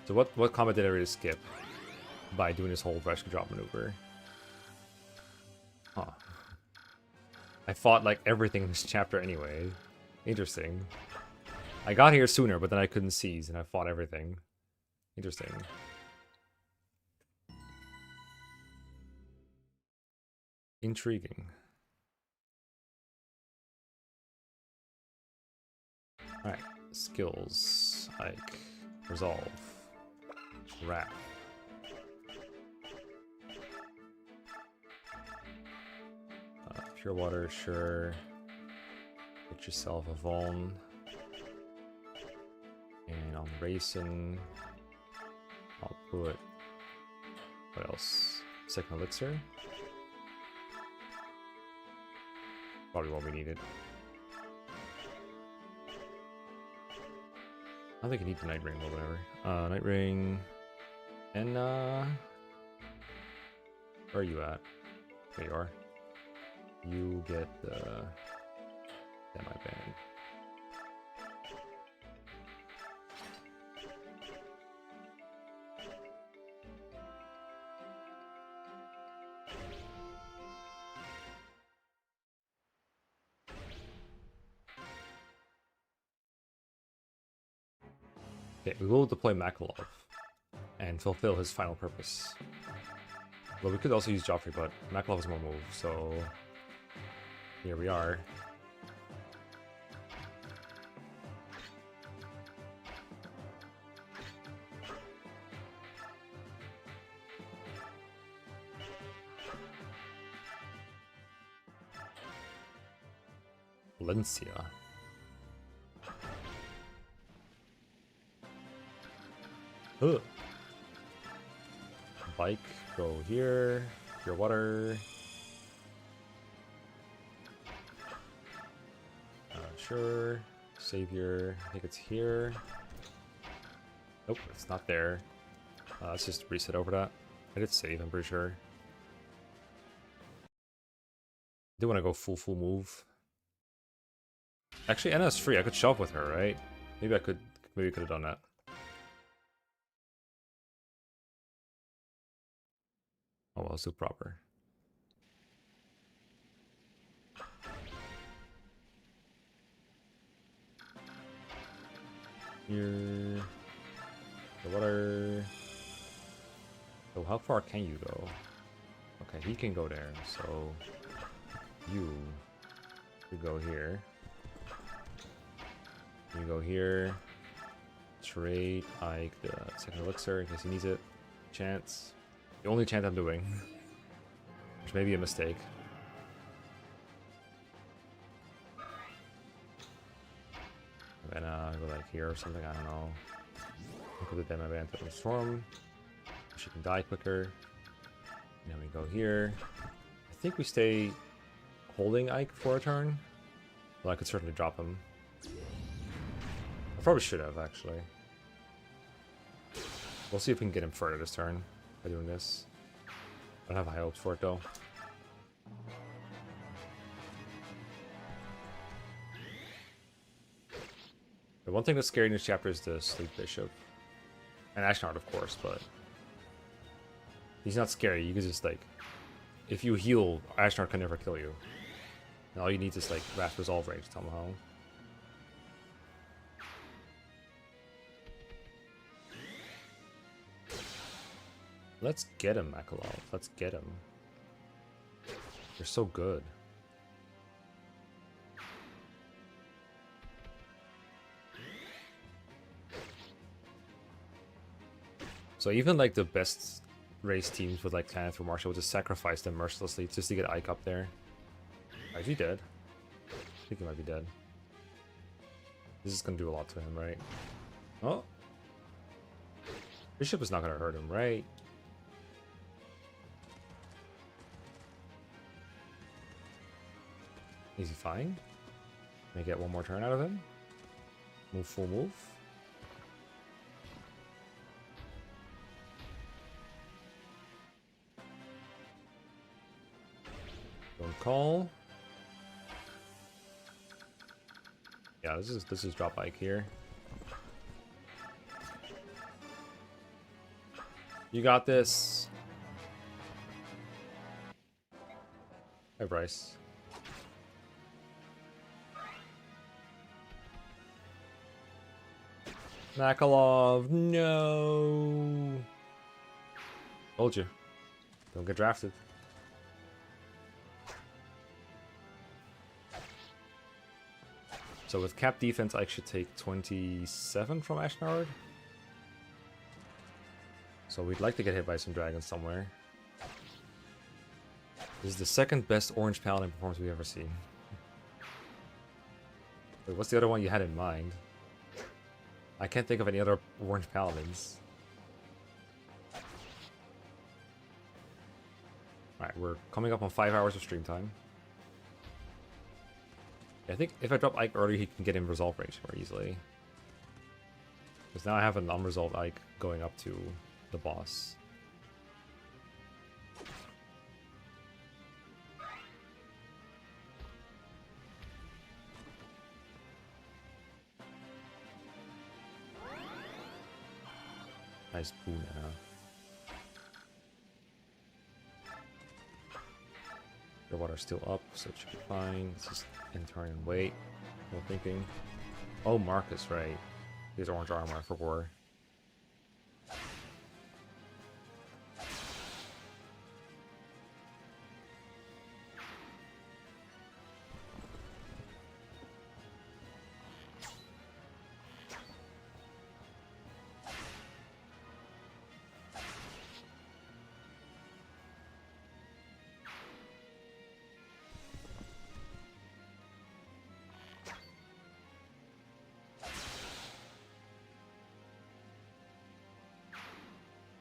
So what combat did I really skip? by doing this whole rescue drop maneuver. Huh. I fought like everything in this chapter anyway. Interesting. I got here sooner, but then I couldn't seize, and I fought everything. Interesting. Intriguing. Alright. Skills. Ike. Resolve. Wrath. Pure water, sure. Get yourself a Vuln. And on racing, I'll put, what else? Second elixir. Probably won't be needed. I don't think you need the Night Ring or whatever. Night Ring. And, where are you at? There you are. You get the semi-band. Okay, we will deploy Mekkah and fulfill his final purpose. Well, we could also use Joffrey, but Mekkah has more moves, so here we are. Valencia. Ugh. Bike, go here. Pure water. Sure. Savior, I think it's here. Nope, it's not there. Let's just reset over that. I did save, I'm pretty sure. I do want to go full move. Actually, Anna's free. I could shove with her, right? Maybe I could have done that. Oh well, so proper. Here. The water. So how far can you go? Okay, he can go there, so you go here. You go here. Trade Ike the second elixir in case he needs it. Chance. The only chant I'm doing. Which may be a mistake. And go like here or something, I don't know. Look at the demo event of the storm. She can die quicker. And then we go here. I think we stay holding Ike for a turn. Well, I could certainly drop him. I probably should have, actually. We'll see if we can get him further this turn by doing this. I don't have high hopes for it, though. The one thing that's scary in this chapter is the Sleep Bishop. And Ashnard, of course, but he's not scary. You can just, like, if you heal, Ashnard can never kill you. And all you need is, like, Wrath Resolve range somehow. Let's get him, Mekkah. Let's get him. You're so good. So even like the best race teams with like Tanith or Marshall will just sacrifice them mercilessly just to get Ike up there. Is he dead? I think he might be dead. This is gonna do a lot to him, right? Oh, Bishop is not gonna hurt him, right? Is he fine? Can I get one more turn out of him? Move, full move. Don't call. Yeah, this is drop Ike here. You got this. Hi, Bryce. Makalov, no. Told you. Don't get drafted. So with cap defense, I should take 27 from Ashnard. So we'd like to get hit by some dragons somewhere. This is the second best orange paladin performance we've ever seen. Wait, what's the other one you had in mind? I can't think of any other orange paladins. Alright, we're coming up on 5 hours of stream time. I think if I drop Ike early, he can get in resolve range more easily. Because now I have an unresolved Ike going up to the boss. Nice Boona. The water's still up, so it should be fine. Let's just turn and wait. No thinking. Oh, Marcus, right. He has orange armor for war.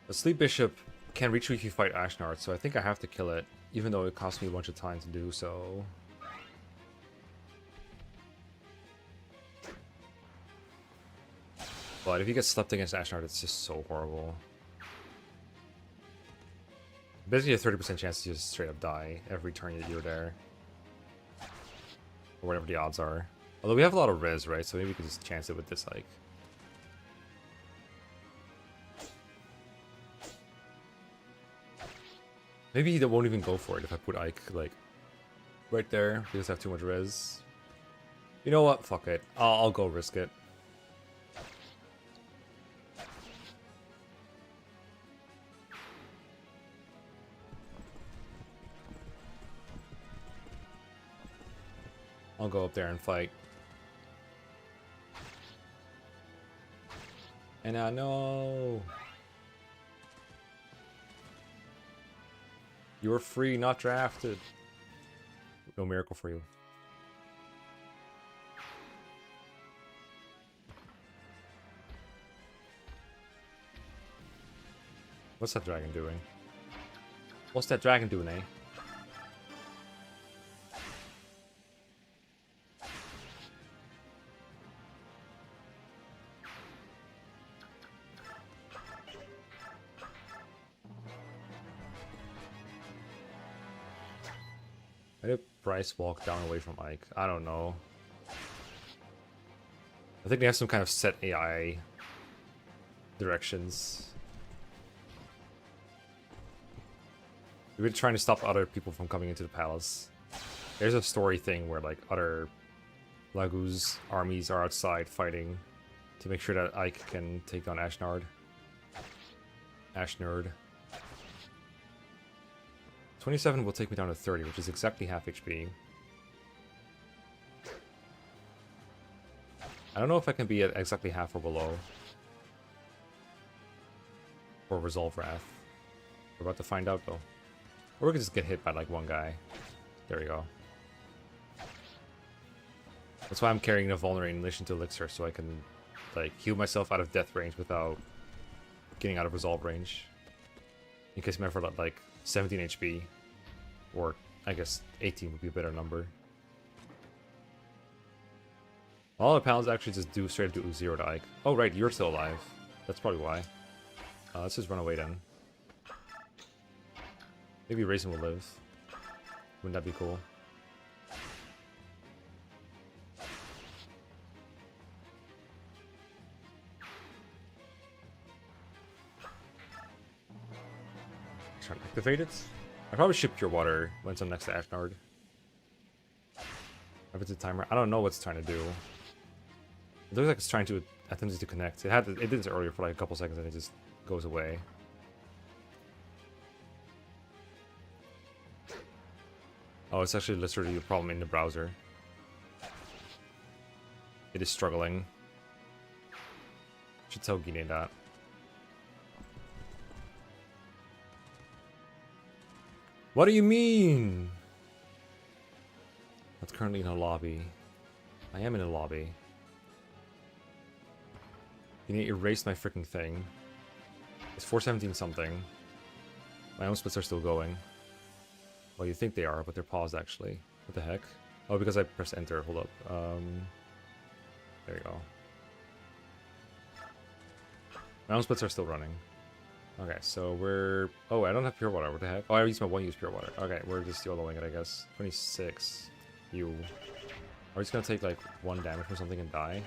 The Sleep Bishop can reach you if you fight Ashnard, so I think I have to kill it, even though it costs me a bunch of time to do so. But if you get slept against Ashnard, it's just so horrible. Basically a 30% chance to just straight up die every turn that you're there. Or whatever the odds are. Although we have a lot of res, right? So maybe we could just chance it with this, like... Maybe they won't even go for it if I put Ike, like, right there, because I have too much res. You know what? Fuck it. I'll go risk it. I'll go up there and fight. And I know... You were free, not drafted. No miracle for you. What's that dragon doing? What's that dragon doing, eh? Why did Bryce walk down away from Ike? I don't know. I think they have some kind of set AI directions. We're trying to stop other people from coming into the palace. There's a story thing where like other Lagu's armies are outside fighting to make sure that Ike can take on Ashnard. Ashnard. 27 will take me down to 30, which is exactly half HP. I don't know if I can be at exactly half or below. Or Resolve Wrath. We're about to find out though. Or we could just get hit by like one guy. There we go. That's why I'm carrying a Vulnerate in addition to Elixir, so I can like heal myself out of death range without getting out of Resolve range. In case I'm ever at like 17 HP. Or I guess 18 would be a better number. All the paladins actually just do straight up do 0 to Ike. Oh right, you're still alive. That's probably why. Let's just run away then. Maybe Raisin will live. Wouldn't that be cool? Trying to activate it. I probably should Pure Water once I'm next to Ashnard. If it's a timer, I don't know what's trying to do. It looks like it's trying to attempt to connect. It did this earlier for like a couple seconds and it just goes away. Oh, it's actually literally a problem in the browser. It is struggling. Should tell Guinea that. What do you mean? That's currently in a lobby. I am in a lobby. You need to erase my freaking thing. It's 417 something. My own splits are still going. Well, you think they are, but they're paused actually. What the heck? Oh, because I pressed enter. Hold up. There you go. My own splits are still running. Okay, so we're... Oh, I don't have pure water. What the heck? Oh, I used my one use pure water. Okay, we're just YOLOing it, I guess. 26. You. Are we just gonna take like 1 damage from something and die?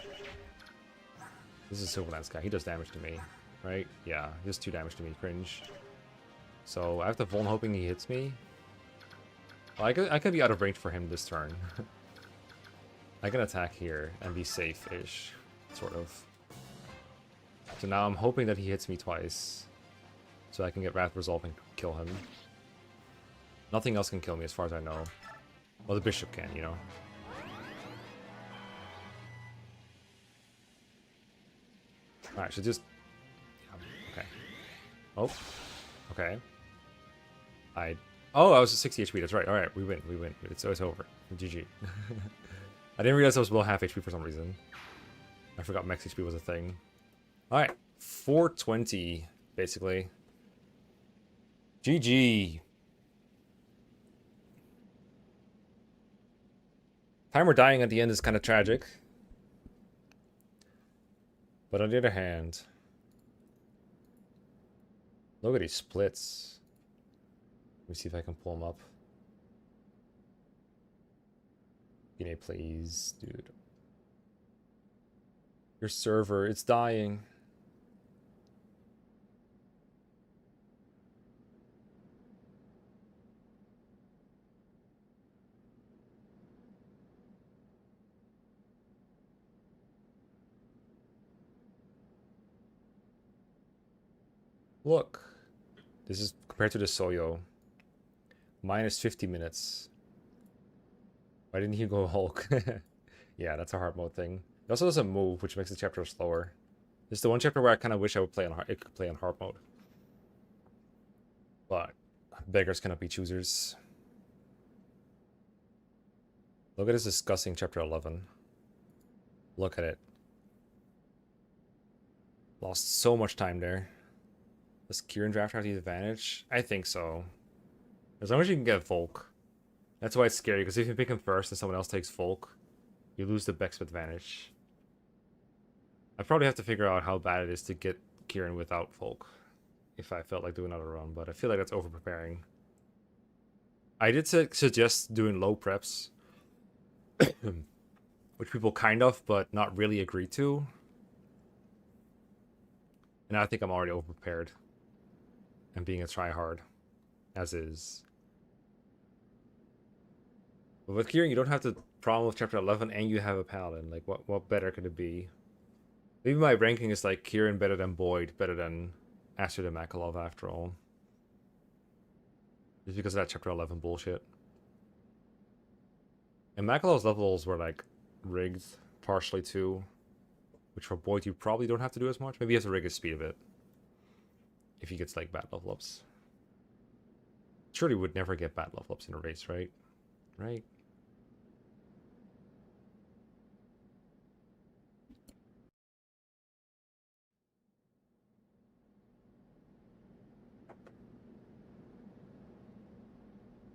This is Silverland's guy. He does damage to me, right? Yeah, he does 2 damage to me. Cringe. So I have to Vuln hoping he hits me. Well, I could be out of range for him this turn. I can attack here and be safe-ish, sort of. So now I'm hoping that he hits me twice. So I can get Wrath Resolve and kill him. Nothing else can kill me as far as I know. Well, the Bishop can, you know. Alright, so just... Yeah, okay. Oh. Okay. Oh, I was at 60 HP, that's right. Alright, we win. It's over. GG. I didn't realize I was below half HP for some reason. I forgot max HP was a thing. Alright, 420, basically. GG. Timer dying at the end is kind of tragic. But on the other hand... Look at these splits. Let me see if I can pull them up. Guinea, please, dude. Your server, it's dying. Look. This is compared to the Soyo. Minus 50 minutes. Why didn't you go Hulk? Yeah, that's a hard mode thing. It also doesn't move, which makes the chapter slower. This is the one chapter where I kind of wish I would play on hard. It could play on hard mode. But beggars cannot be choosers. Look at this disgusting chapter 11. Look at it. Lost so much time there. Does Kieran draft have the advantage? I think so. As long as you can get Volk. That's why it's scary, because if you pick him first and someone else takes Volk, you lose the Bex advantage. I probably have to figure out how bad it is to get Kieran without Volk. If I felt like doing another run, but I feel like that's over preparing. I did suggest doing low preps. Which people kind of, but not really agreed to. And I think I'm already over prepared. And being a tryhard. As is. But with Kieran, you don't have the problem with chapter 11 and you have a paladin. Like, what better could it be? Maybe my ranking is like Kieran better than Boyd, better than Ashnard and Makalov after all. Just because of that chapter 11 bullshit. And Makalov's levels were like rigged partially too. Which for Boyd you probably don't have to do as much. Maybe he has to rig his speed a bit. If he gets like bad level ups. Surely would never get bad level ups in a race, right? Right?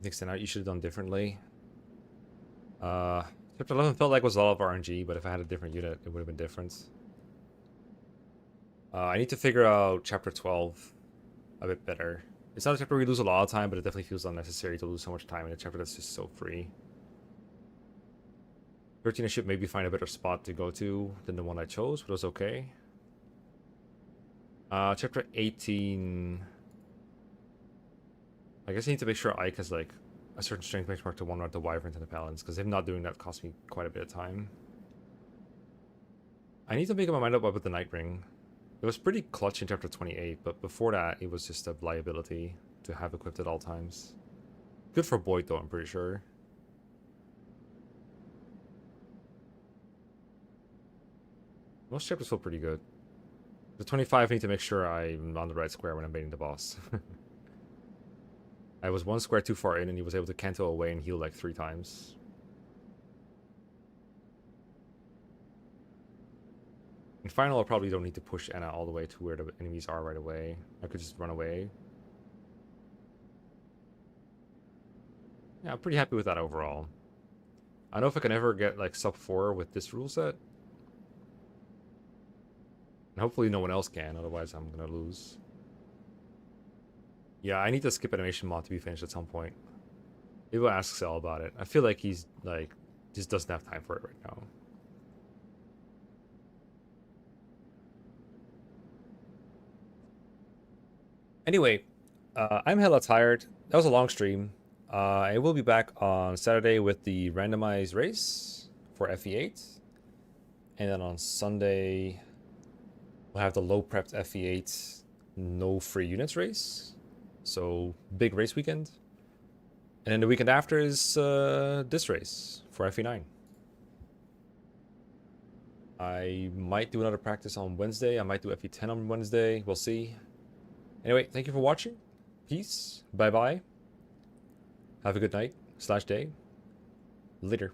Next time out you should have done differently. Chapter 11 felt like it was all of RNG, but if I had a different unit, it would have been different. I need to figure out chapter 12 a bit better. It's not a chapter where we lose a lot of time, but it definitely feels unnecessary to lose so much time in a chapter that's just so free. 13 I should maybe find a better spot to go to than the one I chose, but it was okay. Chapter 18... I guess I need to make sure Ike has like a certain strength benchmark to one-run the Wyverns and the Paladins, because him not doing that cost me quite a bit of time. I need to make my mind up with the Night Ring. It was pretty clutch in chapter 28, but before that, it was just a liability to have equipped at all times. Good for Boyd, though, I'm pretty sure. Most chapters feel pretty good. The 25, I need to make sure I'm on the right square when I'm baiting the boss. I was one square too far in, and he was able to cancel away and heal like 3 times. In final, I probably don't need to push Anna all the way to where the enemies are right away. I could just run away. Yeah, I'm pretty happy with that overall. I don't know if I can ever get like sub 4 with this rule set. And hopefully no one else can, otherwise I'm gonna lose. Yeah, I need to skip animation mod to be finished at some point. Maybe we'll ask Cell about it. I feel like he's like just doesn't have time for it right now. Anyway, I'm hella tired. That was a long stream. I will be back on Saturday with the randomized race for FE8. And then on Sunday, we'll have the low prepped FE8 no free units race. So big race weekend. And then the weekend after is this race for FE9. I might do another practice on Wednesday. I might do FE10 on Wednesday. We'll see. Anyway, thank you for watching. Peace. Bye-bye. Have a good night / day. Later.